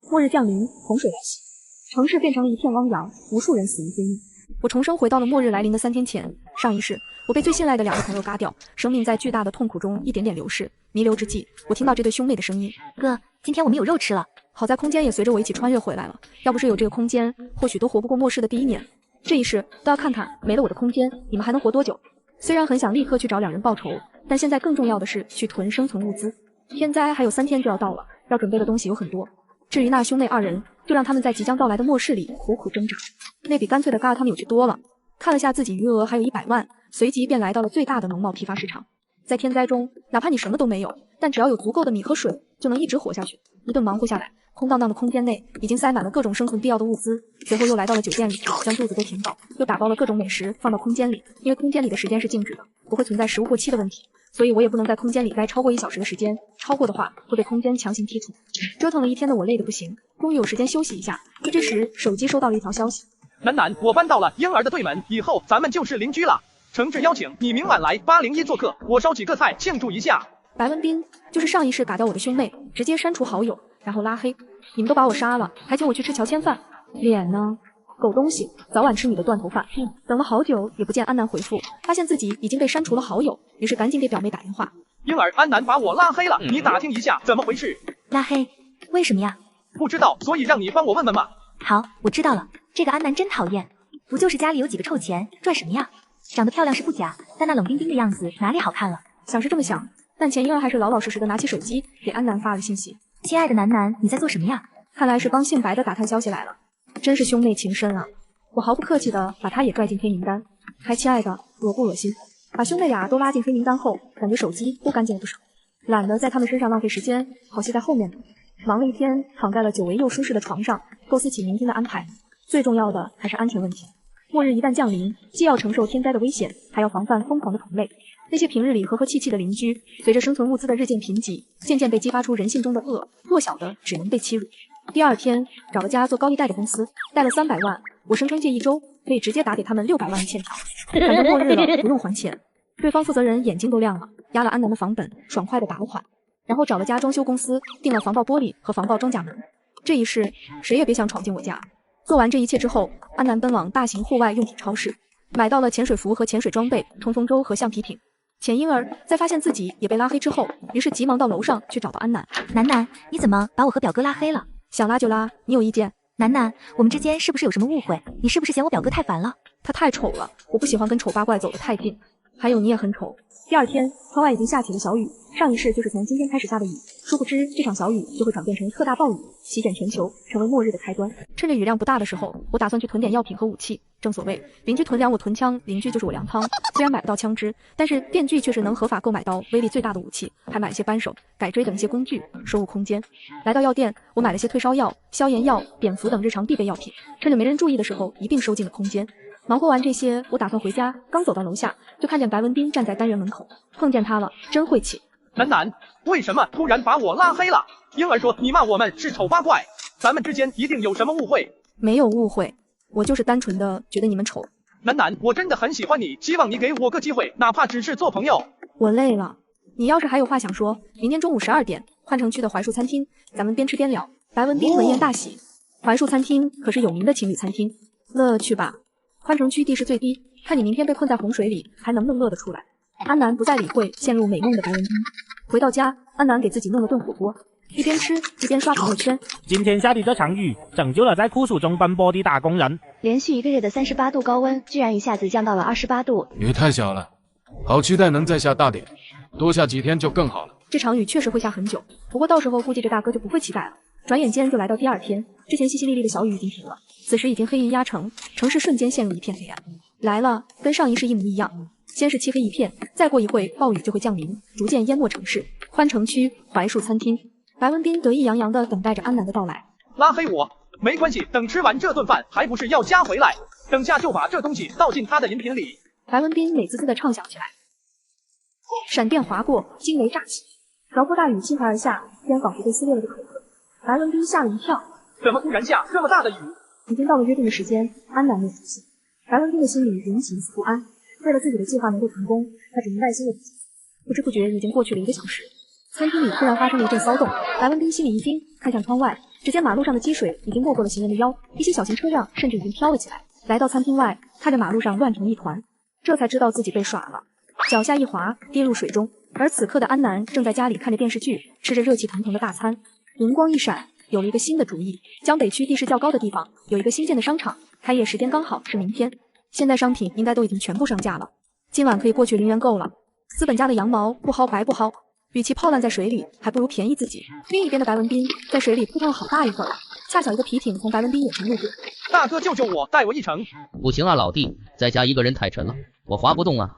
末日降临，洪水来袭，城市变成了一片汪洋，无数人死于非命。我重生回到了末日来临的3天前。上一世，我被最信赖的2个朋友嘎掉，生命在巨大的痛苦中一点点流逝。弥留之际，我听到这对兄妹的声音：“哥，今天我们有肉吃了。”好在空间也随着我一起穿越回来了，要不是有这个空间，或许都活不过末世的第1年。这一世都要看看没了我的空间，你们还能活多久？虽然很想立刻去找2人报仇，但现在更重要的是去囤生存物资。天灾还有3天就要到了，要准备的东西有很多。至于那兄妹2人，就让他们在即将到来的末世里苦苦挣扎。那比干脆的嘎他们有趣多了。看了下自己余额还有100万，随即便来到了最大的农贸批发市场。在天灾中，哪怕你什么都没有，但只要有足够的米和水，就能一直活下去。一顿忙活下来，空荡荡的空间内已经塞满了各种生存必要的物资。随后又来到了酒店里，将肚子都填饱，又打包了各种美食放到空间里。因为空间里的时间是静止的，不会存在食物过期的问题，所以我也不能在空间里待超过1小时的时间，超过的话会被空间强行剔除。折腾了1天的我累得不行，终于有时间休息一下。这时手机收到了一条消息：楠，我搬到了婴儿的对门，以后咱们就是邻居了。诚挚邀请你明晚来801做客，我烧几个菜庆祝一下。白文斌就是上一世嘎掉我的兄妹，直接删除好友，然后拉黑。你们都把我杀了，还请我去吃乔迁饭，脸呢？狗东西，早晚吃你的断头饭。等了好久也不见安南回复，发现自己已经被删除了好友，于是赶紧给表妹打电话。婴儿，安南把我拉黑了，你打听一下怎么回事？拉黑？为什么呀？不知道，所以让你帮我问问嘛。好，我知道了。这个安南真讨厌，不就是家里有几个臭钱，赚什么呀？长得漂亮是不假，但那冷冰冰的样子哪里好看了？想是这么想，但钱婴儿还是老老实实的拿起手机给安南发了信息：亲爱的楠，你在做什么呀？看来是帮姓白的打探消息来了，真是兄妹情深啊！我毫不客气的把他也拽进黑名单。还亲爱的，恶不恶心？把兄妹俩都拉进黑名单后，感觉手机都干净了不少，懒得在他们身上浪费时间，好戏在后面呢。忙了一天，躺在了久违又舒适的床上，构思起明天的安排。最重要的还是安全问题。末日一旦降临，既要承受天灾的危险，还要防范疯狂的同类。那些平日里和和气气的邻居，随着生存物资的日渐贫瘠，渐渐被激发出人性中的恶，弱小的只能被欺辱。第2天，找了家做高利贷的公司，贷了300万，我声称借1周可以直接打给他们600万的欠条，反正末日了不用还钱。对方负责人眼睛都亮了，压了安南的房本，爽快的打了款，然后找了家装修公司订了防爆玻璃和防爆装甲门。这一世谁也别想闯进我家。做完这一切之后，安南奔往大型户外用品超市，买到了潜水服和潜水装备、冲锋舟和橡皮艇。钱婴儿在发现自己也被拉黑之后，于是急忙到楼上去找到安南。楠，你怎么把我和表哥拉黑了？想拉就拉，你有意见？楠，我们之间是不是有什么误会？你是不是嫌我表哥太烦了？他太丑了，我不喜欢跟丑八怪走得太近。还有你也很丑。第2天，窗外已经下起了小雨，上一世就是从今天开始下的雨，殊不知这场小雨就会转变成特大暴雨，席卷全球，成为末日的开端。趁着雨量不大的时候，我打算去囤点药品和武器。正所谓邻居囤粮我囤枪，邻居就是我粮仓。虽然买不到枪支，但是电锯却是能合法购买到威力最大的武器，还买了些扳手、改锥等一些工具，收入空间。来到药店，我买了些退烧药、消炎药、碘伏等日常必备药品，趁着没人注意的时候一并收进了空间。忙活完这些，我打算回家，刚走到楼下，就看见白文斌站在单元门口。碰见他了，真晦气。楠，为什么突然把我拉黑了？婴儿说你骂我们是丑八怪，咱们之间一定有什么误会。没有误会，我就是单纯的觉得你们丑。楠，我真的很喜欢你，希望你给我个机会，哪怕只是做朋友。我累了，你要是还有话想说，明天中午12点，换城区的槐树餐厅，咱们边吃边聊。白文斌闻言大喜，槐树餐厅可是有名的情侣餐厅，乐去吧。宽城区地势最低，看你明天被困在洪水里，还能不能乐得出来？安南不再理会陷入美梦的白文斌。回到家，安南给自己弄了顿火锅，一边吃一边刷朋友圈。今天下的这场雨，拯救了在酷暑中奔波的打工人。连续1个月的38度高温，居然一下子降到了28度，雨太小了，好期待能再下大点，多下几天就更好了。这场雨确实会下很久，不过到时候估计这大哥就不会期待了。转眼间就来到第2天，之前淅淅沥沥的小雨已经停了，此时已经黑云压城，城市瞬间陷入一片黑暗。来了，跟上一世一模一样，先是漆黑一片，再过一会暴雨就会降临，逐渐淹没城市。宽城区槐树餐厅，白文斌得意洋洋地等待着安南的到来。拉黑我没关系，等吃完这顿饭还不是要加回来，等下就把这东西倒进他的饮品里。白文斌美滋滋地畅想起来。闪电划过，惊雷乍起，瓢泼大雨倾盆而下，天仿佛被撕裂了个口子。白文斌吓了一跳，怎么突然下这么大的雨？已经到了约定的时间，安南没出现。白文斌的心里人情不安，为了自己的计划能够成功，他只能耐心的等。不知不觉已经过去了1个小时，餐厅里突然发生了一阵骚动，白文斌心里一惊，看向窗外，只见马路上的积水已经没过了行人的腰，一些小型车辆甚至已经飘了起来。来到餐厅外，看着马路上乱成一团，这才知道自己被耍了，脚下一滑，跌入水中。而此刻的安南正在家里看着电视剧，吃着热气腾腾的大餐。灵光一闪，有了一个新的主意。江北区地势较高的地方有一个新建的商场，开业时间刚好是明天。现在商品应该都已经全部上架了，今晚可以过去零元购了。资本家的羊毛不薅白不薅，与其泡烂在水里，还不如便宜自己。另一边的白文斌在水里扑腾了好大一会儿，恰巧一个皮艇从白文斌眼前路过。大哥救救我，带我一程。不行啊，老弟，再加一个人太沉了，我划不动啊。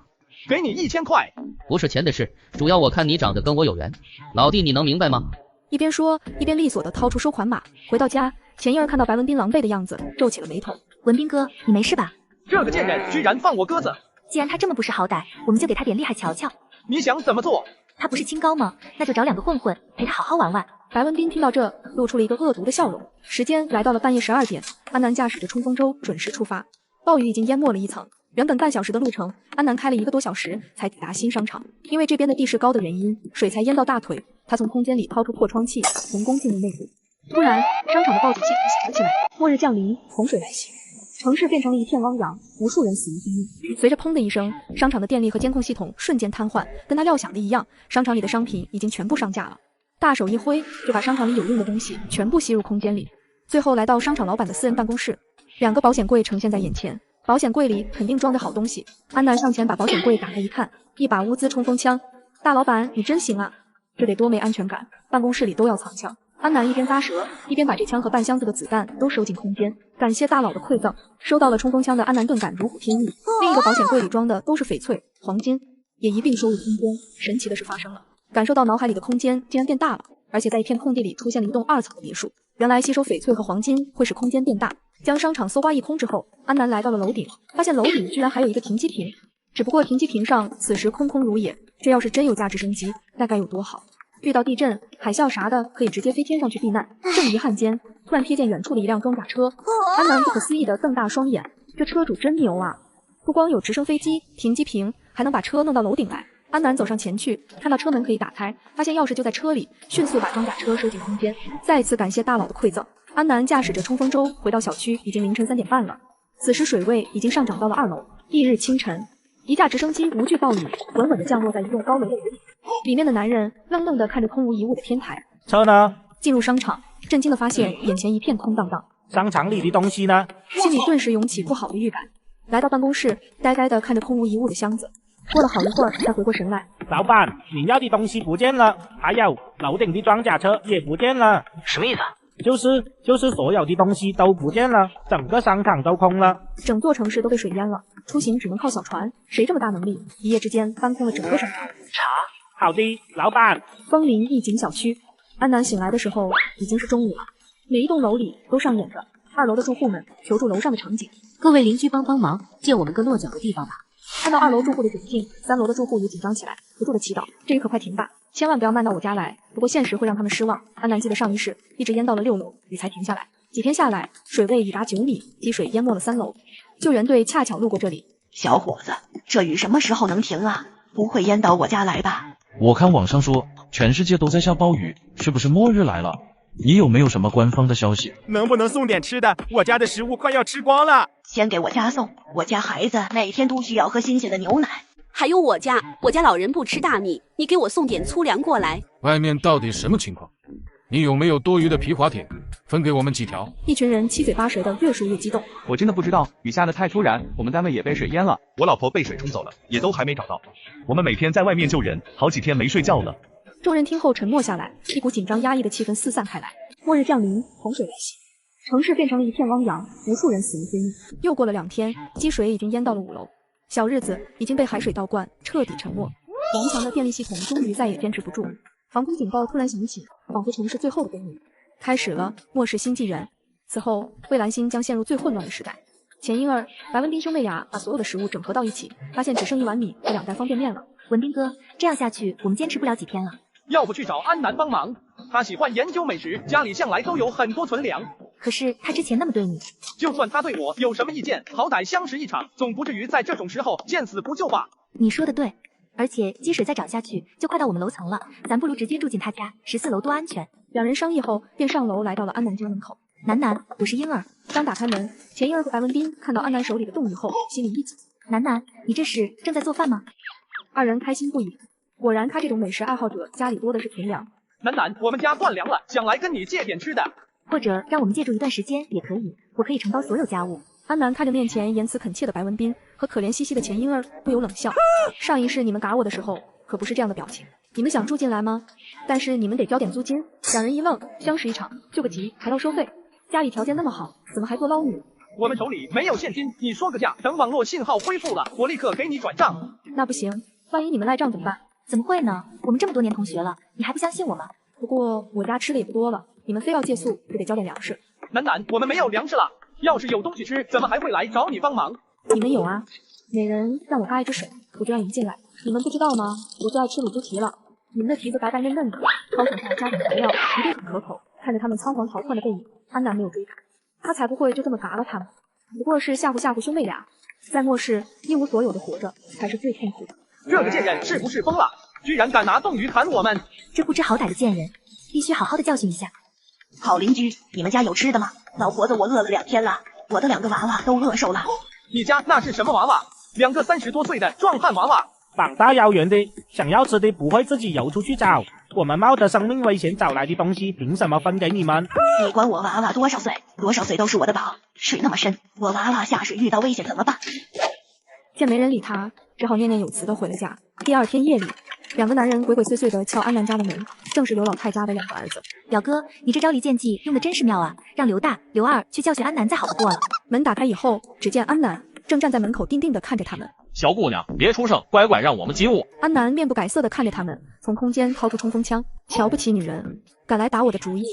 给你1000块。不是钱的事，主要我看你长得跟我有缘，老弟你能明白吗？一边说一边利索地掏出收款码。回到家，钱英儿看到白文斌狼狈的样子，皱起了眉头。文斌哥，你没事吧？这个贱人居然放我鸽子！既然他这么不识好歹，我们就给他点厉害瞧瞧。你想怎么做？他不是清高吗？那就找2个混混陪他好好玩玩。白文斌听到这，露出了一个恶毒的笑容。时间来到了半夜12点，安南驾驶着冲锋舟准时出发。暴雨已经淹没了一层，原本半小时的路程，安南开了1个多小时才抵达新商场。因为这边的地势高的原因，水才淹到大腿。他从空间里掏出破窗器，成功进入内部。突然，商场的报警系统响了起来，末日降临，洪水来袭。城市变成了一片汪洋，无数人死于非命。随着砰的一声，商场的电力和监控系统瞬间瘫痪，跟他料想的一样，商场里的商品已经全部上架了。大手一挥，就把商场里有用的东西全部吸入空间里。最后来到商场老板的私人办公室，2个保险柜呈现在眼前，保险柜里肯定装着好东西。安南上前把保险柜打开一看，一把乌兹冲锋枪。大老板，你真行啊！这得多没安全感，办公室里都要藏枪。安南一边咂舌，一边把这枪和半箱子的子弹都收进空间。感谢大佬的馈赠，收到了冲锋枪的安南顿感如虎添翼。另一个保险柜里装的都是翡翠、黄金，也一并收入空间。神奇的事发生了，感受到脑海里的空间竟然变大了，而且在一片空地里出现了一栋2层的别墅。原来吸收翡翠和黄金会使空间变大。将商场搜刮一空之后，安南来到了楼顶，发现楼顶居然还有一个停机坪，只不过停机坪上此时空空如也。这要是真有价直升机，那该有多好！遇到地震、海啸啥的，可以直接飞天上去避难。正遗憾间，突然瞥见远处的一辆装甲车，安南不可思议地瞪大双眼，这车主真牛啊！不光有直升飞机、停机坪，还能把车弄到楼顶来。安南走上前去，看到车门可以打开，发现钥匙就在车里，迅速把装甲车收进空间。再次感谢大佬的馈赠，安南驾驶着冲锋舟回到小区，已经凌晨3点半了。此时水位已经上涨到了2楼。翌日清晨，一架直升机无惧暴雨，稳稳地降落在一栋高楼的楼顶。里面的男人愣愣地看着空无一物的天台。车呢？进入商场，震惊地发现眼前一片空荡荡。商场里的东西呢？心里顿时涌起不好的预感。来到办公室，呆呆地看着空无一物的箱子。过了好一会儿，才回过神来。老板，你要的东西不见了，还有楼顶的装甲车也不见了。什么意思？就是所有的东西都不见了，整个商场都空了。整座城市都被水淹了，出行只能靠小船。谁这么大能力，一夜之间搬空了整个商场？好的，老板。枫林一景小区，安南醒来的时候已经是中午了。每一栋楼里都上演着2楼的住户们求助楼上的场景。各位邻居帮帮忙，借我们个落脚的地方吧。看到2楼住户的窘境，3楼的住户也紧张起来，不住的祈祷：这雨可快停吧，千万不要漫到我家来。不过现实会让他们失望。安南记得上一世一直淹到了6楼，雨才停下来。几天下来，水位已达9米，积水淹没了3楼。救援队恰巧路过这里。小伙子，这雨什么时候能停啊？不会淹到我家来吧？我看网上说全世界都在下暴雨，是不是末日来了？你有没有什么官方的消息？能不能送点吃的？我家的食物快要吃光了。先给我家送，我家孩子每天都需要喝新鲜的牛奶。还有我家老人不吃大米，你给我送点粗粮过来。外面到底什么情况？你有没有多余的皮划艇？分给我们几条。一群人七嘴八舌的越说越激动。我真的不知道，雨下得太突然，我们单位也被水淹了，我老婆被水冲走了，也都还没找到。我们每天在外面救人，好几天没睡觉了。众人听后沉默下来，一股紧张压抑的气氛四散开来。末日降临，洪水来袭，城市变成了一片汪洋，无数人死于非命。又过了2天，积水已经淹到了5楼，小日子已经被海水倒灌，彻底沉没。顽强的电力系统终于再也坚持不住，防空警报突然响起，仿佛城市最后的悲鸣。开始了末世新纪元。此后，蔚蓝星将陷入最混乱的时代。钱婴儿、白文斌兄妹俩把所有的食物整合到一起，发现只剩1碗米和2袋方便面了。文斌哥，这样下去我们坚持不了几天了。要不去找安南帮忙？他喜欢研究美食，家里向来都有很多存粮。可是他之前那么对你，就算他对我有什么意见，好歹相识一场，总不至于在这种时候见死不救吧？你说的对，而且积水再涨下去就快到我们楼层了，咱不如直接住进他家，14楼多安全。两人商议后，便上楼来到了安南家门口。楠楠，我是婴儿。刚打开门，钱婴儿和白文斌看到安南手里的冻鱼后，心里一紧。楠楠，你这是正在做饭吗？二人开心不已。果然，他这种美食爱好者家里多的是存粮。楠楠，我们家断粮了，想来跟你借点吃的。或者让我们借住一段时间也可以，我可以承包所有家务。安南看着面前言辞恳切的白文斌和可怜兮兮的钱婴儿，不由冷笑。上一世你们嘎我的时候，可不是这样的表情。你们想住进来吗？但是你们得交点租金。两人一愣，相识一场，救个急，还要收费。家里条件那么好，怎么还做捞女？我们手里没有现金，你说个价，等网络信号恢复了，我立刻给你转账。那不行，万一你们赖账怎么办？怎么会呢？我们这么多年同学了，你还不相信我吗？不过我家吃的也不多了，你们非要借宿，就得交点粮食。楠楠，我们没有粮食了，要是有东西吃，怎么还会来找你帮忙？你们有啊，每人让我搭一只手，我就让你们进来。你们不知道吗？我最爱吃卤猪蹄了。你们的蹄子白白嫩嫩的，焯水后加点调料，一定很可口。看着他们仓皇逃窜的背影，安南没有追赶，他才不会就这么嘎了他们，不过是吓唬兄妹俩。在末世一无所有的活着，才是最痛苦的。这个贱人是不是疯了？居然敢拿冻鱼砍我们！这不知好歹的贱人，必须好好的教训一下。好邻居，你们家有吃的吗？老婆子，我饿了2天了，我的2个娃娃都饿瘦了。你家那是什么娃娃？2个30多岁的壮汉娃娃。膀大腰圆的，想要吃的不会自己游出去找。我们冒着生命危险找来的东西，凭什么分给你们？你管我娃娃多少岁？多少岁都是我的宝。水那么深，我娃娃下水遇到危险怎么办？见没人理他，只好念念有词的回了家。第二天夜里，2个男人鬼鬼祟祟的敲安南家的门，正是刘老太家的2个儿子。表哥，你这招离间计用的真是妙啊！让刘大、刘二去教训安南再好不过了。门打开以后，只见安南正站在门口定定的看着他们。小姑娘，别出声，乖乖让我们进屋。安南面不改色的看着他们，从空间掏出冲锋枪。瞧不起女人，敢来打我的主意。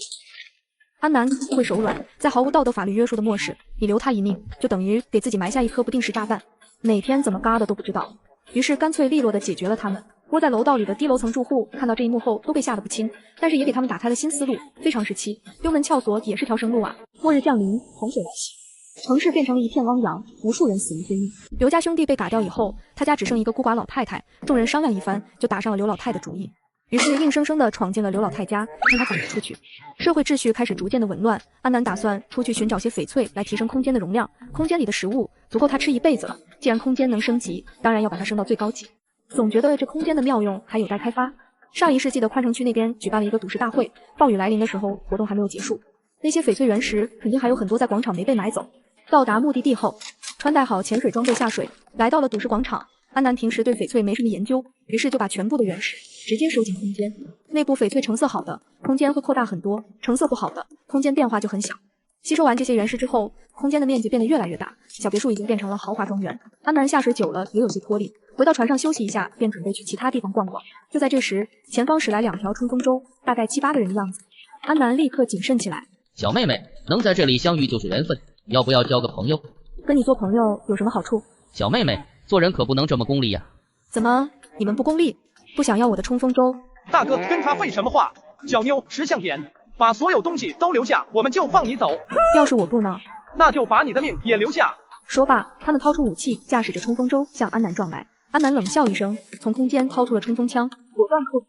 安南不会手软，在毫无道德法律约束的末世，你留他一命，就等于给自己埋下一颗不定时炸弹，哪天怎么嘎的都不知道。于是干脆利落的解决了他们。窝在楼道里的低楼层住户看到这一幕后都被吓得不轻，但是也给他们打开了新思路。非常时期，丢门撬锁也是条生路啊。末日降临，洪水来袭，城市变成了一片汪洋，无数人死于非命。刘家兄弟被打掉以后，他家只剩一个孤寡老太太，众人商量一番，就打上了刘老太的主意。于是硬生生的闯进了刘老太家，让他赶了出去。社会秩序开始逐渐的紊乱，安南打算出去寻找些翡翠来提升空间的容量。空间里的食物足够他吃一辈子了，既然空间能升级，当然要把它升到最高级。总觉得这空间的妙用还有待开发。上一世纪的宽城区那边举办了一个赌石大会，暴雨来临的时候，活动还没有结束。那些翡翠原石肯定还有很多在广场没被买走。到达目的地后，穿戴好潜水装备下水，来到了赌石广场。安南平时对翡翠没什么研究，于是就把全部的原石直接收进空间。内部翡翠成色好的，空间会扩大很多；成色不好的，空间变化就很小。吸收完这些原石之后，空间的面积变得越来越大，小别墅已经变成了豪华庄园。安南下水久了也有些脱力，回到船上休息一下，便准备去其他地方逛逛。就在这时，前方驶来2条冲锋舟，大概7、8个人的样子。安南立刻谨慎起来。小妹妹，能在这里相遇就是缘分，要不要交个朋友？跟你做朋友有什么好处？小妹妹，做人可不能这么功利呀。怎么，你们不功利？不想要我的冲锋舟？大哥，跟他废什么话？小妞识相点，把所有东西都留下，我们就放你走。要是我不呢？那就把你的命也留下。说罢，他们掏出武器，驾驶着冲锋舟向安南撞来。安南冷笑一声，从空间掏出了冲锋枪，果断扣。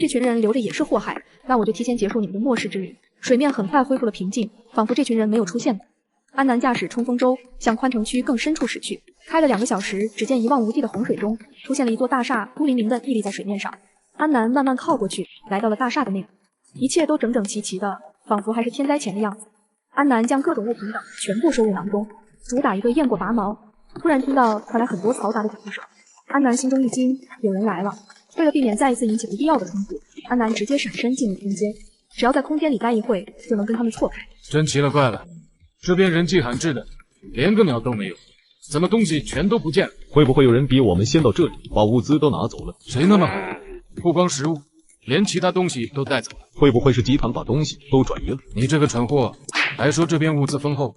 这群人留着也是祸害，那我就提前结束你们的末世之旅。水面很快恢复了平静，仿佛这群人没有出现过。安南驾驶冲锋舟向宽城区更深处驶去，开了2个小时，只见一望无际的洪水中出现了一座大厦，孤零零的屹立在水面上。安南慢慢靠过去，来到了大厦的内部，一切都整整齐齐的，仿佛还是天灾前的样子。安南将各种物品等全部收入囊中，主打一个雁过拔毛。突然听到传来很多嘈杂的脚步声，安南心中一惊，有人来了。为了避免再一次引起不必要的冲突，安南直接闪身进入空间，只要在空间里待一会，就能跟他们错开。真奇了怪了，这边人迹罕至的，连个鸟都没有，怎么东西全都不见了？会不会有人比我们先到这里，把物资都拿走了？谁那么好？不光食物，连其他东西都带走了。会不会是集团把东西都转移了？你这个蠢货，还说这边物资丰厚，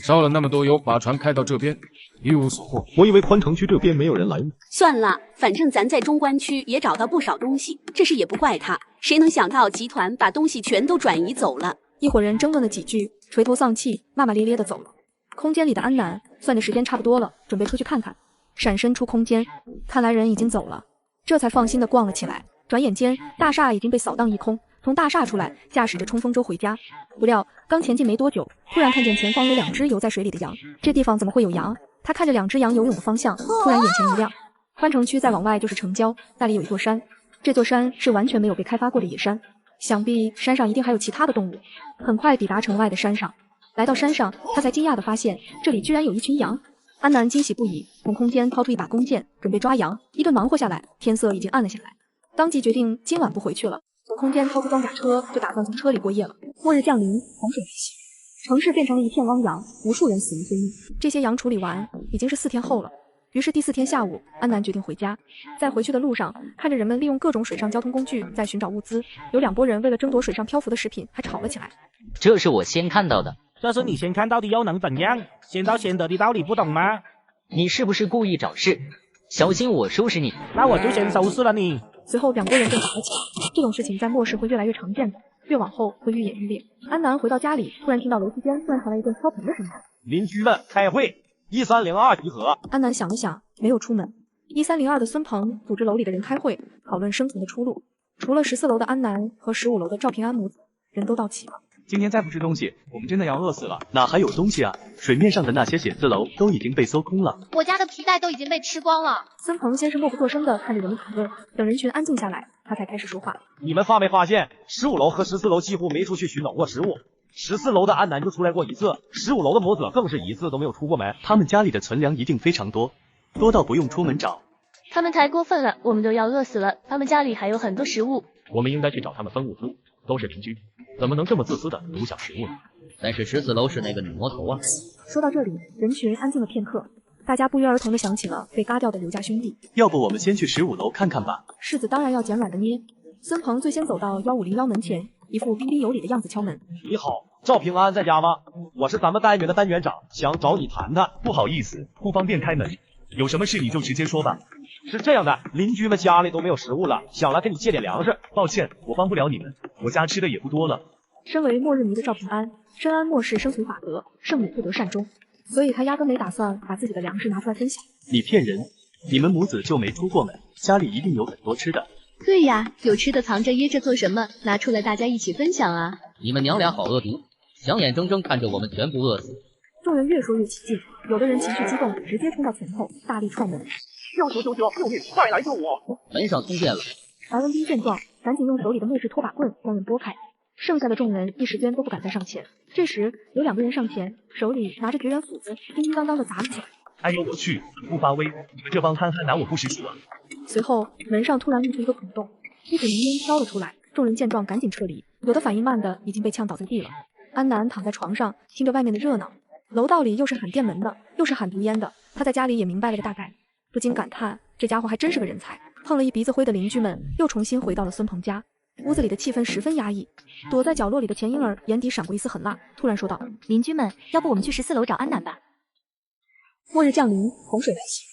烧了那么多油，把船开到这边，一无所获。我以为宽城区这边没有人来呢。算了，反正咱在中关区也找到不少东西，这事也不怪他。谁能想到集团把东西全都转移走了？一伙人争论了几句，垂头丧气，骂骂咧咧的走了。空间里的安南算的时间差不多了，准备出去看看，闪身出空间，看来人已经走了，这才放心的逛了起来。转眼间，大厦已经被扫荡一空。从大厦出来，驾驶着冲锋舟回家。不料刚前进没多久，突然看见前方有2只游在水里的羊。这地方怎么会有羊？他看着2只羊游泳的方向，突然眼前一亮。宽城区再往外就是城郊，那里有一座山。这座山是完全没有被开发过的野山，想必山上一定还有其他的动物。很快抵达城外的山上，来到山上，他才惊讶地发现这里居然有一群羊。安南惊喜不已，从空间掏出一把弓箭，准备抓羊。一顿忙活下来，天色已经暗了下来，当即决定今晚不回去了。从空间掏出装甲车，就打算从车里过夜了。末日降临，洪水来袭，城市变成了一片汪洋，无数人死于非命。这些羊处理完，已经是4天后了。于是第4天下午，安南决定回家。在回去的路上，看着人们利用各种水上交通工具在寻找物资，有2拨人为了争夺水上漂浮的食品还吵了起来。这是我先看到的。这是你先看到的又能怎样？先到先得的道理不懂吗？你是不是故意找事？小心我收拾你！那我就先收拾了你。随后2拨人便打了起来。这种事情在末世会越来越常见的，越往后会愈演愈烈。安南回到家里，突然听到楼梯间突然传来一阵敲盆的声音。邻居们开会，1302集合。安南想了想，没有出门。1302的孙鹏组织楼里的人开会，讨论生存的出路。除了14楼的安南和15楼的赵平安母子，人都到齐了。今天再不吃东西，我们真的要饿死了。哪还有东西啊？水面上的那些写字楼都已经被搜空了。我家的皮带都已经被吃光了。孙鹏先是默不作声地看着人们讨论，等人群安静下来，他才开始说话。你们发没发现，15楼和14楼几乎没出去寻找过食物？14楼的安南就出来过1次，15楼的母子更是1次都没有出过门。他们家里的存粮一定非常多，多到不用出门找。他们太过分了，我们都要饿死了。他们家里还有很多食物。我们应该去找他们分物资，都是邻居，怎么能这么自私的独享食物呢？但是14楼是那个女魔头啊。说到这里，人群安静了片刻，大家不约而同地想起了被嘎掉的刘家兄弟。要不我们先去15楼看看吧。柿子当然要捡软的捏。孙鹏最先走到1501门前，一副彬彬有礼的样子敲门。你好，赵平安在家吗？我是咱们单元的单元长，想找你谈谈。不好意思，不方便开门，有什么事你就直接说吧。是这样的，邻居们家里都没有食物了，想来给你借点粮食。抱歉，我帮不了你们，我家吃的也不多了。身为末日迷的赵平安，深谙末世生存法则，圣母不得善终，所以他压根没打算把自己的粮食拿出来分享。你骗人，你们母子就没出过门，家里一定有很多吃的。对呀，有吃的藏着掖着做什么？拿出来大家一起分享啊！你们娘俩好恶毒，想眼睁睁看着我们全部饿死。众人越说越起劲，有的人情绪激动，直接冲到前头，大力踹门。999，救命！快来救我！门上通电了。白文斌见状，赶紧用手里的木质拖把棍将人拨开。剩下的众人一时间都不敢再上前。这时有2个人上前，手里拿着绝缘斧子，叮叮当当的砸了起来。哎呦我去，不发威，你们这帮憨憨拿我不识数啊！随后门上突然露出一个孔洞，一股浓烟飘了出来。众人见状赶紧撤离，有的反应慢的已经被呛倒在地了。安南躺在床上，听着外面的热闹，楼道里又是喊电门的，又是喊毒烟的，他在家里也明白了个大概，不禁感叹这家伙还真是个人才。碰了一鼻子灰的邻居们又重新回到了孙鹏家，屋子里的气氛十分压抑。躲在角落里的钱婴儿眼底闪过一丝狠辣，突然说道：邻居们，要不我们去14楼找安南吧。末日降临，洪水来袭，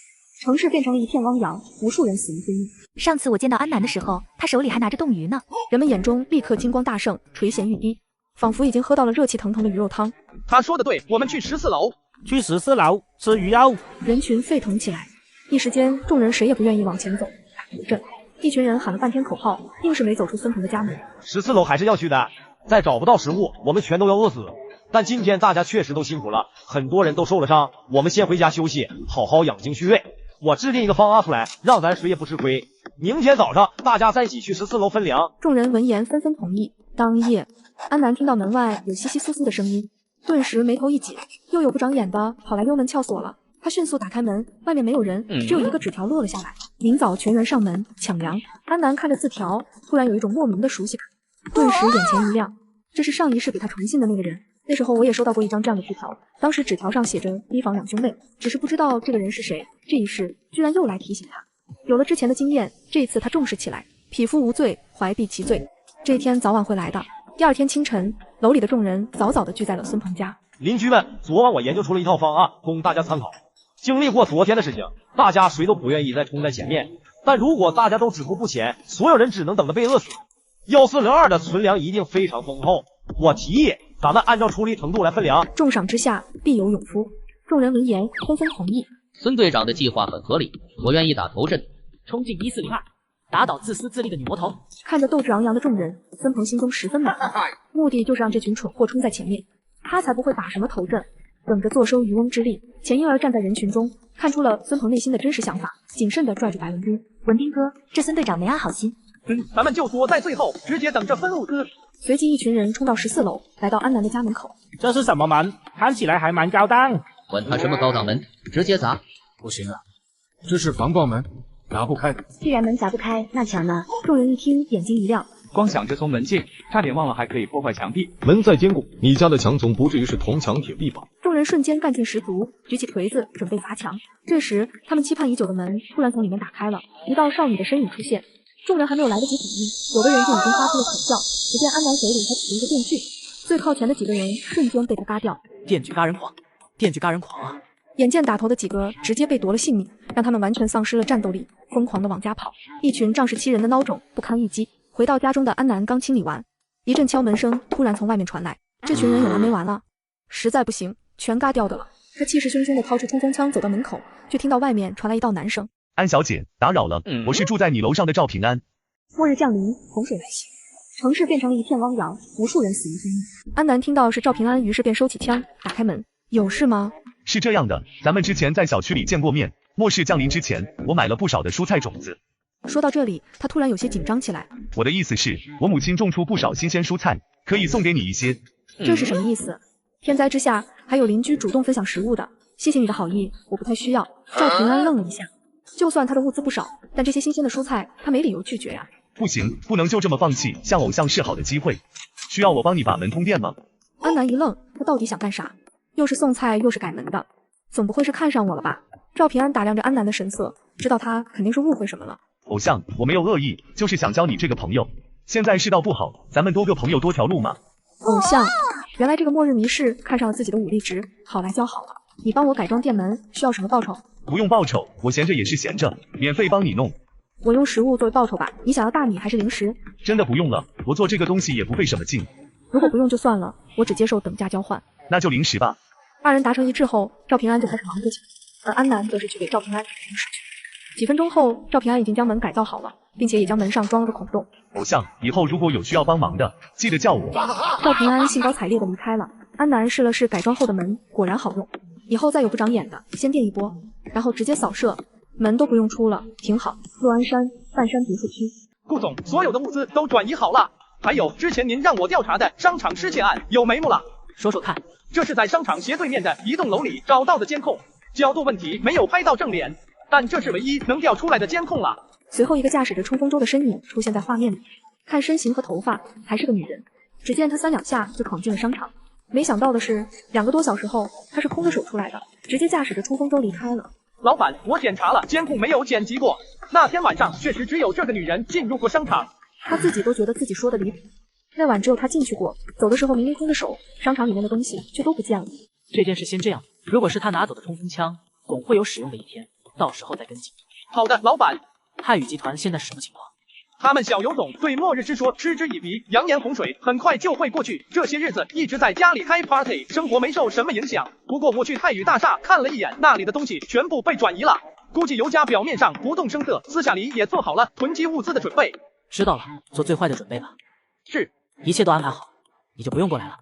城市变成了一片汪洋，无数人死于非命。上次我见到安南的时候，他手里还拿着冻鱼呢。人们眼中立刻金光大盛，垂涎欲滴，仿佛已经喝到了热气腾腾的鱼肉汤。他说的对，我们去14楼。去14楼吃鱼肉。人群沸腾起来，一时间众人谁也不愿意往前走，打不阵。一群人喊了半天口号，硬是没走出孙鹏的家门。14楼还是要去的，再找不到食物，我们全都要饿死。但今天大家确实都辛苦了，很多人都受了伤，我们先回家休息，好好养精蓄锐。我制定一个方案出来，让咱谁也不吃亏。明天早上大家再一起去14楼分粮。众人闻言纷纷同意。当夜，安南听到门外有窸窸窣窣的声音，顿时眉头一紧，又有不长眼的跑来溜门撬锁了。他迅速打开门，外面没有人，只有一个纸条落了下来：明早全员上门抢粮。安南看着字条，突然有一种莫名的熟悉感，顿时眼前一亮，这是上一世给他传信的那个人。那时候我也收到过一张这样的字条，当时纸条上写着提防2兄妹，只是不知道这个人是谁，这一世居然又来提醒他。有了之前的经验，这一次他重视起来，匹夫无罪，怀璧其罪。这一天早晚会来的。第2天清晨，楼里的众人早早的聚在了孙鹏家。邻居们，昨晚我研究出了一套方案，供大家参考。经历过昨天的事情，大家谁都不愿意再冲在前面，但如果大家都止步不前，所有人只能等着被饿死。1402的存粮一定非常丰厚，我提议咱们按照出力程度来分粮，重赏之下必有勇夫。众人闻言纷纷同意。孙队长的计划很合理，我愿意打头阵，冲进140号。打倒自私自利的女魔头。看着斗志昂扬的众人，孙鹏心中十分满意，目的就是让这群蠢货冲在前面，他才不会打什么头阵，等着坐收渔翁之利。钱婴儿站在人群中，看出了孙鹏内心的真实想法，谨慎地拽住白文斌。文斌哥，这孙队长没安好心。咱们就躲在最后，直接等着分物资。随即一群人冲到14楼，来到安南的家门口。这是什么门？看起来还蛮高档。管他什么高档门，直接砸。不行啊，这是防爆门，砸不开。既然门砸不开，那墙呢？众人一听，眼睛一亮。光想着从门进，差点忘了还可以破坏墙壁。门再坚固，你家的墙总不至于是铜墙铁壁吧？众人瞬间干劲十足，举起锤子准备砸墙。这时，他们期盼已久的门突然从里面打开了，一道少女的身影出现。众人还没有来得及反应，有的人就已经发出了惨叫。只见安南手里还举着一个电锯，最靠前的几个人瞬间被他嘎掉。电锯嘎人狂，电锯嘎人狂啊！眼见打头的几个直接被夺了性命，让他们完全丧失了战斗力，疯狂的往家跑。一群仗势欺人的孬种不堪一击。回到家中的安南刚清理完，一阵敲门声突然从外面传来。这群人有完没完了？实在不行，全嘎掉的了。他气势汹汹地掏出冲锋枪走到门口，却听到外面传来一道男声：安小姐，打扰了，我是住在你楼上的赵平安。末日降临，洪水来袭，城市变成了一片汪洋，无数人死于非命。安南听到是赵平安，于是便收起枪，打开门。有事吗？是这样的，咱们之前在小区里见过面，末世降临之前，我买了不少的蔬菜种子。说到这里，他突然有些紧张起来。我的意思是，我母亲种出不少新鲜蔬菜，可以送给你一些。这是什么意思？天灾之下，还有邻居主动分享食物的，谢谢你的好意，我不太需要。赵平安愣了一下，就算他的物资不少，但这些新鲜的蔬菜，他没理由拒绝呀。不行，不能就这么放弃向偶像示好的机会。需要我帮你把门通电吗？安南一愣，他到底想干啥？又是送菜，又是改门的，总不会是看上我了吧？赵平安打量着安南的神色，知道他肯定是误会什么了。偶像，我没有恶意，就是想交你这个朋友。现在世道不好，咱们多个朋友多条路嘛。偶像，原来这个末日迷士看上了自己的武力值，好来交好了。你帮我改装电门，需要什么报酬？不用报酬，我闲着也是闲着，免费帮你弄。我用食物作为报酬吧，你想要大米还是零食？真的不用了，我做这个东西也不费什么劲。如果不用就算了，我只接受等价交换。那就零食吧。二人达成一致后，赵平安就开始忙活起来，而安南则是去给赵平安买零食去。几分钟后，赵平安已经将门改造好了，并且也将门上装了个孔洞。偶像，以后如果有需要帮忙的，记得叫我。赵平安兴高采烈地离开了。安南试了试改装后的门，果然好用。以后再有不长眼的，先电一波，然后直接扫射，门都不用出了，挺好。洛安山半山别墅区，顾总，所有的物资都转移好了，还有之前您让我调查的商场失窃案有眉目了。说说看。这是在商场斜对面的一栋楼里找到的监控，角度问题没有拍到正脸，但这是唯一能调出来的监控了。随后一个驾驶着冲锋舟的身影出现在画面里，看身形和头发还是个女人。只见她3两下就闯进了商场，没想到的是2个多小时后她是空着手出来的，直接驾驶着冲锋舟离开了。老板，我检查了监控没有剪辑过，那天晚上确实只有这个女人进入过商场。她自己都觉得自己说的离谱，那晚只有她进去过，走的时候明明空着手，商场里面的东西却都不见了。这件事先这样，如果是他拿走的冲锋枪，总会有使用的一天，到时候再跟进。好的，老板。汉语集团现在是什么情况？他们小尤总对末日之说嗤之以鼻，扬言洪水很快就会过去。这些日子一直在家里开 party， 生活没受什么影响。不过我去泰宇大厦看了一眼，那里的东西全部被转移了。估计尤家表面上不动声色，私下里也做好了囤积物资的准备。知道了，做最坏的准备吧。是，一切都安排好，你就不用过来了，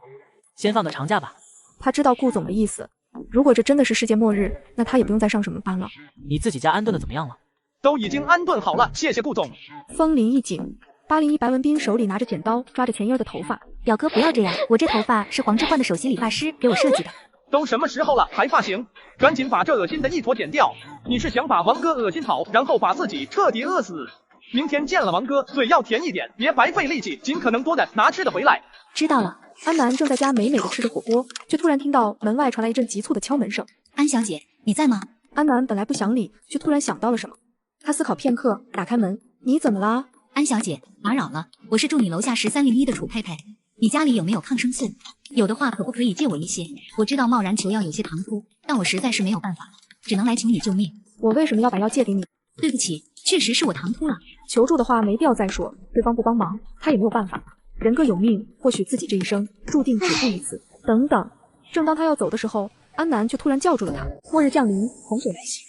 先放个长假吧。他知道顾总的意思，如果这真的是世界末日，那他也不用再上什么班了。你自己家安顿的怎么样了？都已经安顿好了，谢谢顾总。风铃一紧，801白文斌手里拿着剪刀抓着钱英儿的头发。表哥不要这样，我这头发是黄志焕的首席理发师给我设计的。都什么时候了还发型？赶紧把这恶心的一坨剪掉！你是想把王哥恶心好，然后把自己彻底饿死？明天见了王哥，嘴要甜一点，别白费力气，尽可能多的拿吃的回来。知道了。安南正在家美美的吃着火锅，却突然听到门外传来一阵急促的敲门声。安小姐，你在吗？安南本来不想理，却突然想到了什么。他思考片刻，打开门。你怎么了？安小姐，打扰了，我是住你楼下1301的楚佩佩，你家里有没有抗生素？有的话可不可以借我一些？我知道贸然求药有些唐突，但我实在是没有办法了，只能来求你救命。我为什么要把药借给你？对不起，确实是我唐突了。求助的话没必要再说，对方不帮忙，他也没有办法。人各有命，或许自己这一生注定只顾一次。等等，正当他要走的时候，安南却突然叫住了他。末日降临，洪水来袭，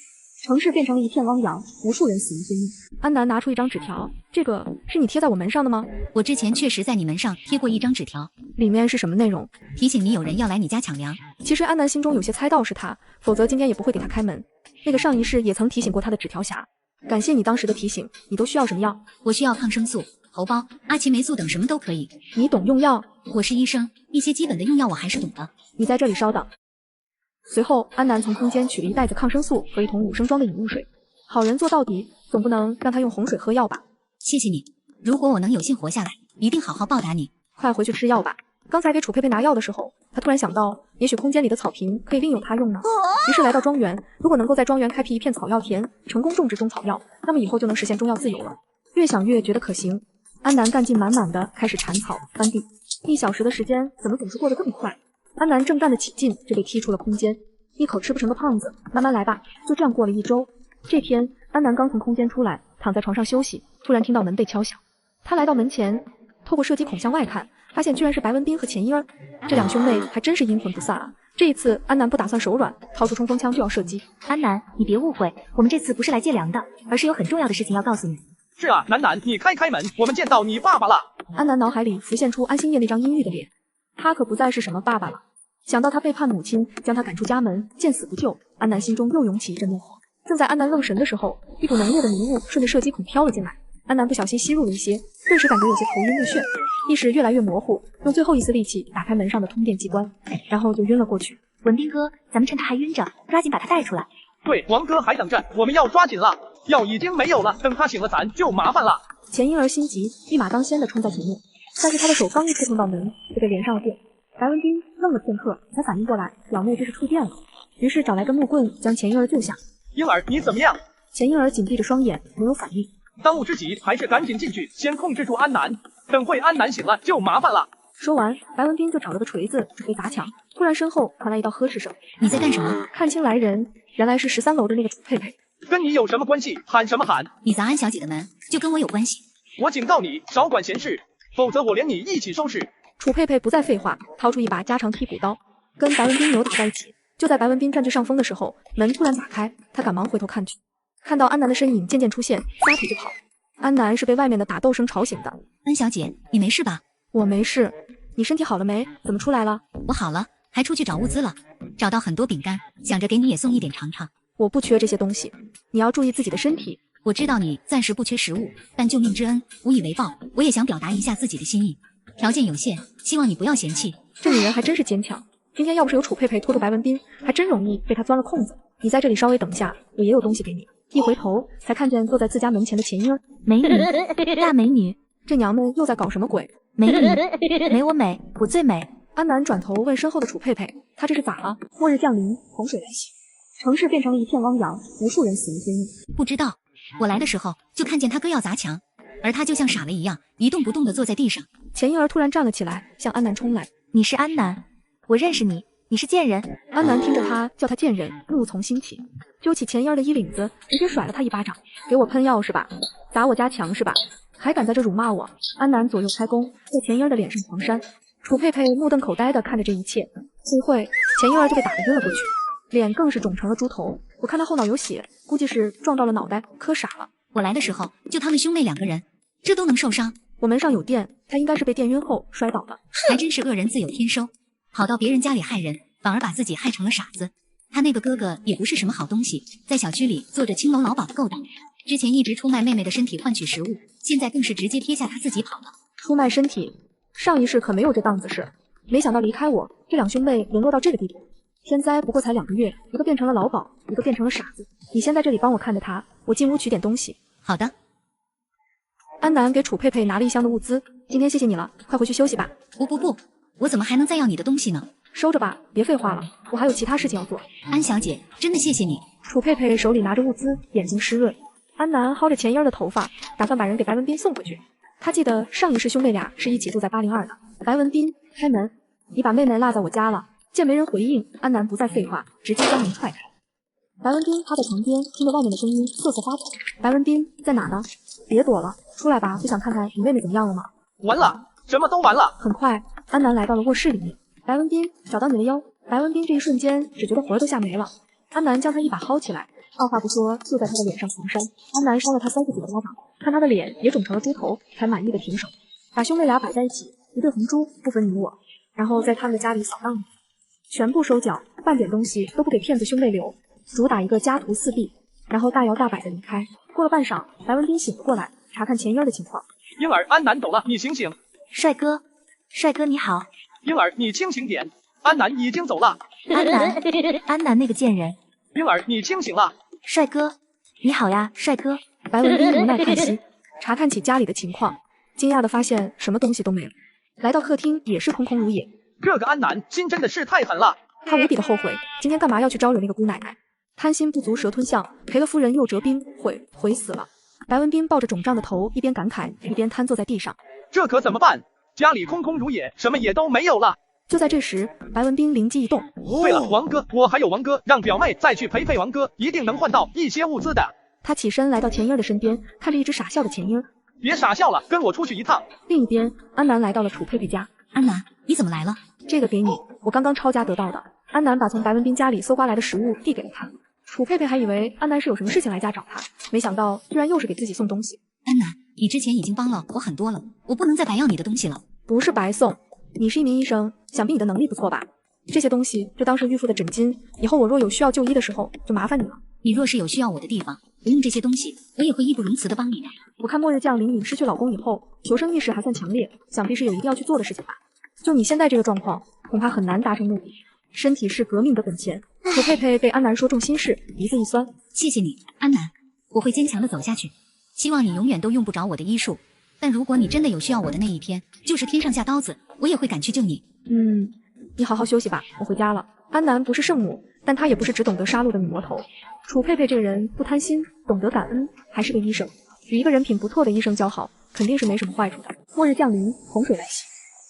城市变成了一片汪洋，无数人死于非命。安南拿出一张纸条，这个是你贴在我门上的吗？我之前确实在你门上贴过一张纸条，里面是什么内容？提醒你有人要来你家抢粮。其实安南心中有些猜到是他，否则今天也不会给他开门。那个上一世也曾提醒过他的纸条侠，感谢你当时的提醒。你都需要什么药？我需要抗生素、头孢、阿奇霉素等什么都可以。你懂用药？我是医生，一些基本的用药我还是懂的。你在这里稍等。随后，安南从空间取了一袋子抗生素和一桶5升装的饮用水。好人做到底，总不能让他用洪水喝药吧？谢谢你，如果我能有幸活下来，一定好好报答你。快回去吃药吧。刚才给楚佩佩拿药的时候，他突然想到，也许空间里的草坪可以另有他用呢。于是来到庄园，如果能够在庄园开辟一片草药田，成功种植中草药，那么以后就能实现中药自由了。越想越觉得可行，安南干劲满满的开始铲草翻地。1小时的时间怎么总是过得这么快？安南正干得起劲，就被踢出了空间。一口吃不成的胖子，慢慢来吧。就这样过了1周。这天，安南刚从空间出来，躺在床上休息，突然听到门被敲响。他来到门前，透过射击孔向外看，发现居然是白文斌和钱英儿。这两兄妹还真是阴魂不散啊！这一次，安南不打算手软，掏出冲锋枪就要射击。安南，你别误会，我们这次不是来借粮的，而是有很重要的事情要告诉你。是啊，楠，你开门，我们见到你爸爸了。安南脑海里浮现出安心叶那张阴郁的脸，他可不再是什么爸爸了。想到他背叛母亲，将他赶出家门，见死不救，安南心中又涌起一阵怒火。正在安南愣神的时候，一股浓烈的迷雾顺着射击孔飘了进来。安南不小心吸入了一些，顿时感觉有些头晕目眩，意识越来越模糊，用最后一丝力气打开门上的通电机关，然后就晕了过去。文斌哥，咱们趁他还晕着，抓紧把他带出来。对，王哥还等着，我们要抓紧了，药已经没有了，等他醒了咱就麻烦了。钱婴儿心急，一马当先的冲在前面，但是他的手刚一触碰到门，就被连上了电。白文斌愣了片刻，才反应过来表妹这是触电了，于是找来根木棍将钱婴儿救下。婴儿，你怎么样？钱婴儿紧闭着双眼，没有反应。当务之急还是赶紧进去，先控制住安南，等会安南醒了就麻烦了。说完，白文斌就找了个锤子准备砸墙，突然身后传来一道呵斥声：“你在干什么？”看清来人，原来是13楼的那个楚佩佩。跟你有什么关系？喊什么喊？你砸安小姐的门，就跟我有关系。我警告你，少管闲事，否则我连你一起收拾。楚佩佩不再废话，掏出一把加长剔骨刀，跟白文斌扭打在一起。就在白文斌占据上风的时候，门突然打开，他赶忙回头看去，看到安南的身影渐渐出现，撒腿就跑。安南是被外面的打斗声吵醒的。安小姐，你没事吧？我没事。你身体好了没？怎么出来了？我好了，还出去找物资了，找到很多饼干，想着给你也送一点尝尝。我不缺这些东西，你要注意自己的身体。我知道你暂时不缺食物，但救命之恩无以为报，我也想表达一下自己的心意。条件有限，希望你不要嫌弃。这女人还真是坚强。今天要不是有楚佩佩拖住白文斌，还真容易被他钻了空子。你在这里稍微等下，我也有东西给你。一回头才看见坐在自家门前的钱婴儿，美女，大美女，这娘们又在搞什么鬼？美女，没我美，我最美。安南转头问身后的楚佩佩，她这是咋了？末日降临，洪水来袭，城市变成了一片汪洋，无数人死于非命。不知道，我来的时候就看见他哥要砸墙，而他就像傻了一样，一动不动地坐在地上。钱婴儿突然站了起来，向安南冲来。你是安南，我认识你，你是贱人。安南听着他叫他贱人，怒从心起，揪起钱婴儿的衣领子，直接甩了他一巴掌。给我喷药是吧？砸我家墙是吧？还敢在这辱骂我！安南左右开弓，在钱婴儿的脸上狂扇。楚佩佩目瞪口呆地看着这一切，不一会钱婴儿就被打得晕了过去，脸更是肿成了猪头。我看他后脑有血，估计是撞到了脑袋，磕傻了。我来的时候就他们兄妹2个人，这都能受伤。我门上有电，他应该是被电晕后摔倒的。还真是恶人自有天收，跑到别人家里害人，反而把自己害成了傻子。他那个哥哥也不是什么好东西，在小区里做着青楼老鸨的勾当，之前一直出卖妹妹的身体换取食物，现在更是直接撇下他自己跑了。出卖身体，上一世可没有这档子事，没想到离开我，这两兄妹沦落到这个地步。天灾不过才2个月，一个变成了老鸨，一个变成了傻子。你先在这里帮我看着他，我进屋取点东西。好的。安南给楚佩佩拿了一箱的物资，今天谢谢你了，快回去休息吧。不，我怎么还能再要你的东西呢？收着吧，别废话了，我还有其他事情要做。安小姐，真的谢谢你。楚佩佩手里拿着物资，眼睛湿润。安南薅着钱婴的头发，打算把人给白文斌送回去。他记得上一世兄妹俩是一起住在802的。白文斌，开门，你把妹妹落在我家了。见没人回应，安南不再废话，直接将门踹开。白文斌趴在床边，听着外面的声音，瑟瑟发抖。白文斌在哪呢？别躲了，出来吧，不想看看你妹妹怎么样了吗？完了，什么都完了。很快，安南来到了卧室里面。白文斌，找到你的腰。白文斌这一瞬间只觉得魂儿都吓没了。安南将他一把薅起来，二话不说就在他的脸上狂扇。安南扇了他30几个巴掌，看他的脸也肿成了猪头，才满意的停手。把兄妹俩摆在一起，一对红猪不分你我，然后在他们的家里扫荡，全部收缴，半点东西都不给骗子兄妹留，主打一个家徒四壁，然后大摇大摆的离开。过了半晌，白文斌醒了过来，查看钱英的情况。英儿，安南走了，你醒醒。帅哥，帅哥你好。英儿，你清醒点，安南已经走了。安南那个贱人。英儿，你清醒了。帅哥，你好呀，帅哥。白文斌无奈叹息，查看起家里的情况，惊讶的发现什么东西都没了。来到客厅也是空空如也。这个安南心真的是太狠了。他无比的后悔，今天干嘛要去招惹那个姑奶奶？贪心不足蛇吞象，赔了夫人又折兵，悔死了。白文斌抱着肿胀的头，一边感慨一边瘫坐在地上。这可怎么办？家里空空如也，什么也都没有了。就在这时，白文斌灵机一动，对了，王哥，我还有王哥，让表妹再去陪陪王哥，一定能换到一些物资的。他起身来到钱英的身边，看着一直傻笑的钱英。别傻笑了，跟我出去一趟。另一边，安南来到了楚佩佩家。安南，你怎么来了？这个给你，我刚刚抄家得到的。安南把从白文斌家里搜刮来的食物递给了他。楚佩佩还以为安南是有什么事情来家找他，没想到居然又是给自己送东西。安南，你之前已经帮了我很多了，我不能再白要你的东西了。不是白送，你是一名医生，想必你的能力不错吧？这些东西就当是孕妇的枕巾，以后我若有需要就医的时候，就麻烦你了。你若是有需要我的地方，不用这些东西，我也会义不容辞的帮你的。我看末日降临，你失去老公以后，求生意识还算强烈，想必是有一定要去做的事情吧？就你现在这个状况，恐怕很难达成目的。身体是革命的本钱。楚佩佩被安南说中心事，鼻子一酸。谢谢你，安南，我会坚强的走下去。希望你永远都用不着我的医术，但如果你真的有需要我的那一天，就是天上下刀子，我也会赶去救你。你好好休息吧，我回家了。安南不是圣母，但她也不是只懂得杀戮的女魔头。楚佩佩这个人不贪心，懂得感恩，还是个医生。与一个人品不错的医生交好，肯定是没什么坏处的。末日降临，洪水来袭，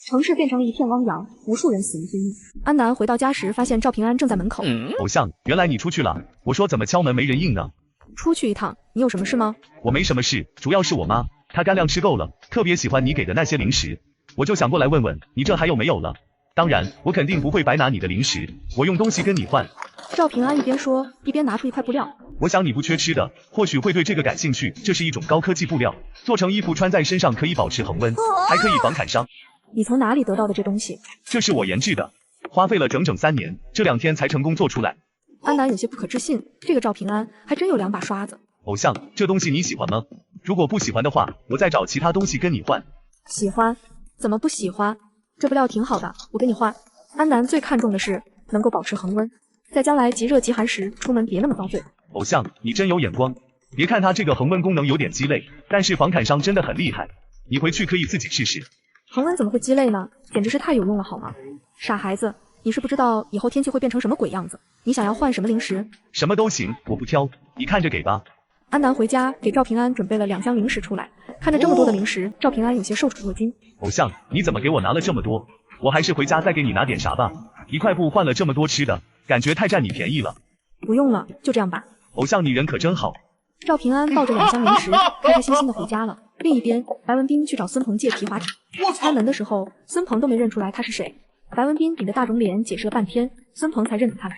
城市变成了一片汪洋，无数人死于非命。安南回到家时，发现赵平安正在门口。偶像，原来你出去了。我说怎么敲门没人应呢？出去一趟，你有什么事吗？我没什么事，主要是我妈，她干粮吃够了，特别喜欢你给的那些零食，我就想过来问问你这还有没有了。当然，我肯定不会白拿你的零食，我用东西跟你换。赵平安一边说，一边拿出一块布料。我想你不缺吃的，或许会对这个感兴趣。这是一种高科技布料，做成衣服穿在身上可以保持恒温，还可以防砍伤。你从哪里得到的这东西？这是我研制的，花费了整整3年，这2天才成功做出来。安南有些不可置信，这个赵平安还真有2把刷子。偶像，这东西你喜欢吗？如果不喜欢的话，我再找其他东西跟你换。喜欢？怎么不喜欢？这布料挺好的，我跟你换。安南最看重的是能够保持恒温，在将来极热极寒时出门别那么遭罪。偶像，你真有眼光。别看它这个恒温功能有点鸡肋，但是防砍伤真的很厉害。你回去可以自己试试。恒温怎么会鸡肋呢？简直是太有用了好吗？傻孩子，你是不知道以后天气会变成什么鬼样子。你想要换什么零食？什么都行，我不挑，你看着给吧。安南回家给赵平安准备了2箱零食出来，看着这么多的零食，赵平安有些受宠若惊。偶像，你怎么给我拿了这么多？我还是回家再给你拿点啥吧。1块布换了这么多吃的，感觉太占你便宜了。不用了，就这样吧。偶像，你人可真好。赵平安抱着2箱零食，开开心心的回家了。另一边，白文斌去找孙鹏借皮划纸，开门的时候，孙鹏都没认出来他是谁。白文斌顶着大肿脸解释了半天，孙鹏才认出他来。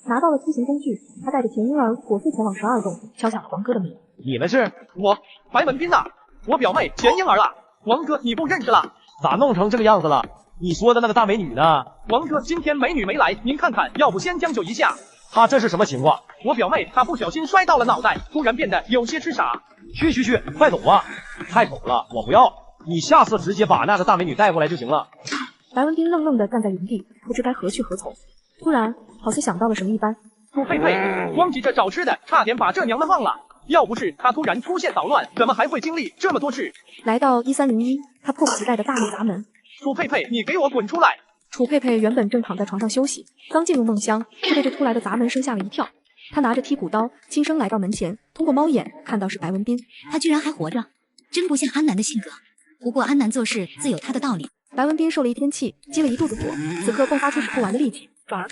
拿到了出行工具，他带着钱婴儿火速前往12栋，敲响了王哥的门。你们是？我白文斌呐，我表妹钱婴儿啊，王哥你不认识了？咋弄成这个样子了？你说的那个大美女呢？王哥今天美女没来，您看看，要不先将就一下。她这是什么情况？我表妹她不小心摔到了脑袋，突然变得有些痴傻。去，快走啊！太丑了，我不要。你下次直接把那个大美女带过来就行了。白文斌愣愣地站在原地，不知该何去何从。突然，好似想到了什么一般。楚佩佩，光急着找吃的，差点把这娘们忘了。要不是她突然出现捣乱，怎么还会经历这么多事？来到1301，他迫不及待地大力砸门。楚佩佩，你给我滚出来！楚佩佩原本正躺在床上休息，刚进入梦乡，却被这突来的砸门声吓了一跳。他拿着剔骨刀，轻声来到门前，通过猫眼看到是白文斌，他居然还活着，真不像安南的性格。不过安南做事自有他的道理。白文斌受了一天气，积了一肚子火，此刻迸发出使不完的力气，转而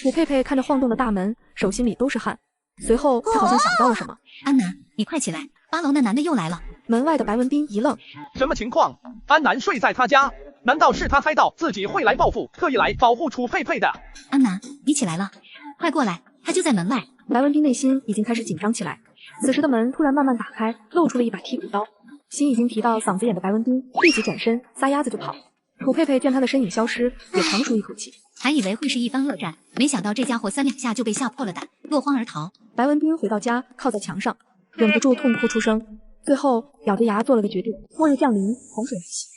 楚佩佩看着晃动的大门，手心里都是汗。随后他好像想到了什么，安南，你快起来，8楼那男的又来了。门外的白文斌一愣，什么情况？安南睡在他家，难道是他猜到自己会来报复，特意来保护楚佩佩的？安南，你起来了，快过来，他就在门外。白文斌内心已经开始紧张起来。此时的门突然慢慢打开，露出了一把剔骨刀。心已经提到嗓子眼的白文斌立即转身，撒丫子就跑。楚佩佩见他的身影消失，也长舒一口气。还以为会是一番恶战，没想到这家伙3、2下就被吓破了胆，落荒而逃。白文斌回到家，靠在墙上，忍不住痛哭出声，最后咬着牙做了个决定：末日降临，洪水来袭，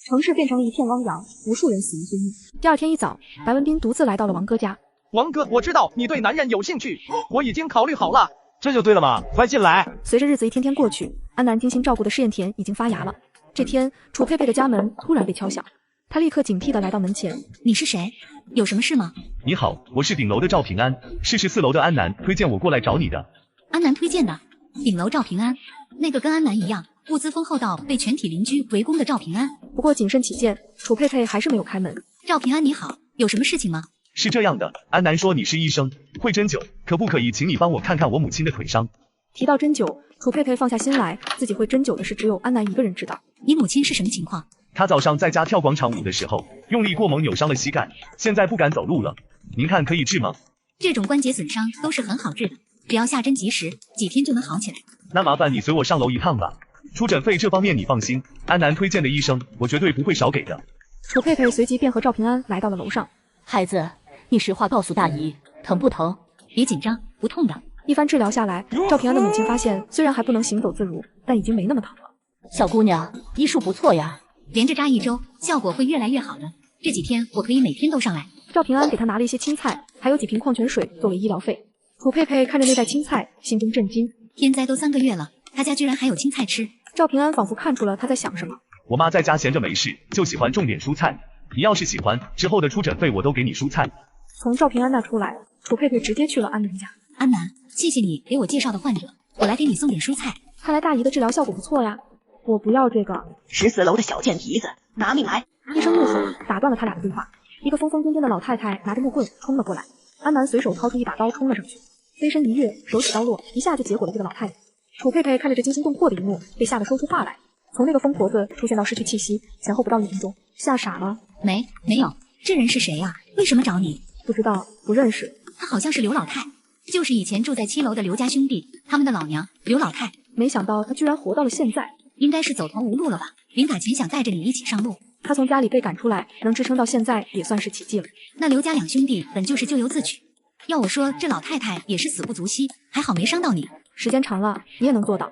城市变成了一片汪洋，无数人死于非命。第二天一早，白文斌独自来到了王哥家。王哥，我知道你对男人有兴趣，我已经考虑好了。这就对了嘛，快进来。随着日子一天天过去，安南精心照顾的试验田已经发芽了。这天，楚佩佩的家门突然被敲响，他立刻警惕地来到门前。你是谁？有什么事吗？你好，我是顶楼的赵平安，是14楼的安南推荐我过来找你的。安南推荐的？顶楼赵平安，那个跟安南一样物资丰厚到被全体邻居围攻的赵平安。不过谨慎起见，楚佩佩还是没有开门。赵平安你好，有什么事情吗？是这样的，安南说你是医生，会针灸，可不可以请你帮我看看我母亲的腿伤？提到针灸，楚佩佩放下心来，自己会针灸的事只有安南一个人知道。你母亲是什么情况？她早上在家跳广场舞的时候，用力过猛扭伤了膝盖，现在不敢走路了。您看可以治吗？这种关节损伤都是很好治的，只要下针及时，几天就能好起来。那麻烦你随我上楼一趟吧，出诊费这方面你放心，安南推荐的医生，我绝对不会少给的。楚佩佩随即便和赵平安来到了楼上。孩子，你实话告诉大姨，疼不疼？别紧张，不痛的。一番治疗下来，赵平安的母亲发现，虽然还不能行走自如，但已经没那么疼了。小姑娘，医术不错呀，连着扎1周，效果会越来越好的。这几天我可以每天都上来。赵平安给他拿了一些青菜，还有几瓶矿泉水作为医疗费。楚佩佩看着那袋青菜，心中震惊。天灾都3个月了，他家居然还有青菜吃。赵平安仿佛看出了他在想什么。我妈在家闲着没事，就喜欢种点蔬菜。你要是喜欢，之后的出诊费我都给你蔬菜。从赵平安那出来，楚佩佩直接去了安南家。安南，谢谢你给我介绍的患者，我来给你送点蔬菜。看来大姨的治疗效果不错呀。我不要这个。14楼的小贱蹄子，拿命来！一声怒吼打断了他俩的对话。一个疯疯癫癫的老太太拿着木棍冲了过来，安南随手掏出一把刀冲了上去，飞身一跃，手起刀落，一下就结果了这个老太太。楚佩佩看着这惊心动魄的一幕，被吓得说出话来。从那个疯婆子出现到失去气息，前后不到1分钟，吓傻了。没有，这人是谁呀？为什么找你？不知道，不认识。他好像是刘老太，就是以前住在7楼的刘家兄弟，他们的老娘刘老太。没想到他居然活到了现在，应该是走投无路了吧？临打前想带着你一起上路。他从家里被赶出来，能支撑到现在也算是奇迹了。那刘家2兄弟本就是咎由自取，要我说这老太太也是死不足惜，还好没伤到你。时间长了，你也能做到。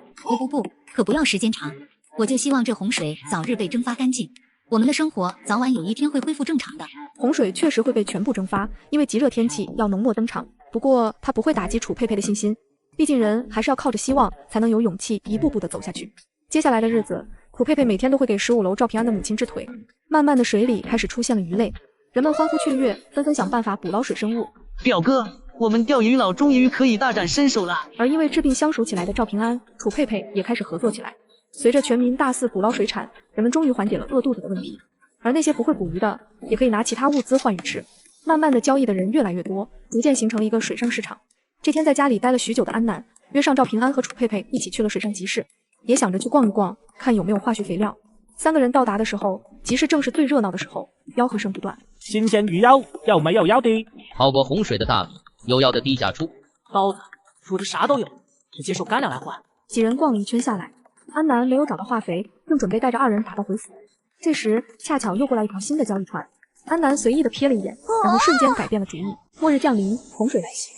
不，可不要时间长，我就希望这洪水早日被蒸发干净，我们的生活早晚有一天会恢复正常的。洪水确实会被全部蒸发，因为极热天气要浓墨登场。不过他不会打击楚佩佩的信心，毕竟人还是要靠着希望才能有勇气一步步的走下去。接下来的日子，楚佩佩每天都会给15楼赵平安的母亲治腿。慢慢的水里开始出现了鱼类，人们欢呼雀跃，纷纷想办法捕捞水生物。表哥，我们钓鱼佬终于可以大展身手了。而因为治病相熟起来的赵平安、楚佩佩也开始合作起来。随着全民大肆捕捞水产，人们终于缓解了饿肚子的问题。而那些不会捕鱼的，也可以拿其他物资换鱼吃。慢慢的，交易的人越来越多，逐渐形成了一个水上市场。这天在家里待了许久的安南，约上赵平安和楚佩佩一起去了水上集市，也想着去逛一逛，看有没有化学肥料。3个人到达的时候，集市正是最热闹的时候，吆喝声不断。新鲜鱼肉，有没有要的？好过洪水的大米，有要的低价出。包子、fru子啥都有，只接受干粮来换。几人逛了一圈下来，安南没有找到化肥，正准备带着2人打道回府。这时恰巧又过来一条新的交易船，安南随意的瞥了一眼，然后瞬间改变了主意。末日降临，洪水来袭，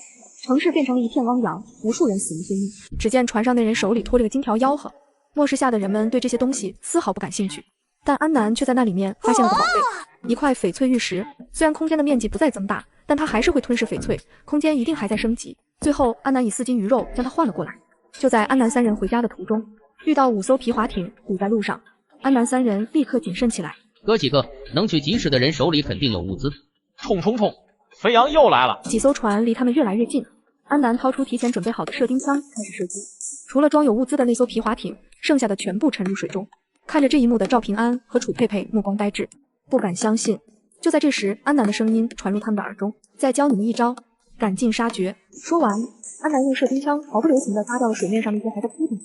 城市变成了一片汪洋，无数人死于非命。只见船上那人手里拖着个金条吆喝。末世下的人们对这些东西丝毫不感兴趣，但安南却在那里面发现了个宝贝，一块翡翠玉石。虽然空间的面积不再增大，但它还是会吞噬翡翠，空间一定还在升级。最后，安南以4斤鱼肉将它换了过来。就在安南3人回家的途中，遇到5艘皮划艇堵在路上，安南3人立刻谨慎起来。哥几个，能去集市的人手里肯定有物资。冲！肥羊又来了。几艘船离他们越来越近，安南掏出提前准备好的射钉枪开始射击。除了装有物资的那艘皮划艇，剩下的全部沉入水中。看着这一幕的赵平安和楚佩佩目光呆滞，不敢相信。就在这时，安南的声音传入他们的耳中：再教你们一招，赶尽杀绝。说完，安南用射钉枪毫不留情地杀掉了水面上那些还在扑腾，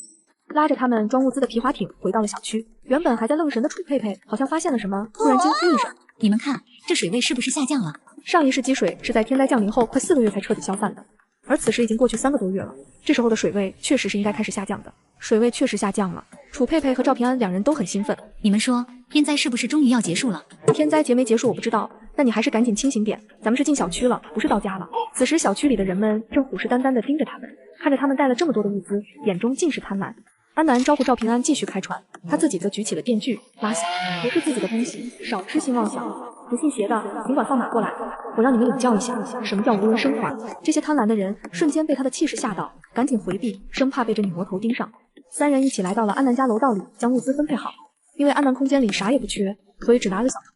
拉着他们装物资的皮划艇回到了小区。原本还在愣神的楚佩佩好像发现了什么，突然惊呼一声：你们看，这水位是不是下降了？上一世积水是在天灾降临后快4个月才彻底消散的。而此时已经过去3个多月了，这时候的水位确实是应该开始下降的。水位确实下降了，楚佩佩和赵平安两人都很兴奋。你们说天灾是不是终于要结束了？天灾结没结束我不知道，但你还是赶紧清醒点，咱们是进小区了，不是到家了。此时小区里的人们正虎视眈眈地盯着他们，看着他们带了这么多的物资，眼中尽是贪婪。安南招呼赵平安继续开船，他自己则举起了电锯，拉响，不是自己的东西，少痴心妄想。不信邪的，尽管放马过来，我让你们领教一下什么叫无人生还。这些贪婪的人瞬间被他的气势吓到，赶紧回避，生怕被这女魔头盯上。3人一起来到了安南家楼道里，将物资分配好。因为安南空间里啥也不缺，所以只拿了小船。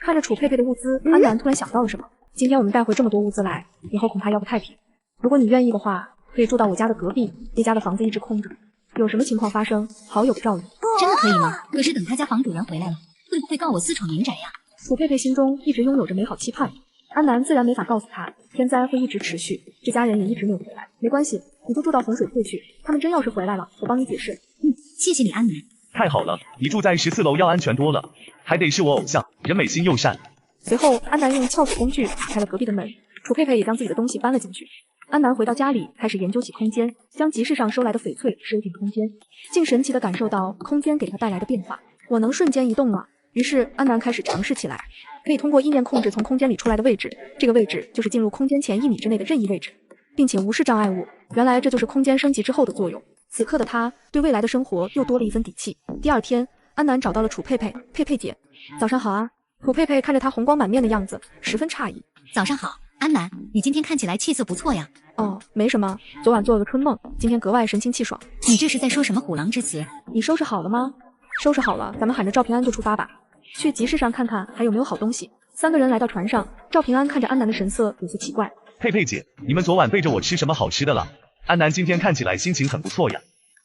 看着楚佩佩的物资，安南突然想到了什么。今天我们带回这么多物资来，以后恐怕要不太平。如果你愿意的话，可以住到我家的隔壁，爹家的房子一直空着，有什么情况发生，好有个照应。真的可以吗？可是等他家房主人回来了，会不会告我私闯民宅呀？楚佩佩心中一直拥有着美好期盼，安南自然没法告诉他，天灾会一直持续，这家人也一直没有回来。没关系，你就住到洪水退去，他们真要是回来了，我帮你解释。谢谢你，安南。太好了，你住在14楼要安全多了，还得是我偶像，人美心又善。随后，安南用撬锁工具打开了隔壁的门，楚佩佩也将自己的东西搬了进去。安南回到家里，开始研究起空间，将集市上收来的翡翠收进空间，竟神奇地感受到空间给他带来的变化。我能瞬间移动了。于是安南开始尝试起来，可以通过意念控制从空间里出来的位置，这个位置就是进入空间前1米之内的任意位置，并且无视障碍物。原来这就是空间升级之后的作用。此刻的他对未来的生活又多了一分底气。第2天，安南找到了楚佩佩，佩佩姐，早上好啊。楚佩佩看着他红光满面的样子，十分诧异。早上好，安南，你今天看起来气色不错呀。哦，没什么，昨晚做了个春梦，今天格外神清气爽。你这是在说什么虎狼之词？你收拾好了吗？收拾好了，咱们喊着赵平安就出发吧。去集市上看看还有没有好东西。3个人来到船上，赵平安看着安南的神色有些奇怪。佩佩姐，你们昨晚背着我吃什么好吃的了？安南今天看起来心情很不错呀。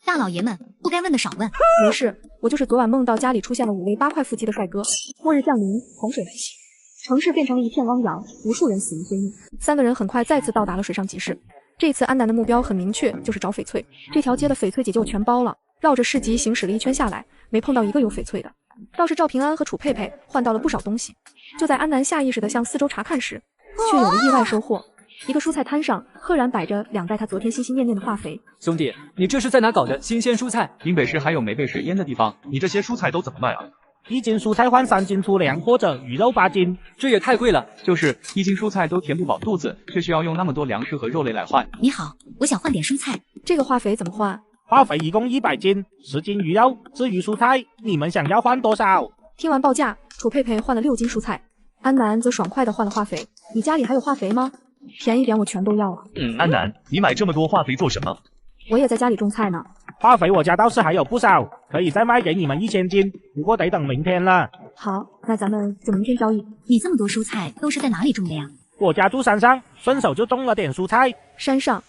大老爷们，不该问的少问。没事，我就是昨晚梦到家里出现了5位8块腹肌的帅哥。末日降临，洪水来袭，城市变成了一片汪洋，无数人死于非命。3个人很快再次到达了水上集市。这次安南的目标很明确，就是找翡翠。这条街的翡翠解救全包了，绕着市集行驶了一圈下来，没碰到一个有翡翠的。倒是赵平安和楚佩佩换到了不少东西。就在安南下意识地向四周查看时，却有了意外收获。一个蔬菜摊上赫然摆着2袋他昨天心心念念的化肥。兄弟，你这是在哪搞的新鲜蔬菜？林北市还有没被水淹的地方，你这些蔬菜都怎么卖啊？1斤蔬菜换3斤粗粮或者鱼肉8斤，这也太贵了。就是1斤蔬菜都填不饱肚子，却需要用那么多粮食和肉类来换。你好，我想换点蔬菜。这个化肥怎么换？化肥一共100斤，10斤鱼肉。至于蔬菜，你们想要换多少？听完报价，楚佩佩换了6斤蔬菜，安南则爽快地换了化肥。你家里还有化肥吗？便宜点我全都要啊。安南，你买这么多化肥做什么？我也在家里种菜呢。化肥我家倒是还有不少，可以再卖给你们1000斤，不过得等明天了。好，那咱们就明天交易。你这么多蔬菜都是在哪里种的呀？我家住山上，顺手就种了点蔬菜。山上，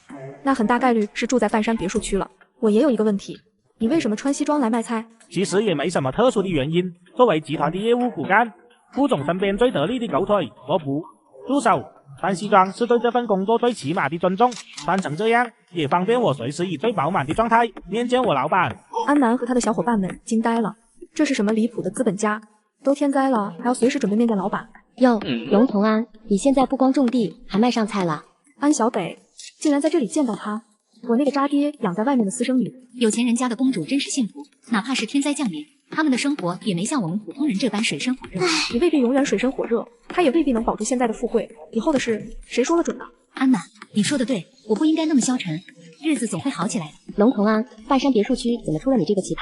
那很大概率是住在半山别墅区了。我也有一个问题，你为什么穿西装来卖菜？其实也没什么特殊的原因，作为集团的业务骨干，副总身边最得力的狗腿，我不助手。穿西装是对这份工作最起码的尊重，穿成这样也方便我随时以最饱满的状态面见我老板。安南和他的小伙伴们惊呆了，这是什么离谱的资本家？都天灾了，还要随时准备面见老板。哟，龙同安，你现在不光种地，还卖上菜了。安小北竟然在这里见到他，我那个渣爹养在外面的私生女。有钱人家的公主真是幸福，哪怕是天灾降临，他们的生活也没像我们普通人这般水深火热。你未必永远水深火热，他也未必能保住现在的富贵，以后的事谁说了准呢？安南，你说的对，我不应该那么消沉，日子总会好起来的。龙同安，半山别墅区怎么出了你这个奇葩？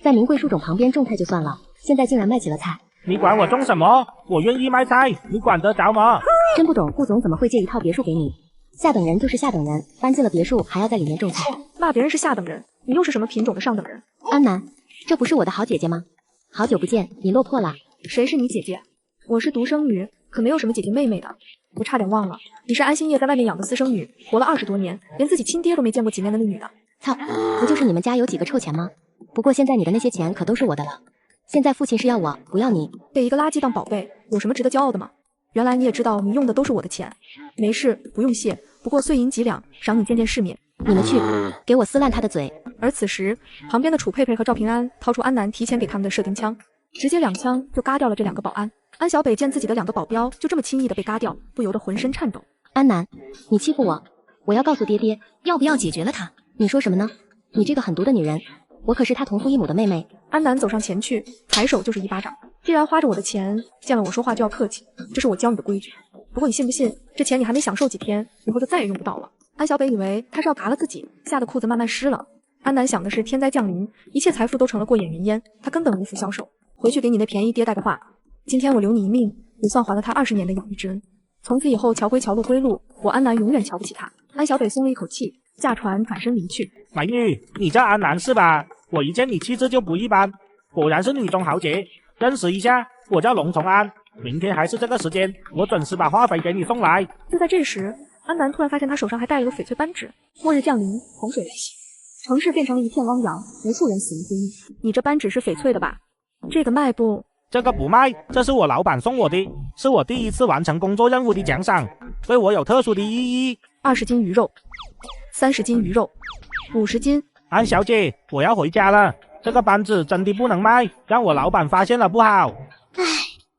在名贵树种旁边种菜就算了，现在竟然卖起了菜。你管我种什么？我愿意卖菜，你管得着吗？真不懂顾总怎么会借一套别墅给你。下等人就是下等人，搬进了别墅还要在里面种菜。骂别人是下等人，你又是什么品种的上等人？安南，这不是我的好姐姐吗？好久不见，你落魄了。谁是你姐姐？我是独生女，可没有什么姐姐妹妹的。我差点忘了，你是安心业在外面养的私生女，活了20多年，连自己亲爹都没见过几面的那女的。操，不就是你们家有几个臭钱吗？不过现在你的那些钱可都是我的了。现在父亲是要我，不要你。被一个垃圾当宝贝，有什么值得骄傲的吗？原来你也知道你用的都是我的钱。没事，不用谢，不过碎银几两，赏你见见世面。你们去，给我撕烂他的嘴。而此时，旁边的楚佩佩和赵平安掏出安南提前给他们的射钉枪，直接2枪就嘎掉了这2个保安。安小北见自己的2个保镖就这么轻易的被嘎掉，不由得浑身颤抖。安南，你欺负我，我要告诉爹爹，要不要解决了他？你说什么呢？你这个狠毒的女人，我可是他同父异母的妹妹。安南走上前去，抬手就是一巴掌。既然花着我的钱，见了我说话就要客气，这是我教你的规矩。不过你信不信，这钱你还没享受几天，以后就再也用不到了。安小北以为他是要嘎了自己，吓得裤子慢慢湿了。安南想的是天灾降临，一切财富都成了过眼云烟，他根本无福消受。回去给你那便宜爹带个话，今天我留你一命，也算还了他20年的养育之恩。从此以后，桥归桥，路归路，我安南永远瞧不起他。安小北松了一口气，驾船转身离去。美女，你叫安南是吧？我一见你气质就不一般，果然是女中豪杰。认识一下，我叫龙从安，明天还是这个时间，我准时把话费给你送来。就在这时，安南突然发现他手上还带了个翡翠扳指。末日降临，洪水来袭，城市变成了一片汪洋，无数人死于非命。你这扳指是翡翠的吧？这个卖不？这个不卖，这是我老板送我的，是我第一次完成工作任务的奖赏，对我有特殊的意义。20斤鱼肉，30斤鱼肉，50斤。安小姐，我要回家了，这个扳指真的不能卖，让我老板发现了不好。唉，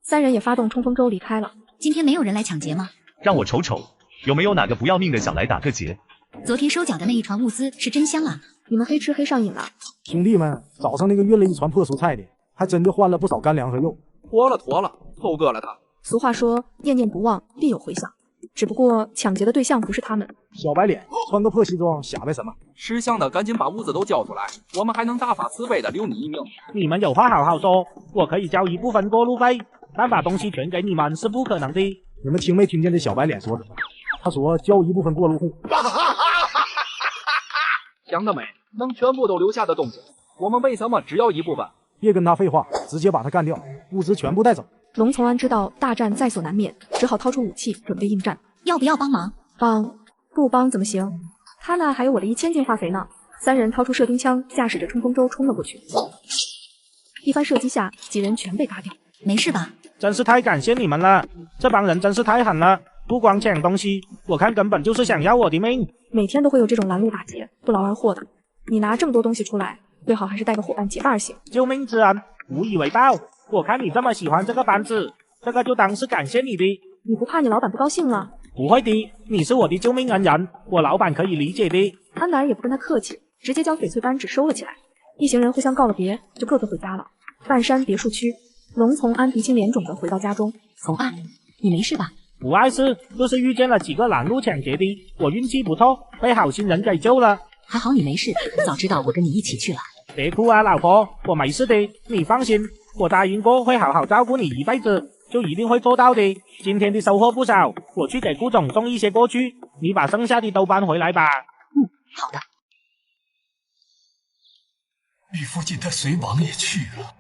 三人也发动冲锋舟离开了。今天没有人来抢劫吗？让我瞅瞅，有没有哪个不要命的想来打个劫？昨天收缴的那一船物资是真香啊！你们黑吃黑上瘾了。兄弟们，早上那个运了一船破蔬菜的，还真的换了不少干粮和肉。妥了，偷割了他。俗话说，念念不忘，必有回响。只不过抢劫的对象不是他们。小白脸，穿个破西装，瞎掰什么？识相的赶紧把物资都交出来，我们还能大发慈悲的留你一命。你们有话好好说，我可以交一部分过路费，但把东西全给你们是不可能的。你们听没听见这小白脸说的？他说交一部分过路费。想得美，能全部都留下的东西，我们为什么只要一部分？别跟他废话，直接把他干掉，物资全部带走。龙从安知道大战在所难免，只好掏出武器准备应战。要不要帮忙？帮？不帮怎么行？他那还有我的1000斤化肥呢。三人掏出射钉枪，驾驶着冲锋舟冲了过去。一番射击下，几人全被嘎掉。没事吧？真是太感谢你们了，这帮人真是太狠了，不光抢东西，我看根本就是想要我的命。每天都会有这种拦路打劫、不劳而获的。你拿这么多东西出来，最好还是带个伙伴结伴行。救命之恩，无以为报。我看你这么喜欢这个扳指，这个就当是感谢你的。你不怕你老板不高兴了？不会的，你是我的救命恩人，我老板可以理解的。安南也不跟他客气，直接将翡翠扳指收了起来。一行人互相告了别，就各自回家了。半山别墅区，龙从安鼻青脸肿的回到家中。从安，你没事吧？不碍事，就是遇见了几个拦路抢劫的，我运气不错，被好心人给救了。还好你没事，早知道我跟你一起去了。别哭啊，老婆，我没事的，你放心，我答应过会好好照顾你一辈子，就一定会做到的。今天的收获不少，我去给顾总送一些过去，你把剩下的都搬回来吧。好的。李附近的随王也去了。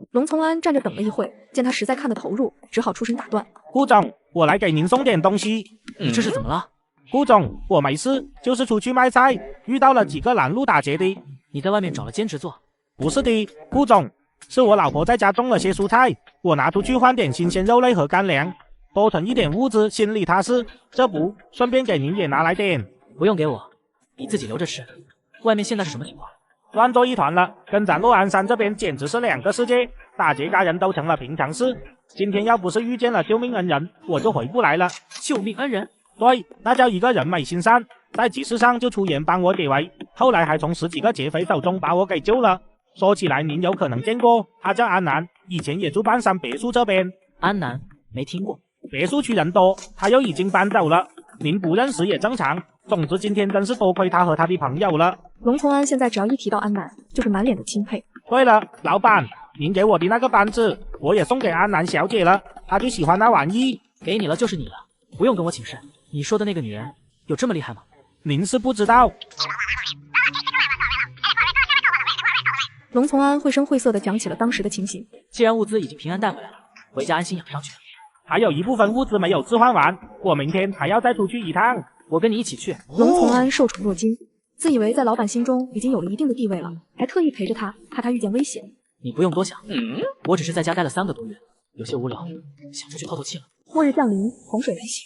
龙从安站着等了一会，见他实在看得投入，只好出声打断。顾总，我来给您送点东西。你这是怎么了？顾总，我没事，就是出去卖菜，遇到了几个拦路打劫的。你在外面找了兼职做？不是的，顾总，是我老婆在家种了些蔬菜，我拿出去换点新鲜肉类和干粮，多存一点物资，心里踏实。这不，顺便给您也拿来点。不用给我，你自己留着吃。外面现在是什么情况？乱作一团了，跟咱洛阳山这边简直是两个世界，打劫杀人都成了平常事。今天要不是遇见了救命恩人，我就回不来了。救命恩人？对，那叫一个人美心善，在集市上就出言帮我解围，后来还从10几个劫匪手中把我给救了。说起来您有可能见过，他叫安南，以前也住半山别墅这边。安南？没听过。别墅区人多，他又已经搬走了，您不认识也正常。总之今天真是多亏他和他的朋友了。龙从安现在只要一提到安南，就是满脸的钦佩。对了，老板，您给我的那个扳指，我也送给安南小姐了，她就喜欢那玩意。给你了就是你了，不用跟我请示。你说的那个女人有这么厉害吗？您是不知道。龙从安绘声绘色地讲起了当时的情形。既然物资已经平安带回来了，回家安心养伤去。还有一部分物资没有置换完，我明天还要再出去一趟。我跟你一起去。龙从安受宠若惊，自以为在老板心中已经有了一定的地位了，还特意陪着他，怕他遇见危险。你不用多想，我只是在家待了3个多月，有些无聊，想出去透透气了。末日降临，洪水来袭，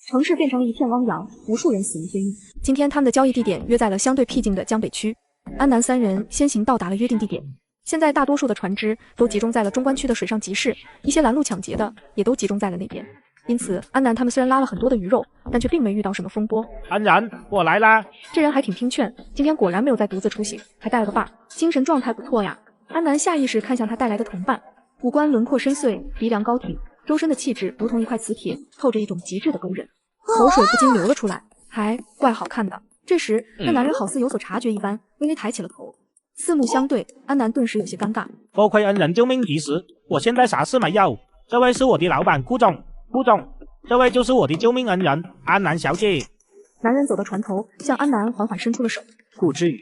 城市变成了一片汪洋，无数人死于非命。今天他们的交易地点约在了相对僻静的江北区。安南三人先行到达了约定地点，现在大多数的船只都集中在了中关区的水上集市，一些拦路抢劫的也都集中在了那边。因此，安南他们虽然拉了很多的鱼肉，但却并没遇到什么风波。安然，我来啦！这人还挺听劝，今天果然没有再独自出行，还带了个伴儿，精神状态不错呀。安南下意识看向他带来的同伴，五官轮廓深邃，鼻梁高挺，周身的气质如同一块磁铁，透着一种极致的勾人，口水不禁流了出来，还怪好看的。这时，那男人好似有所察觉一般，微微抬起了头，四目相对，安南顿时有些尴尬。多亏恩人救命及时，我现在啥事没有。这位是我的老板顾总，顾总，这位就是我的救命恩人安南小姐。男人走到船头，向安南缓缓伸出了手。顾之宇，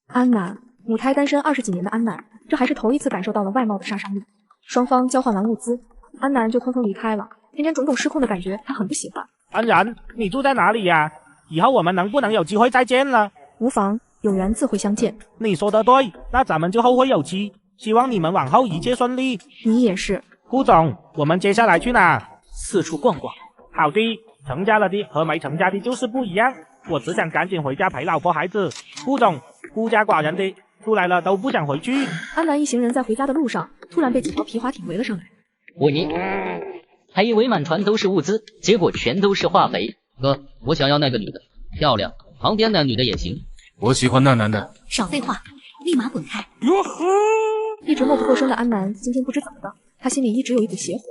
安南，母胎单身20几年的安南，这还是头一次感受到了外貌的杀伤力。双方交换完物资，安南就匆匆离开了。天天种种失控的感觉，他很不喜欢。安然，你住在哪里呀？以后我们能不能有机会再见了？无妨，有缘自会相见。你说的对，那咱们就后会有期。希望你们往后一切顺利。你也是。顾总，我们接下来去哪？四处逛逛。好的，成家了的和没成家的就是不一样。我只想赶紧回家陪老婆孩子。顾总，孤家寡人的，出来了都不想回去。安南一行人在回家的路上，突然被几条皮划艇围了上来。你还以为满船都是物资，结果全都是化肥。哥，我想要那个女的，漂亮，旁边那女的也行。我喜欢那男的。少废话，立马滚开！一直默不作声的安南，今天不知怎么的，他心里一直有一股邪火，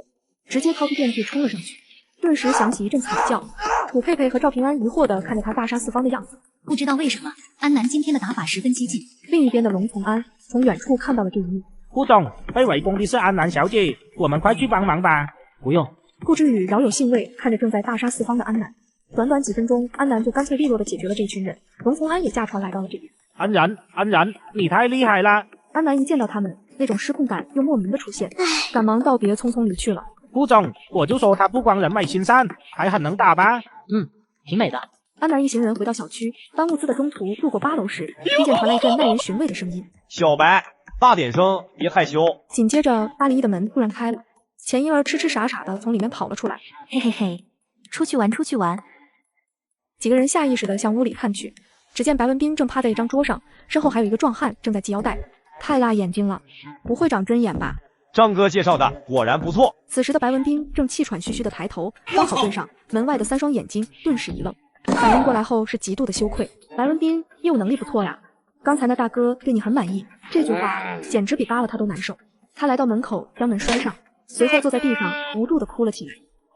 直接掏出电锯冲了上去，顿时响起一阵惨叫。楚佩佩和赵平安疑惑地看着他大杀四方的样子，不知道为什么，安南今天的打法十分激进。另一边的龙从安从远处看到了这一幕。顾总，被围攻的是安南小姐，我们快去帮忙吧。不用。顾之宇饶有兴味看着正在大杀四方的安南。短短几分钟，安南就干脆利落地解决了这群人。龙从安也驾船来到了这边。安然，你太厉害了！安南一见到他们，那种失控感又莫名的出现，赶忙道别，匆匆离去了。顾总，我就说他不光人美心善，还很能打吧？挺美的。安南一行人回到小区，搬物资的中途路过8楼时，听见传来一阵耐人寻味的声音：“小白，大点声，别害羞。”紧接着，801的门突然开了，钱婴儿痴痴傻傻的从里面跑了出来。嘿嘿嘿，出去玩，出去玩。几个人下意识地向屋里看去，只见白文斌正趴在一张桌上，身后还有一个壮汉正在系腰带，太辣眼睛了，不会长针眼吧？张哥介绍的果然不错。此时的白文斌正气喘吁吁地抬头，刚好对上门外的3双眼睛，顿时一愣，反应过来后是极度的羞愧。白文斌业务能力不错呀，刚才那大哥对你很满意，这句话简直比扒了他都难受。他来到门口将门拴上，随后坐在地上无助地哭了起来。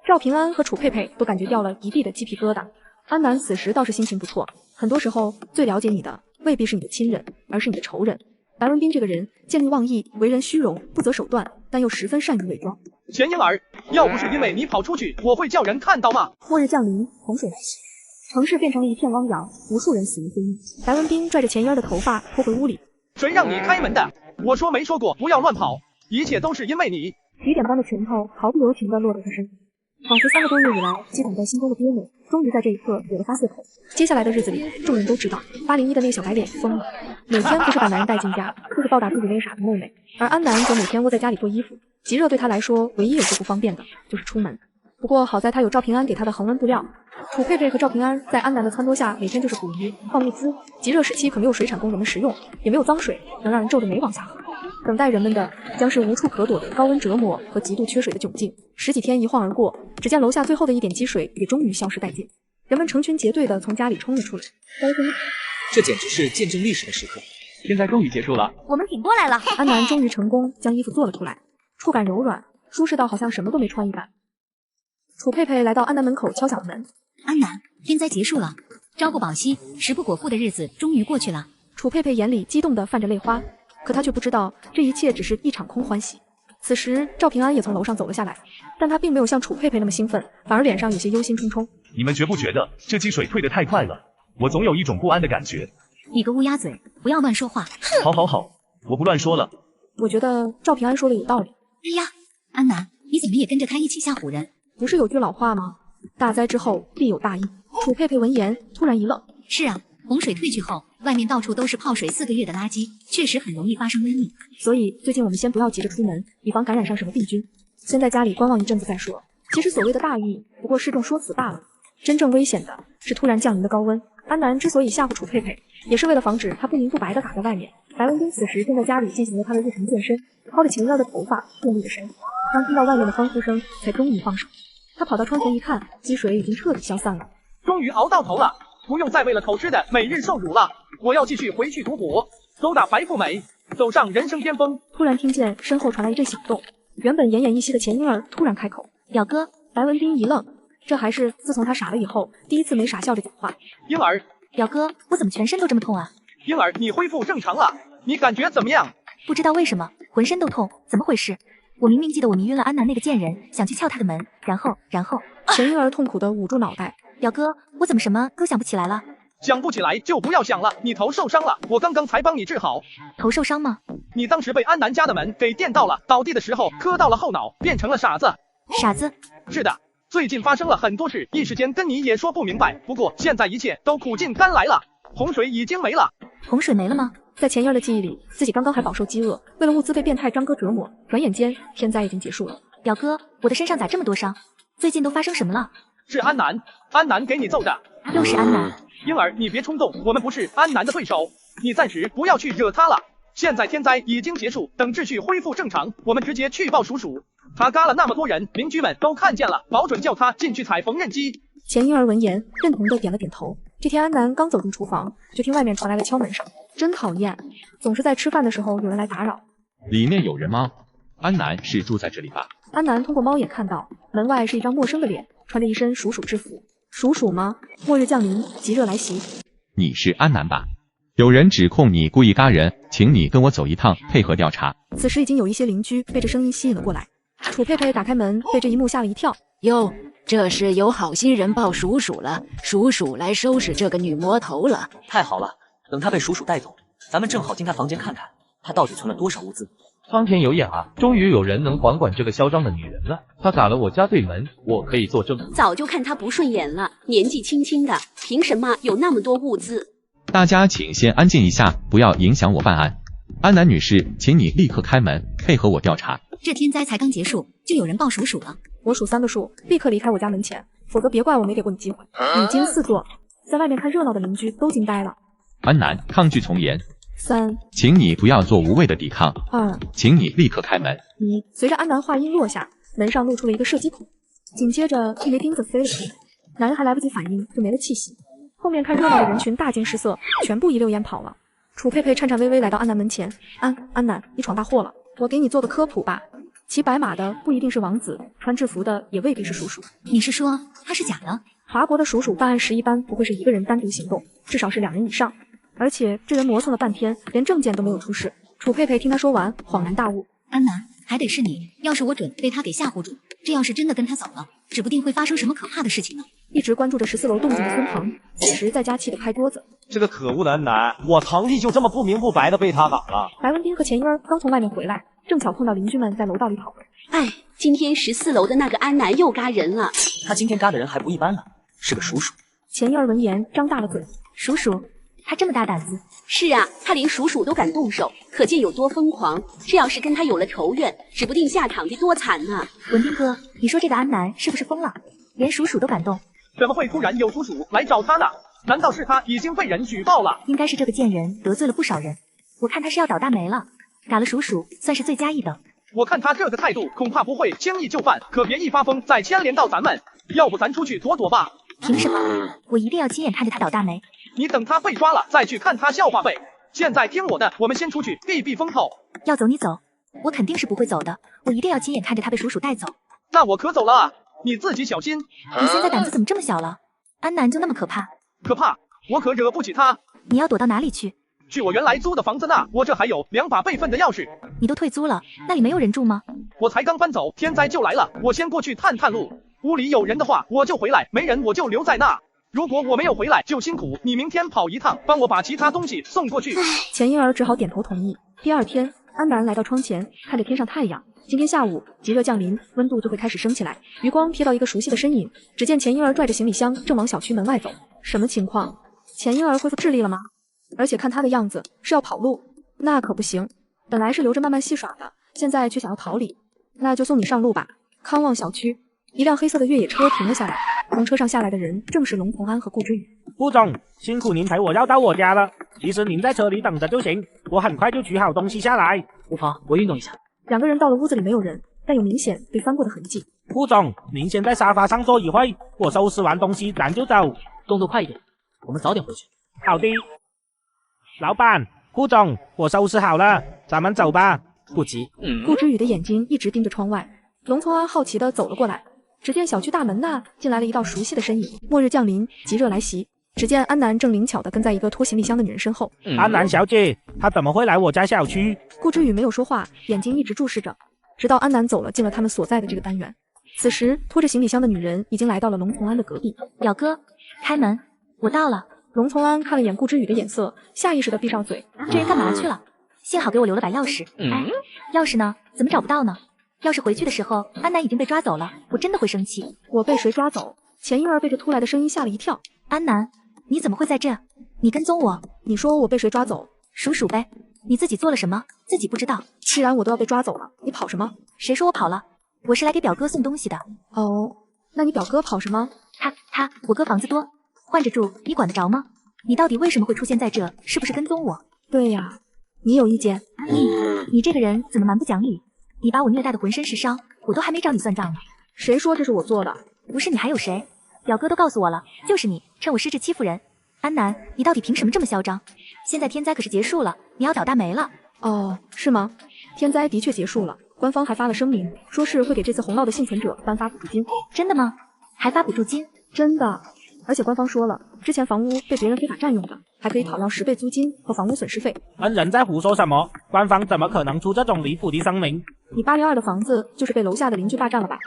赵平安和楚佩佩都感觉掉了一地的鸡皮疙瘩。安南此时倒是心情不错，很多时候最了解你的未必是你的亲人，而是你的仇人。白文斌这个人见利忘义，为人虚荣，不择手段，但又十分善于伪装。钱婴儿，要不是因为你跑出去，我会叫人看到吗？末日降临，洪水来袭，城市变成了一片汪洋，无数人死于非命。白文斌拽着钱婴儿的头发拖回屋里。谁让你开门的？我说没说过不要乱跑，一切都是因为你。雨点般的拳头毫不留情地落在他身上，仿佛3个多月以来积攒在心中的憋闷，终于在这一刻有了发泄口。接下来的日子里，众人都知道801的那个小白脸疯了，每天不是把男人带进家，就是暴打自己那个傻的妹妹。而安南则每天窝在家里做衣服，极热对他来说唯一有些不方便的就是出门。不过好在他有赵平安给他的恒温布料，楚佩佩和赵平安在安南的撺掇下，每天就是捕鱼、放物资。极热时期可没有水产供人们食用，也没有脏水能让人皱着眉往下喝。等待人们的将是无处可躲的高温折磨和极度缺水的窘境。10几天一晃而过，只见楼下最后的一点积水也终于消失殆尽，人们成群结队的从家里冲了出来。这简直是见证历史的时刻，天灾终于结束了，我们挺过来了。安南终于成功将衣服做了出来，触感柔软，舒适到好像什么都没穿一般。楚佩佩来到安南门口敲响了门。安南，天灾结束了，朝不保夕，食不果腹的日子终于过去了。楚佩佩眼里激动地泛着泪花，可她却不知道这一切只是一场空欢喜。此时赵平安也从楼上走了下来，但他并没有像楚佩佩那么兴奋，反而脸上有些忧心忡忡。你们觉不觉得这积水退得太快了？我总有一种不安的感觉。你个乌鸦嘴，不要乱说话。好，我不乱说了。我觉得赵平安说的有道理。哎呀，安南，你怎么也跟着他一起吓唬人？不是有句老话吗？大灾之后必有大疫。楚佩佩闻言突然一愣。是啊，洪水退去后，外面到处都是泡水4个月的垃圾，确实很容易发生瘟疫。所以最近我们先不要急着出门，以防感染上什么病菌，先在家里观望一阵子再说。其实所谓的大疫，不过是众说辞罢了。真正危险的是突然降临的高温。安南之所以吓唬楚佩佩，也是为了防止她不明不白地卡在外面，白文斌此时正在家里进行着他的日常健身，薅着秦燕的头发，用力的伸。刚听到外面的欢呼声，才终于放手。他跑到窗前一看，积水已经彻底消散了。终于熬到头了，不用再为了口吃的每日受辱了。我要继续回去赌博，勾搭白富美，走上人生巅峰。突然听见身后传来一阵响动，原本奄奄一息的钱婴儿突然开口：“表哥。”白文斌一愣，这还是自从他傻了以后第一次没傻笑着讲话。婴儿，表哥，我怎么全身都这么痛啊？婴儿，你恢复正常了，你感觉怎么样？不知道为什么浑身都痛，怎么回事？我明明记得我迷晕了安南那个贱人，想去撬他的门，然后钱婴儿痛苦地捂住脑袋。表哥，我怎么什么都想不起来了？想不起来就不要想了，你头受伤了，我刚刚才帮你治好。头受伤吗？你当时被安南家的门给电到了，倒地的时候磕到了后脑，变成了傻子。傻子？是的，最近发生了很多事，一时间跟你也说不明白。不过现在一切都苦尽甘来了，洪水已经没了。洪水没了吗？在钱婴儿的记忆里，自己刚刚还饱受饥饿，为了物资被变态张哥折磨，转眼间天灾已经结束了。表哥，我的身上咋这么多伤？最近都发生什么了？是安南给你揍的。又是安南。婴儿，你别冲动，我们不是安南的对手，你暂时不要去惹他了。现在天灾已经结束，等秩序恢复正常，我们直接去报叔叔。他嘎了那么多人，邻居们都看见了，保准叫他进去踩缝纫机。钱婴儿闻言认同的点了点头。这天安南刚走进厨房，就听外面传来了敲门声，真讨厌，总是在吃饭的时候有人来打扰。里面有人吗？安南是住在这里吧？安南通过猫眼看到门外是一张陌生的脸，穿着一身鼠鼠制服。鼠鼠吗？末日降临，极热来袭。你是安南吧？有人指控你故意嘎人，请你跟我走一趟，配合调查。此时已经有一些邻居被这声音吸引了过来。楚佩佩打开门，被这一幕吓了一跳。哟，这是有好心人报叔叔了，叔叔来收拾这个女魔头了。太好了，等她被叔叔带走，咱们正好进她房间看看，她到底存了多少物资。苍天有眼啊，终于有人能管管这个嚣张的女人了。她打了我家对门，我可以作证。早就看她不顺眼了，年纪轻轻的，凭什么有那么多物资？大家请先安静一下，不要影响我办案。安南女士，请你立刻开门，配合我调查。这天灾才刚结束，就有人报鼠鼠了。我数3个数，立刻离开我家门前，否则别怪我没给过你机会。语惊四座，在外面看热闹的邻居都惊呆了。安南，抗拒从严。3，请你不要做无谓的抵抗。2，请你立刻开门。1。随着安南话音落下，门上露出了一个射击孔，紧接着一枚钉子飞了出来，男人还来不及反应就没了气息。后面看热闹的人群大惊失色，全部一溜烟跑了。楚佩佩颤颤巍巍来到安南门前，安南，你闯大祸了，我给你做个科普吧。骑白马的不一定是王子，穿制服的也未必是叔叔。你是说他是假的？华国的鼠鼠办案时一般不会是一个人单独行动，至少是2人以上。而且这人磨蹭了半天，连证件都没有出示。楚佩佩听他说完，恍然大悟。安南，还得是你，要是我准被他给吓唬住，这要是真的跟他走了，指不定会发生什么可怕的事情呢。一直关注着14楼动静的孙鹏，此时在家气得拍桌子。这个可恶的安南，我堂弟就这么不明不白的被他打了。白文斌和钱婴儿刚从外面回来，正巧碰到邻居们在楼道里讨论。哎，今天14楼的那个安南又嘎人了。他今天嘎的人还不一般了，是个鼠鼠。钱婴儿闻言张大了嘴。鼠鼠，他这么大胆子？是啊，他连鼠鼠都敢动手，可见有多疯狂。这要是跟他有了仇怨，指不定下场得多惨呢。文斌哥，你说这个安南是不是疯了？连鼠鼠都敢动？怎么会突然有鼠鼠来找他呢？难道是他已经被人举报了？应该是这个贱人得罪了不少人，我看他是要倒大霉了。打了鼠鼠算是罪加一等。我看他这个态度，恐怕不会轻易就范，可别一发疯再牵连到咱们。要不咱出去躲躲吧？凭什么？我一定要亲眼看着他倒大霉。你等他被抓了再去看他笑话呗。现在听我的，我们先出去避避风头。要走你走，我肯定是不会走的，我一定要亲眼看着他被鼠鼠带走。那我可走了啊，你自己小心。你现在胆子怎么这么小了？安南就那么可怕？可怕，我可惹不起他。你要躲到哪里去？去我原来租的房子那，我这还有2把备份的钥匙。你都退租了，那里没有人住吗？我才刚搬走，天灾就来了，我先过去探探路。屋里有人的话我就回来，没人我就留在那。如果我没有回来，就辛苦你明天跑一趟，帮我把其他东西送过去。钱婴儿只好点头同意。第二天，安南来到窗前，看着天上太阳。今天下午极热降临，温度就会开始升起来。余光瞥到一个熟悉的身影，只见钱婴儿拽着行李箱正往小区门外走。什么情况？钱婴儿恢复智力了吗？而且看他的样子是要跑路，那可不行。本来是留着慢慢戏耍的，现在却想要逃离。那就送你上路吧。康旺小区，一辆黑色的越野车停了下来，从车上下来的人正是龙同安和顾之宇。顾总，辛苦您陪我绕到我家了。其实您在车里等着就行，我很快就取好东西下来。无妨，我运动一下。两个人到了屋子里没有人，但有明显被翻过的痕迹。顾总，您先在沙发上坐一会，我收拾完东西咱就走。动作快一点，我们早点回去。好的。老板，顾总，我收拾好了，咱们走吧。不急。顾之宇的眼睛一直盯着窗外，龙从安好奇地走了过来，只见小区大门那进来了一道熟悉的身影。末日降临，极热来袭。只见安南正灵巧地跟在一个拖行李箱的女人身后。安南小姐，她怎么会来我家小区？顾之宇没有说话，眼睛一直注视着，直到安南走了进了他们所在的这个单元。此时拖着行李箱的女人已经来到了龙从安的隔壁。表哥，开门，我到了。龙从安看了眼顾之宇的眼色，下意识地闭上嘴。这人干嘛去了？幸好给我留了把钥匙。哎，钥匙呢？怎么找不到呢？要是回去的时候安南已经被抓走了，我真的会生气。我被谁抓走？钱婴儿被这突来的声音吓了一跳。安南，你怎么会在这？你跟踪我？你说我被谁抓走？数数呗。你自己做了什么？自己不知道。既然我都要被抓走了，你跑什么？谁说我跑了？我是来给表哥送东西的。哦，那你表哥跑什么？我哥房子多，换着住，你管得着吗？你到底为什么会出现在这？是不是跟踪我？对呀，你有意见？你这个人怎么蛮不讲理？你把我虐待的浑身是伤，我都还没找你算账呢。谁说这是我做的？不是你还有谁？表哥都告诉我了，就是你，趁我失智欺负人。安南，你到底凭什么这么嚣张？现在天灾可是结束了，你要倒大霉了。哦，是吗？天灾的确结束了，官方还发了声明，说是会给这次洪涝的幸存者颁发补助金。真的吗？还发补助金？真的。而且官方说了，之前房屋被别人非法占用的，还可以讨要10倍租金和房屋损失费。恩人在胡说什么？官方怎么可能出这种离谱的声明？你802的房子就是被楼下的邻居霸占了吧？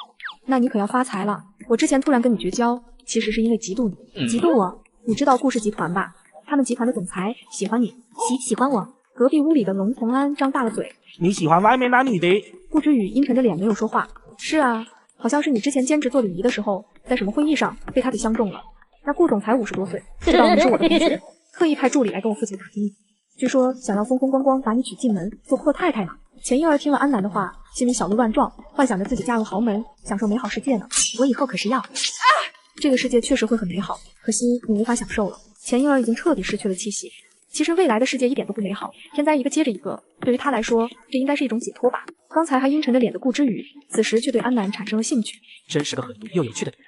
那你可要发财了。我之前突然跟你绝交，其实是因为嫉妒你。嫉妒我？你知道顾氏集团吧？他们集团的总裁喜欢你。喜欢我？隔壁屋里的龙从安张大了嘴。你喜欢外面那女的？顾之宇阴沉着脸没有说话。是啊，好像是你之前兼职做礼仪的时候，在什么会议上被他给相中了。那顾总才50多岁，知道你是我的同学，特意派助理来跟我父亲打听，据说想要风风光光把你娶进门做阔太太呢。钱婴儿听了安南的话，心里小鹿乱撞，幻想着自己嫁入豪门，享受美好世界呢。我以后可是要……这个世界确实会很美好，可惜你无法享受了。钱婴儿已经彻底失去了气息。其实未来的世界一点都不美好，天灾一个接着一个，对于他来说，这应该是一种解脱吧。刚才还阴沉着脸的顾之宇，此时却对安南产生了兴趣。真是个狠毒又有趣的女人，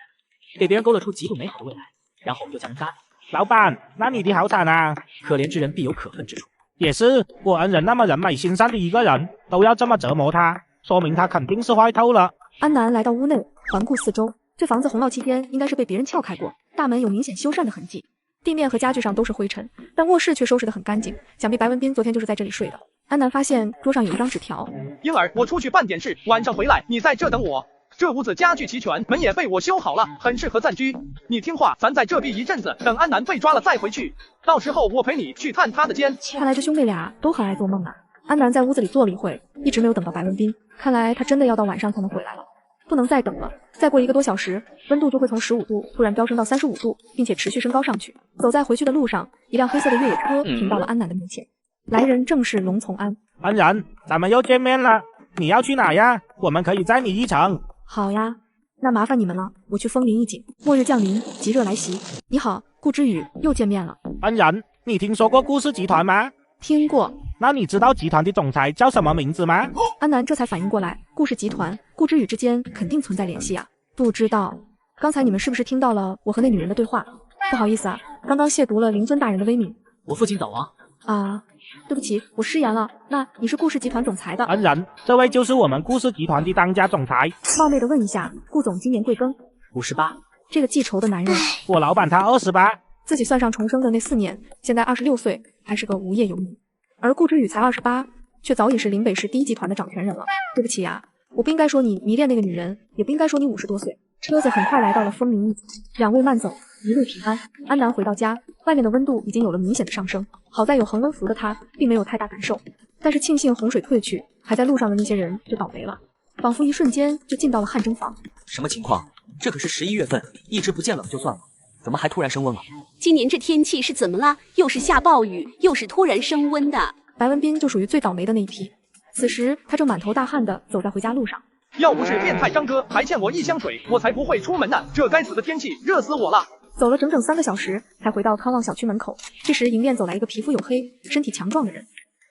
给别人勾勒出极度美好的未来，然后又将人渣你。老板，那你的好惨啊！可怜之人必有可恨之处。也是，我恩人那么人美心善的一个人，都要这么折磨他，说明他肯定是坏透了。安南来到屋内，环顾四周，这房子洪涝期间应该是被别人撬开过，大门有明显修缮的痕迹，地面和家具上都是灰尘，但卧室却收拾得很干净，想必白文斌昨天就是在这里睡的。安南发现桌上有一张纸条：婴儿，我出去办点事，晚上回来，你在这等我。这屋子家具齐全，门也被我修好了，很适合暂居。你听话，咱在这避一阵子，等安南被抓了再回去。到时候我陪你去探他的监。看来这兄妹俩都很爱做梦啊。安南在屋子里坐了一会，一直没有等到白文斌，看来他真的要到晚上才能回来了。不能再等了，再过1个多小时，温度就会从15度突然飙升到35度，并且持续升高上去。走在回去的路上，一辆黑色的越野车停到了安南的面前，来人正是龙从安。安然，咱们又见面了，你要去哪呀？我们可以载你一程。好呀，那麻烦你们了，我去枫林一景。末日降临，极热来袭。你好，顾之宇，又见面了。安然，你听说过顾氏集团吗？听过。那你知道集团的总裁叫什么名字吗？安南这才反应过来，顾氏集团、顾之宇之间肯定存在联系啊。不知道，刚才你们是不是听到了我和那女人的对话？不好意思啊，刚刚亵渎了灵尊大人的威名。我父亲早亡。啊，对不起，我失言了。那你是顾氏集团总裁的？安然，这位就是我们顾氏集团的当家总裁。冒昧的问一下，顾总今年贵庚？58。这个记仇的男人，我老板他28，自己算上重生的那4年，现在26岁，还是个无业游民。而顾之宇才28，却早已是林北市第1集团的掌权人了。对不起啊，我不应该说你迷恋那个女人，也不应该说你50多岁。车子很快来到了枫林一景，两位慢走，一路平安。安南回到家，外面的温度已经有了明显的上升，好在有恒温服的他，并没有太大感受。但是庆幸洪水退去，还在路上的那些人就倒霉了，仿佛一瞬间就进到了汗蒸房。什么情况？这可是11月份，一直不见冷就算了，怎么还突然升温了？今年这天气是怎么了？又是下暴雨，又是突然升温的。白文斌就属于最倒霉的那一批。此时他正满头大汗地走在回家路上。要不是变态张哥还欠我1箱水，我才不会出门呢。这该死的天气热死我了。走了整整3个小时，才回到康旺小区门口。这时迎面走来一个皮肤黝黑、身体强壮的人。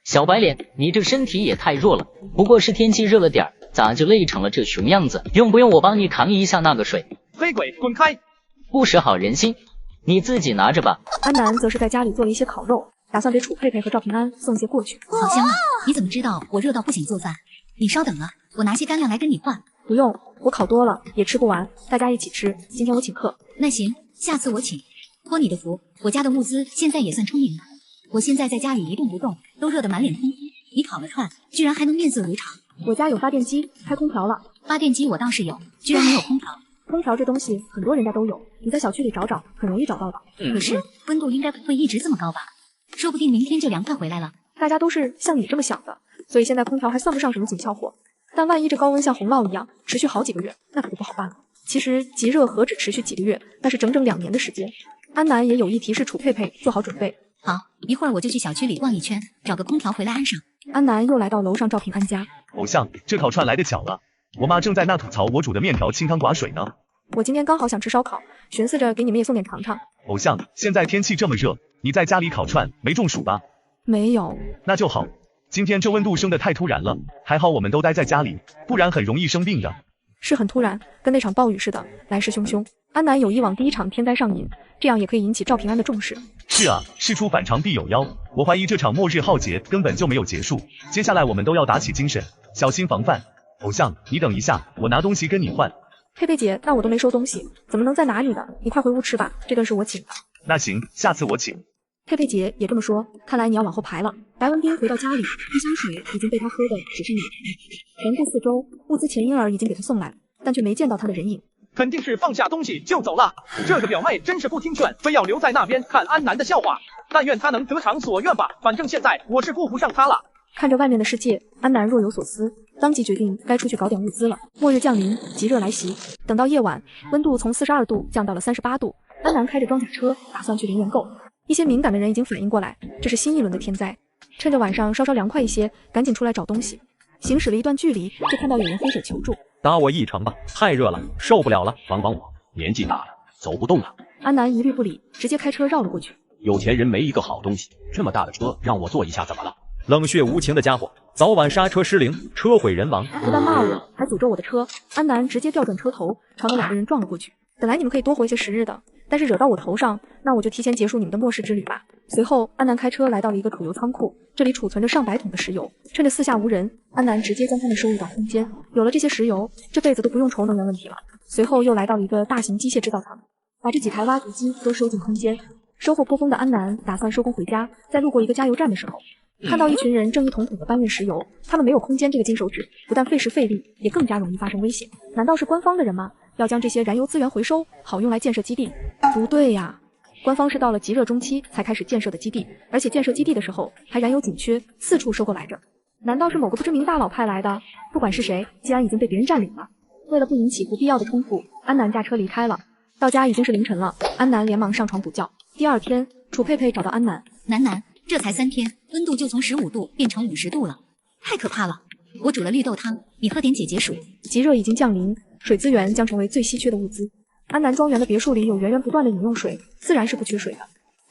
小白脸，你这身体也太弱了，不过是天气热了点儿，咋就累成了这熊样子？用不用我帮你扛一下那个水？黑鬼，滚开！不识好人心，你自己拿着吧。安南则是在家里做了一些烤肉，打算给楚佩佩和赵平安送些过去。好香啊！你怎么知道我热到不行做饭？你稍等啊，我拿些干粮来跟你换。不用，我烤多了也吃不完，大家一起吃。今天我请客。那行，下次我请。托你的福，我家的物资现在也算充盈了。我现在在家里一动不动，都热得满脸通红。你烤了串，居然还能面色如常。我家有发电机，开空调了。发电机我倒是有，居然没有空调。空调这东西很多人家都有，你在小区里找找，很容易找到的。可是温度应该不会一直这么高吧？说不定明天就凉快回来了。大家都是像你这么想的，所以现在空调还算不上什么紧俏货。但万一这高温像洪涝一样持续好几个月，那可就不好办了。其实极热何止持续几个月，那是整整2年的时间。安南也有意提示楚佩佩做好准备。好，一会儿我就去小区里逛一圈，找个空调回来安上。安南又来到楼上赵平安家。偶像，这烤串来得巧了，我妈正在那吐槽我煮的面条清汤寡水呢。我今天刚好想吃烧烤，寻思着给你们也送点尝尝。偶像，现在天气这么热，你在家里烤串没中暑吧？没有。那就好。今天这温度升得太突然了，还好我们都待在家里，不然很容易生病的。是很突然，跟那场暴雨似的，来势汹汹。安南有意往第一场天灾上引，这样也可以引起赵平安的重视。是啊，事出反常必有妖，我怀疑这场末日浩劫根本就没有结束，接下来我们都要打起精神，小心防范。偶像，你等一下，我拿东西跟你换。佩佩姐，那我都没收东西，怎么能再拿你的？你快回屋吃吧，这顿是我请的。那行，下次我请。佩佩姐也这么说，看来你要往后排了。白文斌回到家里，一箱水已经被他喝的只剩1瓶，环顾四周，物资钱婴儿已经给他送来，但却没见到他的人影。肯定是放下东西就走了。这个表妹真是不听劝，非要留在那边看安南的笑话。但愿她能得偿所愿吧，反正现在我是顾不上她了。看着外面的世界，安南若有所思，当即决定该出去搞点物资了。末日降临，极热来袭。等到夜晚，温度从42度降到了38度，安南开着装甲车，打算去零元购。一些敏感的人已经反应过来，这是新一轮的天灾。趁着晚上稍稍凉快一些，赶紧出来找东西。行驶了一段距离，就看到有人挥手求助。搭我一程吧，太热了，受不了了，帮帮我，年纪大了，走不动了。安南一律不理，直接开车绕了过去。有钱人没一个好东西，这么大的车让我坐一下怎么了？冷血无情的家伙，早晚刹车失灵，车毁人亡。不但骂我，还诅咒我的车。安南直接调转车头，朝那2个人撞了过去。本来你们可以多活一些时日的，但是惹到我头上，那我就提前结束你们的末世之旅吧。随后，安南开车来到了一个储油仓库，这里储存着上百桶的石油。趁着四下无人，安南直接将它们收入到空间。有了这些石油，这辈子都不用愁能源问题了。随后又来到了一个大型机械制造厂，把这几台挖掘机都收进空间。收获颇丰的安南打算收工回家，在路过一个加油站的时候，看到一群人正一桶桶的搬运石油。他们没有空间这个金手指，不但费时费力，也更加容易发生危险。难道是官方的人吗？要将这些燃油资源回收，好用来建设基地？不对呀，官方是到了极热中期才开始建设的基地，而且建设基地的时候还燃油紧缺，四处收购来着。难道是某个不知名大佬派来的？不管是谁，既然已经被别人占领了，为了不引起不必要的冲突，安南驾车离开了。到家已经是凌晨了，安南连忙上床补觉。第二天，楚佩佩找到安南，南，这才3天，温度就从15度变成50度了，太可怕了。我煮了绿豆汤，你喝点解解暑。极热已经降临，水资源将成为最稀缺的物资。安南庄园的别墅里有源源不断的饮用水，自然是不缺水的。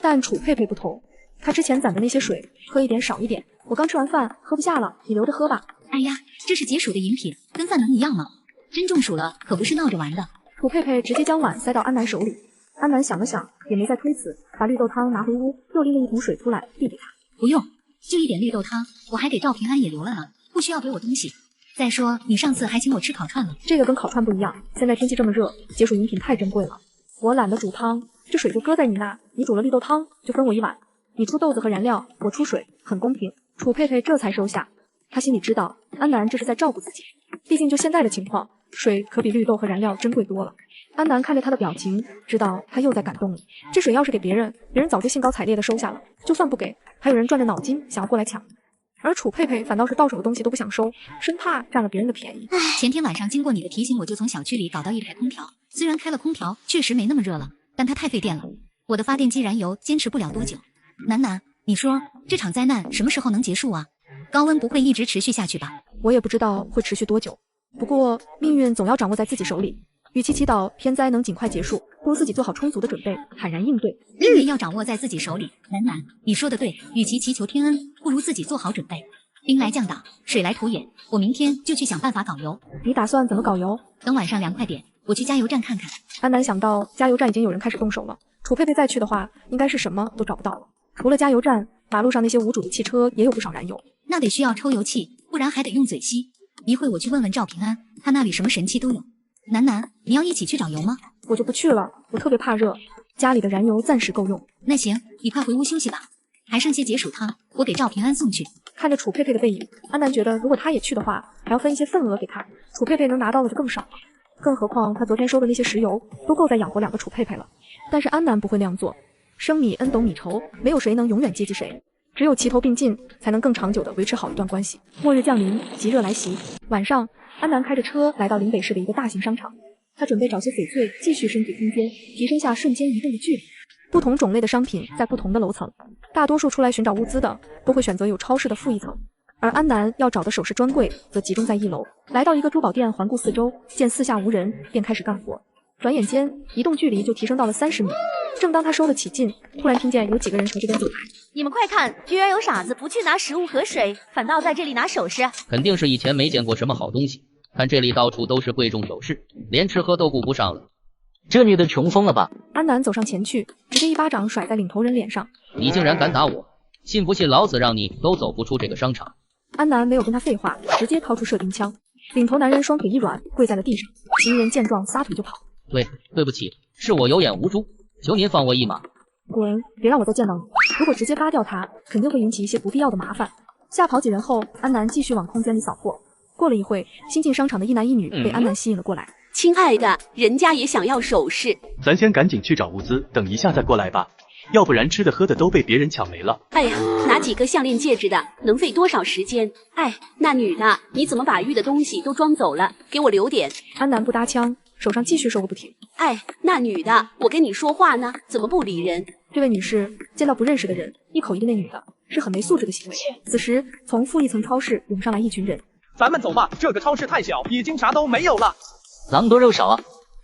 但楚佩佩不同，她之前攒的那些水，喝一点少一点。我刚吃完饭，喝不下了，你留着喝吧。哎呀，这是解暑的饮品，跟饭能一样吗？真中暑了，可不是闹着玩的。楚佩佩直接将碗塞到安南手里。安南想了想，也没再推辞，把绿豆汤拿回屋，又拎了一桶水出来递给他。不用，就一点绿豆汤，我还给赵平安也留了呢，不需要给我东西。再说，你上次还请我吃烤串了。这个跟烤串不一样，现在天气这么热，解暑饮品太珍贵了。我懒得煮汤，这水就搁在你那，你煮了绿豆汤就分我1碗，你出豆子和燃料，我出水，很公平。楚佩佩这才收下，他心里知道安南这是在照顾自己，毕竟就现在的情况，水可比绿豆和燃料珍贵多了。安南看着他的表情，知道他又在感动了。这水要是给别人，别人早就兴高采烈的收下了，就算不给，还有人转着脑筋想要过来抢。而楚佩佩反倒是到手的东西都不想收，生怕占了别人的便宜。前天晚上经过你的提醒，我就从小区里搞到一台空调，虽然开了空调确实没那么热了，但它太费电了，我的发电机燃油坚持不了多久。南，你说这场灾难什么时候能结束啊？高温不会一直持续下去吧？我也不知道会持续多久，不过命运总要掌握在自己手里。与其祈祷天灾能尽快结束，不如自己做好充足的准备，坦然应对。命运要掌握在自己手里。楠楠，你说的对，与其祈求天恩，不如自己做好准备。兵来将挡，水来土掩，我明天就去想办法搞油。你打算怎么搞油？等晚上凉快点，我去加油站看看。安南想到加油站已经有人开始动手了，楚佩佩再去的话，应该是什么都找不到了。除了加油站，马路上那些无主的汽车也有不少燃油。那得需要抽油器，不然还得用嘴吸。一会我去问问赵平安，他那里什么神器都有。楠楠，你要一起去找油吗？我就不去了，我特别怕热，家里的燃油暂时够用。那行，你快回屋休息吧。还剩些解暑汤，我给赵平安送去。看着楚佩佩的背影，安南觉得如果他也去的话，还要分一些份额给他，楚佩佩能拿到的就更少了。更何况他昨天收的那些石油都够再养活2个楚佩佩了。但是安南不会那样做，生米恩斗米仇，没有谁能永远接济谁，只有齐头并进，才能更长久地维持好一段关系。末日降临，极热来袭。晚上，安南开着车来到临北市的一个大型商场，他准备找些翡翠继续升级空间，提升下瞬间移动的距离。不同种类的商品在不同的楼层，大多数出来寻找物资的都会选择有超市的负一层，而安南要找的首饰专柜则集中在1楼。来到一个珠宝店，环顾四周，见四下无人，便开始干活。转眼间，移动距离就提升到了30米。正当他收了起劲，突然听见有几个人从这边走来。你们快看，居然有傻子不去拿食物和水，反倒在这里拿首饰。肯定是以前没见过什么好东西，看这里到处都是贵重首饰，连吃喝都顾不上了。这女的穷疯了吧？安南走上前去，直接一巴掌甩在领头人脸上。你竟然敢打我，信不信老子让你都走不出这个商场？安南没有跟他废话，直接掏出射钉枪。领头男人双腿一软，跪在了地上。其余人见状，撒腿就跑。对不起，是我有眼无珠，求您放我一马。滚，别让我再见到你！如果直接扒掉他，肯定会引起一些不必要的麻烦。吓跑几人后，安南继续往空间里扫货。过了一会，新进商场的一男一女被安南吸引了过来。亲爱的，人家也想要首饰，咱先赶紧去找物资，等一下再过来吧，要不然吃的喝的都被别人抢没了。哎呀，拿几个项链戒指的，能费多少时间？哎，那女的，你怎么把玉的东西都装走了？给我留点。安南不搭腔，手上继续收个不停。哎，那女的，我跟你说话呢，怎么不理人？这位女士见到不认识的人，一口一个那女的，是很没素质的行为。此时，从负一层超市涌上来一群人。咱们走吧，这个超市太小，已经啥都没有了。狼多肉少啊，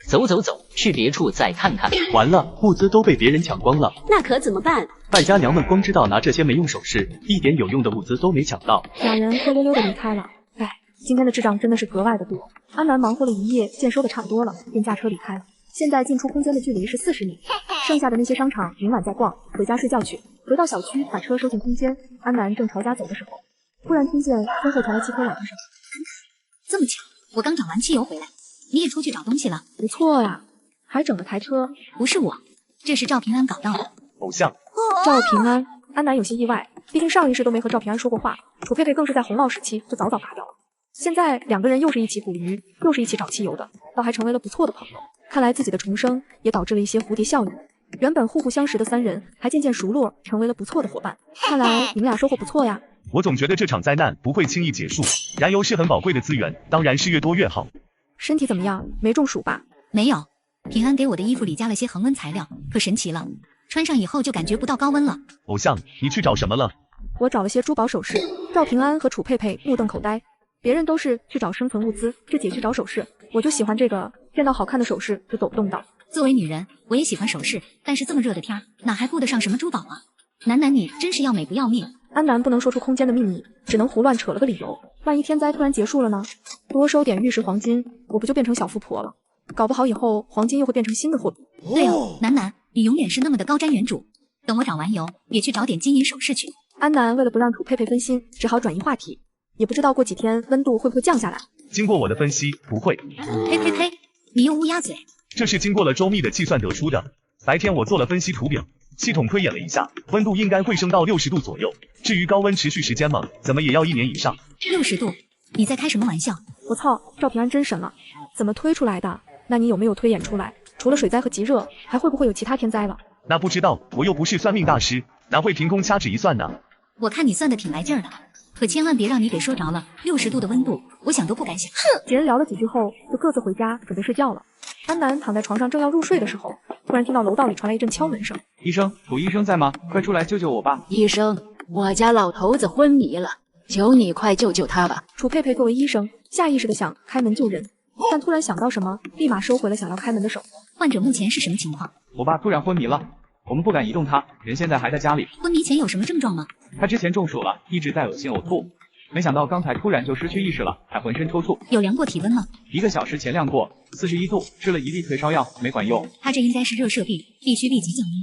走，去别处再看看。完了，物资都被别人抢光了，那可怎么办？败家娘们光知道拿这些没用首饰，一点有用的物资都没抢到。两人灰溜溜的离开了。哎，今天的智障真的是格外的多。安南忙活了一夜，见收的差不多了，便驾车离开了。现在进出空间的距离是40米，剩下的那些商场明晚再逛，回家睡觉去。回到小区，把车收进空间，安南正朝家走的时候，突然听见身后传来汽车喇叭声。这么巧，我刚找完汽油回来。你也出去找东西了？不错呀，还整了台车。不是我，这是赵平安搞到的。偶像赵平安，安南有些意外，毕竟上一世都没和赵平安说过话。楚佩佩更是在洪涝时期就早拔掉了。现在2个人又是一起捕鱼，又是一起找汽油的，倒还成为了不错的朋友。看来自己的重生也导致了一些蝴蝶效应。原本互不相识的3人，还渐渐熟络，成为了不错的伙伴。看来你们俩收获不错呀。我总觉得这场灾难不会轻易结束，燃油是很宝贵的资源，当然是越多越好。身体怎么样？没中暑吧？没有，平安给我的衣服里加了些恒温材料，可神奇了，穿上以后就感觉不到高温了。偶像，你去找什么了？我找了些珠宝首饰。赵平安和楚佩佩目瞪口呆，别人都是去找生存物资，这姐去找首饰，我就喜欢这个，见到好看的首饰就走不动道。作为女人，我也喜欢首饰，但是这么热的天，哪还顾得上什么珠宝啊？楠楠，你真是要美不要命。安南不能说出空间的秘密，只能胡乱扯了个理由。万一天灾突然结束了呢？多收点玉石黄金，我不就变成小富婆了？搞不好以后黄金又会变成新的货币。对哦，楠楠，你永远是那么的高瞻远瞩。等我找完油，也去找点金银首饰去。安南为了不让楚佩佩分心，只好转移话题。也不知道过几天温度会不会降下来。经过我的分析，不会。呸，你又乌鸦嘴。这是经过了周密的计算得出的。白天我做了分析图表，系统推演了一下，温度应该会升到60度左右。至于高温持续时间嘛，怎么也要1年以上。60度？你在开什么玩笑？我操，赵平安真神了，怎么推出来的？那你有没有推演出来？除了水灾和极热，还会不会有其他天灾了？那不知道，我又不是算命大师，哪会凭空掐指一算呢？我看你算的挺来劲儿的，可千万别让你给说着了。60度的温度，我想都不敢想。哼！几人聊了几句后，就各自回家准备睡觉了。安南躺在床上正要入睡的时候，突然听到楼道里传来一阵敲门声。医生，楚医生在吗？快出来救救我吧！医生，我家老头子昏迷了，求你快救救他吧。楚佩佩作为医生，下意识的想开门救人，但突然想到什么，立马收回了想要开门的手。患者目前是什么情况？我爸突然昏迷了，我们不敢移动他，人现在还在家里。昏迷前有什么症状吗？他之前中暑了，一直在恶心呕吐，没想到刚才突然就失去意识了，还浑身抽搐。有量过体温吗？1个小时前量过，41度，吃了1粒退烧药，没管用。他这应该是热射病，必须立即降温。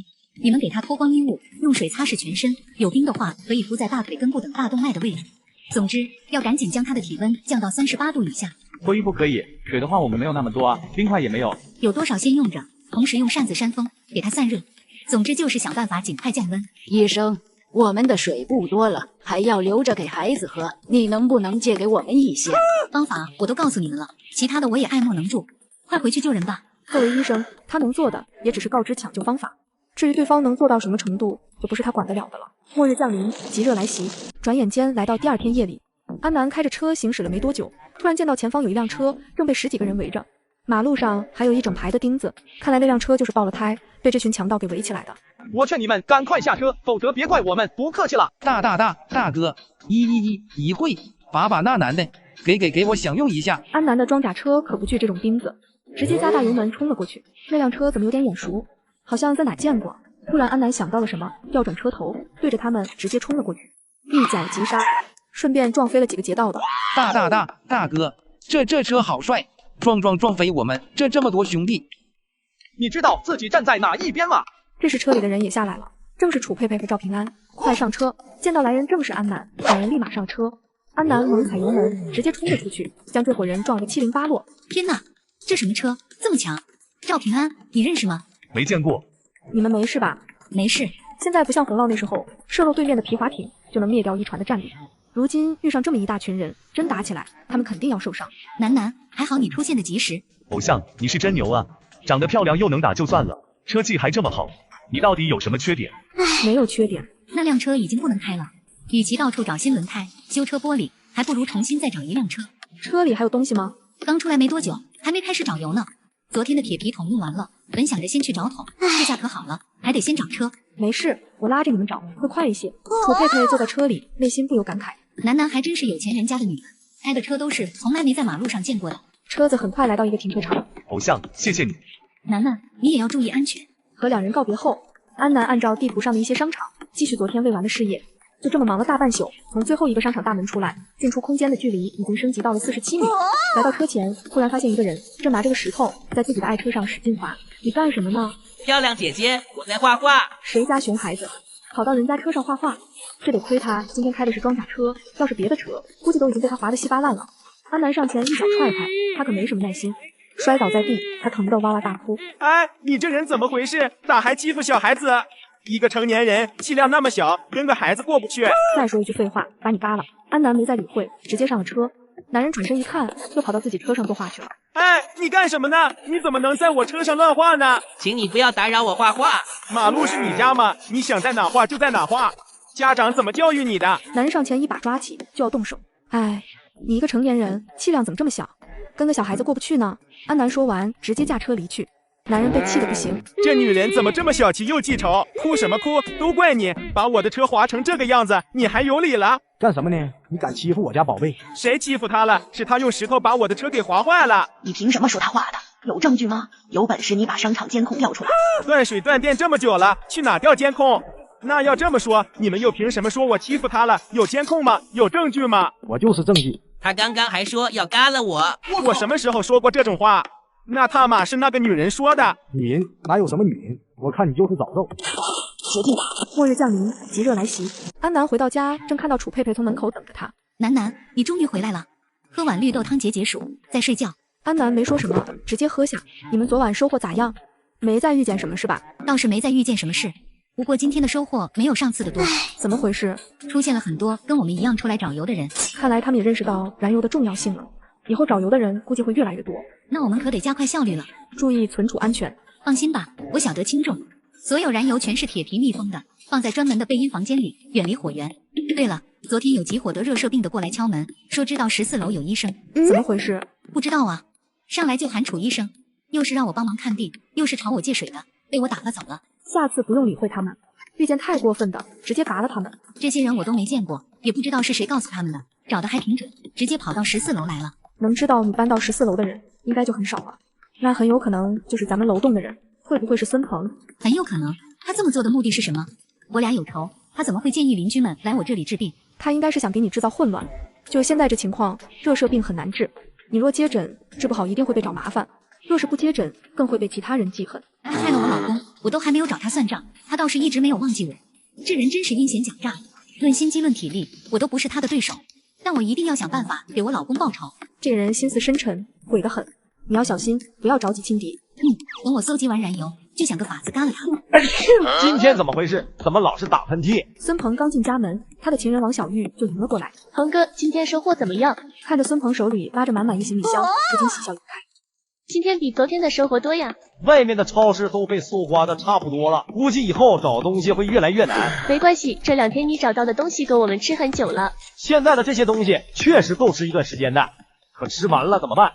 你们给他脱光衣物，用水擦拭全身，有冰的话可以敷在大腿根部等大动脉的位置。总之，要赶紧将他的体温降到38度以下。脱衣服可以，水的话我们没有那么多啊，冰块也没有。有多少先用着，同时用扇子扇风，给他散热。总之就是想办法尽快降温。医生，我们的水不多了，还要留着给孩子喝，你能不能借给我们一些？方法我都告诉你们了，其他的我也爱莫能助。快回去救人吧。作为医生，他能做的也只是告知抢救方法。至于对方能做到什么程度，就不是他管得了的了。末日降临，极热来袭，转眼间来到第2天夜里。安南开着车行驶了没多久，突然见到前方有一辆车正被10几个人围着，马路上还有一整排的钉子，看来那辆车就是爆了胎，被这群强盗给围起来的。我劝你们赶快下车，否则别怪我们不客气了。大哥，一会把那男的给我享用一下。安南的装甲车可不惧这种钉子，直接加大油门冲了过去。那辆车怎么有点眼熟，好像在哪见过。突然安南想到了什么，调转车头，对着他们直接冲了过去，一脚急刹，顺便撞飞了几个劫道的。大哥，这车好帅，撞飞我们这么多兄弟。你知道自己站在哪一边吗？这时车里的人也下来了，正是楚佩佩和赵平安。快上车！见到来人正是安南，两人立马上车。安南猛踩油门，直接冲了出去，将这伙人撞得七零八落。天哪，这什么车这么强？赵平安，你认识吗？没见过。你们没事吧？没事。现在不像洪涝那时候，射落对面的皮划艇就能灭掉一船的战力。如今遇上这么一大群人，真打起来，他们肯定要受伤。楠，还好你出现的及时。偶像，你是真牛啊！长得漂亮又能打就算了，车技还这么好，你到底有什么缺点？没有缺点。那辆车已经不能开了，与其到处找新轮胎、修车玻璃，还不如重新再找一辆车。车里还有东西吗？刚出来没多久，还没开始找油呢。昨天的铁皮桶用完了，本想着先去找桶，这下可好了，还得先找车。没事，我拉着你们找，会快一些。楚佩佩坐在车里，内心不由感慨，楠还真是有钱人家的女人，开的车都是从来没在马路上见过的。车子很快来到一个停车场。偶像，谢谢你。楠，你也要注意安全。和两人告别后，安南按照地图上的一些商场继续昨天未完的事业。就这么忙了大半宿，从最后一个商场大门出来，进出空间的距离已经升级到了47米。来到车前，忽然发现一个人正拿着个石头在自己的爱车上使劲划。你干什么呢？漂亮姐姐，我在画画。谁家熊孩子跑到人家车上画画？这得亏他今天开的是装甲车，要是别的车，估计都已经被他划得稀巴烂了。安南上前一脚踹开，他可没什么耐心，摔倒在地，他疼得哇哇大哭。哎，你这人怎么回事？咋还欺负小孩子？一个成年人气量那么小，跟个孩子过不去。再说一句废话，把你嘎了。安南没再理会，直接上了车。男人转身一看，又跑到自己车上作画去了。哎，你干什么呢？你怎么能在我车上乱画呢？请你不要打扰我画画。马路是你家吗？你想在哪画就在哪画。家长怎么教育你的？男人上前一把抓起，就要动手。哎，你一个成年人，气量怎么这么小？跟个小孩子过不去呢？安南说完，直接驾车离去。男人被气得不行，这女人怎么这么小气又记仇？哭什么哭？都怪你，把我的车划成这个样子，你还有理了？干什么呢？你敢欺负我家宝贝？谁欺负她了？是她用石头把我的车给划坏了。你凭什么说她画的？有证据吗？有本事你把商场监控调出来。断水断电这么久了，去哪调监控？那要这么说，你们又凭什么说我欺负她了？有监控吗？有证据吗？我就是证据。她刚刚还说要嘎了我。我什么时候说过这种话？那他妈是那个女人说的。女人哪有什么女人？我看你就是早漏。决定吧。末日降临，极热来袭。安南回到家，正看到楚佩佩从门口等着他。楠，你终于回来了。喝碗绿豆汤解解暑，再睡觉。安南没说什么，直接喝下。你们昨晚收获咋样？没再遇见什么是吧？倒是没再遇见什么事，不过今天的收获没有上次的多。怎么回事？出现了很多跟我们一样出来找油的人。看来他们也认识到燃油的重要性了。以后找油的人估计会越来越多，那我们可得加快效率了，注意存储安全。放心吧，我晓得轻重，所有燃油全是铁皮密封的，放在专门的备阴房间里，远离火源。对了，昨天有急火得热射病的过来敲门，说知道14楼有医生。怎么回事？不知道啊，上来就喊楚医生，又是让我帮忙看病，又是朝我借水的，被我打发走了。下次不用理会他们，遇见太过分的，直接嘎了他们。这些人我都没见过，也不知道是谁告诉他们的，找的还挺准，直接跑到14楼来了。能知道你搬到14楼的人，应该就很少了。那很有可能就是咱们楼栋的人，会不会是孙鹏？很有可能。他这么做的目的是什么？我俩有仇，他怎么会建议邻居们来我这里治病？他应该是想给你制造混乱。就现在这情况，热射病很难治，你若接诊，治不好一定会被找麻烦；若是不接诊，更会被其他人记恨。他害了我老公，我都还没有找他算账，他倒是一直没有忘记我。这人真是阴险狡诈，论心机论体力，我都不是他的对手。但我一定要想办法给我老公报仇。这人心思深沉，鬼得很，你要小心，不要着急轻敌。等我搜集完燃油，就想个法子干了他。今天怎么回事？怎么老是打喷嚏？孙鹏刚进家门，他的情人王小玉就迎了过来。鹏哥，今天收获怎么样？看着孙鹏手里拉着满满一行李箱，不禁喜笑颜开。今天比昨天的收获多呀。外面的超市都被搜刮的差不多了，估计以后找东西会越来越难。没关系，这2天你找到的东西够我们吃很久了。现在的这些东西确实够吃一段时间的，可吃完了怎么办？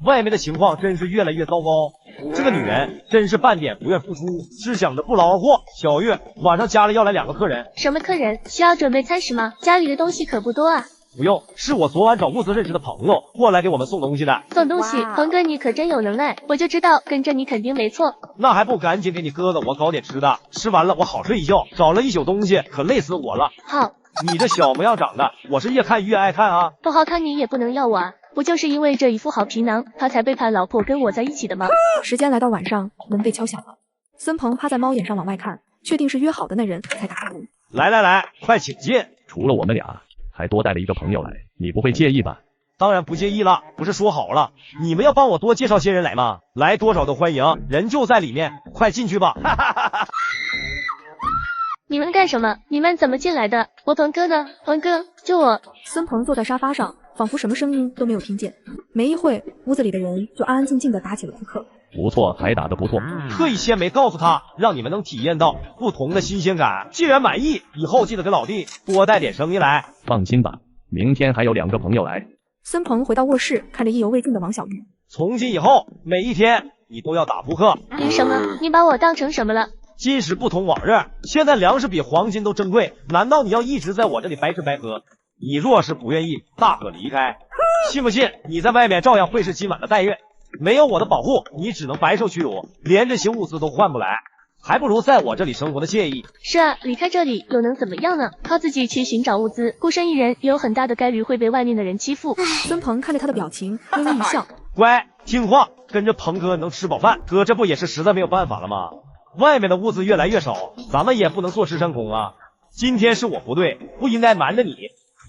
外面的情况真是越来越糟糕，这个女人真是半点不愿付出，只想着不劳而获。小月，晚上家里要来2个客人。什么客人？需要准备餐食吗？家里的东西可不多啊。不用，是我昨晚找物资认识的朋友过来给我们送东西的。送东西，鹏哥你可真有能耐，我就知道跟着你肯定没错。那还不赶紧给你哥哥我搞点吃的，吃完了我好睡一觉。找了一宿东西，可累死我了。好，你这小模样长得，我是越看越爱看啊。不好看你也不能要我啊，不就是因为这一副好皮囊，他才背叛老婆跟我在一起的吗？时间来到晚上，门被敲响了。孙鹏趴在猫眼上往外看，确定是约好的那人才打开门。来，快请进。除了我们俩，还多带了一个朋友来，你不会介意吧？当然不介意了，不是说好了，你们要帮我多介绍些人来吗？来多少都欢迎，人就在里面，快进去吧。你们干什么？你们怎么进来的？我鹏哥呢？鹏哥，救我！孙鹏坐在沙发上，仿佛什么声音都没有听见。没一会，屋子里的人就安安静静的打起了扑克。不错，还打得不错。特意先没告诉他，让你们能体验到不同的新鲜感。既然满意，以后记得给老弟多带点生意来。放心吧，明天还有2个朋友来。孙鹏回到卧室，看着意犹未尽的王小玉。从今以后，每一天你都要打扑克。凭什么？你把我当成什么了？今时不同往日，现在粮食比黄金都珍贵，难道你要一直在我这里白吃白喝？你若是不愿意，大可离开。信不信你在外面照样会是今晚的待遇？没有我的保护，你只能白受屈辱，连这些物资都换不来，还不如在我这里生活的惬意。是啊，离开这里又能怎么样呢？靠自己去寻找物资，孤身一人也有很大的概率会被外面的人欺负。孙鹏看着他的表情，微微一笑。乖，听话，跟着鹏哥能吃饱饭。哥这不也是实在没有办法了吗？外面的物资越来越少，咱们也不能坐吃山空啊。今天是我不对，不应该瞒着你。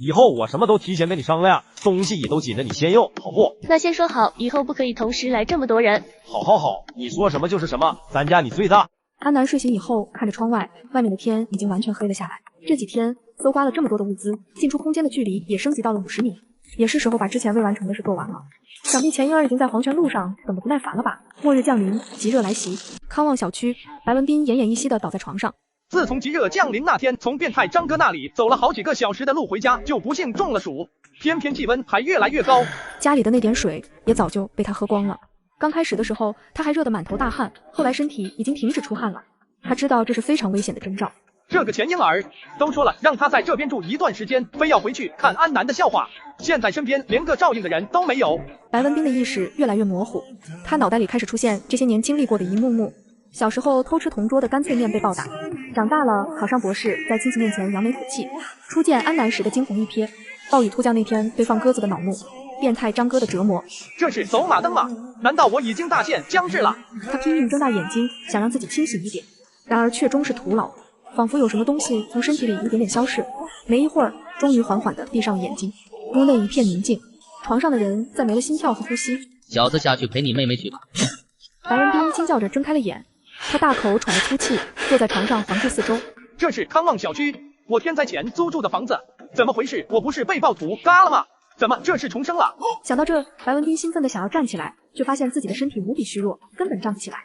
以后我什么都提前跟你商量，东西也都紧着你先用，好不？那先说好，以后不可以同时来这么多人。好，你说什么就是什么，咱家你最大。安南睡醒以后，看着窗外，外面的天已经完全黑了下来。这几天搜刮了这么多的物资，进出空间的距离也升级到了50米，也是时候把之前未完成的事做完了。想必钱婴儿已经在黄泉路上等得不耐烦了吧？末日降临，极热来袭，康旺小区，白文斌奄奄一息地倒在床上。自从极热降临那天，从变态张哥那里走了好几个小时的路回家，就不幸中了暑，偏偏气温还越来越高，家里的那点水也早就被他喝光了。刚开始的时候，他还热得满头大汗，后来身体已经停止出汗了。他知道这是非常危险的征兆。这个钱婴儿都说了，让他在这边住一段时间，非要回去看安南的笑话。现在身边连个照应的人都没有。白文斌的意识越来越模糊，他脑袋里开始出现这些年经历过的一幕幕。小时候偷吃同桌的干脆面被暴打，长大了考上博士，在亲戚面前扬眉吐气，初见安南时的惊鸿一瞥，暴雨突降那天被放鸽子的恼怒，变态张哥的折磨。这是走马灯吗？难道我已经大限将至了？他拼命睁大眼睛，想让自己清醒一点，然而却终是徒劳，仿佛有什么东西从身体里一点点消逝。没一会儿，终于缓缓地闭上了眼睛，屋内一片宁静，床上的人再没了心跳和呼吸。小子，下去陪你妹妹去吧。白文斌惊叫着睁开了眼，他大口喘着粗气，坐在床上环顾四周。这是康旺小区，我天灾前租住的房子，怎么回事？我不是被暴徒嘎了吗？怎么这是重生了？想到这，白文斌兴奋地想要站起来，却发现自己的身体无比虚弱，根本站不起来，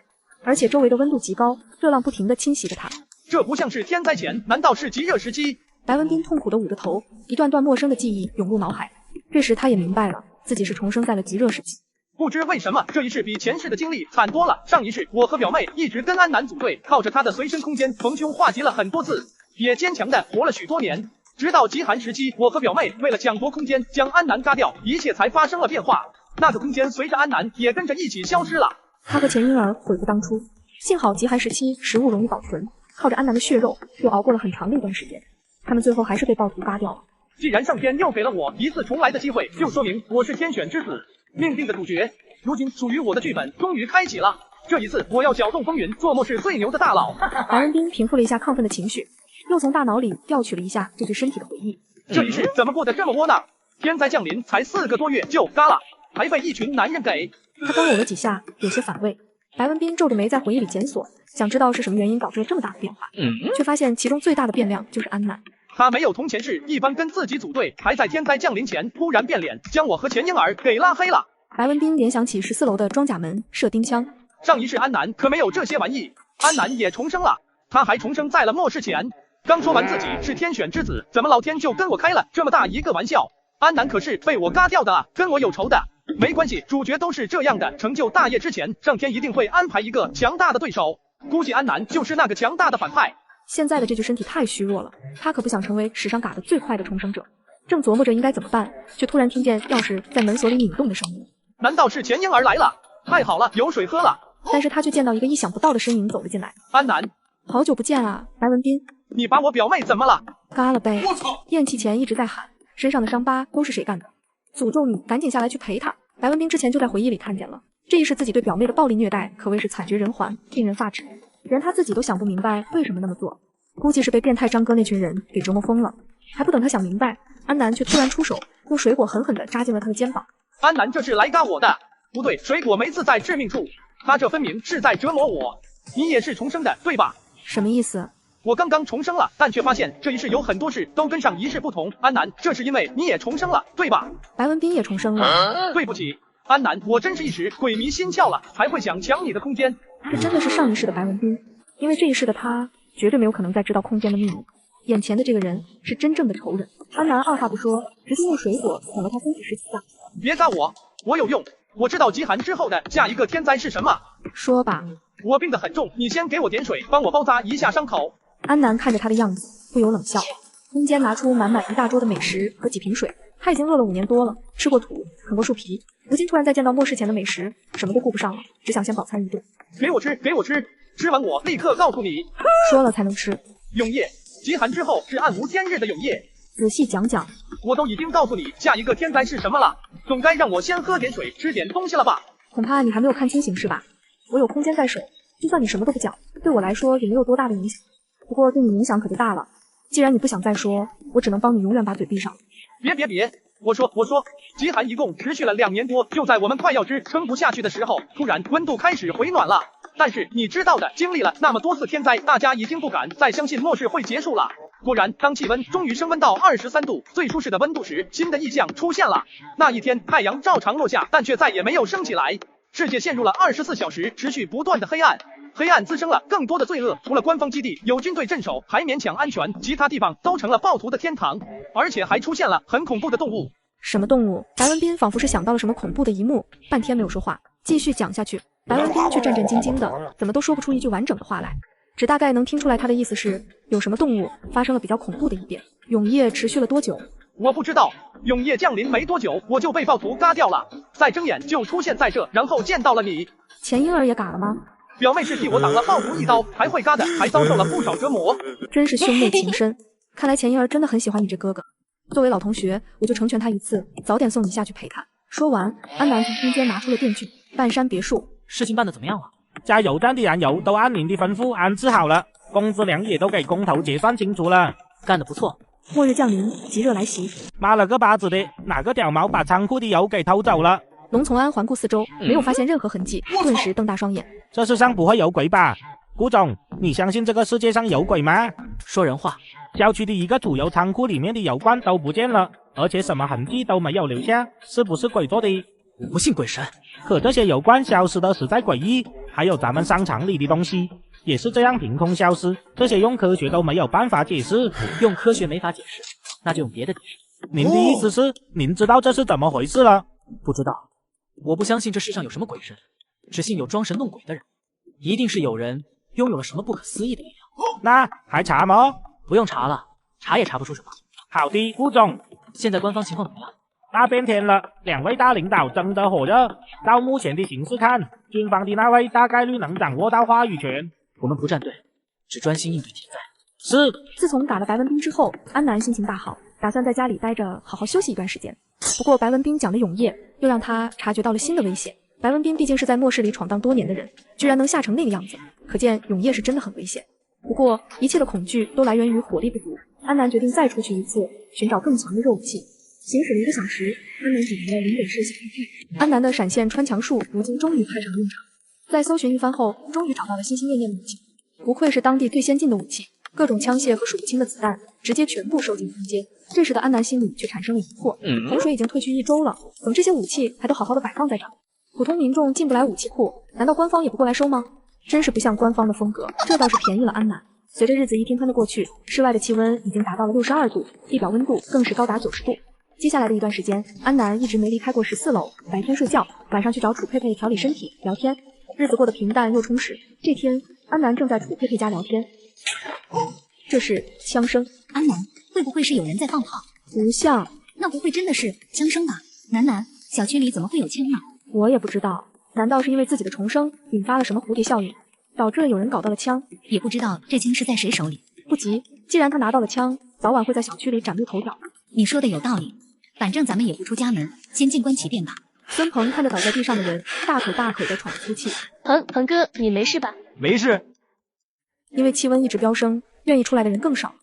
而且周围的温度极高，热浪不停地侵袭着他。这不像是天灾前，难道是极热时期？白文斌痛苦地捂着头，一段段陌生的记忆涌入脑海。这时他也明白了，自己是重生在了极热时期。不知为什么，这一世比前世的经历惨多了。上一世，我和表妹一直跟安南组队，靠着他的随身空间逢凶化吉了很多次，也坚强的活了许多年。直到极寒时期，我和表妹为了抢夺空间，将安南嘎掉，一切才发生了变化。那个空间随着安南也跟着一起消失了。他和钱婴儿悔不当初。幸好极寒时期食物容易保存，靠着安南的血肉又熬过了很长的一段时间。他们最后还是被暴徒杀掉了。既然上天又给了我一次重来的机会，就说明我是天选之子，命定的主角。如今属于我的剧本终于开启了。这一次我要搅动风云，做末世最牛的大佬。白文斌平复了一下亢奋的情绪，又从大脑里调取了一下对身体的回忆。这一世怎么过得这么窝囊？天灾降临才4个多月就嘎了，还被一群男人给……他刚呕了几下，有些反胃。白文斌皱着眉在回忆里检索，想知道是什么原因导致了这么大的变化，却发现其中最大的变量就是安南。他没有同前世一般跟自己组队，还在天灾降临前突然变脸，将我和钱婴儿给拉黑了。白文斌联想起14楼的装甲门、射钉枪。上一世安南可没有这些玩意，安南也重生了，他还重生在了末世前。刚说完自己是天选之子，怎么老天就跟我开了这么大一个玩笑？安南可是被我嘎掉的啊，跟我有仇的。没关系，主角都是这样的，成就大业之前，上天一定会安排一个强大的对手，估计安南就是那个强大的反派。现在的这具身体太虚弱了，他可不想成为史上嘎得最快的重生者。正琢磨着应该怎么办，却突然听见钥匙在门锁里拧动的声音。难道是钱婴儿来了？太好了，有水喝了。但是他却见到一个意想不到的身影走了进来。安南，好久不见啊，白文斌。你把我表妹怎么了？嘎了呗！我操！咽气前一直在喊，身上的伤疤都是谁干的？诅咒你，赶紧下来去陪他。白文斌之前就在回忆里看见了，这一世自己对表妹的暴力虐待可谓是惨绝人寰，令人发指，连他自己都想不明白为什么那么做，估计是被变态张哥那群人给折磨疯了。还不等他想明白，安南却突然出手，用水果狠狠地扎进了他的肩膀。安南这是来嘎我的，不对，水果没刺在致命处，他这分明是在折磨我。你也是重生的，对吧？什么意思？我刚刚重生了，但却发现这一世有很多事都跟上一世不同。安南，这是因为你也重生了，对吧？白文斌也重生了。对不起，安南，我真是一时鬼迷心窍了，才会想抢你的空间。这真的是上一世的白文斌，因为这一世的他绝对没有可能再知道空间的秘密。眼前的这个人是真正的仇人。安南二话不说，直接用水果捅了他身体10几下。别嘎我，我有用，我知道极寒之后的下一个天灾是什么。说吧。我病得很重，你先给我点水，帮我包扎一下伤口。安南看着他的样子，不由冷笑。空间拿出满满一大桌的美食和几瓶水，他已经饿了5年多了，吃过土，啃过树皮，如今突然再见到末世前的美食，什么都顾不上了，只想先饱餐一顿。给我吃，给我吃，吃完我立刻告诉你。说了才能吃。永夜，极寒之后是暗无天日的永夜。仔细讲讲。我都已经告诉你下一个天灾是什么了，总该让我先喝点水，吃点东西了吧？恐怕你还没有看清形势吧？我有空间在手，就算你什么都不讲，对我来说也没有多大的影响。不过对你影响可就大了。既然你不想再说，我只能帮你永远把嘴闭上。别，我说，极寒一共持续了2年多，就在我们快要支撑不下去的时候，突然温度开始回暖了。但是你知道的，经历了那么多次天灾，大家已经不敢再相信末世会结束了。果然，当气温终于升温到23度，最舒适的温度时，新的异象出现了。那一天，太阳照常落下，但却再也没有升起来。世界陷入了24小时持续不断的黑暗，黑暗滋生了更多的罪恶。除了官方基地有军队镇守，还勉强安全，其他地方都成了暴徒的天堂，而且还出现了很恐怖的动物。什么动物？白文斌仿佛是想到了什么恐怖的一幕，半天没有说话，继续讲下去。白文斌却战战兢兢的，怎么都说不出一句完整的话来，只大概能听出来他的意思是有什么动物发生了比较恐怖的一变。永夜持续了多久？我不知道，永夜降临没多久，我就被暴徒嘎掉了，再睁眼就出现在这，然后见到了你。钱婴儿也嘎了吗？表妹是替我挡了暴徒一刀，还会嘎的，还遭受了不少折磨。真是兄妹情深，看来钱婴儿真的很喜欢你这哥哥。作为老同学，我就成全他一次，早点送你下去陪他。说完，安南从空间拿出了电锯。半山别墅，事情办得怎么样了？加油站的燃油都按您的吩咐安置好了，工资粮也都给工头结算清楚了，干得不错。末日降临，极热来袭。妈了个巴子的，哪个屌毛把仓库的油给偷走了？龙从安环顾四周，没有发现任何痕迹，顿时瞪大双眼。这世上不会有鬼吧？顾总，你相信这个世界上有鬼吗？说人话。郊区的一个主油仓库里面的油罐都不见了，而且什么痕迹都没有留下，是不是鬼做的？我不信鬼神，可这些油罐消失的实在诡异。还有咱们商场里的东西也是这样凭空消失，这些用科学都没有办法解释。用科学没法解释，那就用别的解释。您的意思是，您知道这是怎么回事了？不知道，我不相信这世上有什么鬼神，只信有装神弄鬼的人。一定是有人拥有了什么不可思议的力量。那还查吗？不用查了，查也查不出什么。好的，顾总。现在官方情况怎么样？那变天了，两位大领导争得火热。照目前的形势看，军方的那位大概率能掌握到话语权。我们不站队，只专心应对天灾。是。自从打了白文斌之后，安南心情大好，打算在家里待着，好好休息一段时间。不过白文斌讲的永夜，又让他察觉到了新的危险。白文斌毕竟是在末世里闯荡多年的人，居然能吓成那个样子，可见永夜是真的很危险。不过一切的恐惧都来源于火力不足，安南决定再出去一次，寻找更强的热武器。行驶了1个小时，安南抵达了林北市小玉佩。安南的闪现穿墙术如今终于派上了用场。在搜寻一番后，终于找到了心心念念的武器。不愧是当地最先进的武器，各种枪械和数不清的子弹直接全部收进空间。这时的安南心里却产生了疑惑，洪水已经退去1周了，怎么这些武器还都好好的摆放在这？普通民众进不来武器库，难道官方也不过来收吗？真是不像官方的风格，这倒是便宜了安南。随着日子一天天的过去，室外的气温已经达到了62度，地表温度更是高达90度。接下来的一段时间，安南一直没离开过14楼，白天睡觉，晚上去找楚佩佩调理身体、聊天，日子过得平淡又充实。这天，安南正在楚佩佩家聊天，这是枪声。安南，会不会是有人在放炮？不像，那不会真的是枪声吧？南，小区里怎么会有枪呢？我也不知道，难道是因为自己的重生引发了什么蝴蝶效应，导致了有人搞到了枪？也不知道这枪是在谁手里。不急，既然他拿到了枪，早晚会在小区里崭露头角。你说的有道理，反正咱们也不出家门，先静观其变吧。孙鹏看着倒在地上的人，大口大口地喘着粗气。鹏哥，你没事吧？没事。因为气温一直飙升，愿意出来的人更少，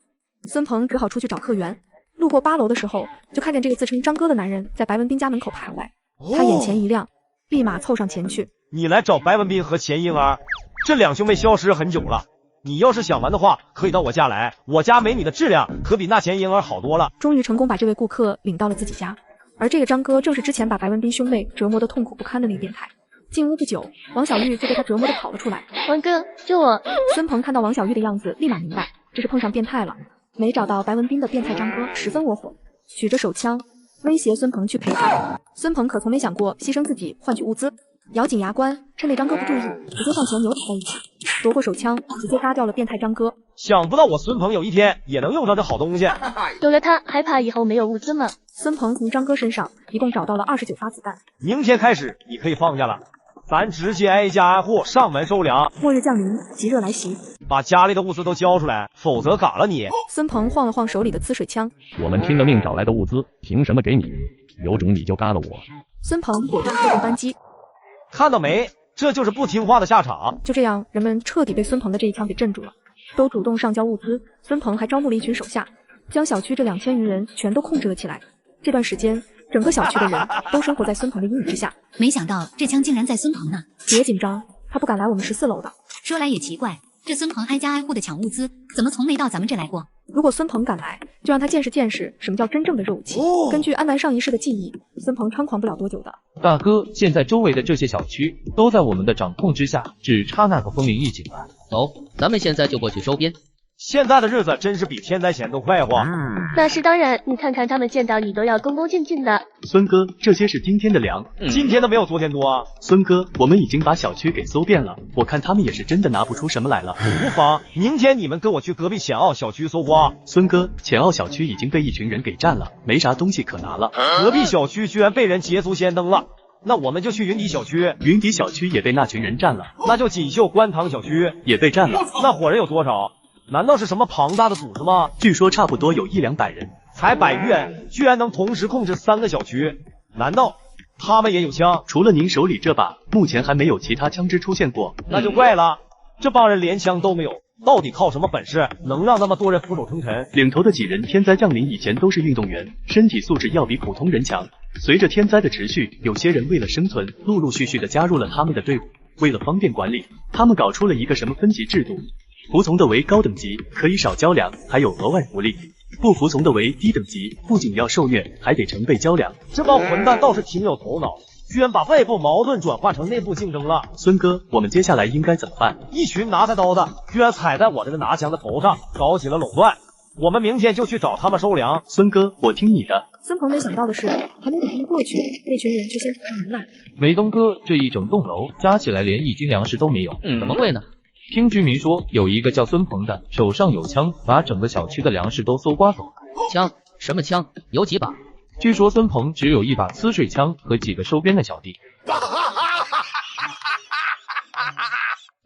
孙鹏只好出去找客源。路过8楼的时候，就看见这个自称张哥的男人在白文斌家门口徘徊。他眼前一亮，立马凑上前去。你来找白文斌和钱婴儿，这两兄妹消失很久了。你要是想玩的话，可以到我家来，我家美女的质量可比那钱婴儿好多了。终于成功把这位顾客领到了自己家，而这个张哥正是之前把白文斌兄妹折磨得痛苦不堪的那个变态。进屋不久，王小玉就被他折磨得跑了出来。王哥，救我！孙鹏看到王小玉的样子，立马明白这是碰上变态了。没找到白文斌的变态张哥十分窝火，举着手枪威胁孙鹏去赔偿。孙鹏可从没想过牺牲自己换取物资，咬紧牙关，趁那张哥不注意，直接向前扭打在一起，夺过手枪，直接嘎掉了变态张哥。想不到我孙鹏有一天也能用上这好东西，有了它，还怕以后没有物资吗？孙鹏从张哥身上一共找到了29发子弹。明天开始你可以放假了，咱直接挨家挨户上门收粮。末日降临，极热来袭，把家里的物资都交出来，否则嘎了你。孙鹏晃了晃手里的呲水枪，我们拼了命找来的物资，凭什么给你？有种你就嘎了我！孙鹏果断发动扳机，看到没？这就是不听话的下场。就这样，人们彻底被孙鹏的这一枪给镇住了，都主动上交物资。孙鹏还招募了一群手下，将小区这2000余人全都控制了起来。这段时间，整个小区的人都生活在孙鹏的阴影之下。没想到这枪竟然在孙鹏那。别紧张，他不敢来我们14楼的。说来也奇怪，这孙鹏挨家挨户的抢物资，怎么从没到咱们这来过？如果孙鹏敢来，就让他见识见识什么叫真正的热武器。根据安南上一世的记忆，孙鹏猖狂不了多久的。大哥，现在周围的这些小区都在我们的掌控之下，只差那个风铃一警了。走，咱们现在就过去收编。现在的日子真是比天灾前都快活。那是当然，你看看他们见到你都要恭恭敬敬的。孙哥，这些是今天的粮，今天都没有昨天多啊。孙哥，我们已经把小区给搜遍了，我看他们也是真的拿不出什么来了。无妨，明天你们跟我去隔壁浅澳小区搜刮。孙哥，浅澳小区已经被一群人给占了，没啥东西可拿了。隔壁小区居然被人捷足先登了。那我们就去云底小区。云底小区也被那群人占了。那就锦绣观塘小区也被占了。那伙人有多少？难道是什么庞大的组织吗？据说差不多有100-200人，才100余人，居然能同时控制3个小区，难道他们也有枪？除了您手里这把，目前还没有其他枪支出现过。那就怪了，这帮人连枪都没有，到底靠什么本事能让那么多人俯首称臣？领头的几人天灾降临以前都是运动员，身体素质要比普通人强。随着天灾的持续，有些人为了生存，陆陆续续的加入了他们的队伍。为了方便管理，他们搞出了一个什么分级制度。服从的为高等级，可以少交粮，还有额外福利；不服从的为低等级，不仅要受虐，还得成倍交粮。这帮混蛋倒是挺有头脑，居然把外部矛盾转化成内部竞争了。孙哥，我们接下来应该怎么办？一群拿菜刀的，居然踩在我这个拿枪的头上，搞起了垄断。我们明天就去找他们收粮。孙哥，我听你的。孙鹏没想到的是，还没等他们过去，那群人却先跑上门来。美东哥，这一整栋楼加起来连1斤粮食都没有，怎么会呢？听居民说，有一个叫孙鹏的，手上有枪，把整个小区的粮食都搜刮走了。枪？什么枪？有几把？据说孙鹏只有一把呲水枪和几个收编的小弟。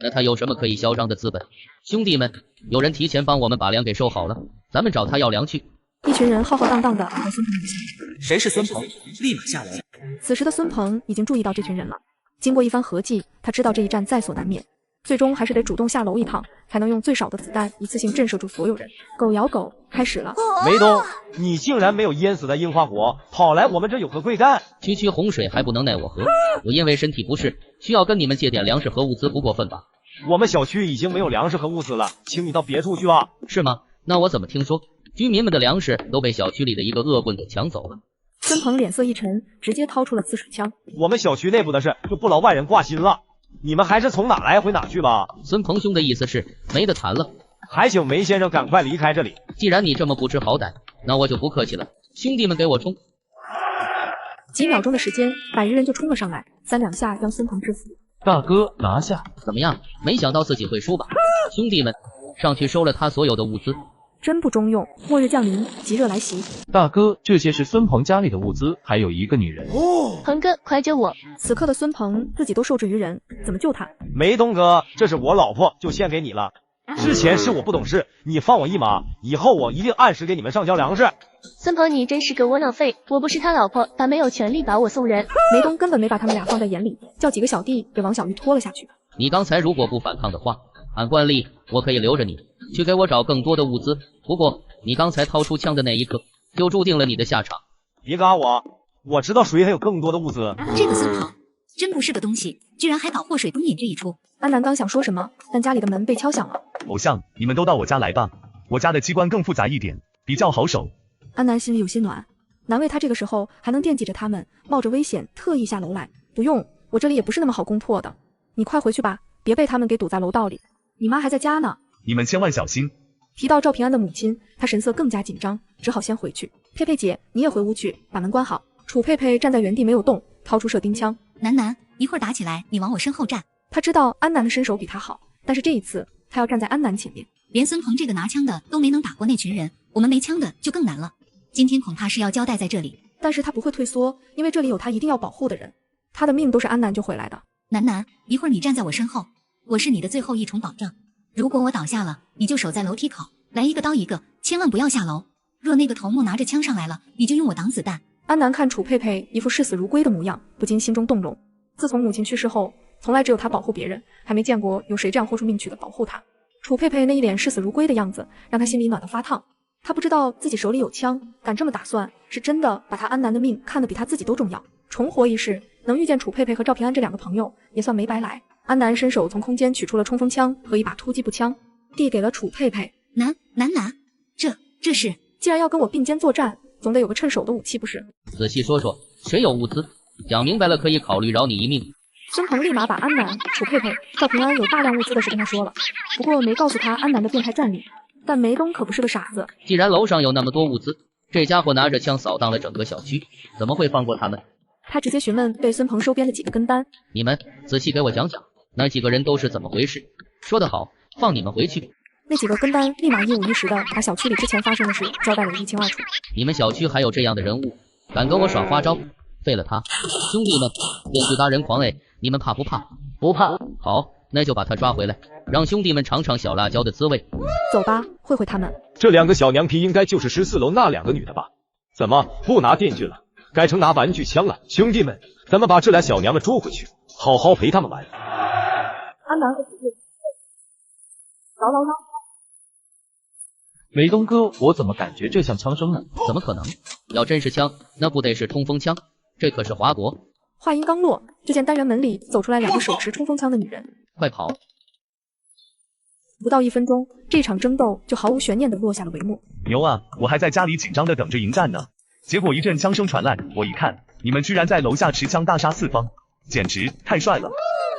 那他有什么可以嚣张的资本？兄弟们，有人提前帮我们把粮给收好了，咱们找他要粮去。一群人浩浩荡荡的来到孙鹏的家。谁是孙鹏？立马下来。此时的孙鹏已经注意到这群人了，经过一番合计，他知道这一战在所难免，最终还是得主动下楼一趟，才能用最少的子弹一次性震慑住所有人。狗咬狗开始了。梅东，你竟然没有淹死在樱花国，跑来我们这有何贵干？区区洪水还不能奈我何？我因为身体不适，需要跟你们借点粮食和物资，不过分吧？我们小区已经没有粮食和物资了，请你到别处去吧。是吗？那我怎么听说居民们的粮食都被小区里的一个恶棍给抢走了？孙鹏脸色一沉，直接掏出了呲水枪。我们小区内部的事就不劳外人挂心了，你们还是从哪来回哪去吧。孙鹏兄的意思是没得谈了，还请梅先生赶快离开这里。既然你这么不知好歹，那我就不客气了，兄弟们给我冲！几秒钟的时间，100余人就冲了上来，3两下将孙鹏制服。大哥拿下！怎么样？没想到自己会输吧？兄弟们，上去收了他所有的物资。真不中用，末日降临，极热来袭。大哥，这些是孙鹏家里的物资，还有一个女人。鹏哥，快救我！此刻的孙鹏自己都受制于人，怎么救他？梅东哥，这是我老婆，就献给你了。之前是我不懂事，你放我一马，以后我一定按时给你们上交粮食。孙鹏，你真是个窝囊废！我不是他老婆，他没有权利把我送人。梅东根本没把他们俩放在眼里，叫几个小弟给王小玉拖了下去。你刚才如果不反抗的话，按惯例我可以留着你，去给我找更多的物资。不过你刚才掏出枪的那一刻，就注定了你的下场。别嘎我，我知道谁还有更多的物资。这个孙鹏真不是个东西，居然还搞祸水东引这一出。安南刚想说什么，但家里的门被敲响了。偶像，你们都到我家来吧，我家的机关更复杂一点，比较好守。安南心里有些暖，难为他这个时候还能惦记着他们，冒着危险特意下楼来。不用，我这里也不是那么好攻破的，你快回去吧，别被他们给堵在楼道里。你妈还在家呢，你们千万小心。提到赵平安的母亲，她神色更加紧张，只好先回去。佩佩姐，你也回屋去，把门关好。楚佩佩站在原地没有动，掏出射钉枪。楠，一会儿打起来，你往我身后站。他知道安南的身手比他好，但是这一次他要站在安南前面。连孙鹏这个拿枪的都没能打过那群人，我们没枪的就更难了。今天恐怕是要交代在这里。但是他不会退缩，因为这里有他一定要保护的人。他的命都是安南救回来的。楠，一会儿你站在我身后，我是你的最后一重保障。如果我倒下了，你就守在楼梯口，来一个刀一个，千万不要下楼。若那个头目拿着枪上来了，你就用我挡子弹。安南看楚佩佩一副视死如归的模样，不禁心中动容。自从母亲去世后，从来只有他保护别人，还没见过有谁这样豁出命去的保护他。楚佩佩那一脸视死如归的样子，让他心里暖得发烫。他不知道自己手里有枪，敢这么打算，是真的把他安南的命看得比他自己都重要。重活一世，能遇见楚佩佩和赵平安这两个朋友，也算没白来。安南伸手从空间取出了冲锋枪和一把突击步枪，递给了楚佩佩。楠，这是……既然要跟我并肩作战，总得有个趁手的武器不是？仔细说说，谁有物资？讲明白了可以考虑饶你一命。孙鹏立马把安南、楚佩佩、赵平安有大量物资的事跟他说了，不过没告诉他安南的变态战力。但梅东可不是个傻子，既然楼上有那么多物资，这家伙拿着枪扫荡了整个小区，怎么会放过他们？他直接询问被孙鹏收编了几个跟单。你们仔细给我讲讲，那几个人都是怎么回事？说得好，放你们回去。那几个跟单立马一五一十的把小区里之前发生的事交代了一清二楚。你们小区还有这样的人物，敢跟我耍花招，废了他！兄弟们，电锯达人狂 A， 你们怕不怕？不怕。好，那就把他抓回来，让兄弟们尝尝小辣椒的滋味。走吧，会会他们。这两个小娘皮应该就是14楼那两个女的吧？怎么不拿电锯了，改成拿玩具枪了？兄弟们，咱们把这俩小娘们捉回去，好好陪他们玩。安南和楚佩佩，饶！梅东哥，我怎么感觉这像枪声呢？怎么可能？要真是枪，那不得是冲锋枪？这可是华国。话音刚落，就见单元门里走出来两个手持冲锋枪的女人。快跑！不到1分钟，这场争斗就毫无悬念地落下了帷幕。牛啊！我还在家里紧张地等着迎战呢，结果一阵枪声传来，我一看，你们居然在楼下持枪大杀四方，简直太帅了。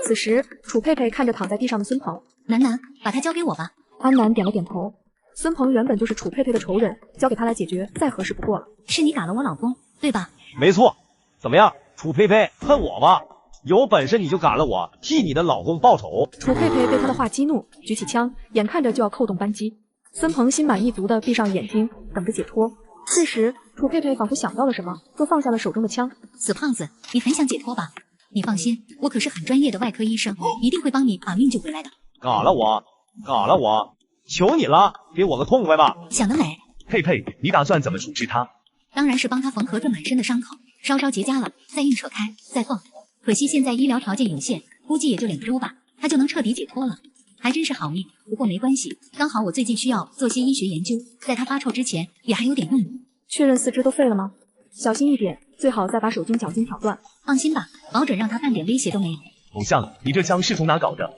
此时，楚佩佩看着躺在地上的孙鹏，楠，把他交给我吧。安南点了点头。孙鹏原本就是楚佩佩的仇人，交给他来解决再合适不过了。是你嘎了我老公，对吧？没错。怎么样，楚佩佩，恨我吧？有本事你就嘎了我，替你的老公报仇。楚佩佩被他的话激怒，举起枪，眼看着就要扣动扳机。孙鹏心满意足地闭上眼睛，等着解脱。这时，楚佩佩仿佛想到了什么，又放下了手中的枪。死胖子，你很想解脱吧？你放心，我可是很专业的外科医生，一定会帮你把命救回来的。嘎了我，求你了，给我个痛快吧！想得美。佩佩，你打算怎么处置他？当然是帮他缝合这满身的伤口，稍稍结痂了，再硬扯开，再缝。可惜现在医疗条件有限，估计也就2周吧，他就能彻底解脱了。还真是好命，不过没关系，刚好我最近需要做些医学研究，在他发臭之前也还有点用处。确认4肢都废了吗？小心一点，最好再把手筋脚筋挑断。放心吧，保准让他半点威胁都没有。偶像，你这枪是从哪搞的？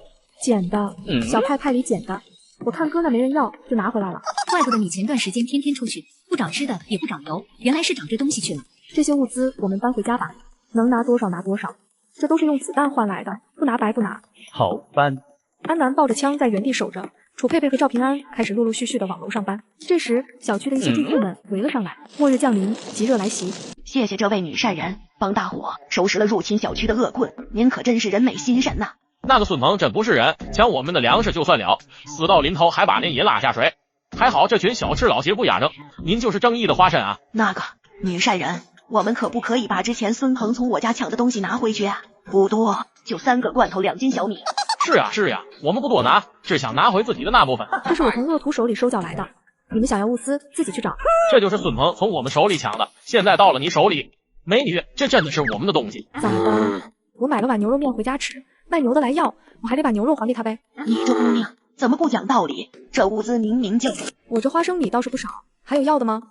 捡的，小派里捡的。我看哥那没人要，就拿回来了。怪不得你前段时间天天出去，不找吃的也不找油，原来是找这东西去了。这些物资我们搬回家吧，能拿多少拿多少，这都是用子弹换来的，不拿白不拿。好，搬。安南抱着枪在原地守着，楚佩佩和赵平安开始陆陆续续的往楼上搬。这时，小区的一些住户们围了上来。末日降临，极热来袭。谢谢这位女善人，帮大伙收拾了入侵小区的恶棍，您可真是人美心善呐！那个孙鹏真不是人，抢我们的粮食就算了，死到临头还把您也拉下水。还好这群小吃老邪不压正，您就是正义的化身啊！那个女善人，我们可不可以把之前孙鹏从我家抢的东西拿回去啊？不多，就3个罐头2斤小米。是呀，我们不多拿，只想拿回自己的那部分。这是我从恶徒手里收缴来的，你们想要物资自己去找。这就是孙鹏从我们手里抢的，现在到了你手里。美女，这真的是我们的东西。咋的？我买了碗牛肉面回家吃，卖牛的来要，我还得把牛肉还给他呗。你这姑娘怎么不讲道理？这物资明明就……我这花生米倒是不少，还有要的吗？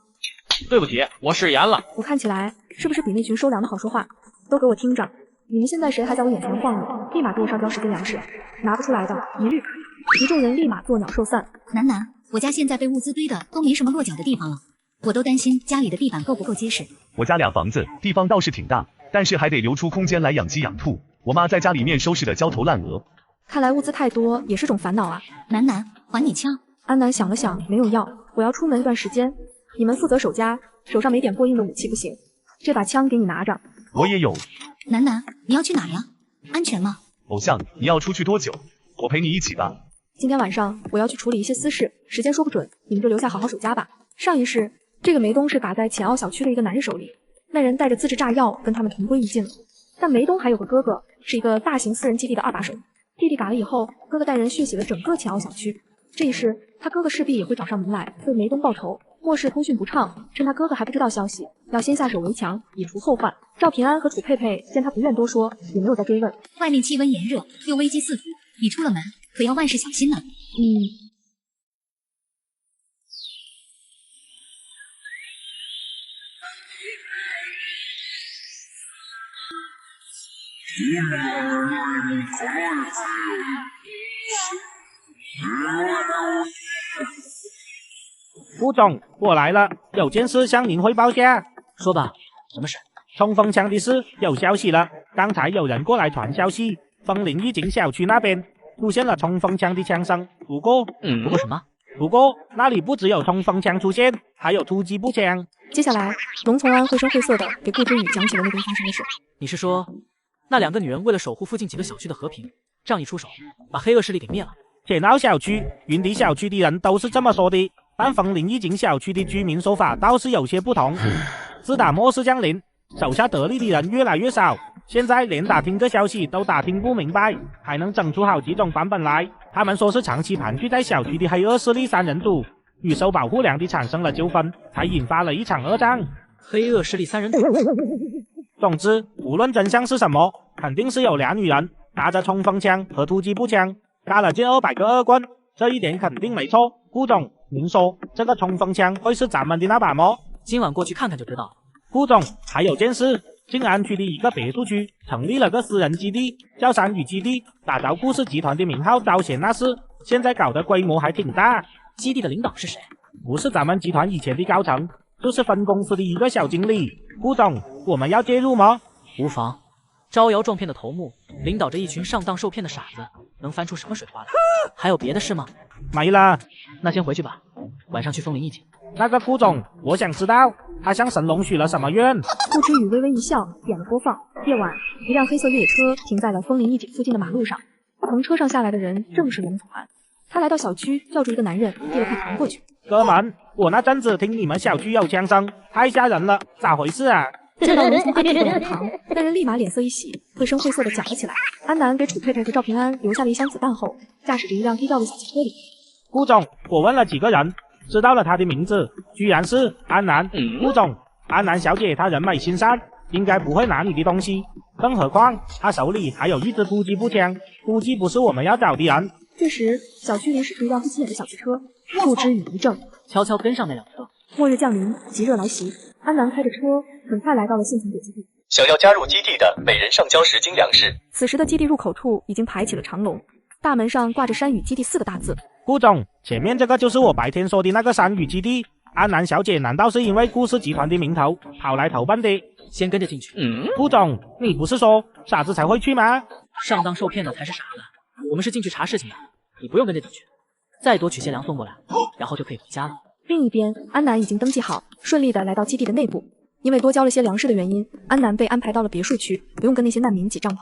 对不起，我食言了。我看起来是不是比那群收粮的好说话？都给我听着，你们现在谁还在我眼前晃悠，立马给我上交10斤粮食，拿不出来的一律可以。一众人立马作鸟兽散。楠，我家现在被物资堆的都没什么落脚的地方了，我都担心家里的地板够不够结实。我家2房子，地方倒是挺大，但是还得留出空间来养鸡养兔。我妈在家里面收拾的焦头烂额。看来物资太多也是种烦恼啊。楠，还你枪。安南想了想，没有要。我要出门一段时间，你们负责守家，手上没点过硬的武器不行。这把枪给你拿着。我也有。楠，你要去哪呀？安全吗？偶像，你要出去多久？我陪你一起吧。今天晚上我要去处理一些私事，时间说不准，你们就留下好好守家吧。上一世，这个梅东是打在浅澳小区的一个男人手里，那人带着自制炸药跟他们同归于尽了。但梅东还有个哥哥，是一个大型私人基地的2把手。弟弟嘎了以后，哥哥带人血洗了整个浅澳小区。这一世，他哥哥势必也会找上门来为梅东报仇。末世通讯不畅，趁他哥哥还不知道消息，要先下手为强，以除后患。赵平安和楚佩佩见他不愿多说，也没有再追问。外面气温炎热，又危机四伏，你出了门可要万事小心呢。副总，我来了，有件事向您汇报下。说吧，什么事？冲锋枪的事有消息了。刚才有人过来传消息，枫林一景小区那边出现了冲锋枪的枪声。不过什么？不过那里不只有冲锋枪出现，还有突击步枪。接下来，龙从安绘声绘色的给顾之宇讲起了那边发生的事。你是说，那2个女人为了守护附近几个小区的和平，仗义出手，把黑恶势力给灭了？浅澳小区、云迪小区的人都是这么说的，但枫林一景小区的居民说法倒是有些不同。自打末世降临，手下得力的人越来越少，现在连打听这消息都打听不明白，还能整出好几种版本来。他们说是长期盘踞在小区的黑恶势力3人组与收保护粮的产生了纠纷，才引发了一场恶战。黑恶势力3人组。总之，无论真相是什么，肯定是有2女人拿着冲锋枪和突击步枪干了近200个恶棍，这一点肯定没错。顾总，您说这个冲锋枪会是咱们的那把吗？今晚过去看看就知道了。顾总，还有件事，静安区的一个别墅区成立了个私人基地，叫山雨基地，打着顾氏集团的名号招贤纳士，现在搞的规模还挺大。基地的领导是谁？不是咱们集团以前的高层，就是分公司的一个小经理。顾总，我们要介入吗？无妨。招摇撞骗的头目领导着一群上当受骗的傻子，能翻出什么水花来？还有别的事吗？没了。那先回去吧，晚上去枫林一景。那个顾总，我想知道他向神龙许了什么愿。顾之宇微微一笑，点了播放。夜晚，一辆黑色越野车停在了枫林一景附近的马路上，从车上下来的人正是龙从安。他来到小区，叫住一个男人，递了块糖过去。哥们，我那阵子听你们小区有枪声，太吓人了，咋回事啊？见到能从安佩获得的糖，那人立马脸色一喜，绘声绘色的讲了起来。安南给楚佩佩和赵平安留下了一箱子弹后，驾驶着一辆低调的小汽车里。顾总，我问了几个人，知道了他的名字，居然是安南。顾总，安南小姐她人美心善，应该不会拿你的东西，更何况她手里还有一支突击步枪，估计不是我们要找的人。这时，小区里驶出一辆不起眼的小汽车，顾之宇一怔，悄悄跟上那辆车。末日降临，极热来袭。安南开着车，很快来到了幸存者基地。想要加入基地的，每人上交10斤粮食。此时的基地入口处已经排起了长龙，大门上挂着山雨基地4个大字。顾总，前面这个就是我白天说的那个山雨基地。安南小姐难道是因为顾氏集团的名头跑来投奔的？先跟着进去。顾总，你不是说傻子才会去吗？上当受骗的才是傻子。我们是进去查事情的，你不用跟着进去，再多取些粮送过来，然后就可以回家了。另一边，安南已经登记好，顺利的来到基地的内部。因为多交了些粮食的原因，安南被安排到了别墅区，不用跟那些难民挤帐篷。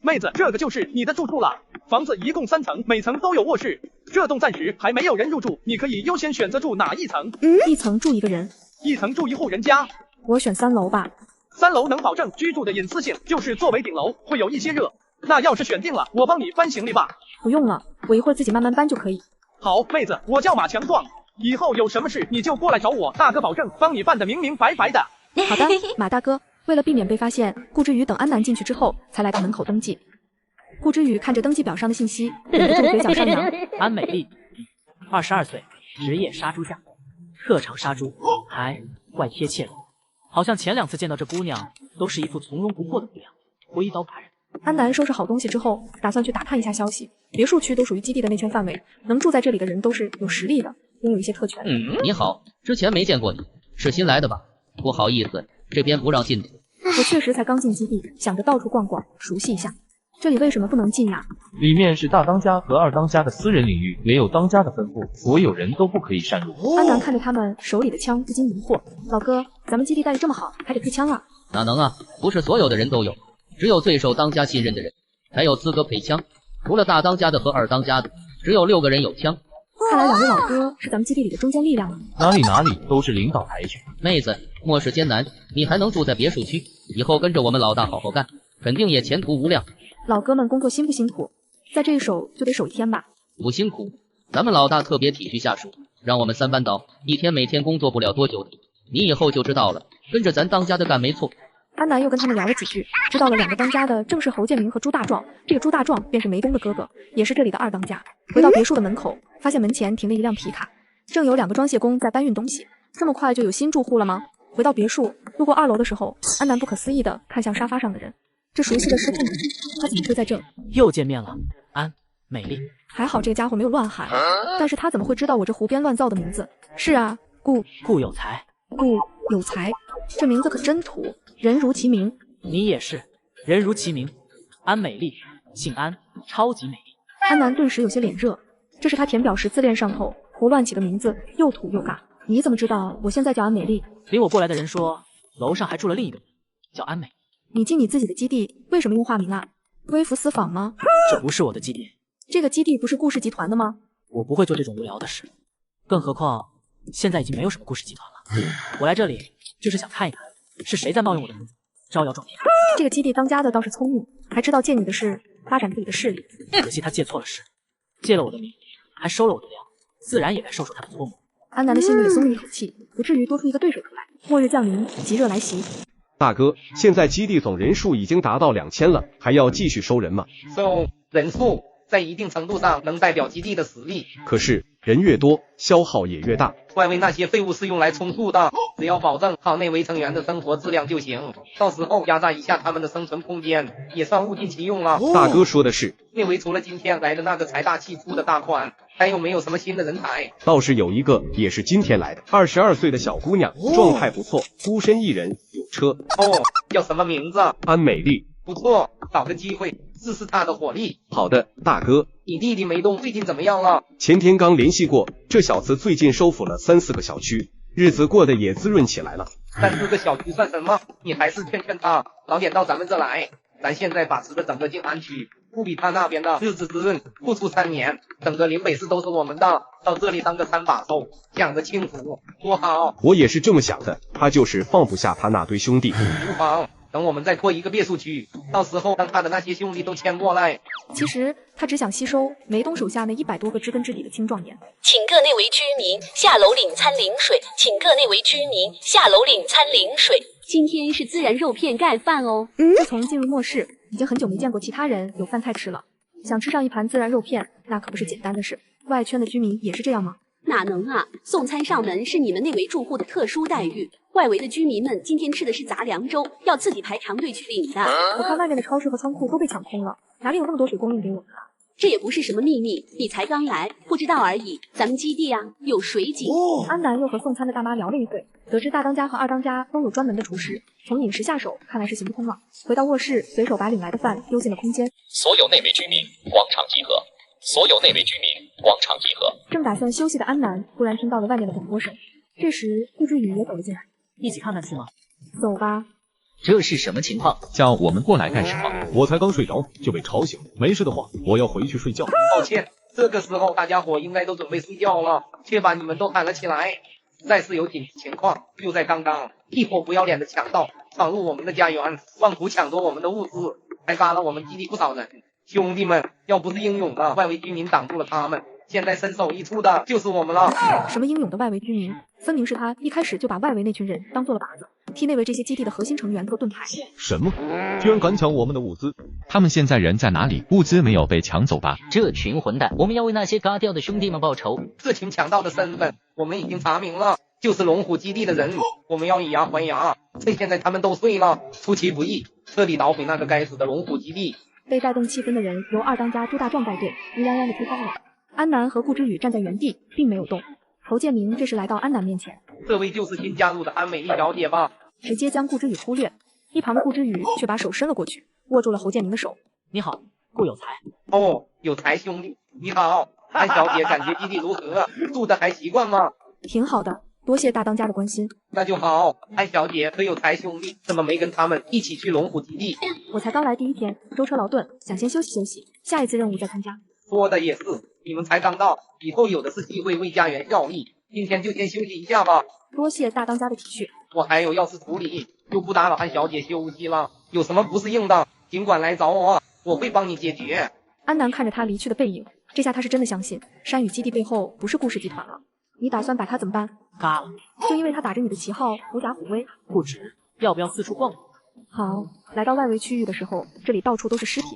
妹子，这个就是你的住处了。房子一共3层，每层都有卧室。这栋暂时还没有人入住，你可以优先选择住哪一层。1层住1个人，1层住1户人家。我选3楼吧。3楼能保证居住的隐私性，就是作为顶楼会有一些热。那要是选定了，我帮你搬行李吧。不用了，我一会儿自己慢慢搬就可以。好，妹子，我叫马强壮，以后有什么事你就过来找我，大哥保证帮你办得明明白白的。好的，马大哥。为了避免被发现，顾之宇等安南进去之后，才来到门口登记。顾之宇看着登记表上的信息，忍不住嘴角上扬。安美丽，22岁，职业杀猪匠，特长杀猪，还怪贴切的，好像前2次见到这姑娘都是一副从容不迫的模样，挥刀砍人。安南收拾好东西之后，打算去打探一下消息。别墅区都属于基地的内圈范围，能住在这里的人都是有实力的，拥有一些特权。你好，之前没见过你，是新来的吧？不好意思，这边不让进的。我确实才刚进基地，想着到处逛逛，熟悉一下。这里为什么不能进呀？里面是大当家和二当家的私人领域，没有当家的吩咐，所有人都不可以擅入。安南看着他们手里的枪，不禁疑惑：老哥，咱们基地待遇这么好，还得配枪啊？哪能啊，不是所有的人都有，只有最受当家信任的人才有资格配枪。除了大当家的和二当家的，只有6个人有枪。看来2位老哥是咱们基地里的中坚力量啊。哪里都是领导抬举。妹子，末世艰难，你还能住在别墅区，以后跟着我们老大好好干，肯定也前途无量。老哥们工作辛不辛苦？在这一守就得守1天吧？不辛苦，咱们老大特别体恤下属，让我们3班倒，1天每天工作不了多久的，你以后就知道了，跟着咱当家的干没错。安南又跟他们聊了几句，知道了2个当家的正是侯建明和朱大壮，这个朱大壮便是梅东的哥哥，也是这里的2当家。回到别墅的门口，发现门前停了一辆皮卡，正有2个装卸工在搬运东西。这么快就有新住户了吗？回到别墅，路过2楼的时候，安南不可思议地看向沙发上的人，这熟悉的师傅们，他怎么会在这？又见面了，安美丽。还好这个家伙没有乱喊，但是他怎么会知道我这胡编乱造的名字？是啊，顾有才。顾有才，这名字可真土，人如其名。你也是，人如其名。安美丽，姓安，超级美丽。安南顿时有些脸热，这是他填表时自恋上头，胡乱起个名字，又土又尬。你怎么知道我现在叫安美丽？领我过来的人说，楼上还住了另一个人，叫安美。你进你自己的基地，为什么用化名啊？微服私访吗？这不是我的基地。这个基地不是顾氏集团的吗？我不会做这种无聊的事，更何况现在已经没有什么顾氏集团了。我来这里就是想看一看，是谁在冒用我的名字招摇撞骗。这个基地当家的倒是聪明，还知道借你的事发展自己的势力。可惜他借错了势，借了我的名，还收了我的粮，自然也该受受他的搓磨。安南的心里松了一口气，不至于多出一个对手出来。末日降临，极热来袭。大哥，现在基地总人数已经达到2000了，还要继续收人吗？人数在一定程度上能代表基地的实力，可是人越多，消耗也越大。外围那些废物是用来充数的，只要保证好内围成员的生活质量就行，到时候压榨一下他们的生存空间，也算物尽其用了。大哥说的是，内围除了今天来的那个财大气粗的大款，还有没有什么新的人才？倒是有一个，也是今天来的，22岁的小姑娘，状态不错，孤身一人，有车。叫什么名字？安美丽。不错，找个机会试试她的火力。好的，大哥。你弟弟梅东最近怎么样了？前天刚联系过，这小子最近收复了3、4个小区，日子过得也滋润起来了。 3、4个小区算什么？你还是劝劝他，早点到咱们这来。咱现在把持的整个静安区，不比他那边的日子滋润，不出3年，整个林北市都是我们的。到这里当个3把手，享个清福，多好！我也是这么想的，他就是放不下他那堆兄弟。不妨，等我们再扩一个别墅区，到时候让他的那些兄弟都迁过来。其实他只想吸收梅东手下那100多个知根知底的青壮年。请各内围居民下楼领餐领水，请各内围居民下楼领餐领水。今天是孜然肉片盖饭哦。自从进入末世，已经很久没见过其他人有饭菜吃了。想吃上一盘孜然肉片，那可不是简单的事。外圈的居民也是这样吗？哪能啊！送餐上门是你们内围住户的特殊待遇，外围的居民们今天吃的是杂粮粥，要自己排长队去领的。我看外面的超市和仓库都被抢空了，哪里有那么多水供应给我们啊？这也不是什么秘密，你才刚来，不知道而已。咱们基地啊有水井。安南又和送餐的大妈聊了一会，得知大当家和二当家都有专门的厨师，从饮食下手看来是行不通了。回到卧室，随手把领来的饭丢进了空间。所有内围居民广场集合，所有内围居民广场集合。正打算休息的安南忽然听到了外面的广播声，这时顾之宇也走了进来。一起看看去吗？走吧。这是什么情况？叫我们过来干什么？我才刚睡着就被吵醒，没事的话我要回去睡觉。抱歉，这个时候大家伙应该都准备睡觉了，却把你们都喊了起来。实在是有紧急情况，就在刚刚，一伙不要脸的强盗闯入我们的家园，妄图抢夺我们的物资，还杀了我们基地不少人。兄弟们，要不是英勇的外围居民挡住了他们，现在身首异处的就是我们了。什么英勇的外围居民？分明是他一开始就把外围那群人当做了靶子，替内围这些基地的核心成员做盾牌。什么？居然敢抢我们的物资？他们现在人在哪里？物资没有被抢走吧？这群混蛋，我们要为那些嘎掉的兄弟们报仇。这群强盗的身份我们已经查明了，就是龙虎基地的人，我们要以牙还牙，趁现在他们都睡了，出其不意，彻底捣毁那个该死的龙虎基地。被带动气氛的人由二当家朱大壮带队，乌泱泱的出发了。安南和顾之宇站在原地，并没有动。侯建明这时来到安南面前，这位就是新加入的安美丽小姐吧？直接将顾之宇忽略，一旁的顾之宇却把手伸了过去，握住了侯建明的手。你好，顾有才。哦，有才兄弟，你好，安小姐，感觉基地如何？住的还习惯吗？挺好的，多谢大当家的关心。那就好，安小姐和有才兄弟怎么没跟他们一起去龙虎基地？我才刚来第1天，舟车劳顿，想先休息休息，下一次任务再参加。说的也是，你们才刚到，以后有的是机会为家园效力，今天就先休息一下吧。多谢大当家的体恤。我还有要事处理，就不打扰安小姐休息了。有什么不适应的，尽管来找我，我会帮你解决。安南看着他离去的背影，这下他是真的相信山雨基地背后不是顾氏集团了。你打算把他怎么办？嘎了，就因为他打着你的旗号狐假虎威？不止，要不要四处逛逛？好，来到外围区域的时候，这里到处都是尸体，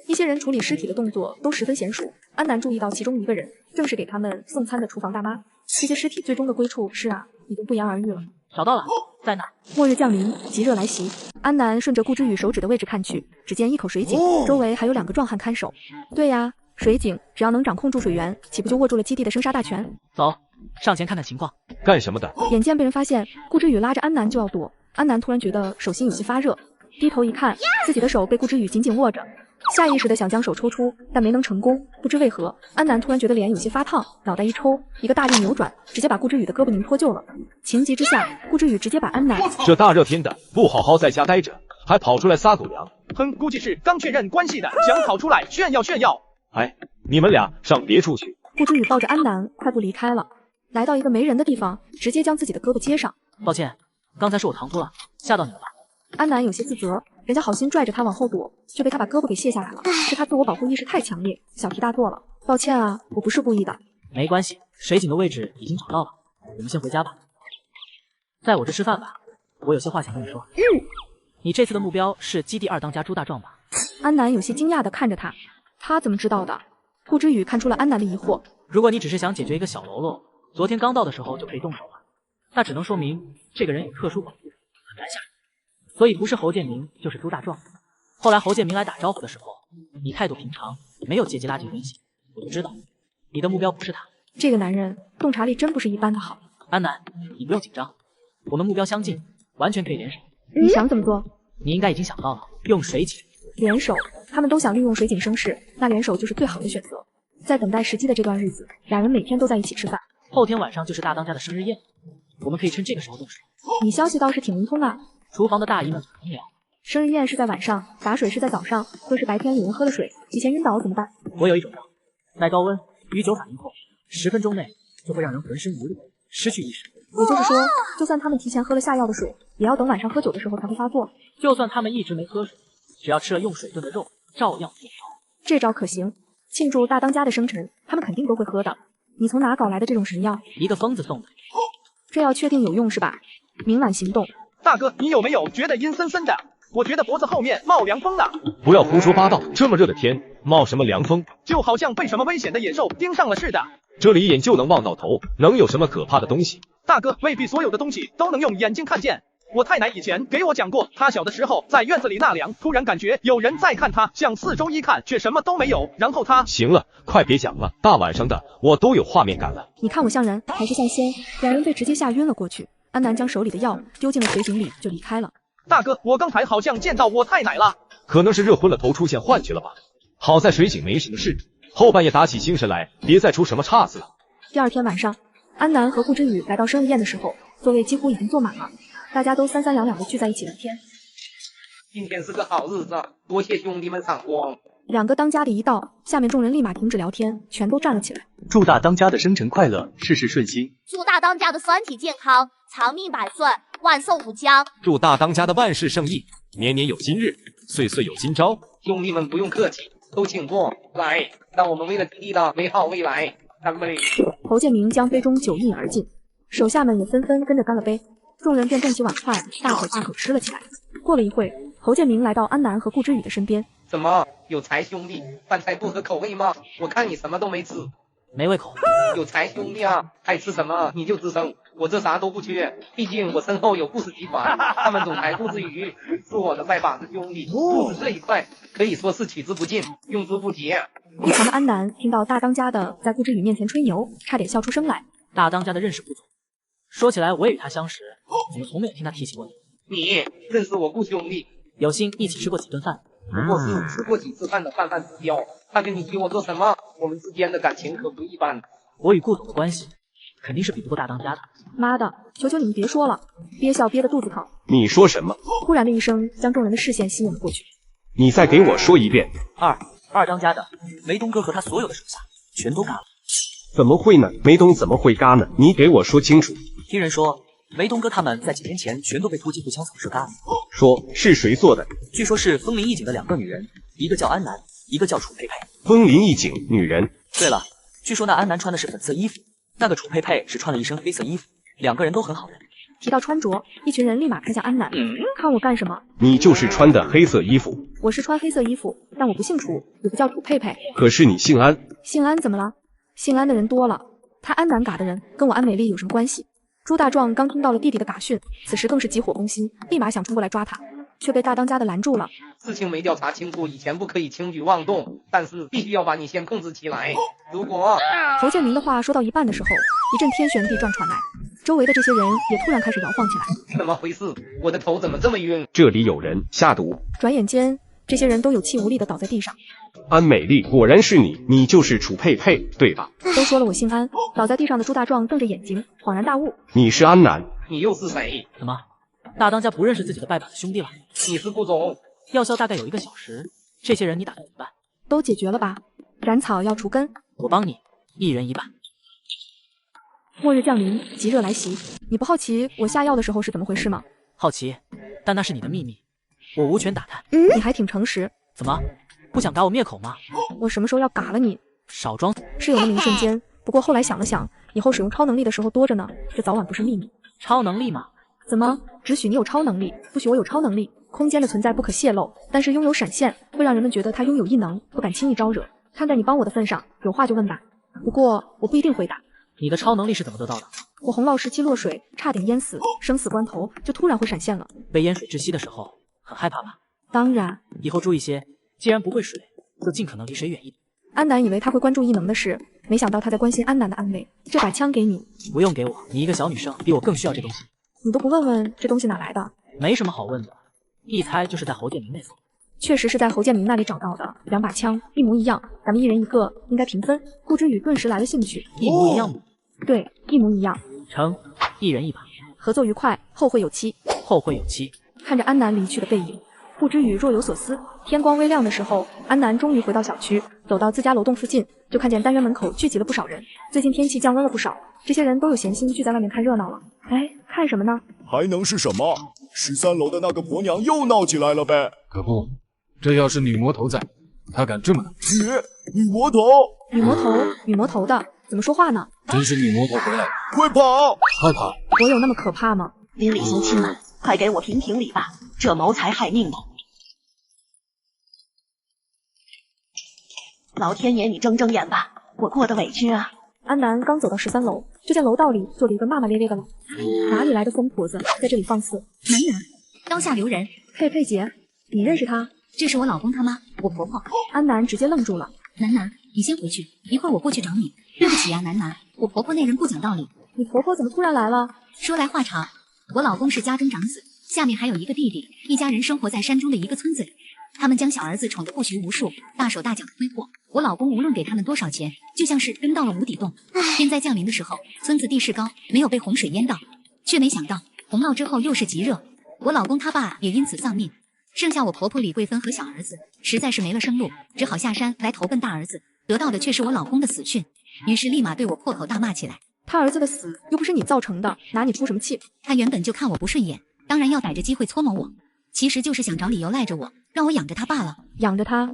一些人处理尸体的动作都十分娴熟。安南注意到其中一个人，正是给他们送餐的厨房大妈。这些尸体最终的归处是啊，已经不言而喻了。找到了，在哪？末日降临，极热来袭。安南顺着顾之宇手指的位置看去，只见一口水井，周围还有2个壮汉看守。对呀，水井只要能掌控住水源，岂不就握住了基地的生杀大权？走，上前看看情况。干什么的？眼见被人发现，顾之宇拉着安南就要躲。安南突然觉得手心有些发热，低头一看，自己的手被顾之宇紧紧握着。下意识的想将手抽出，但没能成功。不知为何，安南突然觉得脸有些发烫，脑袋一抽，一个大力扭转，直接把顾之宇的胳膊拧脱臼了。情急之下，顾之宇直接把安南……这大热天的，不好好在家待着，还跑出来撒狗粮。哼，估计是刚确认关系的，想跑出来炫耀炫耀。哎，你们俩上别处去。顾之宇抱着安南快步离开了，来到一个没人的地方，直接将自己的胳膊接上。抱歉，刚才是我唐突了，吓到你了吧？安南有些自责，人家好心拽着他往后躲，却被他把胳膊给卸下来了，是他自我保护意识太强烈，小题大做了。抱歉啊，我不是故意的。没关系，水井的位置已经找到了，我们先回家吧。在我这吃饭吧，我有些话想跟你说。你这次的目标是基地二当家朱大壮吧？安南有些惊讶地看着他，他怎么知道的？顾之宇看出了安南的疑惑。如果你只是想解决一个小喽啰，昨天刚到的时候就可以动手了，那只能说明这个人有特殊保护，很难下手。所以不是侯建明就是朱大壮。后来侯建明来打招呼的时候，你态度平常，没有借机拉近关系，我就知道你的目标不是他。这个男人洞察力真不是一般的好。安南，你不用紧张，我们目标相近，完全可以联手。你想怎么做？你应该已经想到了，用水井联手。他们都想利用水井生事，那联手就是最好的选择。在等待时机的这段日子，俩人每天都在一起吃饭。后天晚上就是大当家的生日宴，我们可以趁这个时候动手。你消息倒是挺灵通啊。厨房的大姨们很聊，生日宴是在晚上，打水是在早上，若是白天有人喝了水，提前晕倒怎么办？我有一种药，耐高温，与酒反应后，10分钟内就会让人浑身无力，失去意识。也就是说，就算他们提前喝了下药的水，也要等晚上喝酒的时候才会发作。就算他们一直没喝水，只要吃了用水炖的肉，照样发烧。这招可行，庆祝大当家的生辰，他们肯定都会喝的。你从哪搞来的这种神药？一个疯子送的。这药确定有用是吧？明晚行动。大哥，你有没有觉得阴森森的？我觉得脖子后面冒凉风了。不要胡说八道，这么热的天，冒什么凉风？就好像被什么危险的野兽盯上了似的。这里一眼就能望到头，能有什么可怕的东西？大哥，未必所有的东西都能用眼睛看见。我太奶以前给我讲过，她小的时候在院子里纳凉，突然感觉有人在看她，向四周一看，却什么都没有。然后她……行了，快别讲了，大晚上的我都有画面感了。你看我像人还是像仙？两人被直接吓晕了过去。安南将手里的药丢进了水井里，就离开了。大哥，我刚才好像见到我太奶了，可能是热昏了头出现幻觉了吧。好在水井没什么事，后半夜打起精神来，别再出什么岔子了。第二天晚上，安南和顾之宇来到生日宴的时候，座位几乎已经坐满了，大家都三三两两的聚在一起聊天。今天是个好日子，多谢兄弟们赏光。两个当家的一到，下面众人立马停止聊天，全都站了起来。祝大当家的生辰快乐，事事顺心。祝大当家的身体健康，长命百岁，万寿无疆。祝大当家的万事胜意，年年有今日，岁岁有今朝。兄弟们不用客气，都请坐，来，让我们为了弟弟的美好未来干杯。侯建明将杯中酒一饮而尽，手下们也纷纷跟着干了杯，众人便动起碗筷，大口大口吃了起来。过了一会，侯建明来到安南和顾之宇的身边。怎么，有才兄弟，饭菜不合口味吗？我看你什么都没吃。没胃口。有才兄弟啊，爱吃什么你就吱声，我这啥都不缺，毕竟我身后有顾氏集团，他们总裁顾之宇是我的拜把子兄弟，顾氏这一块可以说是取之不尽，用之不竭。一旁的安南听到大当家的在顾之宇面前吹牛，差点笑出声来。大当家的认识不足，说起来我也与他相识，怎么从没有听他提起过你？你认识我顾兄弟？有幸一起吃过几顿饭，不过是吃过几次饭的泛泛之交。他跟你提我做什么？我们之间的感情可不一般。我与顾总的关系肯定是比不过大当家的。妈的，求求你们别说了，憋笑憋得肚子疼。你说什么？忽然的一声将众人的视线吸引了过去。你再给我说一遍。二当家的梅东哥和他所有的手下全都嘎了。怎么会呢？梅东怎么会嘎呢？你给我说清楚。听人说梅东哥他们在几天前全都被突击步枪扫射嘎了。说是谁做的？据说是风林一景的2个女人，一个叫安南，一个叫楚佩佩。风林一景，女人。对了，据说那安南穿的是粉色衣服，那个楚佩佩是穿了一身黑色衣服，2个人都很好认。提到穿着，一群人立马看向安南，看我干什么？你就是穿的黑色衣服。我是穿黑色衣服，但我不姓楚，也不叫楚佩佩。可是你姓安。姓安怎么了？姓安的人多了，他安南嘎的人跟我安美丽有什么关系？朱大壮刚听到了弟弟的嘎讯，此时更是急火攻心，立马想冲过来抓他，却被大当家的拦住了。事情没调查清楚，以前不可以轻举妄动，但是必须要把你先控制起来。如果……侯建明的话说到一半的时候，一阵天旋地转传来，周围的这些人也突然开始摇晃起来。怎么回事？我的头怎么这么晕？这里有人下毒。转眼间，这些人都有气无力的倒在地上。安美丽，果然是你，你就是楚佩佩，对吧？都说了我姓安。倒在地上的朱大壮瞪着眼睛，恍然大悟。你是安南。你又是谁？怎么，大当家不认识自己的拜把子兄弟了？你是顾总。药效大概有1个小时，这些人你打算怎么办？都解决了吧？斩草要除根，我帮你，1人1半。末日降临，极热来袭，你不好奇我下药的时候是怎么回事吗？好奇，但那是你的秘密，我无权打探。你还挺诚实。怎么，不想打我灭口吗？我什么时候要嘎了你？少装。是有那么一瞬间，不过后来想了想，以后使用超能力的时候多着呢，这早晚不是秘密。超能力嘛？怎么，只许你有超能力，不许我有超能力？空间的存在不可泄露，但是拥有闪现会让人们觉得他拥有异能，不敢轻易招惹。看在你帮我的份上，有话就问吧。不过我不一定回答。你的超能力是怎么得到的？我红烙时期落水，差点淹死，生死关头就突然会闪现了。被淹水窒息的时候很害怕吧？当然。以后注意些，既然不会水，就尽可能离水远一点。安南以为他会关注异能的事，没想到他在关心安南的安危。这把枪给你。不用给我，你一个小女生比我更需要这东西。你都不问问这东西哪来的？没什么好问的，一猜就是在侯建明那所。确实是在侯建明那里找到的，2把枪一模一样，咱们1人1个，应该平分。顾之宇顿时来了兴趣。一模一样吗？对，一模一样。成，1人1把。合作愉快，后会有期。后会有期。看着安南离去的背影，顾之宇若有所思。天光微亮的时候，安南终于回到小区，走到自家楼栋附近，就看见单元门口聚集了不少人。最近天气降温了不少，这些人都有闲心聚在外面看热闹了。哎，看什么呢？还能是什么？13楼的那个婆娘又闹起来了呗？可不，这要是女魔头在，她敢这么闹？女魔头，女魔头的，怎么说话呢？真是女魔头回来了，快跑！快跑！我有那么可怕吗？邻里乡亲们，快给我评评理吧！这谋财害命的，老天爷，你睁睁眼吧！我过得委屈啊！安南刚走到13楼，就见楼道里坐着一个骂骂咧咧的老哪里来的疯婆子，在这里放肆！南南，刀下留人！佩姐，你认识他？这是我老公他妈，我婆婆。安南直接愣住了。南南，你先回去，一会儿我过去找你。对不起呀，南南，我婆婆那人不讲道理。你婆婆怎么突然来了？说来话长，我老公是家中长子，下面还有一个弟弟，一家人生活在山中的一个村子里。他们将小儿子宠得不学无术，大手大脚的挥霍。我老公无论给他们多少钱，就像是扔到了无底洞。天灾降临的时候，村子地势高，没有被洪水淹到，却没想到洪涝之后又是极热，我老公他爸也因此丧命。剩下我婆婆李桂芬和小儿子，实在是没了生路，只好下山来投奔大儿子，得到的却是我老公的死讯，于是立马对我破口大骂起来。他儿子的死又不是你造成的，拿你出什么气？他原本就看我不顺眼，当然要逮着机会搓磨我，其实就是想找理由赖着我，让我养着他罢了。养着他？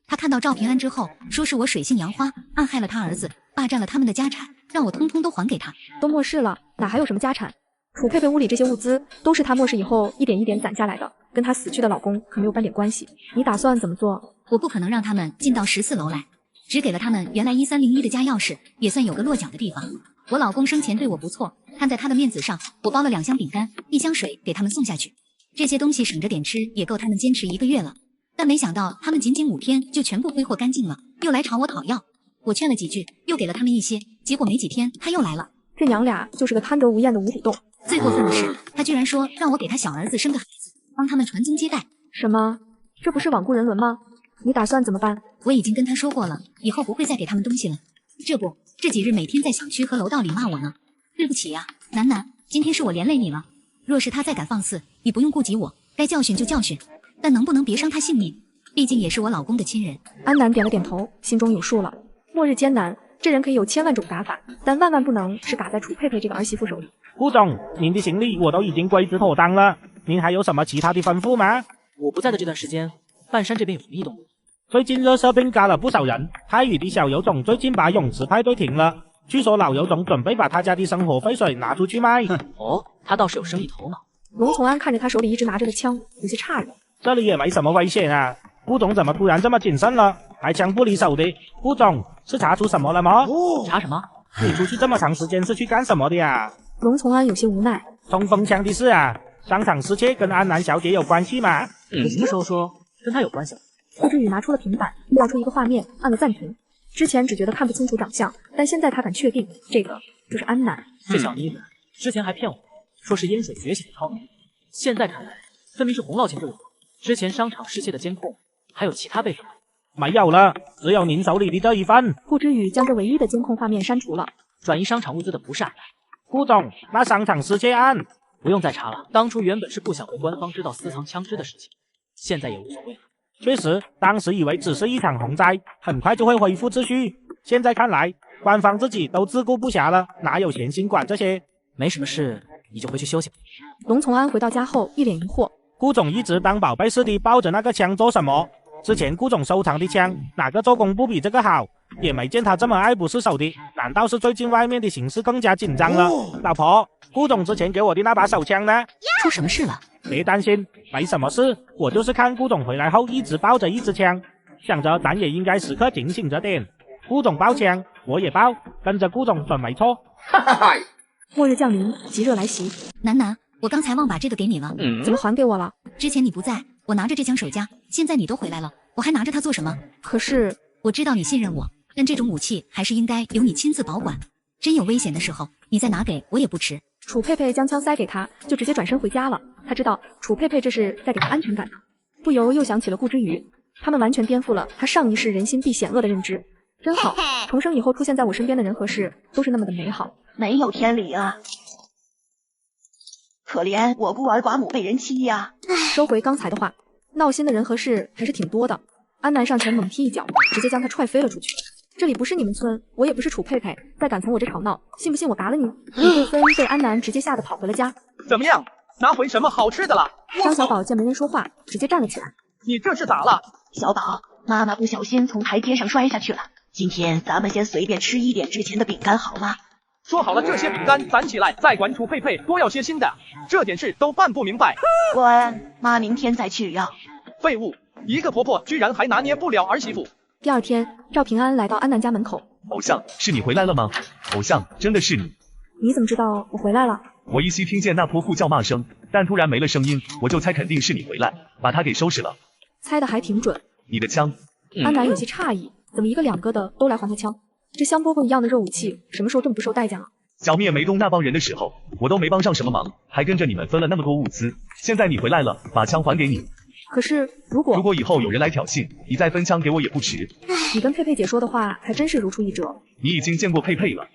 他看到赵平安之后，说是我水性杨花，暗害了他儿子，霸占了他们的家产，让我通通都还给他。都末世了，哪还有什么家产？楚佩佩屋里这些物资都是他末世以后一点一点攒下来的，跟他死去的老公可没有半点关系。你打算怎么做？我不可能让他们进到14楼来，只给了他们原来1301的家钥匙，也算有个落脚的地方。我老公生前对我不错，看在他的面子上，我包了2箱饼干，1箱水给他们送下去。这些东西省着点吃，也够他们坚持1个月了。但没想到他们仅仅5天就全部挥霍干净了，又来朝我讨要。我劝了几句，又给了他们一些，结果没几天他又来了。这娘俩就是个贪得无厌的无底洞。最过分的是，他居然说让我给他小儿子生个孩子，帮他们传宗接代。什么？这不是罔顾人伦吗？你打算怎么办？我已经跟他说过了，以后不会再给他们东西了。这几日每天在小区和楼道里骂我呢。对不起呀，楠楠，今天是我连累你了。若是他再敢放肆，你不用顾及我，该教训就教训，但能不能别伤他性命？毕竟也是我老公的亲人。安南点了点头，心中有数了。末日艰难，这人可以有1000万种打法，但万万不能是打在楚佩佩这个儿媳妇手里。顾总，您的行李我都已经归置妥当了，您还有什么其他的吩咐吗？我不在的这段时间，半山这边有什么异动？最近热搜并加了不少人，泰宇的小尤总最近把泳池派对停了，据说老尤总准备把他家的生活废水拿出去卖。哦，他倒是有生意头脑。龙从安看着他手里一直拿着的枪，有些诧异。这里也没什么危险啊，顾总怎么突然这么谨慎了，还枪不离手的？顾总是查出什么了吗？查什么？你出去这么长时间是去干什么的呀？龙从安有些无奈。冲锋枪的事啊，商场失窃跟安南小姐有关系吗？你什么时候说跟他有关系了？顾之宇拿出了平板，调出一个画面，按了暂停。之前只觉得看不清楚长相，但现在他敢确定，这个就是安南。这小妮子之前还骗我，说是烟水觉醒的超能力，现在看来，分明是洪涝前就有。之前商场失窃的监控还有其他备份吗？没有了，只有您手里的这一份。顾之宇将这唯一的监控画面删除了。转移商场物资的不是安南。顾总，那商场失窃案不用再查了。当初原本是不想被官方知道私藏枪支的事情，现在也无所谓了。确实，当时以为只是一场洪灾，很快就会恢复秩序。现在看来，官方自己都自顾不暇了，哪有闲心管这些？没什么事，你就回去休息吧。龙从安回到家后一脸疑惑。顾总一直当宝贝似的抱着那个枪做什么？之前顾总收藏的枪，哪个做工不比这个好？也没见他这么爱不释手的，难道是最近外面的形势更加紧张了？老婆，顾总之前给我的那把手枪呢？出什么事了？别担心，没什么事，我就是看顾总回来后一直抱着一支枪，想着咱也应该时刻警醒着点。顾总抱枪，我也抱，跟着顾总准没错。末日降临，极热来袭。楠楠，我刚才忘把这个给你了，怎么还给我了？之前你不在，我拿着这枪守家，现在你都回来了，我还拿着它做什么？可是我知道你信任我，但这种武器还是应该由你亲自保管，真有危险的时候，你再拿给我也不迟。楚佩佩将枪塞给他，就直接转身回家了。他知道楚佩佩这是在给他安全感呢，不由又想起了顾之宇，他们完全颠覆了他上一世人心必险恶的认知。真好，重生以后出现在我身边的人和事都是那么的美好。没有天理啊！可怜我孤儿寡母被人欺呀！收回刚才的话，闹心的人和事还是挺多的。安南上前猛踢一脚，直接将他踹飞了出去。这里不是你们村，我也不是楚佩佩，再敢从我这吵闹，信不信我嘎了你？李桂芬被安南直接吓得跑回了家。怎么样，拿回什么好吃的了？张小宝见没人说话，直接站了起来。你这是咋了？小宝，妈妈不小心从台阶上摔下去了。今天咱们先随便吃一点之前的饼干好吗？说好了，这些饼干攒起来再管楚佩佩多要些新的，这点事都办不明白。滚，妈明天再去要。废物，一个婆婆居然还拿捏不了儿媳妇。第二天，赵平安来到安南家门口。偶像，是你回来了吗？偶像，真的是你。你怎么知道我回来了？我依稀听见那泼妇叫骂声，但突然没了声音，我就猜肯定是你回来，把他给收拾了。猜的还挺准。你的枪。安南有些诧异，怎么一个两个的都来还他枪？这香饽饽一样的热武器，什么时候这么不受待见了？剿灭梅东那帮人的时候，我都没帮上什么忙，还跟着你们分了那么多物资。现在你回来了，把枪还给你。可是如果以后有人来挑衅，你再分枪给我也不迟。你跟佩佩姐说的话还真是如出一辙。你已经见过佩佩了。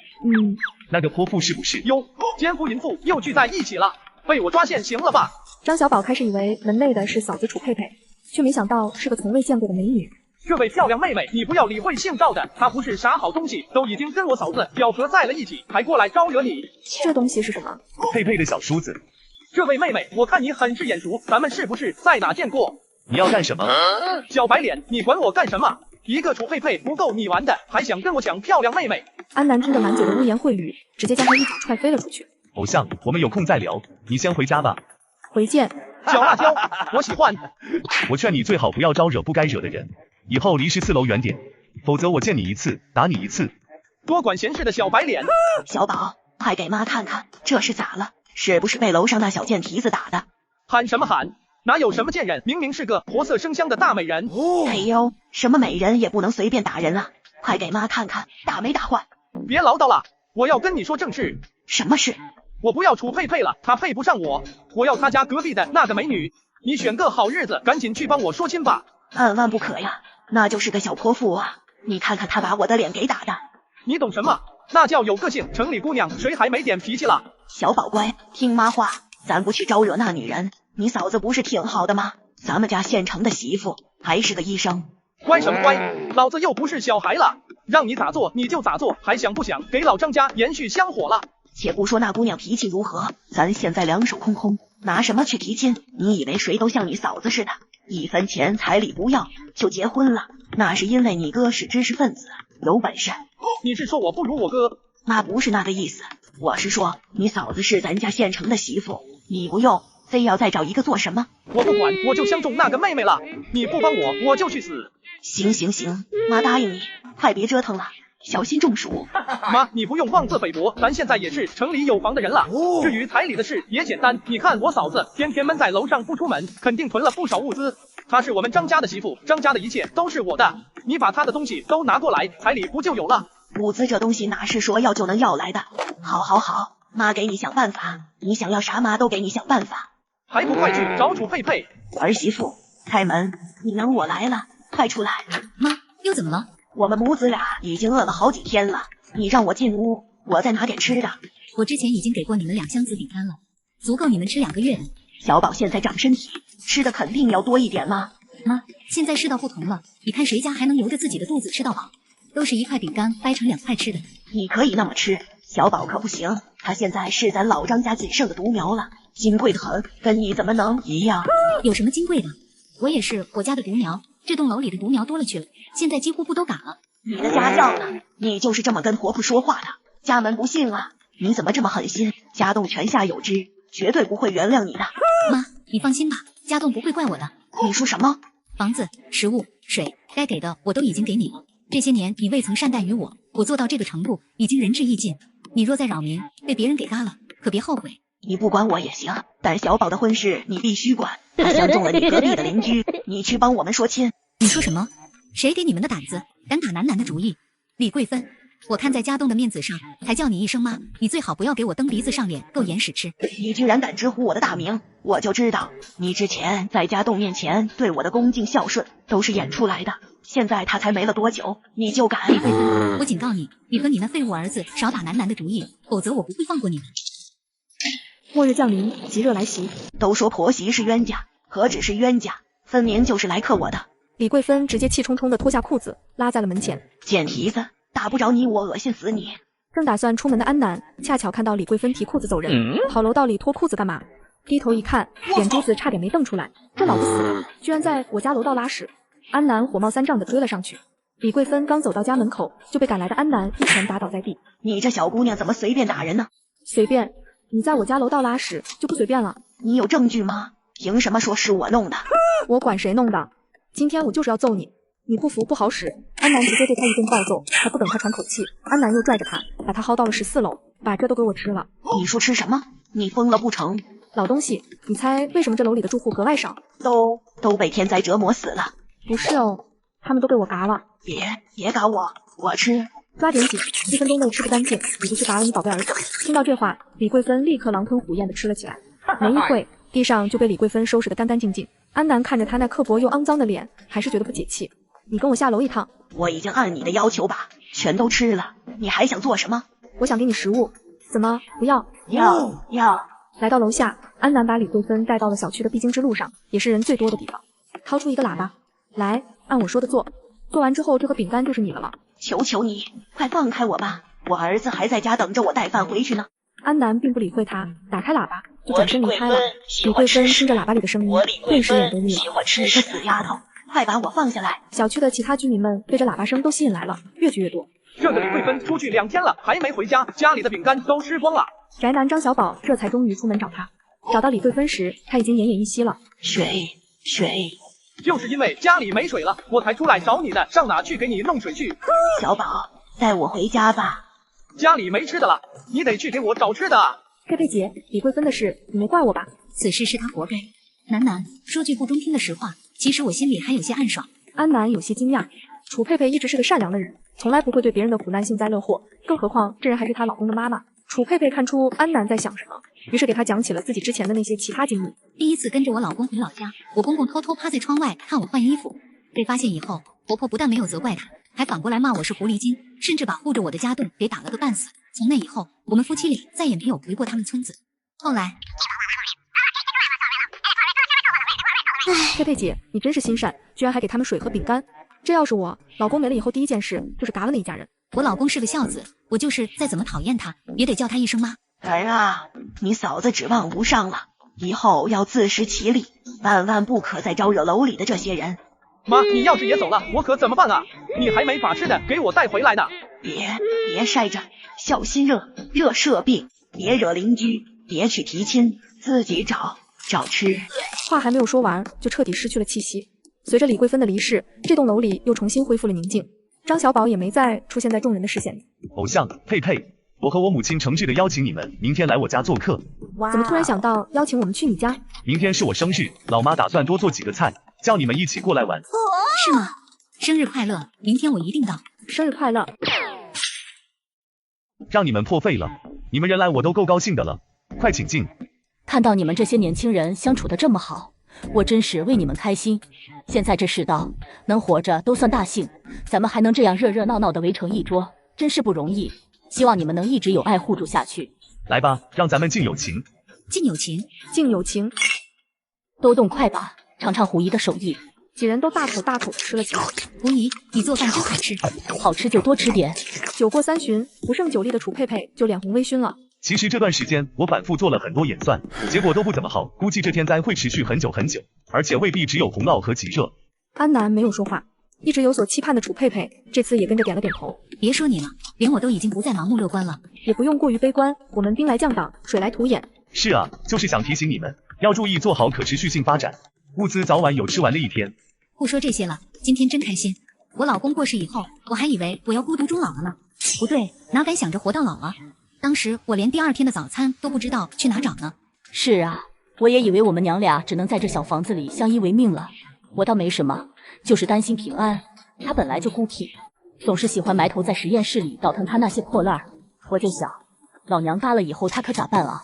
那个泼妇是不是？哟，奸夫淫妇又聚在一起了，被我抓现行了吧？张小宝开始以为门内的是嫂子楚佩佩，却没想到是个从未见过的美女。这位漂亮妹妹，你不要理会姓赵的，她不是啥好东西，都已经跟我嫂子表和在了一起，还过来招惹你。这东西是什么？佩佩的小叔子。这位妹妹，我看你很是眼熟，咱们是不是在哪见过？你要干什么？小白脸，你管我干什么？一个楚佩佩不够你玩的，还想跟我抢漂亮妹妹？安南听着满嘴的污言秽语，直接将他一脚踹飞了出去。偶像，我们有空再聊，你先回家吧。回见。小辣椒，我喜欢。我劝你最好不要招惹不该惹的人，以后离14楼远点，否则我见你一次打你一次。多管闲事的小白脸。小宝，快给妈看看，这是咋了？是不是被楼上那小贱蹄子打的？喊什么喊？哪有什么贱人，明明是个活色生香的大美人。哎呦，什么美人也不能随便打人啊！快给妈看看，打没打坏？别唠叨了，我要跟你说正事。什么事？我不要楚佩佩了，她配不上我，我要她家隔壁的那个美女。你选个好日子，赶紧去帮我说亲吧。万万不可呀，那就是个小泼妇啊！你看看她把我的脸给打的。你懂什么？那叫有个性，城里姑娘谁还没点脾气了？小宝乖，听妈话，咱不去招惹那女人。你嫂子不是挺好的吗？咱们家县城的媳妇，还是个医生。乖什么乖？老子又不是小孩了，让你咋做你就咋做，还想不想给老张家延续香火了？且不说那姑娘脾气如何，咱现在两手空空，拿什么去提亲？你以为谁都像你嫂子似的，一分钱彩礼不要就结婚了？那是因为你哥是知识分子，有本事。你是说我不如我哥？妈不是那个意思，我是说你嫂子是咱家县城的媳妇，你不用非要再找一个做什么？我不管，我就相中那个妹妹了，你不帮我，我就去死。行，妈答应你，快别折腾了，小心中暑。妈，你不用妄自菲薄，咱现在也是城里有房的人了。至于彩礼的事也简单，你看我嫂子天天闷在楼上不出门，肯定囤了不少物资。她是我们张家的媳妇，张家的一切都是我的，你把她的东西都拿过来，彩礼不就有了？物资这东西哪是说要就能要来的？好，妈给你想办法，你想要啥妈都给你想办法。还不快去找楚佩佩？儿媳妇，开门，你娘我来了，快出来。妈，又怎么了？我们母子俩已经饿了好几天了，你让我进屋，我再拿点吃的。我之前已经给过你们2箱子饼干了，足够你们吃2个月。小宝现在长身体，吃的肯定要多一点嘛。妈，现在世道不同了，你看谁家还能由着自己的肚子吃到饱？都是1块饼干掰成2块吃的。你可以那么吃，小宝可不行，他现在是咱老张家仅剩的独苗了，金贵的很，跟你怎么能一样？有什么金贵的？我也是我家的独苗，这栋楼里的独苗多了去了，现在几乎不都赶了。你的家教呢？你就是这么跟婆婆说话的？家门不幸啊！你怎么这么狠心？家栋全下有知，绝对不会原谅你的。妈，你放心吧，家栋不会怪我的。你说什么？房子、食物、水，该给的我都已经给你了。这些年你未曾善待于我，我做到这个程度，已经仁至义尽。你若再扰民，被别人给嘎了，可别后悔。你不管我也行，但小宝的婚事你必须管，他相中了你隔壁的邻居，你去帮我们说亲。你说什么？谁给你们的胆子，敢打楠楠的主意？李贵芬，我看在家栋的面子上，才叫你一声妈，你最好不要给我蹬鼻子上脸，够眼屎吃。你居然敢直呼我的大名，我就知道你之前在家栋面前对我的恭敬孝顺都是演出来的。现在他才没了多久，你就敢？李贵芬，我警告你，你和你那废物儿子少打楠楠的主意，否则我不会放过你们。末日降临，极热来袭。都说婆媳是冤家，何止是冤家，分明就是来克我的。李桂芬直接气冲冲地脱下裤子，拉在了门前。贱蹄子，打不着你我恶心死你！正打算出门的安南，恰巧看到李桂芬提裤子走人，跑楼道里脱裤子干嘛？低头一看，眼珠子差点没瞪出来，这老不死，居然在我家楼道拉屎！安南火冒三丈地追了上去。李桂芬刚走到家门口，就被赶来的安南一拳打倒在地。你这小姑娘怎么随便打人呢？随便？你在我家楼道拉屎就不随便了？你有证据吗？凭什么说是我弄的？我管谁弄的？今天我就是要揍你！你不服不好使！安南直接对他一顿暴揍，还不等他喘口气，安南又拽着他，把他薅到了14楼，把这都给我吃了。你说吃什么？你疯了不成？老东西，你猜为什么这楼里的住户格外少？都被天灾折磨死了。不是哦，他们都被我嘎了。别嘎我，我吃。抓紧紧，1分钟内吃不干净，你就去嘎了你宝贝儿子。听到这话，李桂芬立刻狼吞虎咽地吃了起来。没一会，地上就被李桂芬收拾得干干净净。安南看着他那刻薄又肮脏的脸，还是觉得不解气。你跟我下楼一趟。我已经按你的要求把全都吃了，你还想做什么？我想给你食物。怎么不要？要。来到楼下，安南把李桂芬带到了小区的必经之路上，也是人最多的地方。掏出一个喇叭，来，按我说的做。做完之后，这盒饼干就是你的了。求求你，快放开我吧，我儿子还在家等着我带饭回去呢。安南并不理会他，打开喇叭就转身离开了。李桂芬听着喇叭里的声音，顿时眼都绿了。你个死丫头，快把我放下来！小区的其他居民们被这喇叭声都吸引来了，越聚越多。这个李桂芬出去2天了，还没回家，家里的饼干都吃光了。宅男张小宝这才终于出门找他。找到李桂芬时，他已经奄奄一息了。水。就是因为家里没水了，我才出来找你的，上哪去给你弄水去？小宝，带我回家吧。家里没吃的了，你得去给我找吃的。佩佩姐，李桂芬的事你没怪我吧？此事是他活该。楠，说句不中听的实话，其实我心里还有些暗爽。安南有些惊讶，楚佩佩一直是个善良的人，从来不会对别人的苦难幸灾乐祸，更何况这人还是她老公的妈妈。楚佩佩看出安南在想什么，于是给他讲起了自己之前的那些奇葩经历。第一次跟着我老公回老家，我公公偷偷趴在窗外看我换衣服，被发现以后，婆婆不但没有责怪他，还反过来骂我是狐狸精，甚至把护着我的家栋给打了个半死。从那以后，我们夫妻俩再也没有回过他们村子。后来，佩佩姐，你真是心善，居然还给他们水和饼干。这要是我老公没了以后，第一件事就是嘎了那一家人。我老公是个孝子，我就是再怎么讨厌他，也得叫他一声妈。儿啊，你嫂子指望无上了，以后要自食其力，万万不可再招惹楼里的这些人。妈，你要是也走了，我可怎么办啊？你还没把吃的给我带回来呢。别晒着，小心热射病。别惹邻居，别去提亲，自己找吃。话还没有说完，就彻底失去了气息。随着李桂芬的离世，这栋楼里又重新恢复了宁静。张小宝也没再出现在众人的视线里。偶像佩佩，我和我母亲诚挚的邀请你们明天来我家做客。怎么突然想到邀请我们去你家？明天是我生日，老妈打算多做几个菜，叫你们一起过来玩。是吗？生日快乐！明天我一定到。生日快乐！让你们破费了，你们人来我都够高兴的了。快请进。看到你们这些年轻人相处得这么好，我真是为你们开心。现在这世道，能活着都算大幸，咱们还能这样热热闹闹的围成一桌，真是不容易。希望你们能一直有爱互助下去。来吧，让咱们敬友情。敬友情，敬友情。都动快吧，尝尝胡姨的手艺。几人都大口大口吃了起来。胡姨，你做饭真好吃，好吃就多吃点。酒过3巡，不胜酒力的楚佩佩就脸红微醺了。其实这段时间我反复做了很多演算，结果都不怎么好，估计这天灾会持续很久很久，而且未必只有洪涝和极热。安南没有说话，一直有所期盼的楚佩佩这次也跟着点了点头。别说你了，连我都已经不再盲目乐观了。也不用过于悲观，我们兵来将挡，水来土掩。是啊，就是想提醒你们，要注意做好可持续性发展，物资早晚有吃完的一天。不说这些了，今天真开心。我老公过世以后，我还以为我要孤独终老了呢。不对，哪敢想着活到老啊！当时我连第2天的早餐都不知道去哪找呢。是啊，我也以为我们娘俩只能在这小房子里相依为命了。我倒没什么，就是担心平安。他本来就孤僻，总是喜欢埋头在实验室里倒腾他那些破烂儿。我就想，老娘嘎了以后他可咋办啊？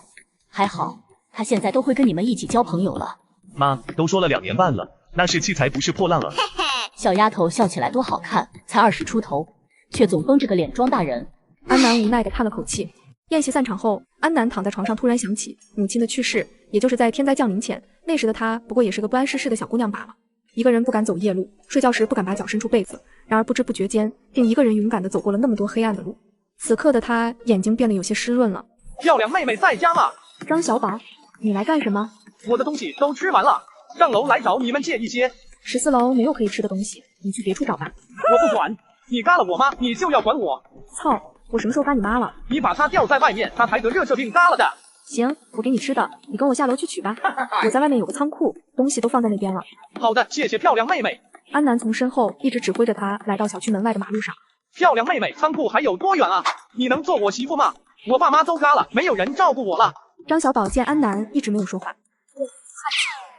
还好，他现在都会跟你们一起交朋友了。妈，都说了2年半了，那是器材不是破烂了。小丫头笑起来多好看，才20出头，却总绷着个脸装大人。安南无奈地叹了口气。宴席散场后，安南躺在床上，突然想起母亲的去世，也就是在天灾降临前，那时的她不过也是个不谙世事的小姑娘罢了。一个人不敢走夜路，睡觉时不敢把脚伸出被子，然而不知不觉间，竟一个人勇敢地走过了那么多黑暗的路。此刻的他眼睛变得有些湿润了。漂亮妹妹在家吗？张小宝，你来干什么？我的东西都吃完了，上楼来找你们借一些。14楼没有可以吃的东西，你去别处找吧。我不管，你嘎了我妈，你就要管我。操，我什么时候嘎你妈了？你把她吊在外面，她才得热射病嘎了的。行，我给你吃的，你跟我下楼去取吧。我在外面有个仓库，东西都放在那边了。好的，谢谢漂亮妹妹。安南从身后一直指挥着他来到小区门外的马路上。漂亮妹妹，仓库还有多远啊？你能做我媳妇吗？我爸妈都嘎了，没有人照顾我了。张小宝见安南一直没有说话，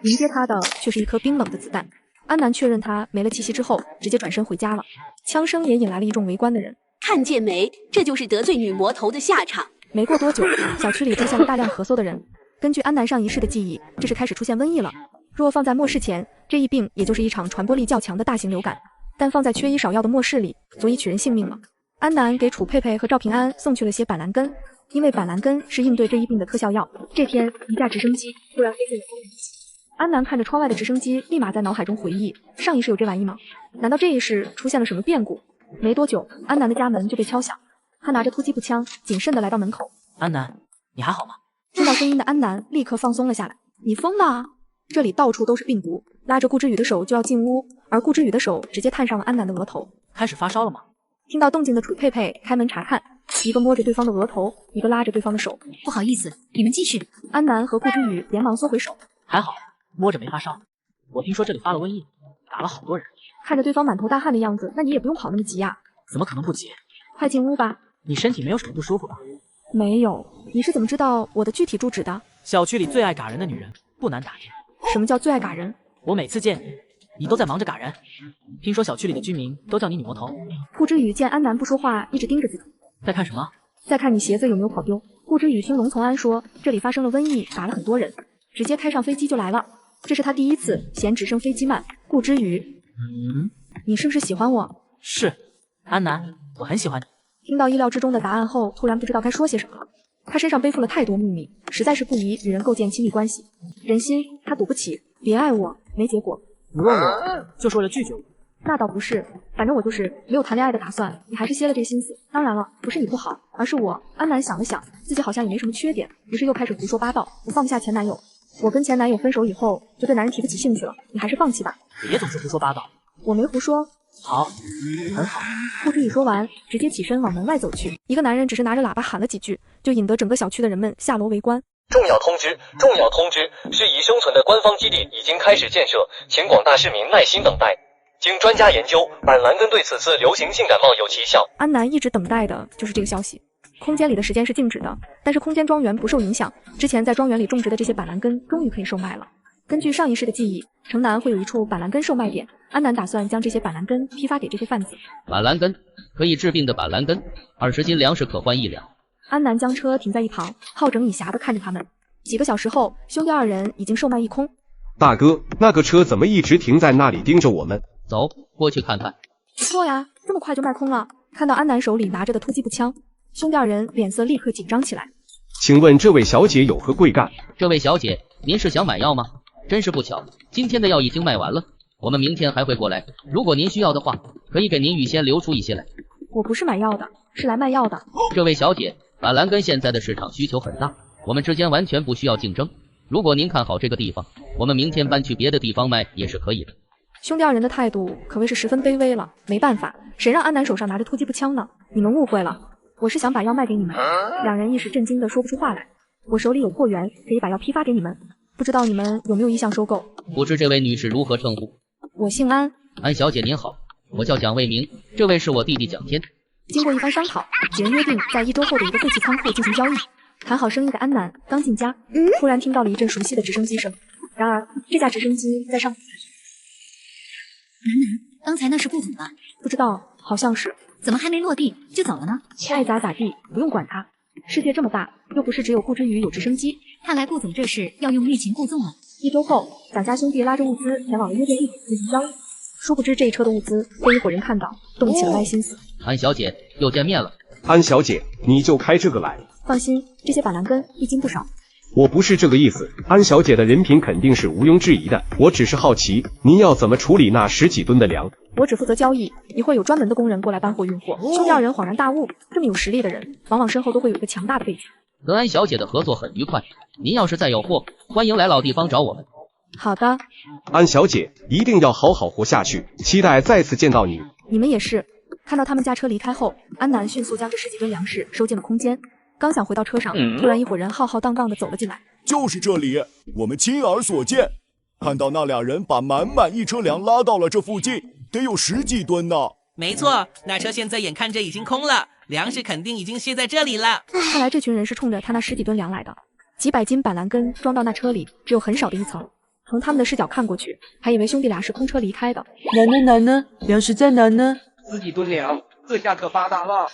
迎接他的却是一颗冰冷的子弹。安南确认他没了气息之后，直接转身回家了。枪声也引来了一众围观的人。看见没？这就是得罪女魔头的下场。没过多久，小区里出现了大量咳嗽的人。根据安南上一世的记忆，这是开始出现瘟疫了。若放在末世前，这一病也就是一场传播力较强的大型流感，但放在缺医少药的末世里，足以取人性命了。安南给楚佩佩和赵平安送去了些板蓝根，因为板蓝根是应对这一病的特效药。这天，一架直升机突然飞进了风云系。安南看着窗外的直升机，立马在脑海中回忆，上一世有这玩意吗？难道这一世出现了什么变故？没多久，安南的家门就被敲响，他拿着突击步枪，谨慎地来到门口。安南，你还好吗？听到声音的安南立刻放松了下来。你疯了啊！这里到处都是病毒，拉着顾之宇的手就要进屋，而顾之宇的手直接探上了安南的额头。开始发烧了吗？听到动静的楚佩佩开门查看，一个摸着对方的额头，一个拉着对方的手。不好意思，你们继续。安南和顾之宇连忙缩回手。还好，摸着没发烧。我听说这里发了瘟疫，打了好多人。看着对方满头大汗的样子，那你也不用跑那么急呀。怎么可能不急？快进屋吧。你身体没有什么不舒服吧？没有。你是怎么知道我的具体住址的？小区里最爱嘎人的女人不难打听。什么叫最爱嘎人？我每次见你，你都在忙着嘎人。听说小区里的居民都叫你女魔头。顾之宇见安南不说话，一直盯着自己。在看什么？在看你鞋子有没有跑丢。顾之宇听龙从安说这里发生了瘟疫，打了很多人，直接开上飞机就来了。这是他第一次嫌直升飞机慢。顾之宇，你是不是喜欢我？是，安南，我很喜欢你。听到意料之中的答案后，突然不知道该说些什么了。他身上背负了太多秘密，实在是不宜与人构建亲密关系。人心他赌不起，别爱我没结果。不问我，就是为了拒绝我？那倒不是，反正我就是没有谈恋爱的打算，你还是歇了这心思。当然了，不是你不好，而是我。安南想了想，自己好像也没什么缺点，于是又开始胡说八道。我放不下前男友，我跟前男友分手以后，就对男人提不起兴趣了。你还是放弃吧。别总是胡说八道。我没胡说。好，很好。顾之宇说完，直接起身往门外走去。一个男人只是拿着喇叭喊了几句，就引得整个小区的人们下楼围观。重要通知！重要通知！适宜生存的官方基地已经开始建设，请广大市民耐心等待。经专家研究，板蓝根对此次流行性感冒有奇效。安南一直等待的就是这个消息。空间里的时间是静止的，但是空间庄园不受影响。之前在庄园里种植的这些板蓝根终于可以售卖了。根据上一世的记忆，城南会有一处板蓝根售卖点，安南打算将这些板蓝根批发给这些贩子。板蓝根，可以治病的板蓝根，20斤粮食可换1两。安南将车停在一旁，好整以暇地看着他们。几个小时后，兄弟二人已经售卖一空。大哥，那个车怎么一直停在那里盯着我们？走，过去看看。不错呀，这么快就卖空了。看到安南手里拿着的突击步枪，兄弟二人脸色立刻紧张起来。请问这位小姐有何贵干？这位小姐，您是想买药吗？真是不巧，今天的药已经卖完了，我们明天还会过来。如果您需要的话，可以给您预先留出一些来。我不是买药的，是来卖药的。这位小姐，板蓝根现在的市场需求很大，我们之间完全不需要竞争。如果您看好这个地方，我们明天搬去别的地方卖也是可以的。兄弟二人的态度可谓是十分卑微了，没办法，谁让安南手上拿着突击步枪呢？你们误会了，我是想把药卖给你们。两人一时震惊的说不出话来。我手里有货源，可以把药批发给你们，不知道你们有没有意向收购？不知这位女士如何称呼？我姓安。安小姐您好，我叫蒋卫明，这位是我弟弟蒋天。经过一番商讨，几人约定在1周后的一个废弃仓库进行交易。谈好生意的安南刚进家，突然听到了一阵熟悉的直升机声。然而这架直升机在上。楠，刚才那是顾总吧？不知道，好像是。怎么还没落地就走了呢？爱咋咋地，不用管他。世界这么大，又不是只有顾之宇有直升机。看来顾总这是要用欲擒故纵了。1周后，蒋家兄弟拉着物资前往了约定地点进行交易。殊不知这一车的物资被一伙人看到，动起了歪心思。安小姐，又见面了。安小姐，你就开这个来？放心，这些板蓝根1斤不少。我不是这个意思，安小姐的人品肯定是毋庸置疑的，我只是好奇，您要怎么处理那10几吨的粮？我只负责交易，一会儿有专门的工人过来搬货运货。兄弟二人恍然大悟，这么有实力的人，往往身后都会有一个强大的背景。和安小姐的合作很愉快，您要是再有货，欢迎来老地方找我们。好的，安小姐一定要好好活下去，期待再次见到你。你们也是。看到他们驾车离开后，安南迅速将这10几吨粮食收进了空间，刚想回到车上，突然一伙人浩浩荡荡地走了进来。就是这里，我们亲耳所见，看到那俩人把满满一车粮拉到了这附近，得有10几吨呢。没错，那车现在眼看着已经空了，粮食肯定已经卸在这里了。看来这群人是冲着他那10几吨粮来的，几百斤板蓝根装到那车里，只有很少的一层。从他们的视角看过去，还以为兄弟俩是空车离开的。哪呢？粮食在哪呢？10几吨粮，这下可发达了。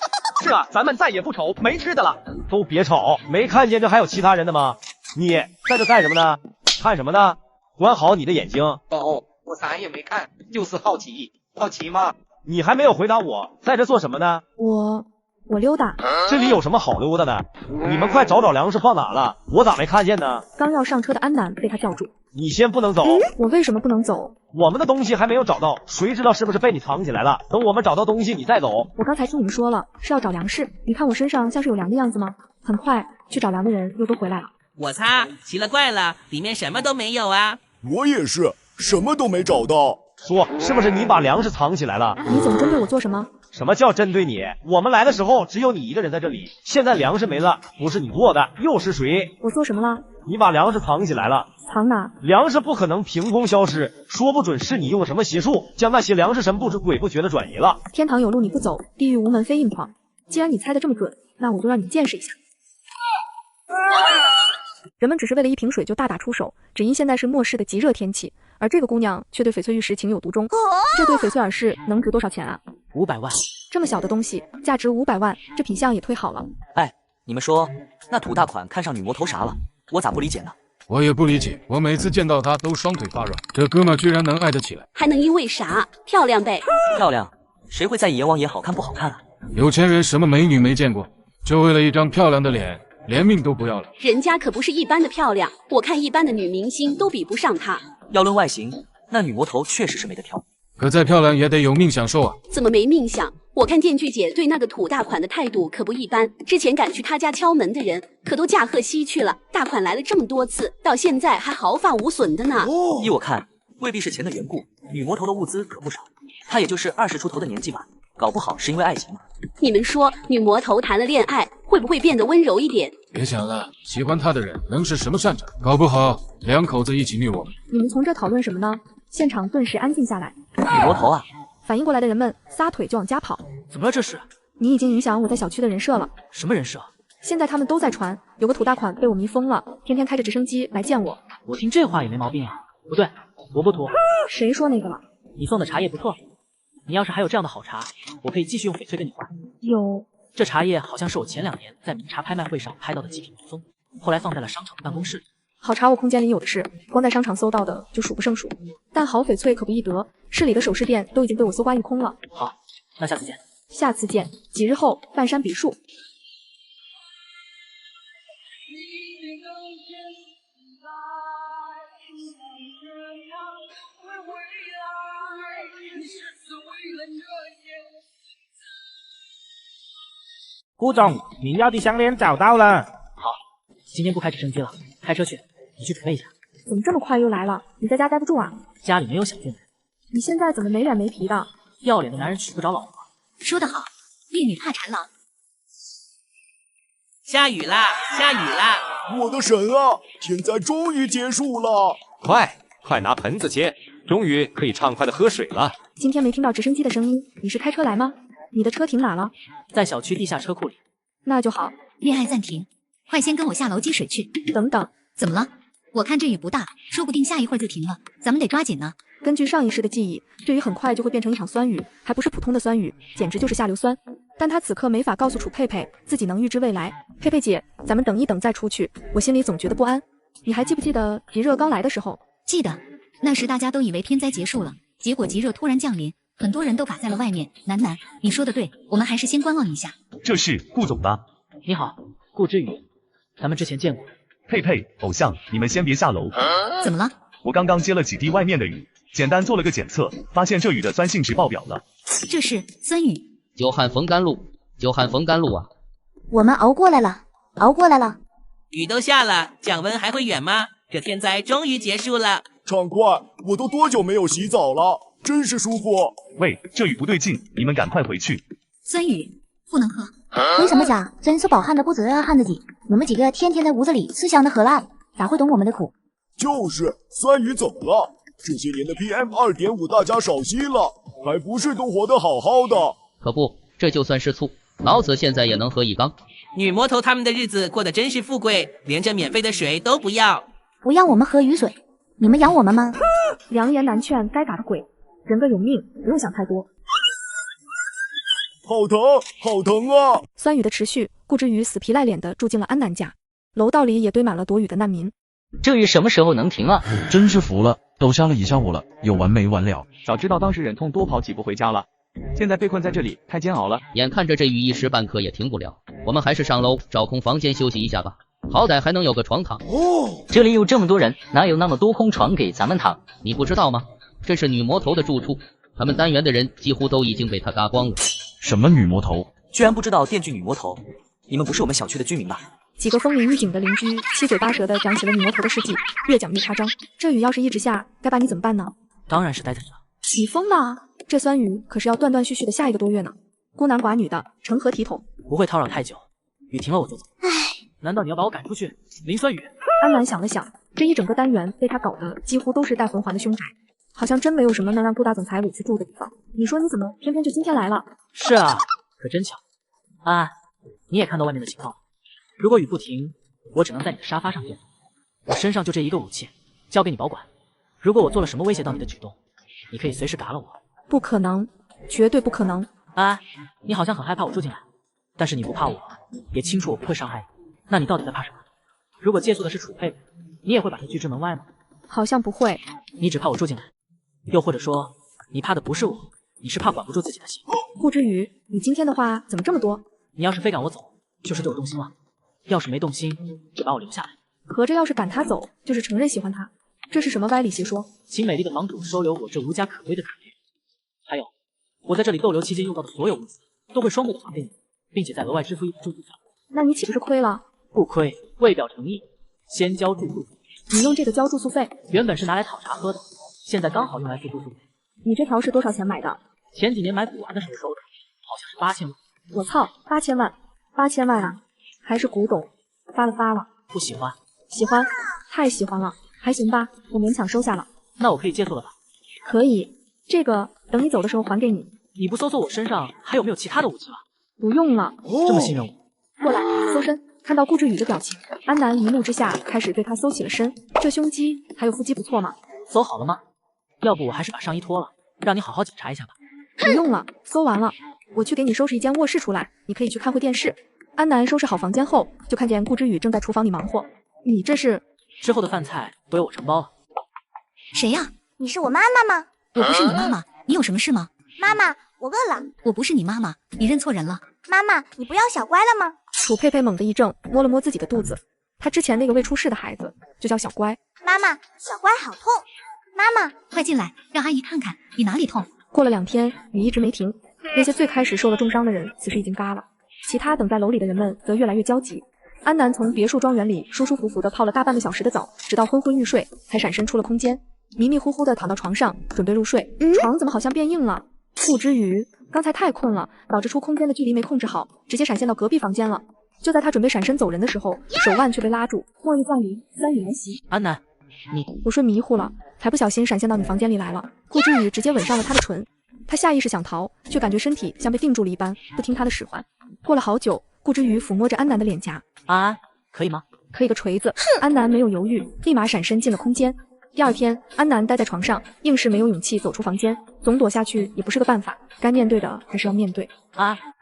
是啊，咱们再也不愁没吃的了。都别吵，没看见这还有其他人的吗？你在这干什么呢？看什么呢？管好你的眼睛。哦，我啥也没看，就是好奇。好奇吗？你还没有回答我，在这做什么呢？我溜达。这里有什么好溜达的？你们快找找粮食放哪了，我咋没看见呢？刚要上车的安南被他叫住。你先不能走。我为什么不能走？我们的东西还没有找到，谁知道是不是被你藏起来了？等我们找到东西你再走。我刚才听你们说了是要找粮食，你看我身上像是有粮的样子吗？很快去找粮的人又都回来了。我擦，奇了怪了，里面什么都没有啊！我也是，什么都没找到。说是不是你把粮食藏起来了？你总针对我做什么？什么叫针对你？我们来的时候只有你一个人在这里，现在粮食没了，不是你做的又是谁？我做什么了？你把粮食藏起来了。藏哪？粮食不可能凭空消失，说不准是你用什么邪术将那些粮食神不知鬼不觉的转移了。天堂有路你不走，地狱无门非硬闯。既然你猜的这么准，那我就让你见识一下。人们只是为了一瓶水就大打出手，只因现在是末世的极热天气，而这个姑娘却对翡翠玉石情有独钟。这对翡翠耳饰能值多少钱啊？500万。这么小的东西，价值500万，这品相也忒好了。哎，你们说那土大款看上女魔头啥了？我咋不理解呢？我也不理解，我每次见到他都双腿发软，这哥们居然能爱得起来，还能因为啥？漂亮呗。漂亮？谁会在意阎王爷好看不好看啊？有钱人什么美女没见过，就为了一张漂亮的脸，连命都不要了。人家可不是一般的漂亮，我看一般的女明星都比不上她。要论外形，那女魔头确实是没得挑。可再漂亮也得有命享受啊！怎么没命享？我看电锯姐对那个土大款的态度可不一般，之前敢去他家敲门的人可都驾鹤西去了。大款来了这么多次，到现在还毫发无损的呢。依我看，未必是钱的缘故，女魔头的物资可不少，她也就是20出头的年纪吧，搞不好是因为爱情嘛。你们说，女魔头谈了恋爱会不会变得温柔一点？别想了，喜欢她的人能是什么善长？搞不好2口子一起虐我们。你们从这讨论什么呢？现场顿时安静下来。女魔头啊！反应过来的人们撒腿就往家跑。怎么了这是？你已经影响我在小区的人设了。什么人设？现在他们都在传，有个土大款被我迷疯了，天天开着直升机来见我。我听这话也没毛病啊。不对，我不土。谁说那个了？你送的茶叶不错，你要是还有这样的好茶，我可以继续用翡翠跟你换。有。这茶叶好像是我前2年在名茶拍卖会上拍到的极品古风，后来放在了商场的办公室里。好茶我空间里有的是，光在商场搜到的就数不胜数。但好翡翠可不易得，市里的首饰店都已经被我搜刮一空了。好，那下次见。下次见。几日后，半山别墅。顾总，您要的项链找到了。好，今天不开直升机了，开车去。你去准备一下。怎么这么快又来了？你在家待不住啊？家里没有想见的人。你现在怎么没脸没皮的？要脸的男人娶不着老婆。说得好，烈女怕缠郎。下雨啦，下雨啦！我的神啊，天灾终于结束了！快拿盆子接，终于可以畅快的喝水了。今天没听到直升机的声音，你是开车来吗？你的车停哪了？在小区地下车库里。那就好。恋爱暂停，快先跟我下楼接水去。等等，怎么了？我看这雨不大，说不定下一会儿就停了，咱们得抓紧呢。根据上一世的记忆，这雨很快就会变成一场酸雨，还不是普通的酸雨，简直就是下流酸。但他此刻没法告诉楚佩佩自己能预知未来。佩佩姐，咱们等一等再出去，我心里总觉得不安。你还记不记得极热刚来的时候？记得，那时大家都以为天灾结束了，结果极热突然降临，很多人都卡在了外面。楠楠，你说的对，我们还是先观望一下。这是顾总吧？你好，顾之宇，咱们之前见过。佩佩，偶像，你们先别下楼。怎么了？我刚刚接了几滴外面的雨，简单做了个检测，发现这雨的酸性值爆表了。这是酸雨。久旱逢甘露，久旱逢甘露啊！我们熬过来了，熬过来了。雨都下了，降温还会远吗？这天灾终于结束了。畅快，我都多久没有洗澡了，真是舒服。喂，这雨不对劲，你们赶快回去。酸雨不能喝。为什么讲？真是饱汉的不知饿汉的己。我们几个天天在屋子里吃香的喝辣，咋会懂我们的苦？就是酸雨怎么了？这些年的 PM2.5 大家少吸了，还不是都活得好好的？可不，这就算是醋，老子现在也能喝一缸。女魔头他们的日子过得真是富贵，连这免费的水都不要。不要我们喝雨水，你们养我们吗？良言难劝，该打的鬼。人个有命，不用想太多。好疼，好疼啊！酸雨的持续，顾之瑜死皮赖脸地住进了安南家，楼道里也堆满了躲雨的难民。这雨什么时候能停啊？真是服了，都下了一下午了，有完没完了？早知道当时忍痛多跑几步回家了，现在被困在这里太煎熬了。眼看着这雨一时半刻也停不了，我们还是上楼找空房间休息一下吧，好歹还能有个床躺。这里有这么多人，哪有那么多空床给咱们躺？你不知道吗？这是女魔头的住处，他们单元的人几乎都已经被她嘎光了。什么女魔头？居然不知道电锯女魔头？你们不是我们小区的居民吧？几个风铃预警的邻居七嘴八舌地讲起了女魔头的事迹，越讲越夸张。这雨要是一直下，该把你怎么办呢？当然是待在这。你疯了？这酸雨可是要断断续续的下1个多月呢。孤男寡女的，成何体统？不会叨扰太久，雨停了我就走。唉，难道你要把我赶出去？淋酸雨？安南想了想，这一整个单元被他搞得几乎都是带魂环的凶宅，好像真没有什么能让顾大总裁委屈住的地方。你说你怎么偏偏就今天来了？是啊，可真巧。安，你也看到外面的情况。如果雨不停，我只能在你的沙发上坐。我身上就这一个武器，交给你保管。如果我做了什么威胁到你的举动，你可以随时嘎了我。不可能，绝对不可能。安，你好像很害怕我住进来，但是你不怕我，也清楚我不会伤害你。那你到底在怕什么？如果借宿的是楚佩佩，你也会把她拒之门外吗？好像不会。你只怕我住进来，又或者说，你怕的不是我，你是怕管不住自己的心。顾之瑜，你今天的话怎么这么多？你要是非赶我走，就是对我动心了。要是没动心，就把我留下来。合着要是赶他走，就是承认喜欢他，这是什么歪理邪说？请美丽的房主收留我这无家可归的可怜。还有，我在这里逗留期间用到的所有物资，都会双倍的还给你，并且再额外支付一笔住宿费。那你岂不是亏了？不亏，为表诚意，先交住宿费。你用这个交住宿费？原本是拿来讨茶喝的，现在刚好用来付住宿费。你这条是多少钱买的？前几年买古玩的时候收的，好像是8000万。我操，8000万，8000万啊！还是古董，发了。不喜欢？喜欢，太喜欢了。还行吧，我勉强收下了。那我可以借宿了吧？可以，这个等你走的时候还给你。你不搜搜我身上还有没有其他的武器吗？不用了。这么信任我？过来，搜身。看到顾之宇的表情，安南一怒之下开始对他搜起了身。这胸肌还有腹肌不错嘛？搜好了吗？要不我还是把上衣脱了，让你好好检查一下吧。不用了，搜完了。我去给你收拾一间卧室出来，你可以去看会电视。安南收拾好房间后，就看见顾之宇正在厨房里忙活。你这是？之后的饭菜都由我承包了。谁呀？你是我妈妈吗？我不是你妈妈，你有什么事吗？妈妈，我饿了。我不是你妈妈，你认错人了。妈妈，你不要小乖了吗？楚佩佩猛地一怔，摸了摸自己的肚子。她之前那个未出世的孩子就叫小乖。妈妈，小乖好痛。妈妈，快进来，让阿姨看看你哪里痛。过了2天，雨一直没停。那些最开始受了重伤的人，此时已经嘎了。其他等在楼里的人们则越来越焦急。安南从别墅庄园里舒舒服服地泡了大半个小时的澡，直到昏昏欲睡，才闪身出了空间，迷迷糊糊地躺到床上，准备入睡。床怎么好像变硬了？顾之瑜刚才太困了，导致出空间的距离没控制好，直接闪现到隔壁房间了。就在他准备闪身走人的时候，手腕却被拉住。末日降临，酸雨来袭。安南，你……我睡迷糊了，才不小心闪现到你房间里来了。顾之宇直接吻上了他的唇。他下意识想逃，却感觉身体像被定住了一般，不听他的使唤。过了好久，顾之宇抚摸着安南的脸颊。安，可以吗？可以个锤子！安南没有犹豫，立马闪身进了空间。第2天，安南待在床上，硬是没有勇气走出房间。总躲下去也不是个办法，该面对的还是要面对。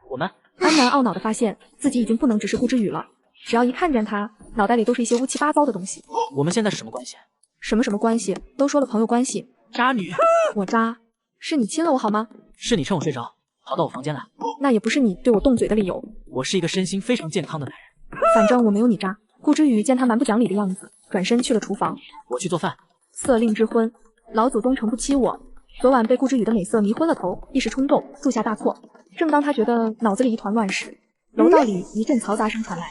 我们……安南懊恼地发现自己已经不能只是顾之宇了，只要一看见他，脑袋里都是一些乌七八糟的东西。我们现在是什么关系？什么关系？都说了朋友关系。渣女！我渣？是你亲了我好吗？是你趁我睡着逃到我房间来。那也不是你对我动嘴的理由。我是一个身心非常健康的男人。反正我没有你渣。顾之宇见他蛮不讲理的样子，转身去了厨房。我去做饭。色令之婚，老祖宗诚不欺我。昨晚被顾之宇的美色迷昏了头，一时冲动，铸下大错。正当他觉得脑子里一团乱时，楼道里一阵嘈杂声传来。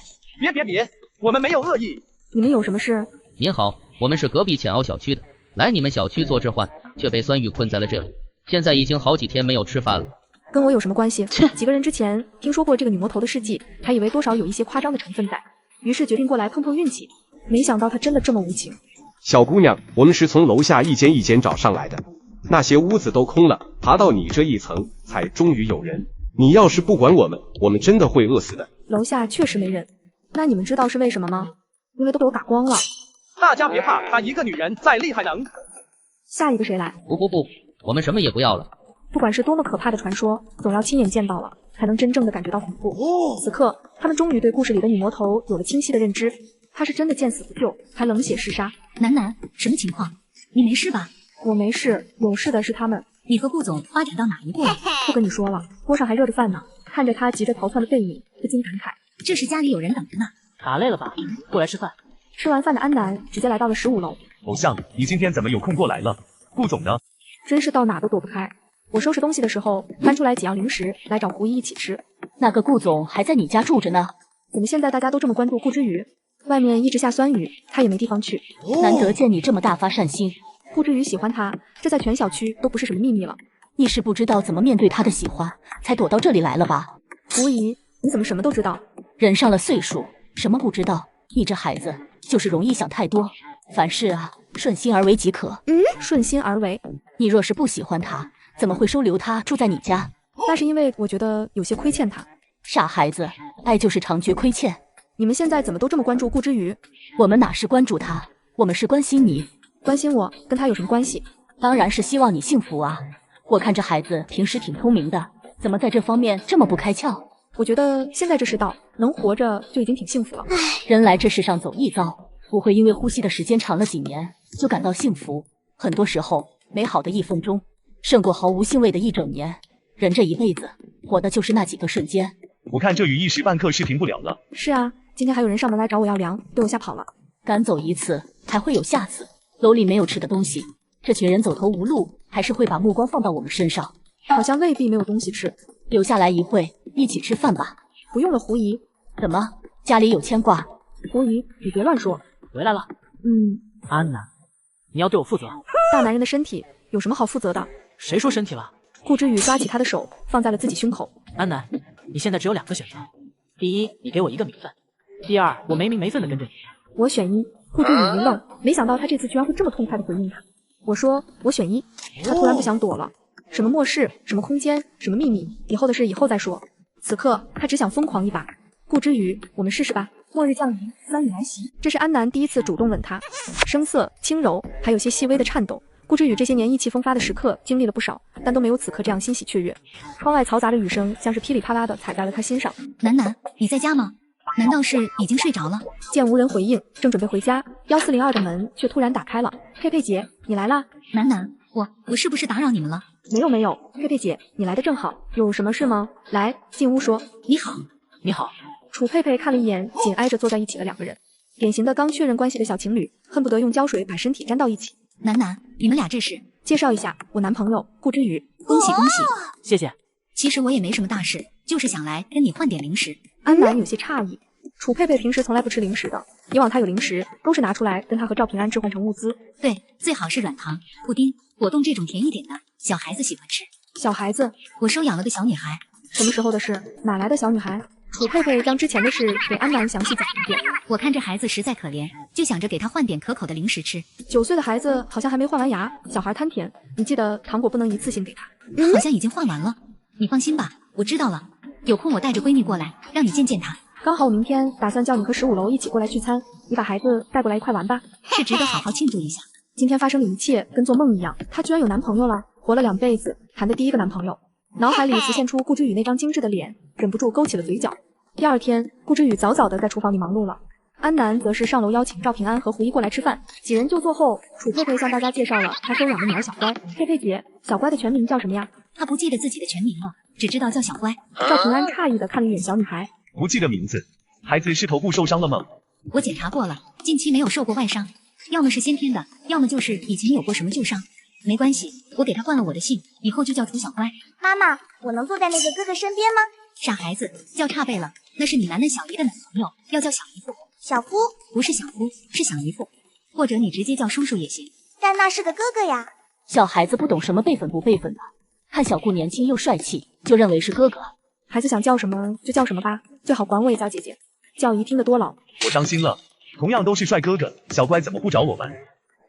别，我们没有恶意。你们有什么事？您好，我们是隔壁浅凹小区的，来你们小区做置换，却被酸雨困在了这里，现在已经好几天没有吃饭了。跟我有什么关系？几个人之前听说过这个女魔头的事迹，还以为多少有一些夸张的成分在，于是决定过来碰碰运气。没想到她真的这么无情。小姑娘，我们是从楼下一间一间找上来的，那些屋子都空了，爬到你这一层才终于有人。你要是不管我们，我们真的会饿死的。楼下确实没人，那你们知道是为什么吗？因为都被我打光了。大家别怕，她一个女人再厉害能。下一个谁来？不，我们什么也不要了。不管是多么可怕的传说，总要亲眼见到了，才能真正的感觉到恐怖。此刻，他们终于对故事里的女魔头有了清晰的认知，她是真的见死不救，还冷血嗜杀。楠，什么情况？你没事吧？我没事，有事的是他们。你和顾总发展到哪一步了？不跟你说了，锅上还热着饭呢。看着他急着逃窜的背影，不禁感慨，这是家里有人等着呢。卡累了吧？过来吃饭。吃完饭的安南直接来到了15楼。偶像，你今天怎么有空过来了？顾总呢？真是到哪都躲不开。我收拾东西的时候，翻出来几样零食来找胡一起吃。那个顾总还在你家住着呢。怎么现在大家都这么关注顾之宇？外面一直下酸雨，他也没地方去。难得见你这么大发善心。顾之宇喜欢他，这在全小区都不是什么秘密了。你是不知道怎么面对他的喜欢，才躲到这里来了吧？胡姨，你怎么什么都知道？人上了岁数，什么不知道？你这孩子就是容易想太多，凡事啊，顺心而为即可。顺心而为。你若是不喜欢他，怎么会收留他住在你家？那是因为我觉得有些亏欠他。傻孩子，爱就是常觉亏欠。你们现在怎么都这么关注顾之宇？我们哪是关注他，我们是关心你。关心我跟他有什么关系？当然是希望你幸福啊。我看这孩子平时挺聪明的，怎么在这方面这么不开窍？我觉得现在这世道，能活着就已经挺幸福了。人来这世上走一遭，不会因为呼吸的时间长了几年就感到幸福。很多时候，美好的1分钟胜过毫无兴味的1整年。人这一辈子，活的就是那几个瞬间。我看这雨一时半刻是停不了了。是啊，今天还有人上门来找我要粮，被我吓跑了。赶走一次，还会有下次。楼里没有吃的东西，这群人走投无路，还是会把目光放到我们身上。好像未必没有东西吃。留下来一会，一起吃饭吧。不用了，胡姨。怎么，家里有牵挂？胡姨，你别乱说。回来了。安南，你要对我负责。大男人的身体有什么好负责的？谁说身体了？顾之宇抓起他的手，放在了自己胸口。安南，你现在只有2个选择：第一，你给我1个名分；第二，我没名没分的跟着你。我选一。顾之宇一愣，没想到他这次居然会这么痛快的回应他。我说我选一。他突然不想躲了。什么末世，什么空间，什么秘密，以后的事以后再说。此刻他只想疯狂一把。顾之宇，我们试试吧。末日降临，酸雨来袭。这是安南第一次主动吻他，声色轻柔，还有些细微的颤抖。顾之宇这些年意气风发的时刻经历了不少，但都没有此刻这样欣喜雀跃。窗外嘈杂的雨声像是噼里啪啦的踩在了他心上。楠，你在家吗？难道是已经睡着了？见无人回应，正准备回家，1402的门却突然打开了。佩佩姐，你来啦。楠，我是不是打扰你们了？没有，佩佩姐，你来的正好，有什么事吗？来，进屋说。你好。你好。楚佩佩看了一眼紧挨着坐在一起的2个人，典型的刚确认关系的小情侣，恨不得用胶水把身体粘到一起。楠，你们俩这是？介绍一下，我男朋友顾之宇。恭喜恭喜。谢谢。其实我也没什么大事，就是想来跟你换点零食。安南有些诧异，楚佩佩平时从来不吃零食的，以往她有零食都是拿出来跟她和赵平安置换成物资。对，最好是软糖、布丁、果冻这种甜一点的，小孩子喜欢吃。小孩子？我收养了个小女孩。什么时候的事？哪来的小女孩？楚佩佩将之前的事给安南详细讲一遍。我看这孩子实在可怜，就想着给他换点可口的零食吃。9岁的孩子好像还没换完牙，小孩贪甜，你记得糖果不能一次性给他。好像已经换完了。你放心吧，我知道了。有空我带着闺蜜过来，让你见见她。刚好我明天打算叫你和15楼一起过来聚餐，你把孩子带过来一块玩吧。是值得好好庆祝一下。今天发生的一切跟做梦一样，她居然有男朋友了，活了2辈子谈的第1个男朋友。脑海里浮现出顾之宇那张精致的脸，忍不住勾起了嘴角。第2天，顾之宇早早的在厨房里忙碌了，安南则是上楼邀请赵平安和胡一过来吃饭。几人就坐后，楚佩佩向大家介绍了她收养的女儿小乖。佩佩姐，小乖的全名叫什么呀？她不记得自己的全名了，只知道叫小乖。赵平安诧异的看了一眼小女孩，不记得名字，孩子是头部受伤了吗？我检查过了，近期没有受过外伤，要么是先天的，要么就是以前有过什么旧伤。没关系，我给他冠了我的姓，以后就叫楚小乖。妈妈，我能坐在那个哥哥身边吗？傻孩子，叫差辈了，那是你男小姨的男朋友，要叫小姨夫。小夫？不是小夫，是小姨夫，或者你直接叫叔叔也行。但那是个哥哥呀。小孩子不懂什么辈分不辈分的，看小顾年轻又帅气，就认为是哥哥。孩子想叫什么就叫什么吧，最好管我也叫姐姐，叫姨听得多老。我伤心了，同样都是帅哥哥，小乖怎么不找我玩？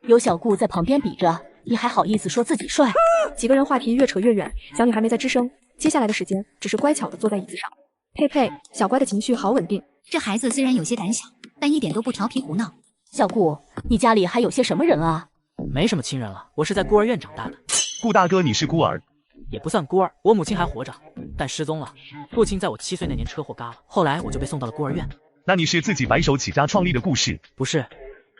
有小顾在旁边比着，你还好意思说自己帅？几个人话题越扯越远，小女孩没再吱声。接下来的时间只是乖巧的坐在椅子上。佩佩，小乖的情绪好稳定。这孩子虽然有些胆小，但一点都不调皮胡闹。小顾，你家里还有些什么人啊？没什么亲人了，我是在孤儿院长大的。顾大哥，你是孤儿？也不算孤儿，我母亲还活着，但失踪了。父亲在我7岁那年车祸嘎了，后来我就被送到了孤儿院。那你是自己白手起家创立的顾氏？不是，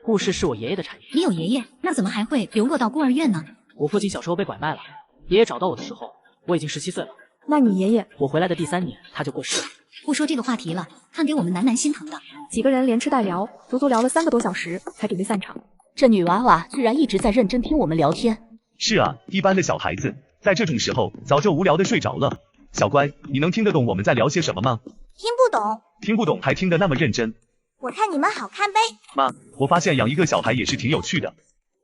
顾氏是我爷爷的产业。你有爷爷，那怎么还会流落到孤儿院呢？我父亲小时候被拐卖了，爷爷找到我的时候，我已经17岁了。那你爷爷？我回来的第3年，他就过世了。不说这个话题了，看给我们楠心疼的。几个人连吃带聊，足足聊了3个多小时，才准备散场。这女娃娃居然一直在认真听我们聊天。是啊，一般的小孩子在这种时候早就无聊的睡着了。小乖，你能听得懂我们在聊些什么吗？听不懂。听不懂还听得那么认真？我看你们好看呗。妈，我发现养一个小孩也是挺有趣的。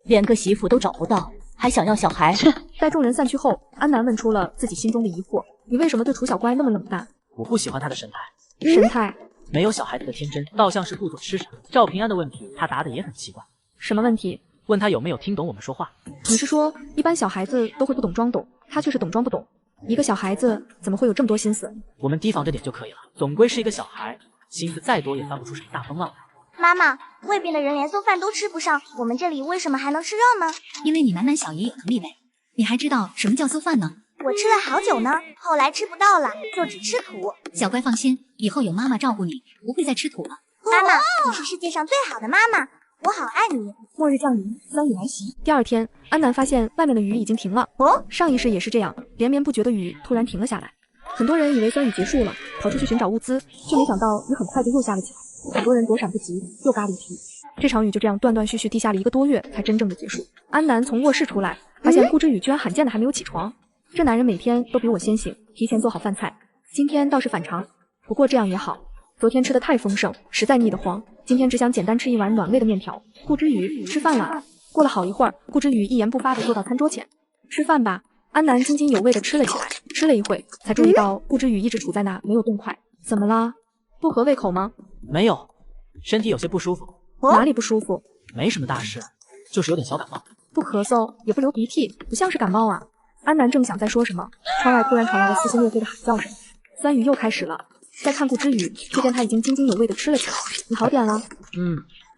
连个媳妇都找不到，还想要小孩？在众人散去后，安南问出了自己心中的疑惑：你为什么对楚小乖那么冷淡？我不喜欢他的神态。神态？没有小孩子的天真，倒像是顾左吃啥。赵平安的问题，他答的也很奇怪。什么问题？问他有没有听懂我们说话。你是说一般小孩子都会不懂装懂，他却是懂装不懂？一个小孩子怎么会有这么多心思？我们提防这点就可以了，总归是一个小孩，心思再多也翻不出什么大风浪来。妈妈，外边的人连馊饭都吃不上，我们这里为什么还能吃肉呢？因为你楠小姨有能力呗。你还知道什么叫馊饭呢？我吃了好久呢，后来吃不到了，就只吃土。小乖放心，以后有妈妈照顾你，不会再吃土了。妈妈，你是世界上最好的妈妈，我好爱你。末日降临，酸雨来袭。第2天，安南发现外面的雨已经停了。上一世也是这样，连绵不绝的雨突然停了下来。很多人以为酸雨结束了，跑出去寻找物资，却没想到雨很快就又下了起来。很多人躲闪不及，又嘎了一批。这场雨就这样断断续续地下了1个多月，才真正的结束。安南从卧室出来，发现顾之宇居然罕见的还没有起床。这男人每天都比我先醒，提前做好饭菜。今天倒是反常，不过这样也好。昨天吃的太丰盛，实在腻得慌。今天只想简单吃一碗暖胃的面条。顾之宇，吃饭了。过了好一会儿，顾之宇一言不发地坐到餐桌前。吃饭吧。安南津津有味地吃了起来，吃了一会，才注意到顾之宇一直杵在那没有动筷。怎么啦？不合胃口吗？没有，身体有些不舒服。哪里不舒服？没什么大事，就是有点小感冒。不咳嗽，也不流鼻涕，不像是感冒啊。安南正想再说什么，窗外突然传来了撕心裂肺的喊叫声。酸雨又开始了。再看顾之宇，却见他已经津津有味地吃了起来。你好点了？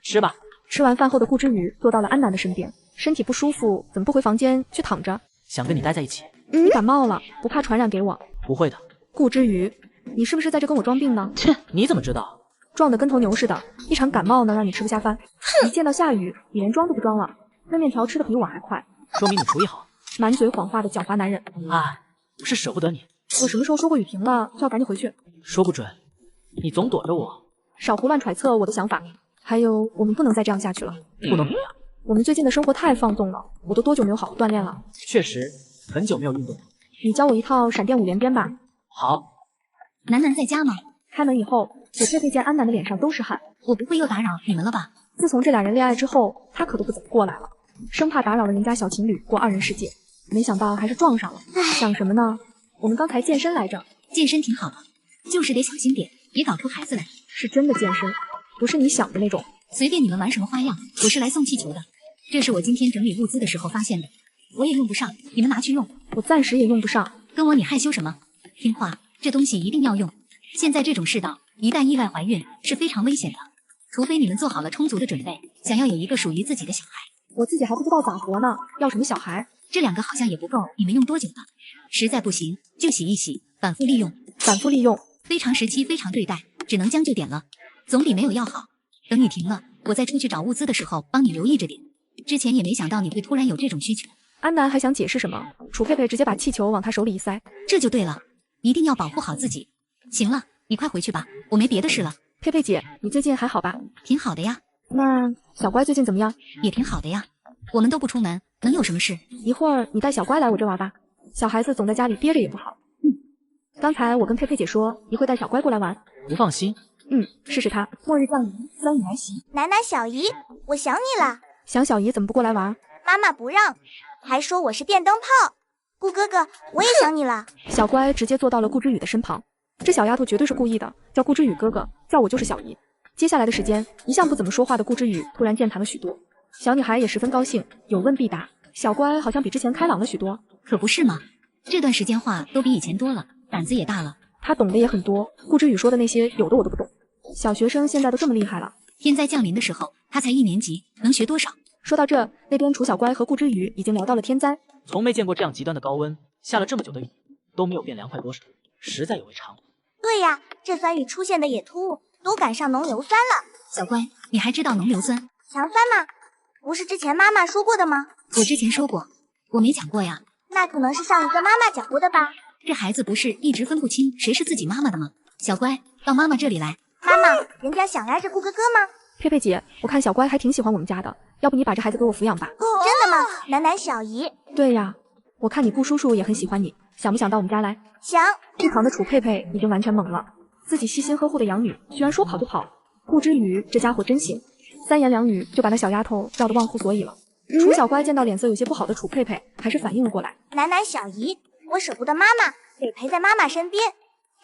吃吧。吃完饭后的顾之宇坐到了安南的身边，身体不舒服，怎么不回房间去躺着？想跟你待在一起。你感冒了，不怕传染给我？不会的。顾之宇，你是不是在这跟我装病呢？切，你怎么知道？撞得跟头牛似的，一场感冒能让你吃不下饭。一见到下雨，你连装都不装了。那面条吃的比我还快，说明你厨艺好。满嘴谎话的狡猾男人。是舍不得你。我什么时候说过雨停了就要赶紧回去？说不准，你总躲着我。少胡乱揣测我的想法。还有，我们不能再这样下去了。不能怎么样？我们最近的生活太放纵了，我都多久没有好好锻炼了？确实，很久没有运动。你教我一套闪电5连鞭吧。好。楠在家吗？开门以后，我却见安南的脸上都是汗。我不会又打扰你们了吧？自从这俩人恋爱之后，他可都不怎么过来了，生怕打扰了人家小情侣过2人世界。没想到还是撞上了。想什么呢？我们刚才健身来着。健身挺好的，就是得小心点，别搞出孩子来。是真的健身，不是你想的那种。随便你们玩什么花样，我是来送气球的。这是我今天整理物资的时候发现的，我也用不上，你们拿去用。我暂时也用不上。跟我你害羞什么？听话，这东西一定要用。现在这种世道，一旦意外怀孕是非常危险的，除非你们做好了充足的准备，想要有一个属于自己的小孩。我自己还不知道咋活呢，要什么小孩？这2个好像也不够，你们用多久呢？实在不行就洗一洗，反复利用。反复利用，非常时期非常对待，只能将就点了，总比没有要好。等你停了，我再出去找物资的时候帮你留意着点。之前也没想到你会突然有这种需求。安南还想解释什么，楚佩佩直接把气球往他手里一塞。这就对了，一定要保护好自己。行了，你快回去吧，我没别的事了。佩佩姐，你最近还好吧？挺好的呀。那小乖最近怎么样？也挺好的呀。我们都不出门，能有什么事？一会儿你带小乖来我这玩吧。小孩子总在家里憋着也不好。刚才我跟佩佩姐说，你会带小乖过来玩。不放心。试试他。末日降临，酸雨来袭。奶奶小姨，我想你了。想小姨怎么不过来玩？妈妈不让，还说我是电灯泡。顾哥哥，我也想你了。小乖直接坐到了顾之宇的身旁。这小丫头绝对是故意的，叫顾之宇哥哥，叫我就是小姨。接下来的时间，一向不怎么说话的顾之宇突然健谈了许多。小女孩也十分高兴，有问必答。小乖好像比之前开朗了许多。可不是嘛，这段时间话都比以前多了，胆子也大了。他懂得也很多，顾之宇说的那些有的我都不懂。小学生现在都这么厉害了。天灾降临的时候，他才1年级，能学多少？说到这，那边楚小乖和顾之宇已经聊到了天灾。从没见过这样极端的高温，下了这么久的雨，都没有变凉快多少，实在有违常理。对呀，这酸雨出现的也突兀，都赶上浓硫酸了。小乖，你还知道浓硫酸？强酸吗？不是之前妈妈说过的吗？我之前说过，我没讲过呀。那可能是上一个妈妈讲过的吧。这孩子不是一直分不清谁是自己妈妈的吗？小乖，到妈妈这里来。妈妈，人家想挨着顾哥哥吗？佩佩姐，我看小乖还挺喜欢我们家的，要不你把这孩子给我抚养吧？真的吗？奶奶小姨。对呀，我看你顾叔叔也很喜欢你，想不想到我们家来？想。一旁的楚佩佩已经完全懵了，自己悉心呵护的养女居然说跑就跑。顾之宇这家伙真行，3言2语就把那小丫头绕得忘乎所以了。楚小乖见到脸色有些不好的楚佩佩，还是反应了过来。奶奶小姨，我舍不得妈妈，得陪在妈妈身边，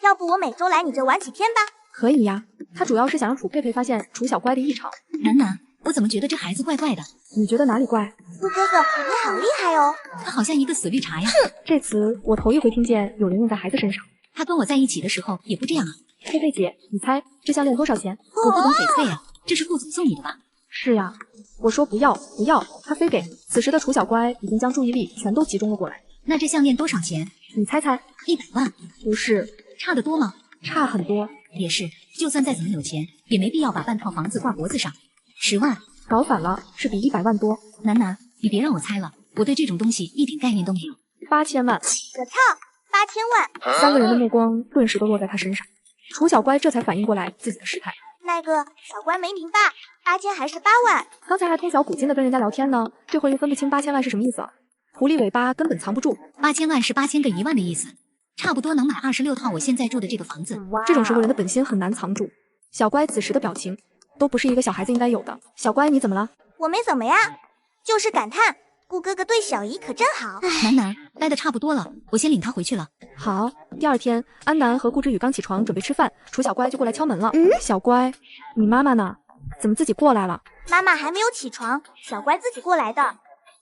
要不我每周来你这玩几天吧？可以呀，他主要是想让楚佩佩发现楚小乖的异常。楠楠，我怎么觉得这孩子怪怪的？你觉得哪里怪？顾哥哥，你好厉害哦！他好像一个死绿茶呀。这词我头一回听见有人用在孩子身上。他跟我在一起的时候也不这样啊。佩佩姐，你猜这项链多少钱？我不懂翡翠啊，这是顾总送你的吧？是呀，我说不要不要，他非给。此时的楚小乖已经将注意力全都集中了过来。那这项链多少钱？你猜猜。100万？不是。差得多吗？差很多。也是，就算再怎么有钱，也没必要把半套房子挂脖子上。10万？搞反了，是比100万多。楠楠，你别让我猜了，我对这种东西一点概念都没有。8000万。可操，8000万！3个人的目光顿时都落在他身上。楚小乖这才反应过来自己的失态。那个小乖没明白，8000还是8万？刚才还通晓古今的跟人家聊天呢，这会又分不清8000万是什么意思？狐狸尾巴根本藏不住。8000万是8000个1万的意思，差不多能买26套我现在住的这个房子。这种时候人的本心很难藏住。小乖此时的表情都不是一个小孩子应该有的。小乖你怎么了？我没怎么呀，就是感叹顾哥哥对小姨可真好。楠楠待的差不多了，我先领他回去了。好。第二天，安南和顾之宇刚起床准备吃饭，楚小乖就过来敲门了。小乖，你妈妈呢？怎么自己过来了？妈妈还没有起床，小乖自己过来的。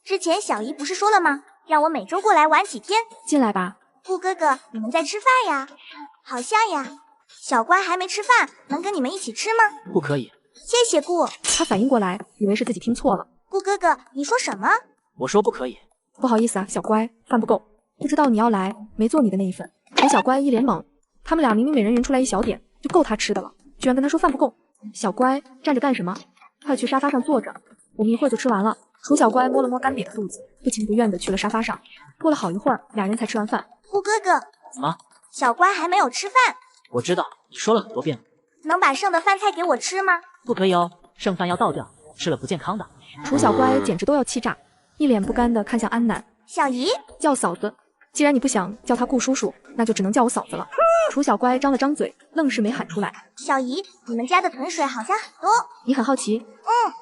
之前小姨不是说了吗？让我每周过来玩几天。进来吧。顾哥哥，你们在吃饭呀？好像呀。小乖还没吃饭，能跟你们一起吃吗？不可以。谢谢顾。他反应过来，以为是自己听错了。顾哥哥，你说什么？我说不可以。不好意思啊，小乖，饭不够，不知道你要来，没做你的那一份。楚小乖一脸懵，他们俩明明每人匀出来1小点，就够他吃的了，居然跟他说饭不够。小乖，站着干什么？快去沙发上坐着，我们一会儿就吃完了。楚小乖摸了摸干瘪的肚子，不情不愿地去了沙发上。过了好一会儿，俩人才吃完饭。顾哥哥，怎么？小乖还没有吃饭。我知道，你说了很多遍了。能把剩的饭菜给我吃吗？不可以哦，剩饭要倒掉，吃了不健康的。楚小乖简直都要气炸，一脸不甘地看向安南。小姨，叫嫂子。既然你不想叫他顾叔叔，那就只能叫我嫂子了。楚小乖张了张嘴，愣是没喊出来。小姨，你们家的豚水好像很多。你很好奇？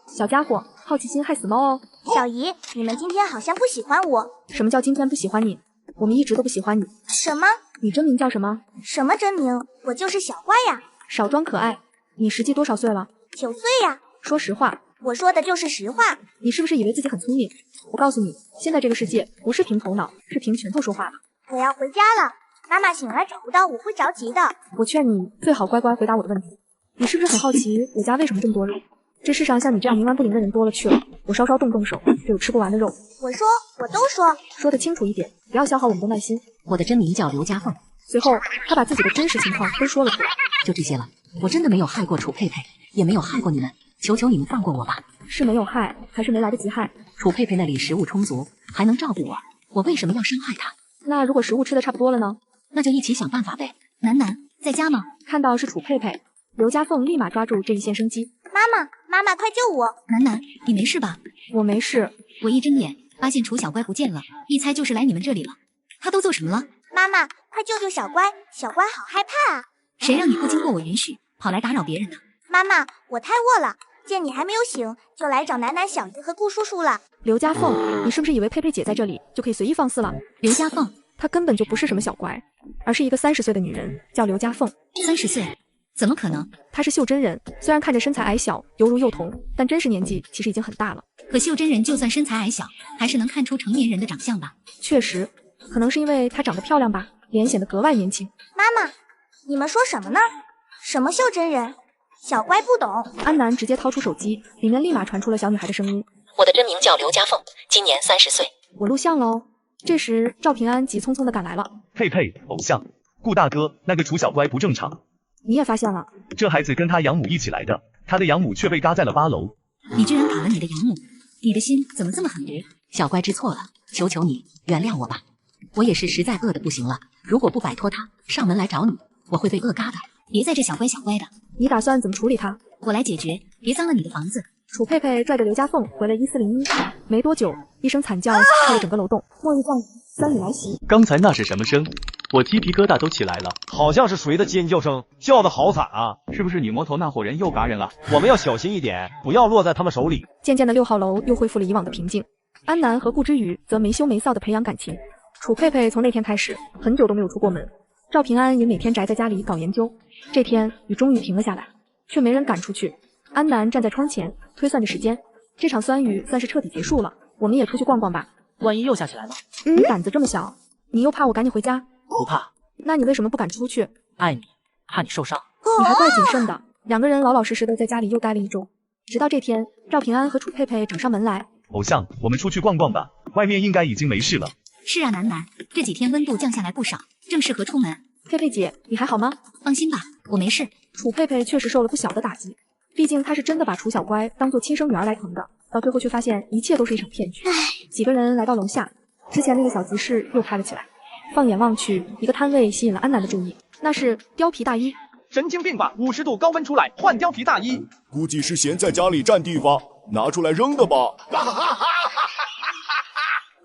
小家伙，好奇心害死猫哦。小姨，你们今天好像不喜欢我。什么叫今天不喜欢你？我们一直都不喜欢你。什么？你真名叫什么？什么真名？我就是小乖呀。少装可爱，你实际多少岁了？9岁呀。说实话。我说的就是实话。你是不是以为自己很聪明？我告诉你，现在这个世界不是凭头脑，是凭拳头说话的。我要回家了，妈妈醒来找不到我会着急的。我劝你最好乖乖回答我的问题。你是不是很好奇我家为什么这么多肉？这世上像你这样冥顽不灵的人多了去了，我稍稍动手就有吃不完的肉。我都说，说得清楚一点，不要消耗我们的耐心。我的真名叫刘家凤。随后，他把自己的真实情况都说了出来。就这些了，我真的没有害过楚佩佩，也没有害过你们，求求你们放过我吧。是没有害，还是没来得及害？楚佩佩那里食物充足，还能照顾我，我为什么要伤害她？那如果食物吃的差不多了呢？那就一起想办法呗。楠楠在家吗？看到是楚佩佩，刘家凤立马抓住这一线生机。妈妈，快救我！楠楠，你没事吧？我没事。我一睁眼发现楚小乖不见了，一猜就是来你们这里了。他都做什么了？妈妈，快救救小乖！小乖好害怕啊！谁让你不经过我允许跑来打扰别人的？妈妈，我太饿了，见你还没有醒，就来找楠楠小姨和顾叔叔了。刘家凤，你是不是以为佩佩姐在这里就可以随意放肆了？刘家凤，她根本就不是什么小乖，而是一个30岁的女人，叫刘家凤。30岁？怎么可能？她是秀真人，虽然看着身材矮小，犹如幼童，但真实年纪其实已经很大了。可秀真人就算身材矮小，还是能看出成年人的长相吧？确实，可能是因为她长得漂亮吧，脸显得格外年轻。妈妈，你们说什么呢？什么秀真人？小乖不懂。安南直接掏出手机，里面立马传出了小女孩的声音。我的真名叫刘家凤，今年30岁。我录像喽。这时赵平安急匆匆地赶来了。佩佩，偶像，顾大哥，那个楚小乖不正常。你也发现了？这孩子跟他养母一起来的，他的养母却被嘎在了8楼。你居然打了你的养母，你的心怎么这么狠毒？小乖知错了，求求你原谅我吧。我也是实在饿得不行了，如果不摆脱他上门来找你，我会被饿嘎的。别在这小乖的。你打算怎么处理他？我来解决，别脏了你的房子。楚佩佩拽着刘家凤回了1401，没多久，一声惨叫开了整个楼栋。末日降临，酸雨来袭。刚才那是什么声？我鸡皮疙瘩都起来了，好像是谁的尖叫声，叫得好惨啊！是不是女魔头那伙人又嘎人了？我们要小心一点，不要落在他们手里。渐渐的，6号楼又恢复了以往的平静。安南和顾之宇则没羞没臊的培养感情。楚佩佩从那天开始，很久都没有出过门。赵平安也每天宅在家里搞研究。这天雨终于停了下来，却没人赶出去。安南站在窗前推算着时间，这场酸雨算是彻底结束了。我们也出去逛逛吧，万一又下起来呢？你胆子这么小，你又怕我赶你回家？不怕。那你为什么不敢出去？爱你，怕你受伤。你还怪谨慎的。2个人老老实实的在家里又待了1周，直到这天，赵平安和楚佩佩找上门来。偶像，我们出去逛逛吧，外面应该已经没事了。是啊，楠楠，这几天温度降下来不少，正适合出门。佩佩姐，你还好吗？放心吧，我没事。楚佩佩确实受了不小的打击，毕竟她是真的把楚小乖当做亲生女儿来疼的，到最后却发现一切都是一场骗局。几个人来到楼下，之前那个小集市又开了起来。放眼望去，一个摊位吸引了安南的注意，那是貂皮大衣。神经病吧，50度高温出来换貂皮大衣，估计是嫌在家里占地方，拿出来扔的吧。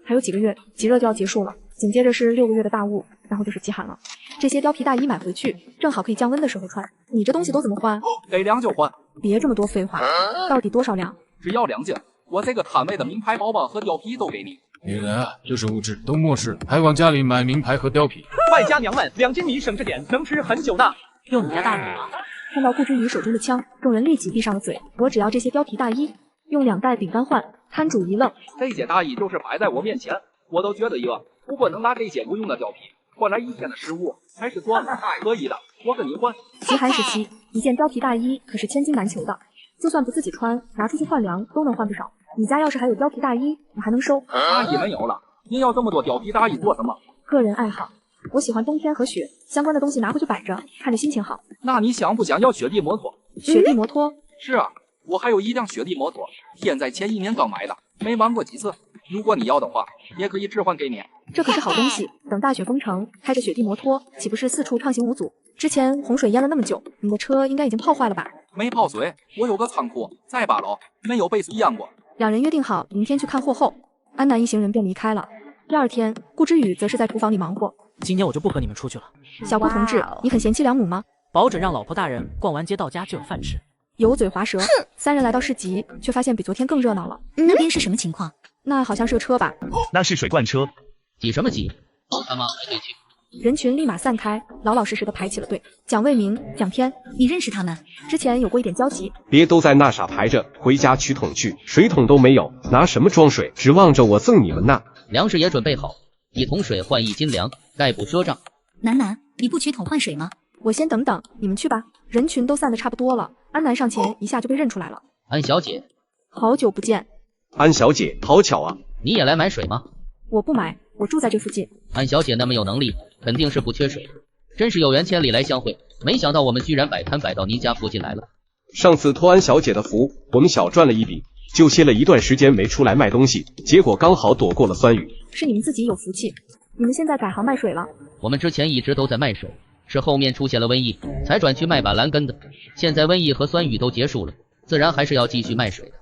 还有几个月，极热就要结束了，紧接着是6个月的大雾，然后就是极寒了。这些貂皮大衣买回去，正好可以降温的时候穿。你这东西都怎么换？给2就换。别这么多废话，到底多少两？只要2件，我这个摊位的名牌包包和貂皮都给你。你人啊，就是物质都漠视，还往家里买名牌和貂皮。外家娘们2斤米省着点，能吃很久呢。用你家大女了。看到顾之宇手中的枪，众人立即闭上了嘴。我只要这些貂皮大衣，用2袋饼干换。摊主一愣，这些大衣就是摆在我面前，我都觉得热。不过能拿这些无用的貂皮换来1天的食物，还是算了，可以的，我跟你换。极寒时期，一件貂皮大衣可是千金难求的，就算不自己穿，拿出去换粮都能换不少。你家要是还有貂皮大衣，我还能收。大衣没有了，您要这么多貂皮大衣做什么？个人爱好，我喜欢冬天和雪相关的东西，拿回去摆着，看着心情好。那你想不想要雪地摩托？雪地摩托？是啊，我还有1辆雪地摩托，现在前1年刚买的，没玩过几次。如果你要的话，也可以置换给你。这可是好东西，等大雪封城，开着雪地摩托，岂不是四处畅行无阻？之前洪水淹了那么久，你的车应该已经泡坏了吧？没泡水，我有个仓库在8楼，没有被水淹过。2人约定好明天去看货后，安南一行人便离开了。第2天，顾之宇则是在厨房里忙活。今天我就不和你们出去了。小顾同志，你很贤妻良母吗？保准让老婆大人逛完街到家就有饭吃。油嘴滑舌。3人来到市集，却发现比昨天更热闹了。那边是什么情况？那好像是个车吧？那是水罐车。挤什么挤？他妈排队去。人群立马散开，老老实实的排起了队。蒋卫民、蒋天，你认识他们？之前有过一点交集。别都在那傻排着，回家取桶去，水桶都没有，拿什么装水？指望着我赠你们呐？粮食也准备好，1桶水换1斤粮，概不赊账。楠楠，你不取桶换水吗？我先等等，你们去吧。人群都散得差不多了，安南上前一下就被认出来了。安小姐，好久不见。安小姐，好巧啊！你也来买水吗？我不买，我住在这附近。安小姐那么有能力，肯定是不缺水，真是有缘千里来相会。没想到我们居然摆摊摆到您家附近来了。上次托安小姐的福，我们小赚了一笔，就歇了一段时间没出来卖东西，结果刚好躲过了酸雨。是你们自己有福气，你们现在改行卖水了？我们之前一直都在卖水，是后面出现了瘟疫，才转去卖板蓝根的。现在瘟疫和酸雨都结束了，自然还是要继续卖水的。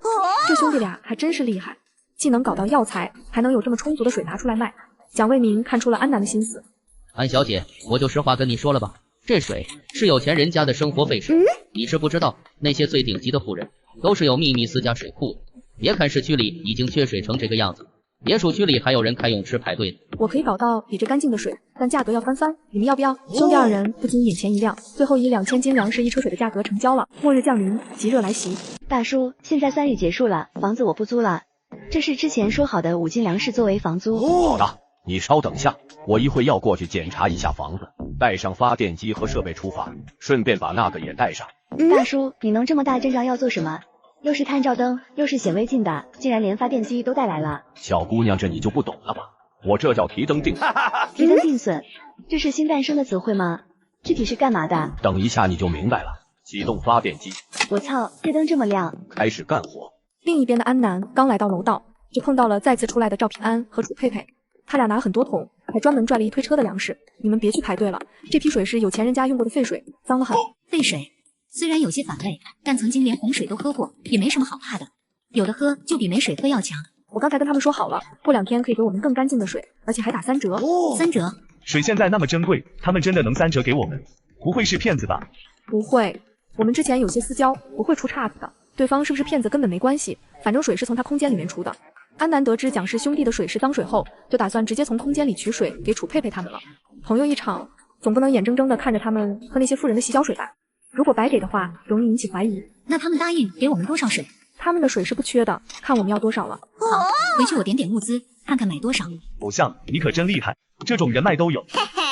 这兄弟俩还真是厉害，既能搞到药材，还能有这么充足的水拿出来卖。蒋卫民看出了安南的心思。安小姐，我就实话跟你说了吧，这水是有钱人家的生活费水，你是不知道，那些最顶级的富人都是有秘密私家水库的。别看市区里已经缺水成这个样子，别墅区里还有人开泳池排队的。我可以搞到比这干净的水，但价格要翻番，你们要不要？兄弟二人不禁眼前一亮，最后以2000斤粮食1车水的价格成交了。末日降临，极热来袭。大叔，现在酸雨结束了，房子我不租了，这是之前说好的5斤粮食作为房租。好的，你稍等下，我一会要过去检查一下房子，带上发电机和设备出发，顺便把那个也带上。大叔，你弄这么大阵仗要做什么？又是探照灯，又是显微镜的，竟然连发电机都带来了。小姑娘，这你就不懂了吧？我这叫提灯定损。提灯定损，这是新诞生的词汇吗？具体是干嘛的？等一下你就明白了。启动发电机。我操，这灯这么亮！开始干活。另一边的安南刚来到楼道，就碰到了再次出来的赵平安和楚佩佩。他俩拿很多桶，还专门拽了一推车的粮食。你们别去排队了，这批水是有钱人家用过的废水，脏得很。废水虽然有些反胃，但曾经连洪水都喝过，也没什么好怕的。有的喝就比没水喝要强。我刚才跟他们说好了，过2天可以给我们更干净的水，而且还打3折。3折？水现在那么珍贵，他们真的能3折给我们？不会是骗子吧？不会，我们之前有些私交，不会出岔子的。对方是不是骗子根本没关系，反正水是从他空间里面出的。安南得知蒋氏兄弟的水是脏水后，就打算直接从空间里取水给楚佩佩他们了。朋友一场，总不能眼睁睁的看着他们喝那些富人的洗脚水吧？如果白给的话，容易引起怀疑。那他们答应给我们多少水？他们的水是不缺的，看我们要多少了。好，回去我点点物资，看看买多少。偶像，你可真厉害，这种人脉都有。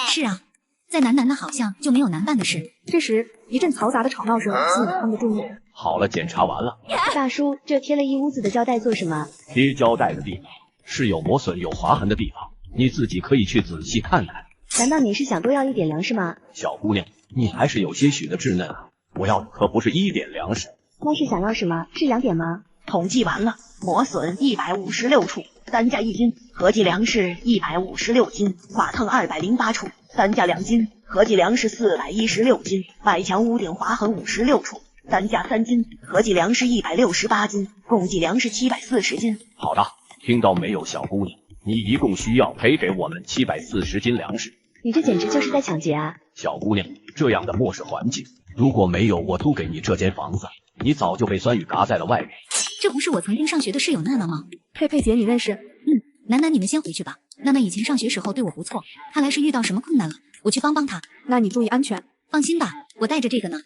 是啊，在南的好像就没有难办的事。这时，一阵嘈杂的吵闹声吸引了他们的注意。好了，检查完了。大叔，这贴了一屋子的胶带做什么？贴胶带的地方是有磨损、有划痕的地方，你自己可以去仔细看看。难道你是想多要一点粮食吗？小姑娘，你还是有些许的稚嫩啊！我要的可不是1点粮食。那是想要什么？是2点吗？统计完了，磨损156处，单价1斤，合计粮食156斤；瓦腾208处，单价2斤，合计粮食416斤；外墙屋顶划痕56处，单价3斤，合计粮食168斤，共计粮食740斤。好的，听到没有，小姑娘，你一共需要赔给我们740斤粮食。你这简直就是在抢劫啊！小姑娘，这样的末世环境，如果没有我租给你这间房子，你早就被酸雨嘎在了外面。这不是我曾经上学的室友娜娜吗？佩佩姐，你认识？楠你们先回去吧。娜娜以前上学时候对我不错，看来是遇到什么困难了，我去帮帮她。那你注意安全。放心吧，我带着这个呢。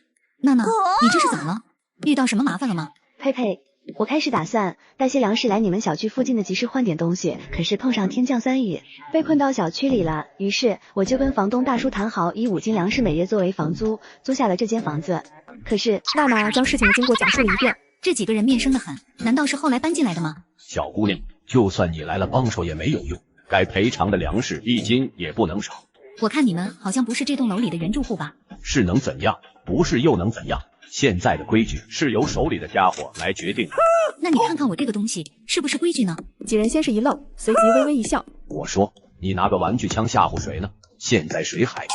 娜娜，你这是怎么了？遇到什么麻烦了吗？佩佩，我开始打算带些粮食来你们小区附近的集市换点东西，可是碰上天降酸雨，被困到小区里了。于是我就跟房东大叔谈好，以5斤粮食每月作为房租，租下了这间房子。可是娜娜将事情的经过讲述了一遍。这几个人面生得很，难道是后来搬进来的吗？小姑娘，就算你来了帮手也没有用，该赔偿的粮食1斤也不能少。我看你们好像不是这栋楼里的原住户吧？是能怎样？不是又能怎样？现在的规矩是由手里的家伙来决定的。那你看看我这个东西是不是规矩呢？几人先是一愣，随即微微一笑。我说你拿个玩具枪吓唬谁呢？现在谁还？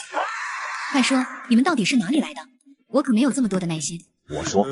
快说，你们到底是哪里来的？我可没有这么多的耐心。我说，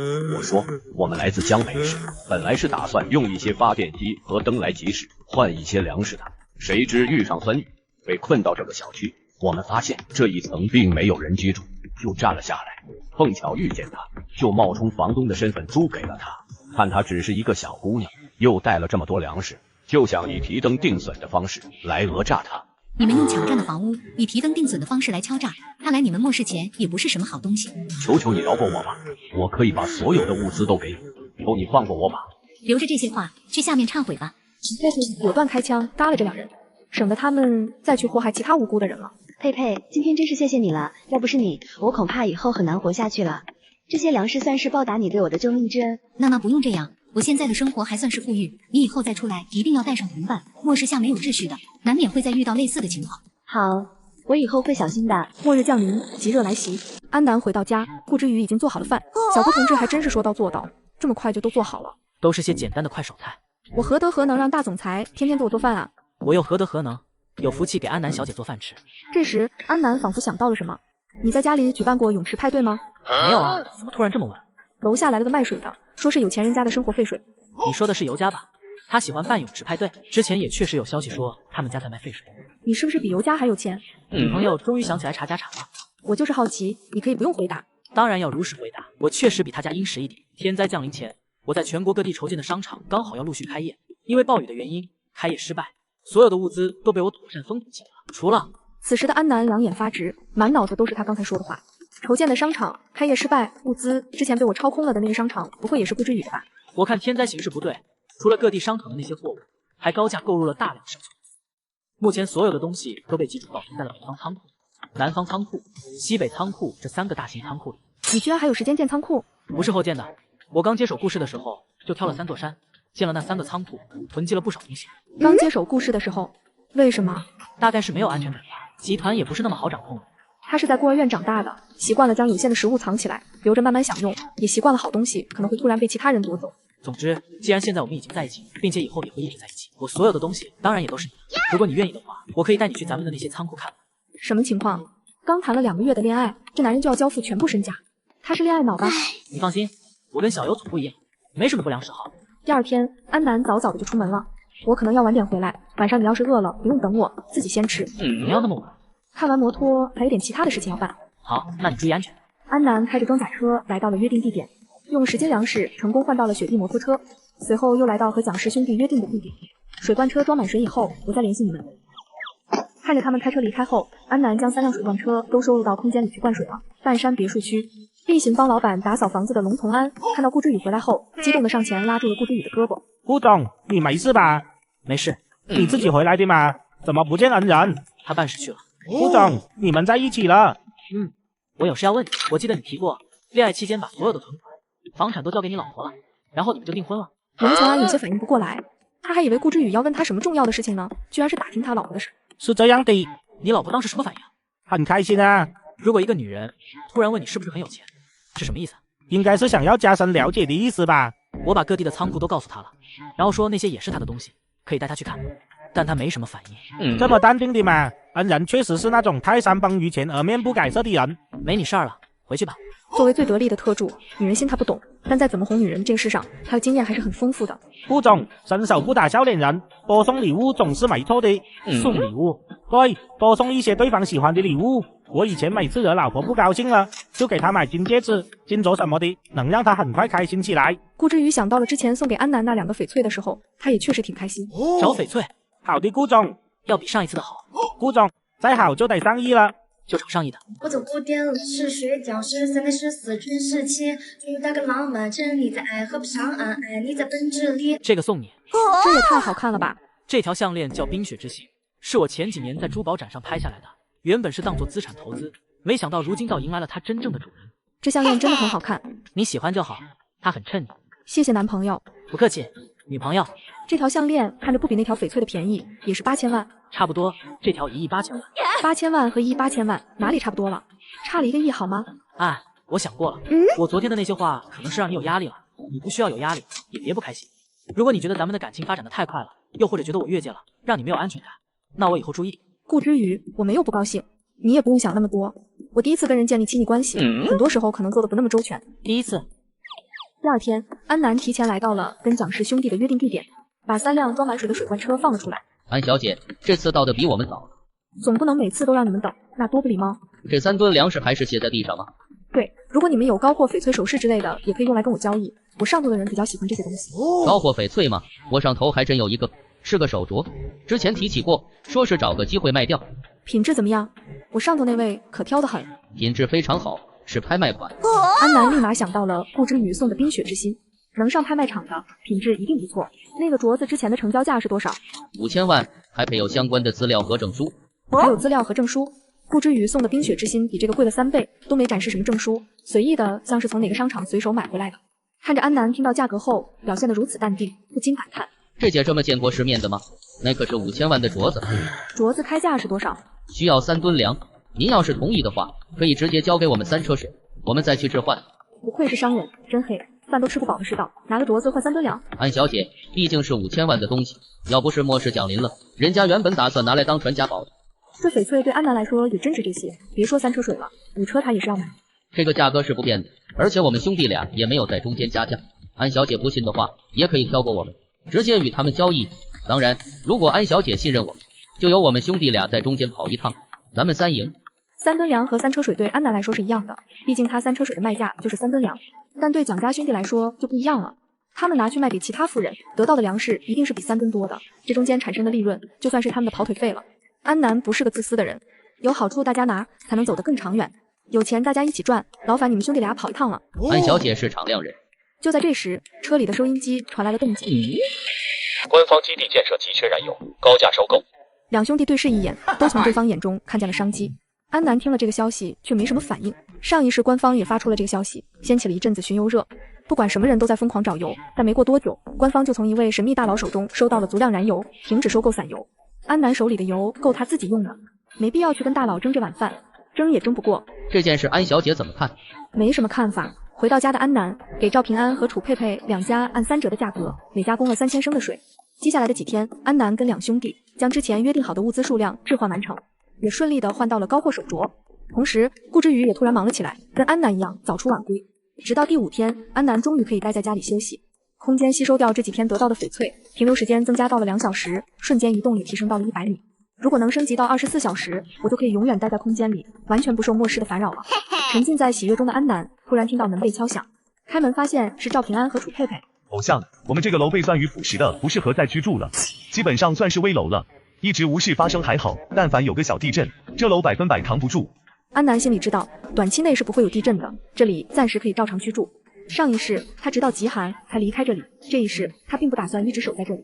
我们来自江北市，本来是打算用一些发电机和灯来集市换一些粮食的，谁知遇上酸雨，被困到这个小区。我们发现这一层并没有人居住，就站了下来，碰巧遇见他，就冒充房东的身份租给了他。看她只是一个小姑娘，又带了这么多粮食，就想以提灯定损的方式来讹诈她。你们用抢占的房屋以提灯定损的方式来敲诈，看来你们末世前也不是什么好东西。求求你饶过我吧，我可以把所有的物资都给你，求你放过我吧。留着这些话去下面忏悔吧。佩佩果断开枪搭了这2人，省得他们再去祸害其他无辜的人了。佩佩，今天真是谢谢你了，要不是你，我恐怕以后很难活下去了。这些粮食算是报答你对我的救命之恩。娜不用这样，我现在的生活还算是富裕，你以后再出来一定要带上同伴，末世下没有秩序的，难免会再遇到类似的情况。好，我以后会小心的。末日降临，极热来袭。安南回到家，顾之宇已经做好了饭。小顾同志还真是说到做到，这么快就都做好了。都是些简单的快手菜。我何德何能让大总裁天天给我做饭啊？我又何德何能，有福气给安南小姐做饭吃。这时，安南仿佛想到了什么，你在家里举办过泳池派对吗？没有啊，怎么突然这么问？楼下来了个卖水的，说是有钱人家的生活废水。你说的是尤家吧？他喜欢办泳池派对，之前也确实有消息说他们家在卖废水。你是不是比尤家还有钱？女朋友终于想起来查家产了。我就是好奇，你可以不用回答。当然要如实回答，我确实比他家殷实一点。天灾降临前，我在全国各地筹建的商场刚好要陆续开业，因为暴雨的原因，开业失败，所有的物资都被我妥善封堵起来了。除了……此时的安南两眼发直，满脑子都是他刚才说的话。筹建的商场开业失败，物资之前被我抄空了的那个商场，不会也是顾之宇的吧？我看天灾形势不对，除了各地商场的那些货物，还高价购入了大量生存物资。目前所有的东西都被集中保存在了北方仓库、南方仓库、西北仓库这3个大型仓库里。你居然还有时间建仓库？不是后建的，我刚接手顾氏的时候就挑了3座山，建了那3个仓库，囤积了不少东西。刚接手顾氏的时候，为什么？大概是没有安全感吧，集团也不是那么好掌控的。他是在孤儿院长大的，习惯了将有限的食物藏起来，留着慢慢享用，也习惯了好东西可能会突然被其他人夺走。总之，既然现在我们已经在一起，并且以后也会一直在一起，我所有的东西当然也都是你的。如果你愿意的话，我可以带你去咱们的那些仓库看。什么情况？刚谈了2个月的恋爱，这男人就要交付全部身家？他是恋爱脑吧？你放心，我跟小游总不一样，没什么不良嗜好。第2天，安南早早的就出门了，我可能要晚点回来，晚上你要是饿了，不用等我，自己先吃。你要那么晚？看完摩托，还有点其他的事情要办。好，那你注意安全。安南开着装甲车来到了约定地点，用10斤粮食成功换到了雪地摩托车，随后又来到和蒋氏兄弟约定的地点。水罐车装满水以后，我再联系你们。看着他们开车离开后，安南将3辆水罐车都收入到空间里去灌水了。半山别墅区，例行帮老板打扫房子的龙同安看到顾之宇回来后，激动的上前拉住了顾之宇的胳膊。顾总，你没事吧？没事。你自己回来的吗？怎么不见恩人？他办事去了。顾总，你们在一起了？我有事要问你。我记得你提过，恋爱期间把所有的存款、房产都交给你老婆了，然后你们就订婚了。龙同安有些反应不过来，他还以为顾之宇要问他什么重要的事情呢，居然是打听他老婆的事。是这样的，你老婆当时什么反应？很开心啊。如果一个女人突然问你是不是很有钱，是什么意思？应该是想要加深了解的意思吧。我把各地的仓库都告诉她了，然后说那些也是她的东西，可以带她去看，但她没什么反应。这么淡定的嘛？恩人确实是那种泰山崩于前而面不改色的人。没你事儿了，回去吧。作为最得力的特助，女人心他不懂，但在怎么哄女人这个事上，他的经验还是很丰富的。顾总，伸手不打笑脸人，多送礼物总是没错的。送礼物？对，多送一些对方喜欢的礼物。我以前每次惹老婆不高兴了，就给她买金戒指、金镯什么的，能让她很快开心起来。顾之宇想到了之前送给安南那2个翡翠的时候，他也确实挺开心。找翡翠？好的，顾总，要比上一次的好。顾总，再好就得上亿了。就找上亿的。我走5点是睡觉，13点14准时起，终于打个浪漫，趁你在爱河不上岸，爱你在本质里。这个送你。这也太好看了吧！这条项链叫冰雪之心，是我前几年在珠宝展上拍下来的，原本是当做资产投资，没想到如今倒迎来了它真正的主人。这项链真的很好看，你喜欢就好，它很衬你。谢谢男朋友。不客气，女朋友。这条项链看着不比那条翡翠的便宜，也是8000万。差不多，这条1亿8千万。8000万和1亿8千万哪里差不多了？差了1个亿好吗？哎，我想过了，我昨天的那些话可能是让你有压力了，你不需要有压力，也别不开心。如果你觉得咱们的感情发展的太快了，又或者觉得我越界了，让你没有安全感，那我以后注意。顾之宇，我没有不高兴，你也不用想那么多。我第一次跟人建立亲密关系，很多时候可能做的不那么周全。第一次。第2天，安南提前来到了跟蒋氏兄弟的约定地点，把3辆装满水的水罐车放了出来。安小姐，这次到的比我们早。总不能每次都让你们等，那多不礼貌。这3吨粮食还是卸在地上吗？对，如果你们有高货、翡翠首饰之类的，也可以用来跟我交易。我上头的人比较喜欢这些东西。高货翡翠吗？我上头还真有一个，是个手镯，之前提起过，说是找个机会卖掉。品质怎么样？我上头那位可挑得很。品质非常好，是拍卖款。安南立马想到了顾之宇送的冰雪之心，能上拍卖场的，品质一定不错。那个镯子之前的成交价是多少？5000万，还配有相关的资料和证书。还有资料和证书。顾之宇送的冰雪之心比这个贵了3倍，都没展示什么证书，随意的像是从哪个商场随手买回来的。看着安南听到价格后表现得如此淡定，不禁感叹：这姐这么见过世面的吗？那可是5000万的镯子。镯子开价是多少？需要3吨粮。您要是同意的话，可以直接交给我们3车水，我们再去置换。不愧是商人，真黑，饭都吃不饱的世道，拿个镯子换3吨粮。安小姐，毕竟是5000万的东西，要不是末世降临了，人家原本打算拿来当传家宝的。这翡翠对安南来说也真值这些，别说3车水了，5车他也是要买。这个价格是不变的，而且我们兄弟俩也没有在中间加价。安小姐不信的话，也可以跳过我们，直接与他们交易。当然，如果安小姐信任我们，就由我们兄弟俩在中间跑一趟，咱们3赢。3吨粮和3车水对安南来说是一样的，毕竟他3车水的卖价就是3吨粮，但对蒋家兄弟来说就不一样了。他们拿去卖给其他富人，得到的粮食一定是比3吨多的，这中间产生的利润就算是他们的跑腿费了。安南不是个自私的人，有好处大家拿，才能走得更长远。有钱大家一起赚，劳烦你们兄弟俩跑一趟了。安小姐是敞亮人。就在这时，车里的收音机传来了动静。官方基地建设急缺燃油，高价收购。两兄弟对视一眼，都从对方眼中看见了商机。安南听了这个消息，却没什么反应。上一世官方也发出了这个消息，掀起了一阵子寻油热。不管什么人都在疯狂找油，但没过多久，官方就从一位神秘大佬手中收到了足量燃油，停止收购散油。安南手里的油够他自己用的，没必要去跟大佬争这碗饭，争也争不过。这件事安小姐怎么看？没什么看法。回到家的安南给赵平安和楚佩佩两家按3折的价格，每家供了3000升的水。接下来的几天，安南跟两兄弟将之前约定好的物资数量置换完成，也顺利的换到了高货手镯。同时，顾之瑜也突然忙了起来，跟安南一样早出晚归。直到第5天，安南终于可以待在家里休息，空间吸收掉这几天得到的翡翠，停留时间增加到了2小时，瞬间移动也提升到了100米。如果能升级到24小时，我就可以永远待在空间里，完全不受末世的烦扰了。沉浸在喜悦中的安南突然听到门被敲响，开门发现是赵平安和楚佩佩。偶像，我们这个楼被算与朴实的，不适合再居住了，基本上算是危楼了。一直无事发生还好，但凡有个小地震，这楼100%扛不住。安南心里知道，短期内是不会有地震的，这里暂时可以照常居住。上一世他直到极寒才离开这里，这一世他并不打算一直守在这里。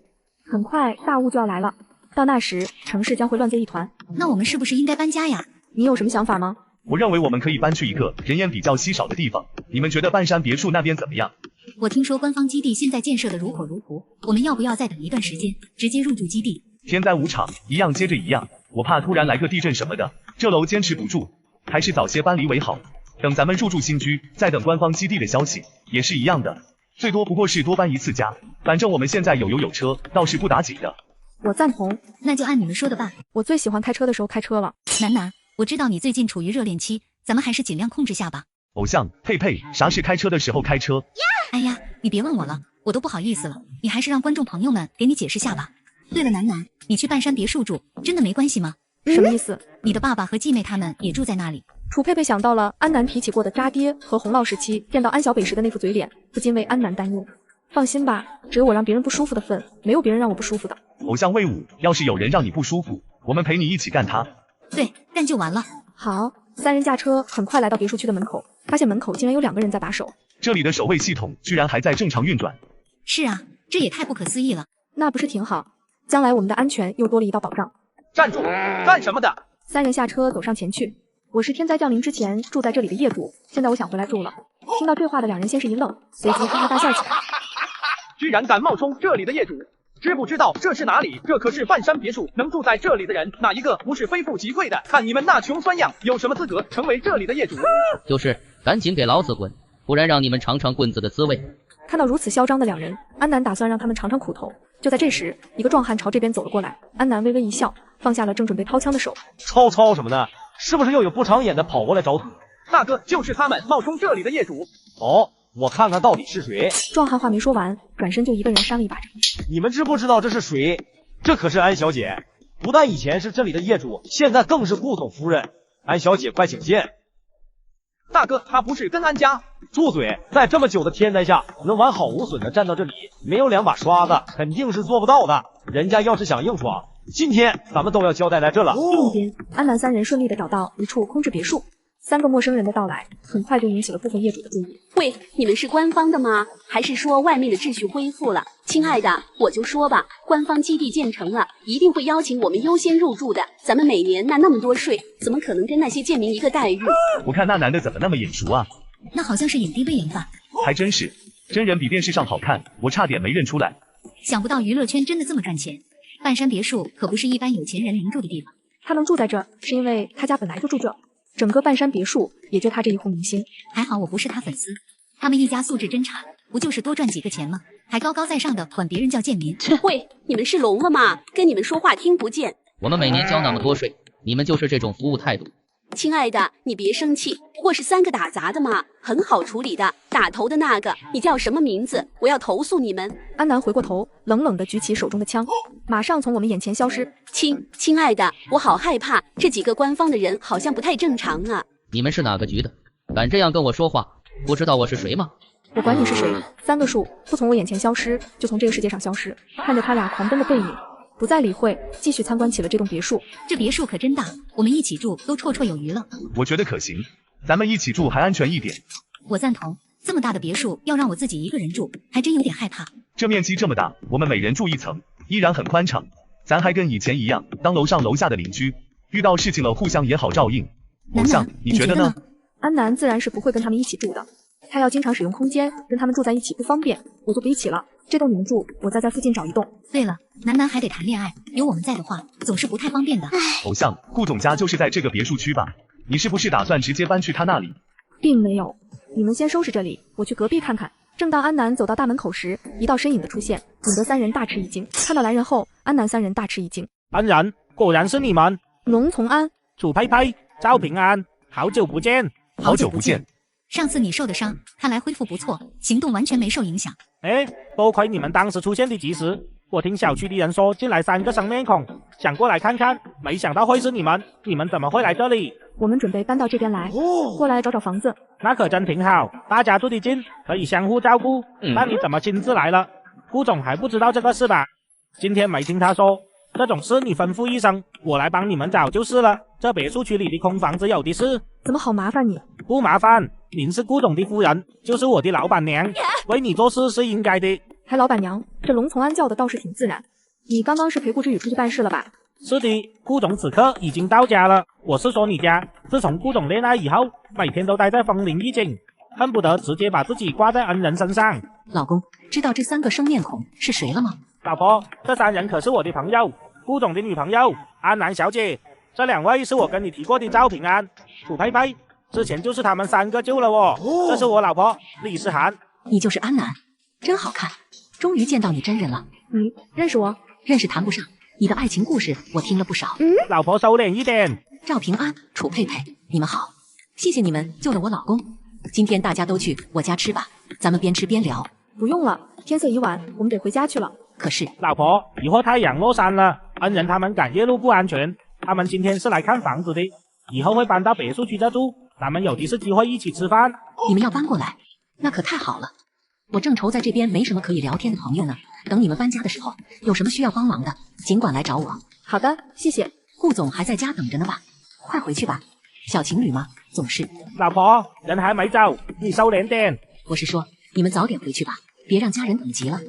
很快大雾就要来了，到那时城市将会乱作一团。那我们是不是应该搬家呀？你有什么想法吗？我认为我们可以搬去一个人烟比较稀少的地方，你们觉得半山别墅那边怎么样？我听说官方基地现在建设的如火如荼，我们要不要再等一段时间，直接入住基地？天灾无常，一样接着一样，我怕突然来个地震什么的，这楼坚持不住，还是早些搬离为好。等咱们入住新居，再等官方基地的消息，也是一样的，最多不过是多搬一次家，反正我们现在有油有车，倒是不打紧的。我赞同，那就按你们说的办。我最喜欢开车的时候开车了。楠楠，我知道你最近处于热恋期，咱们还是尽量控制下吧。偶像，佩佩，啥是开车的时候开车？哎呀，你别问我了，我都不好意思了，你还是让观众朋友们给你解释下吧。对了，楠楠，你去半山别墅住，真的没关系吗？什么意思？你的爸爸和继妹他们也住在那里。楚佩佩想到了安南提起过的渣爹和洪涝时期见到安小北时的那副嘴脸，不禁为安南担忧。放心吧，只有我让别人不舒服的份，没有别人让我不舒服的。偶像魏武，要是有人让你不舒服，我们陪你一起干他。对，干就完了。好，3人驾车很快来到别墅区的门口，发现门口竟然有2个人在把守。这里的守卫系统居然还在正常运转。是啊，这也太不可思议了。那不是挺好？将来我们的安全又多了一道保障。站住！干什么的？3人下车走上前去。我是天灾降临之前住在这里的业主，现在我想回来住了。听到这话的2人先是一愣，随即哈哈大笑起来。居然敢冒充这里的业主，知不知道这是哪里？这可是半山别墅，能住在这里的人，哪一个不是非富即贵的？看你们那穷酸样，有什么资格成为这里的业主？就是，赶紧给老子滚，不然让你们尝尝棍子的滋味。看到如此嚣张的2人，安南打算让他们尝尝苦头。就在这时，一个壮汉朝这边走了过来，安南微微一笑，放下了正准备掏枪的手。抄什么的？是不是又有不长眼的跑过来找死？大哥，就是他们冒充这里的业主。哦，我看看到底是谁。壮汉话没说完，转身就一个人扇了一巴掌。你们知不知道这是谁？这可是安小姐，不但以前是这里的业主，现在更是顾总夫人。安小姐，快请见。大哥，他不是跟安家。住嘴！在这么久的天灾下，能完好无损的站到这里，没有2把刷子，肯定是做不到的。人家要是想硬闯，今天咱们都要交代在这了。另一边，安南3人顺利的找到一处空置别墅。3个陌生人的到来，很快就引起了部分业主的注意。喂，你们是官方的吗？还是说外面的秩序恢复了？亲爱的，我就说吧，官方基地建成了，一定会邀请我们优先入住的。咱们每年纳那么多税，怎么可能跟那些贱民一个待遇？我看那男的怎么那么眼熟啊？那好像是影帝魏延吧？还真是，真人比电视上好看，我差点没认出来。想不到娱乐圈真的这么赚钱。半山别墅可不是一般有钱人能住的地方。他能住在这，是因为他家本来就住这。整个半山别墅也就他这一户明星。还好我不是他粉丝，他们一家素质真差，不就是多赚几个钱吗？还高高在上的管别人叫贱民。喂，你们是聋了吗？跟你们说话听不见。我们每年交那么多税，你们就是这种服务态度。亲爱的，你别生气，不过是3个打杂的嘛，很好处理的。打头的那个，你叫什么名字？我要投诉你们。安南回过头，冷冷地举起手中的枪，马上从我们眼前消失。亲爱的，我好害怕，这几个官方的人好像不太正常啊。你们是哪个局的？敢这样跟我说话？不知道我是谁吗？我管你是谁，3个数不从我眼前消失，就从这个世界上消失。看着他俩狂奔的背影，不再理会，继续参观起了这栋别墅。这别墅可真大，我们一起住都绰绰有余了。我觉得可行，咱们一起住还安全一点。我赞同，这么大的别墅要让我自己一个人住，还真有点害怕。这面积这么大，我们每人住1层，依然很宽敞。咱还跟以前一样，当楼上楼下的邻居，遇到事情了互相也好照应。偶像，你觉得呢？安南自然是不会跟他们一起住的，他要经常使用空间，跟他们住在一起不方便，我就不一起了。这栋你们住，我再在附近找一栋。对了，楠楠还得谈恋爱，有我们在的话，总是不太方便的。偶像，顾总家就是在这个别墅区吧？你是不是打算直接搬去他那里？并没有，你们先收拾这里，我去隔壁看看。正当安南走到大门口时，一道身影的出现，引得3人大吃一惊。看到来人后，安南3人大吃一惊。安然，果然是你们！龙从安、楚佩佩、赵平安，好久不见！好久不见。上次你受的伤，看来恢复不错，行动完全没受影响。哎，多亏你们当时出现的及时，我听小区的人说进来3个生面孔，想过来看看，没想到会是你们。你们怎么会来这里？我们准备搬到这边来，过来找找房子。那可真挺好，大家住得近，可以相互照顾。那你怎么亲自来了？顾总还不知道这个事吧？今天没听他说，这种事你吩咐一声，我来帮你们找就是了。这别墅区里的空房子有的是。怎么好麻烦你？不麻烦，您是顾总的夫人，就是我的老板娘，为你做事是应该的。还老板娘，这龙从安叫的倒是挺自然。你刚刚是陪顾之宇出去办事了吧？是的，顾总此刻已经到家了。我是说你家，自从顾总恋爱以后，每天都待在风铃一景，恨不得直接把自己挂在恩人身上。老公，知道这3个生面孔是谁了吗？老婆，这3人可是我的朋友，顾总的女朋友安南小姐。这2位是我跟你提过的赵平安、楚佩佩，之前就是他们3个救了我。这是我老婆李诗涵。你就是安南，真好看，终于见到你真人了。你认识我？认识谈不上，你的爱情故事我听了不少。老婆收敛一点。赵平安、楚佩佩，你们好，谢谢你们救了我老公。今天大家都去我家吃吧，咱们边吃边聊。不用了，天色已晚，我们得回家去了。可是，老婆，一会儿太阳落山了，恩人他们赶夜路不安全。他们今天是来看房子的，以后会搬到别墅区这住，咱们有的是机会一起吃饭。你们要搬过来，那可太好了。我正愁在这边没什么可以聊天的朋友呢，等你们搬家的时候，有什么需要帮忙的，尽管来找我。好的，谢谢。顾总还在家等着呢吧？快回去吧，小情侣嘛，总是。老婆，人还没走，你收敛点。我是说，你们早点回去吧，别让家人等急了。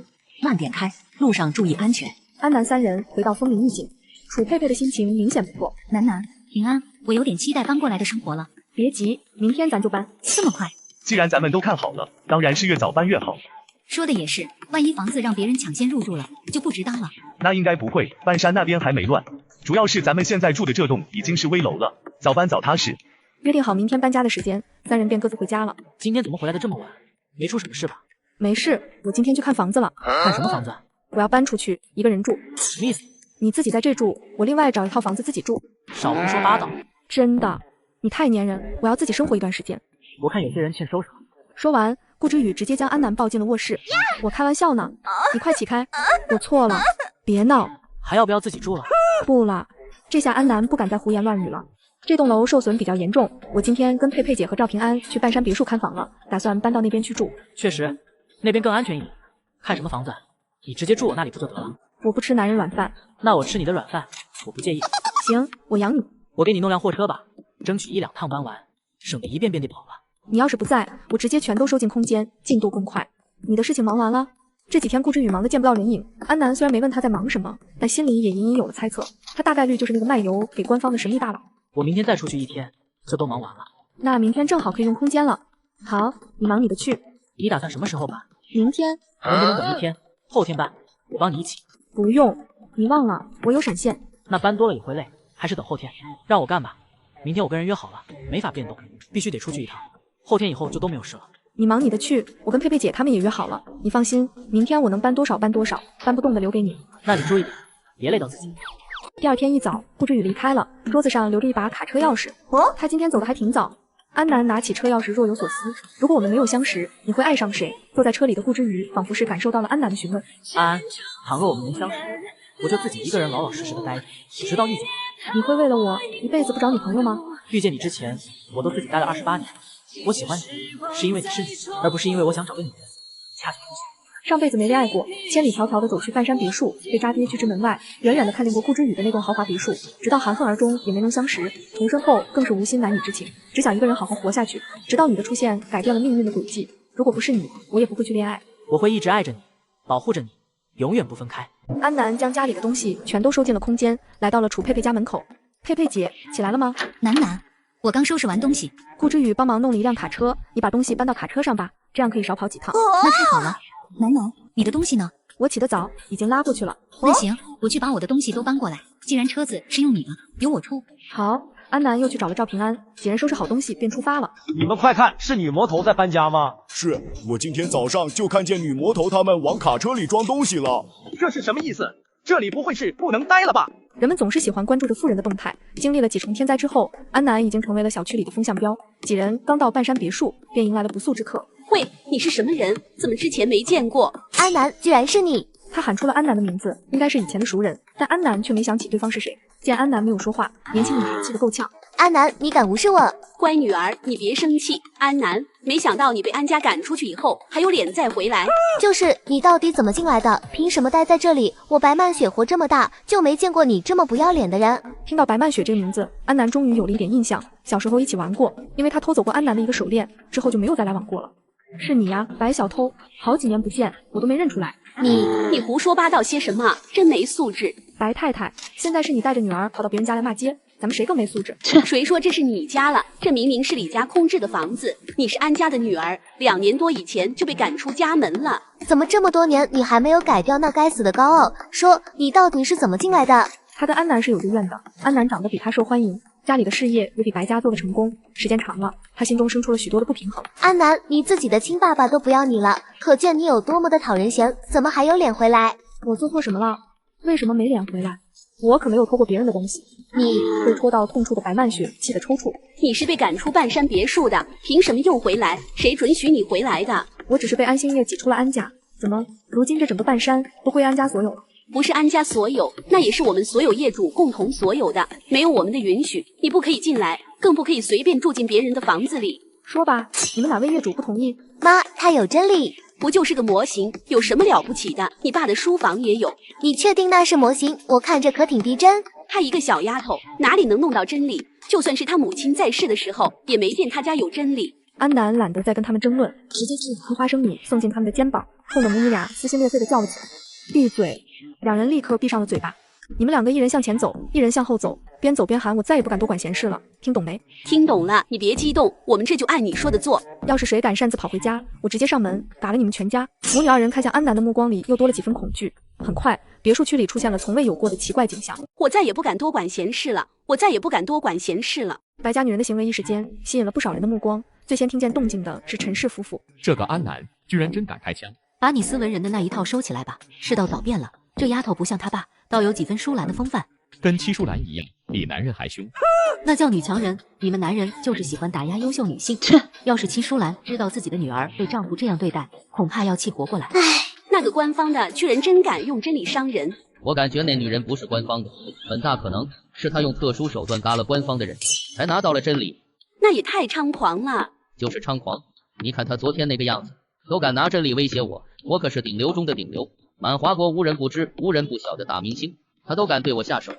慢点开，路上注意安全。安南3人回到风铃一景，楚佩佩的心情明显不错。楠楠，平安，我有点期待搬过来的生活了。别急，明天咱就搬。这么快？既然咱们都看好了，当然是越早搬越好。说的也是，万一房子让别人抢先入住了，就不值当了。那应该不会，半山那边还没乱。主要是咱们现在住的这栋已经是危楼了，早搬早踏实。约定好明天搬家的时间，3人便各自回家了。今天怎么回来的这么晚？没出什么事吧？没事，我今天去看房子了。看什么房子？我要搬出去，一个人住。什么意思？你自己在这住，我另外找一套房子自己住。少胡说八道！真的，你太粘人，我要自己生活一段时间。我看有些人欠收拾。说完，顾之宇直接将安南抱进了卧室。我开玩笑呢，你快起开！我错了，别闹。还要不要自己住了？不了，这下安南不敢再胡言乱语了。这栋楼受损比较严重，我今天跟佩佩姐和赵平安去半山别墅看房了，打算搬到那边去住。确实，那边更安全一点。看什么房子？你直接住我那里不就得了？我不吃男人软饭。那我吃你的软饭，我不介意。行，我养你。我给你弄辆货车吧，争取1、2趟搬完，省得一遍遍地跑了。你要是不在，我直接全都收进空间，进度更快。你的事情忙完了？这几天顾之宇忙得见不到人影。安南虽然没问他在忙什么，但心里也隐隐有了猜测，他大概率就是那个卖油给官方的神秘大佬。我明天再出去1天，就都忙完了。那明天正好可以用空间了。好，你忙你的去。你打算什么时候搬？明天。能不能等1天？后天搬，我帮你一起。不用，你忘了我有闪现。那搬多了也会累，还是等后天。让我干吧。明天我跟人约好了，没法变动，必须得出去一趟。后天以后就都没有事了。你忙你的去，我跟佩佩姐他们也约好了。你放心，明天我能搬多少搬多少，搬不动的留给你。那你注意点，别累到自己。第二天一早，顾之宇离开了，桌子上留着一把卡车钥匙。他今天走得还挺早。安南拿起车钥匙，若有所思。如果我们没有相识，你会爱上谁？坐在车里的顾之宇仿佛是感受到了安南的询问。安，倘若我们能相识，我就自己一个人老老实实的待着，直到遇见你。你会为了我一辈子不找女朋友吗？遇见你之前，我都自己待了28年。我喜欢你，是因为你是你，而不是因为我想找个女人。恰巧不行。上辈子没恋爱过，千里迢迢的走去半山别墅，被渣爹拒之门外，远远的看见过顾之宇的那栋豪华别墅，直到含恨而终也没能相识。重生后更是无心男女之情，只想一个人好好活下去。直到你的出现，改变了命运的轨迹。如果不是你，我也不会去恋爱。我会一直爱着你，保护着你，永远不分开。安南将家里的东西全都收进了空间，来到了楚佩佩家门口。佩佩姐，起来了吗？楠楠，我刚收拾完东西。顾之宇帮忙弄了一辆卡车，你把东西搬到卡车上吧，这样可以少跑几趟。那太好了。楠楠，你的东西呢？我起得早，已经拉过去了。那行，我去把我的东西都搬过来。既然车子是用你的，由我出。好。安南又去找了赵平安，几人收拾好东西便出发了。你们快看，是女魔头在搬家吗？是，我今天早上就看见女魔头他们往卡车里装东西了。这是什么意思？这里不会是不能待了吧？人们总是喜欢关注着富人的动态。经历了几重天灾之后，安南已经成为了小区里的风向标。几人刚到半山别墅，便迎来了不速之客。喂，你是什么人？怎么之前没见过？安南，居然是你！他喊出了安南的名字，应该是以前的熟人，但安南却没想起对方是谁。见安南没有说话，年轻女孩气得够呛。安南，你敢无视我？乖女儿，你别生气。安南，没想到你被安家赶出去以后，还有脸再回来。就是你到底怎么进来的？凭什么待在这里？我白曼雪活这么大，就没见过你这么不要脸的人。听到白曼雪这个名字，安南终于有了一点印象。小时候一起玩过，因为他偷走过安南的一个手链，之后就没有再来往过了。是你呀，白小偷，好几年不见，我都没认出来。你胡说八道些什么？真没素质！白太太，现在是你带着女儿跑到别人家来骂街，咱们谁更没素质？谁说这是你家了？这明明是李家空置的房子。你是安家的女儿，2年多以前就被赶出家门了。怎么这么多年你还没有改掉那该死的高傲？说你到底是怎么进来的？他跟安南是有着怨的，安南长得比他受欢迎，家里的事业也比白家做得成功，时间长了，他心中生出了许多的不平衡。安南，你自己的亲爸爸都不要你了，可见你有多么的讨人嫌，怎么还有脸回来？我做错什么了？为什么没脸回来？我可没有偷过别人的东西。你被戳到痛处的白曼雪气得抽搐。你是被赶出半山别墅的，凭什么又回来？谁准许你回来的？我只是被安兴业挤出了安家，怎么如今这整个半山都归安家所有了？不是安家所有，那也是我们所有业主共同所有的。没有我们的允许，你不可以进来，更不可以随便住进别人的房子里。说吧，你们哪位业主不同意？妈，他有真理，不就是个模型，有什么了不起的？你爸的书房也有。你确定那是模型？我看着可挺逼真。她一个小丫头，哪里能弄到真理？就算是她母亲在世的时候，也没见她家有真理。安南懒得再跟他们争论，直接将一颗花生米送进他们的肩膀，冲着母女俩撕心裂肺的叫了起来：“闭嘴！”两人立刻闭上了嘴巴。你们两个一人向前走，一人向后走，边走边喊：“我再也不敢多管闲事了。”听懂没？听懂了，你别激动，我们这就按你说的做。要是谁敢擅自跑回家，我直接上门打了你们全家。母女二人看向安南的目光里又多了几分恐惧。很快，别墅区里出现了从未有过的奇怪景象。我再也不敢多管闲事了，我再也不敢多管闲事了。白家女人的行为一时间吸引了不少人的目光，最先听见动静的是陈氏夫妇。这个安南居然真敢开枪！把你斯文人的那一套收起来吧，世道早变了。这丫头不像她爸，倒有几分淑兰的风范，跟戚淑兰一样，比男人还凶。那叫女强人，你们男人就是喜欢打压优秀女性。要是戚淑兰知道自己的女儿被丈夫这样对待，恐怕要气活过来。那个官方的居然真敢用真理伤人。我感觉那女人不是官方的，很大可能是她用特殊手段嘎了官方的人，才拿到了真理。那也太猖狂了。就是猖狂，你看她昨天那个样子，都敢拿真理威胁我，我可是顶流中的顶流。满华国无人不知、无人不晓的大明星，他都敢对我下手。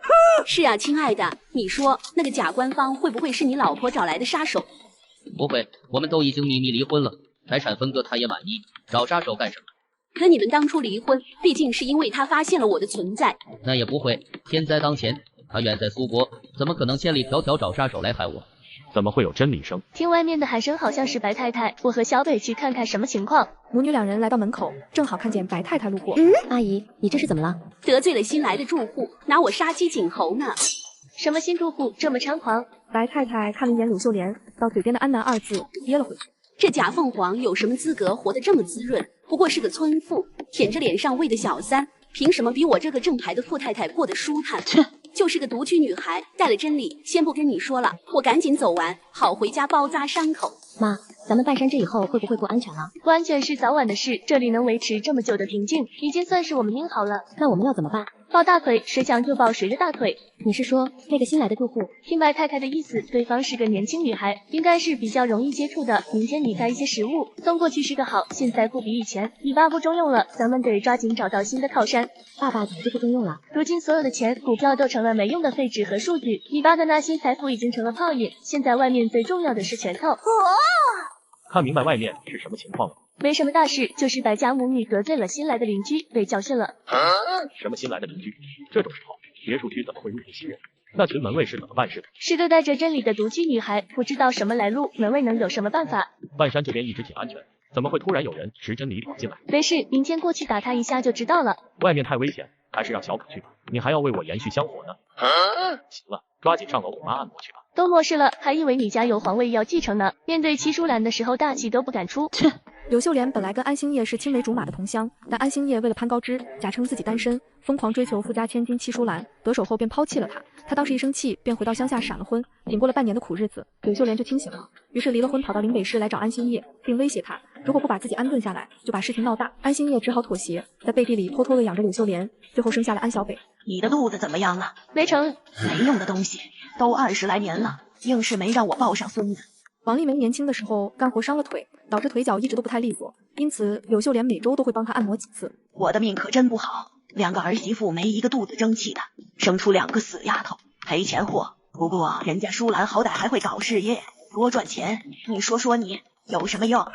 是啊，亲爱的，你说那个假官方会不会是你老婆找来的杀手？不会，我们都已经秘密离婚了，财产分割他也满意，找杀手干什么？可你们当初离婚，毕竟是因为他发现了我的存在。那也不会，天灾当前，他远在苏国，怎么可能千里迢迢找杀手来害我？怎么会有真理声？听外面的喊声好像是白太太，我和小北去看看什么情况。母女两人来到门口，正好看见白太太路过。阿姨，你这是怎么了？得罪了新来的住户，拿我杀鸡儆猴呢。什么新住户这么猖狂？白太太看了一眼柳秀莲，到嘴边的安南二字噎了回去。这假凤凰有什么资格活得这么滋润？不过是个村妇，舔着脸上喂的小三，凭什么比我这个正牌的富太太过得舒坦？就是个独居女孩。带了真理，先不跟你说了，我赶紧走完，好回家包扎伤口。妈，咱们半山这以后会不会不安全了？不安全是早晚的事，这里能维持这么久的平静，已经算是我们命好了。那我们要怎么办？抱大腿，谁想就抱谁的大腿。你是说那个新来的住户？听白太太的意思，对方是个年轻女孩，应该是比较容易接触的。明天你带一些食物送过去是个好，现在不比以前，你爸不中用了，咱们得抓紧找到新的靠山。爸爸怎么就不中用了？如今所有的钱、股票都成了没用的废纸和数据，你爸的那些财富已经成了泡影。现在外面最重要的是拳头。看明白外面是什么情况了？没什么大事，就是白家母女得罪了新来的邻居，被教训了。什么新来的邻居？这种时候，别墅区怎么会入住新人？那群门卫是怎么办事的？是个带着真理的独居女孩，不知道什么来路，门卫能有什么办法？半山这边一直挺安全，怎么会突然有人持真理跑进来？没事，明天过去打他一下就知道了。外面太危险，还是让小可去吧。你还要为我延续香火呢。行了，抓紧上楼给妈按摩去吧。都末世了，还以为你家有皇位要继承呢。面对戚淑兰的时候，大气都不敢出。切。柳秀莲本来跟安兴业是青梅竹马的同乡，但安兴业为了攀高枝，假称自己单身，疯狂追求富家千金戚淑兰，得手后便抛弃了她。她当时一生气，便回到乡下闪了婚。顶过了半年的苦日子，柳秀莲就清醒了，于是离了婚，跑到临北市来找安兴业，并威胁他，如果不把自己安顿下来，就把事情闹大。安兴业只好妥协，在背地里偷偷的养着柳秀莲，最后生下了安小北。你的肚子怎么样了？没成。没用的东西，都20来年了，硬是没让我抱上孙子。王丽梅年轻的时候干活伤了腿，导致腿脚一直都不太利索，因此柳秀莲每周都会帮她按摩几次。我的命可真不好，2个儿媳妇没一个肚子争气的，生出2个死丫头，赔钱货。不过人家舒兰好歹还会搞事业，多赚钱。你说说你有什么用？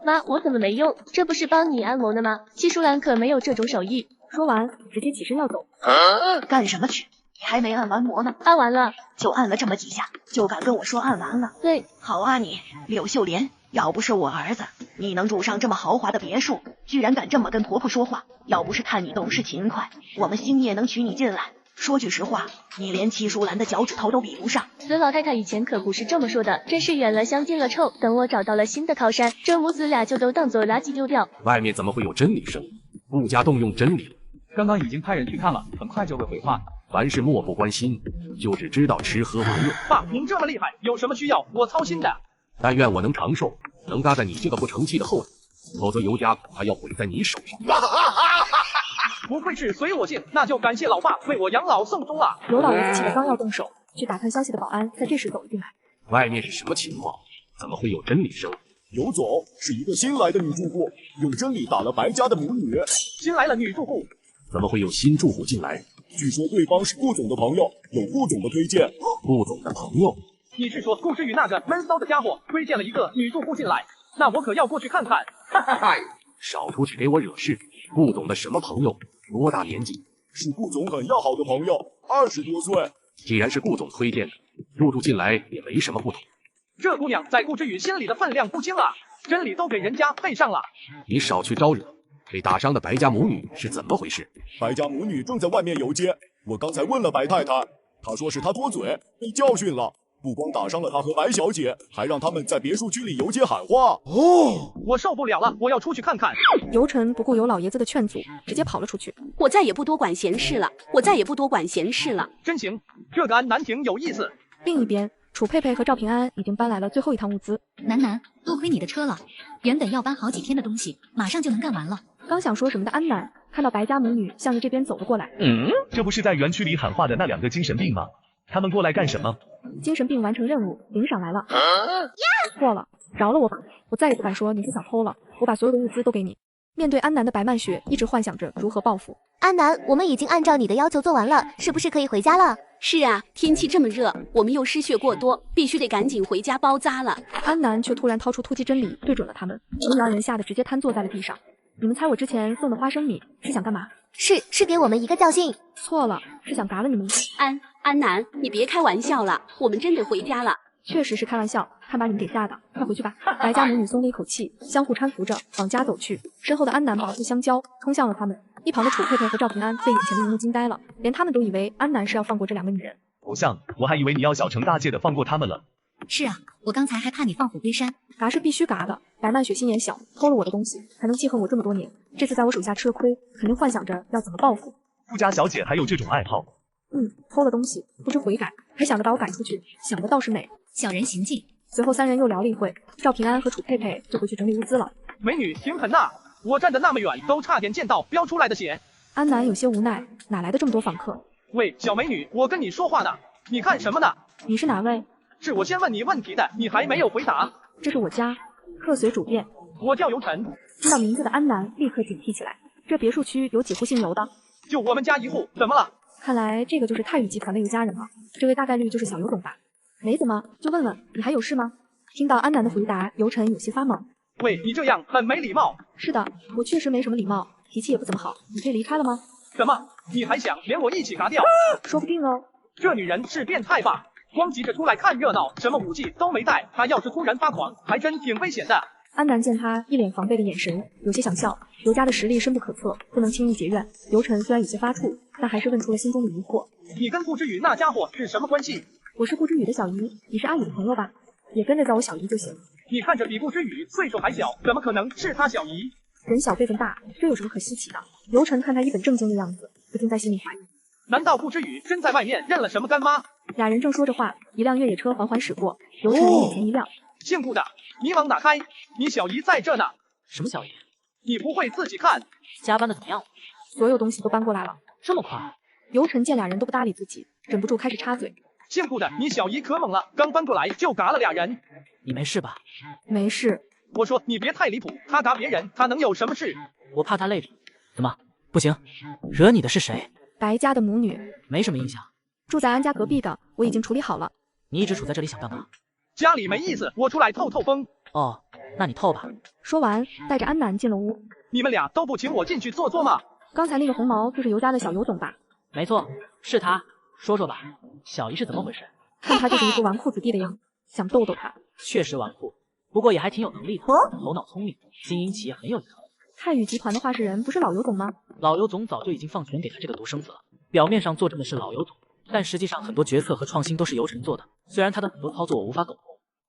妈，我怎么没用？这不是帮你按摩的吗？戚淑兰可没有这种手艺。说完，直接起身要走。干什么去？你还没按完摩呢？按完了，就按了这么几下，就敢跟我说按完了？对，好啊你，柳秀莲，要不是我儿子，你能住上这么豪华的别墅，居然敢这么跟婆婆说话。要不是看你懂事勤快，我们兴业能娶你进来。说句实话，你连戚淑兰的脚趾头都比不上。孙老太太以前可不是这么说的，真是远了相近了臭。等我找到了新的靠山，这母子俩就都当做垃圾丢掉。外面怎么会有真理声？顾家动用真理了。刚刚已经派人去看了，很快就会回话。凡事漠不关心，就只知道吃喝玩乐。爸，您这么厉害，有什么需要我操心的？但愿我能长寿，能搭在你这个不成器的后头，否则尤家恐怕要毁在你手上。不愧是随我姓，那就感谢老爸为我养老送终了。尤老爷子气得刚要动手，去打探消息的保安在这时走了进来。外面是什么情况？怎么会有真理声？尤总，是一个新来的女住户，用真理打了白家的母女。新来了女住户？怎么会有新住户进来？据说对方是顾总的朋友，有顾总的推荐。顾总的朋友？你是说顾之宇那个闷骚的家伙推荐了一个女住户进来？那我可要过去看看。哈哈哈！少出去给我惹事！顾总的什么朋友？多大年纪？是顾总很要好的朋友，20多岁。既然是顾总推荐的，入住进来也没什么不同。这姑娘在顾之宇心里的分量不轻啊，真理都给人家配上了。你少去招惹。被打伤的白家母女是怎么回事？白家母女正在外面游街，我刚才问了白太太，她说是她多嘴，被教训了。不光打伤了她和白小姐，还让他们在别墅区里游街喊话。哦，我受不了了，我要出去看看。尤晨不顾尤老爷子的劝阻，直接跑了出去。我再也不多管闲事了，我再也不多管闲事了。真行，这个安南挺有意思。另一边，楚佩佩和赵平安已经搬来了最后一趟物资。楠，多亏你的车了，原本要搬好几天的东西，马上就能干完了。刚想说什么的安南，看到白家母女向着这边走了过来。这不是在园区里喊话的那2个精神病吗？他们过来干什么？精神病完成任务，领赏来了。错了，饶了我吧，我再也不敢说你是小偷了，我把所有的物资都给你。面对安南的白曼雪，一直幻想着如何报复。安南，我们已经按照你的要求做完了，是不是可以回家了？是啊，天气这么热，我们又失血过多，必须得赶紧回家包扎了。安南却突然掏出突击真理，对准了他们，他们2人吓得直接瘫坐在了地上。你们猜我之前送的花生米是想干嘛？是给我们一个教训。错了，是想嘎了你们。安南，你别开玩笑了，我们真得回家了。确实是开玩笑，看把你们给吓的，快回去吧。白家母女松了一口气，相互搀扶着往家走去。身后的安南毛不相交，冲向了他们。一旁的楚佩佩和赵平安被眼前的一幕惊呆了，连他们都以为安南是要放过这2个女人。偶像，我还以为你要小惩大戒的放过他们了。是啊，我刚才还怕你放虎归山。嘎是必须嘎的。白曼雪心眼小，偷了我的东西，还能记恨我这么多年。这次在我手下吃了亏，肯定幻想着要怎么报复。顾家小姐还有这种爱好，偷了东西，不知悔改，还想着把我赶出去，想的倒是美。小人行径。随后三人又聊了一会，赵平安和楚佩佩就回去整理物资了。美女挺狠呐，我站得那么远，都差点见到飙出来的血。安南有些无奈，哪来的这么多访客？喂，小美女，我跟你说话呢，你看什么呢？你是哪位？是我先问你问题的，你还没有回答。这是我家，客随主便。我叫尤晨。听到名字的安南立刻警惕起来，这别墅区有几户姓尤的？就我们家一户，怎么了？看来这个就是泰宇集团的尤家人了，这位大概率就是小尤总吧？没怎么，就问问你还有事吗？听到安南的回答，尤晨有些发懵。喂，你这样很没礼貌。是的，我确实没什么礼貌，脾气也不怎么好，你可以离开了吗？什么？你还想连我一起嘎掉？说不定哦。这女人是变态吧？光急着出来看热闹，什么武器都没带，她要是突然发狂，还真挺危险的。安南见他一脸防备的眼神，有些想笑。尤家的实力深不可测，不能轻易结怨。尤晨虽然有些发怵，但还是问出了心中的疑惑：你跟顾之宇那家伙是什么关系？我是顾之宇的小姨，你是阿宇的朋友吧？也跟着叫我小姨就行。你看着比顾之宇岁数还小，怎么可能是他小姨？人小辈分大，这有什么可稀奇的？尤晨看他一本正经的样子，不禁在心里怀疑：难道顾之宇真在外面认了什么干妈？俩人正说着话，一辆越野车缓缓驶过，尤晨眼前一亮。姓顾的，你往哪开？你小姨在这呢。什么小姨？你不会自己看？加班的怎么样了？所有东西都搬过来了。这么快？尤晨见俩人都不搭理自己，忍不住开始插嘴。姓顾的，你小姨可猛了，刚搬过来就嘎了俩人。你没事吧？没事。我说你别太离谱，他嘎别人，他能有什么事？我怕他累着。怎么？不行，惹你的是谁？白家的母女。没什么印象。住在安家隔壁的，我已经处理好了。你一直处在这里想干嘛？家里没意思，我出来透透风。哦，那你透吧。说完，带着安南进了屋。你们俩都不请我进去坐坐吗？刚才那个红毛就是尤家的小尤总吧？没错，是他。说说吧，小姨是怎么回事？看他就是一个纨绔子弟的样子，想逗逗他。确实纨绔，不过也还挺有能力的，头脑聪明，经营企业很有一套。泰宇集团的话事人不是老尤总吗？老尤总早就已经放权给他这个独生子了。表面上坐镇的是老尤总，但实际上很多决策和创新都是尤晨做的。虽然他的很多操作我无法苟同，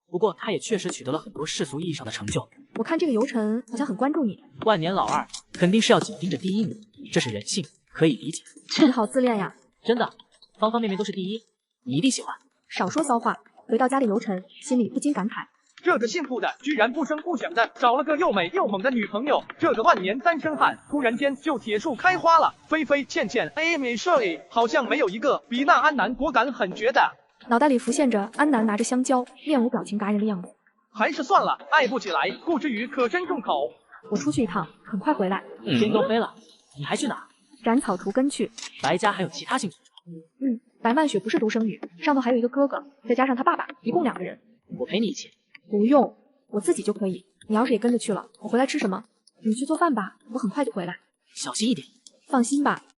不过他也确实取得了很多世俗意义上的成就。我看这个尤晨好像很关注你。万年老二肯定是要紧盯着第一名，这是人性，可以理解。你好自恋呀！真的，方方面面都是第一，你一定喜欢。少说骚话。回到家里，尤晨心里不禁感慨：这个姓顾的居然不声不响的找了个又美又猛的女朋友，这个万年单身汉突然间就铁树开花了。菲菲、倩倩、Amy、Shirley 好像没有一个比那安南果敢狠绝的。脑袋里浮现着安南拿着香蕉，面无表情嘎人的样子。还是算了，爱不起来。顾之宇可真重口。我出去一趟，很快回来。天都黑了，你还去哪？斩草除根去。白家还有其他幸存者？白曼雪不是独生女，上头还有一个哥哥，再加上他爸爸，一共2个人。我陪你一起。不用，我自己就可以。你要是也跟着去了，我回来吃什么？你去做饭吧，我很快就回来。小心一点。放心吧，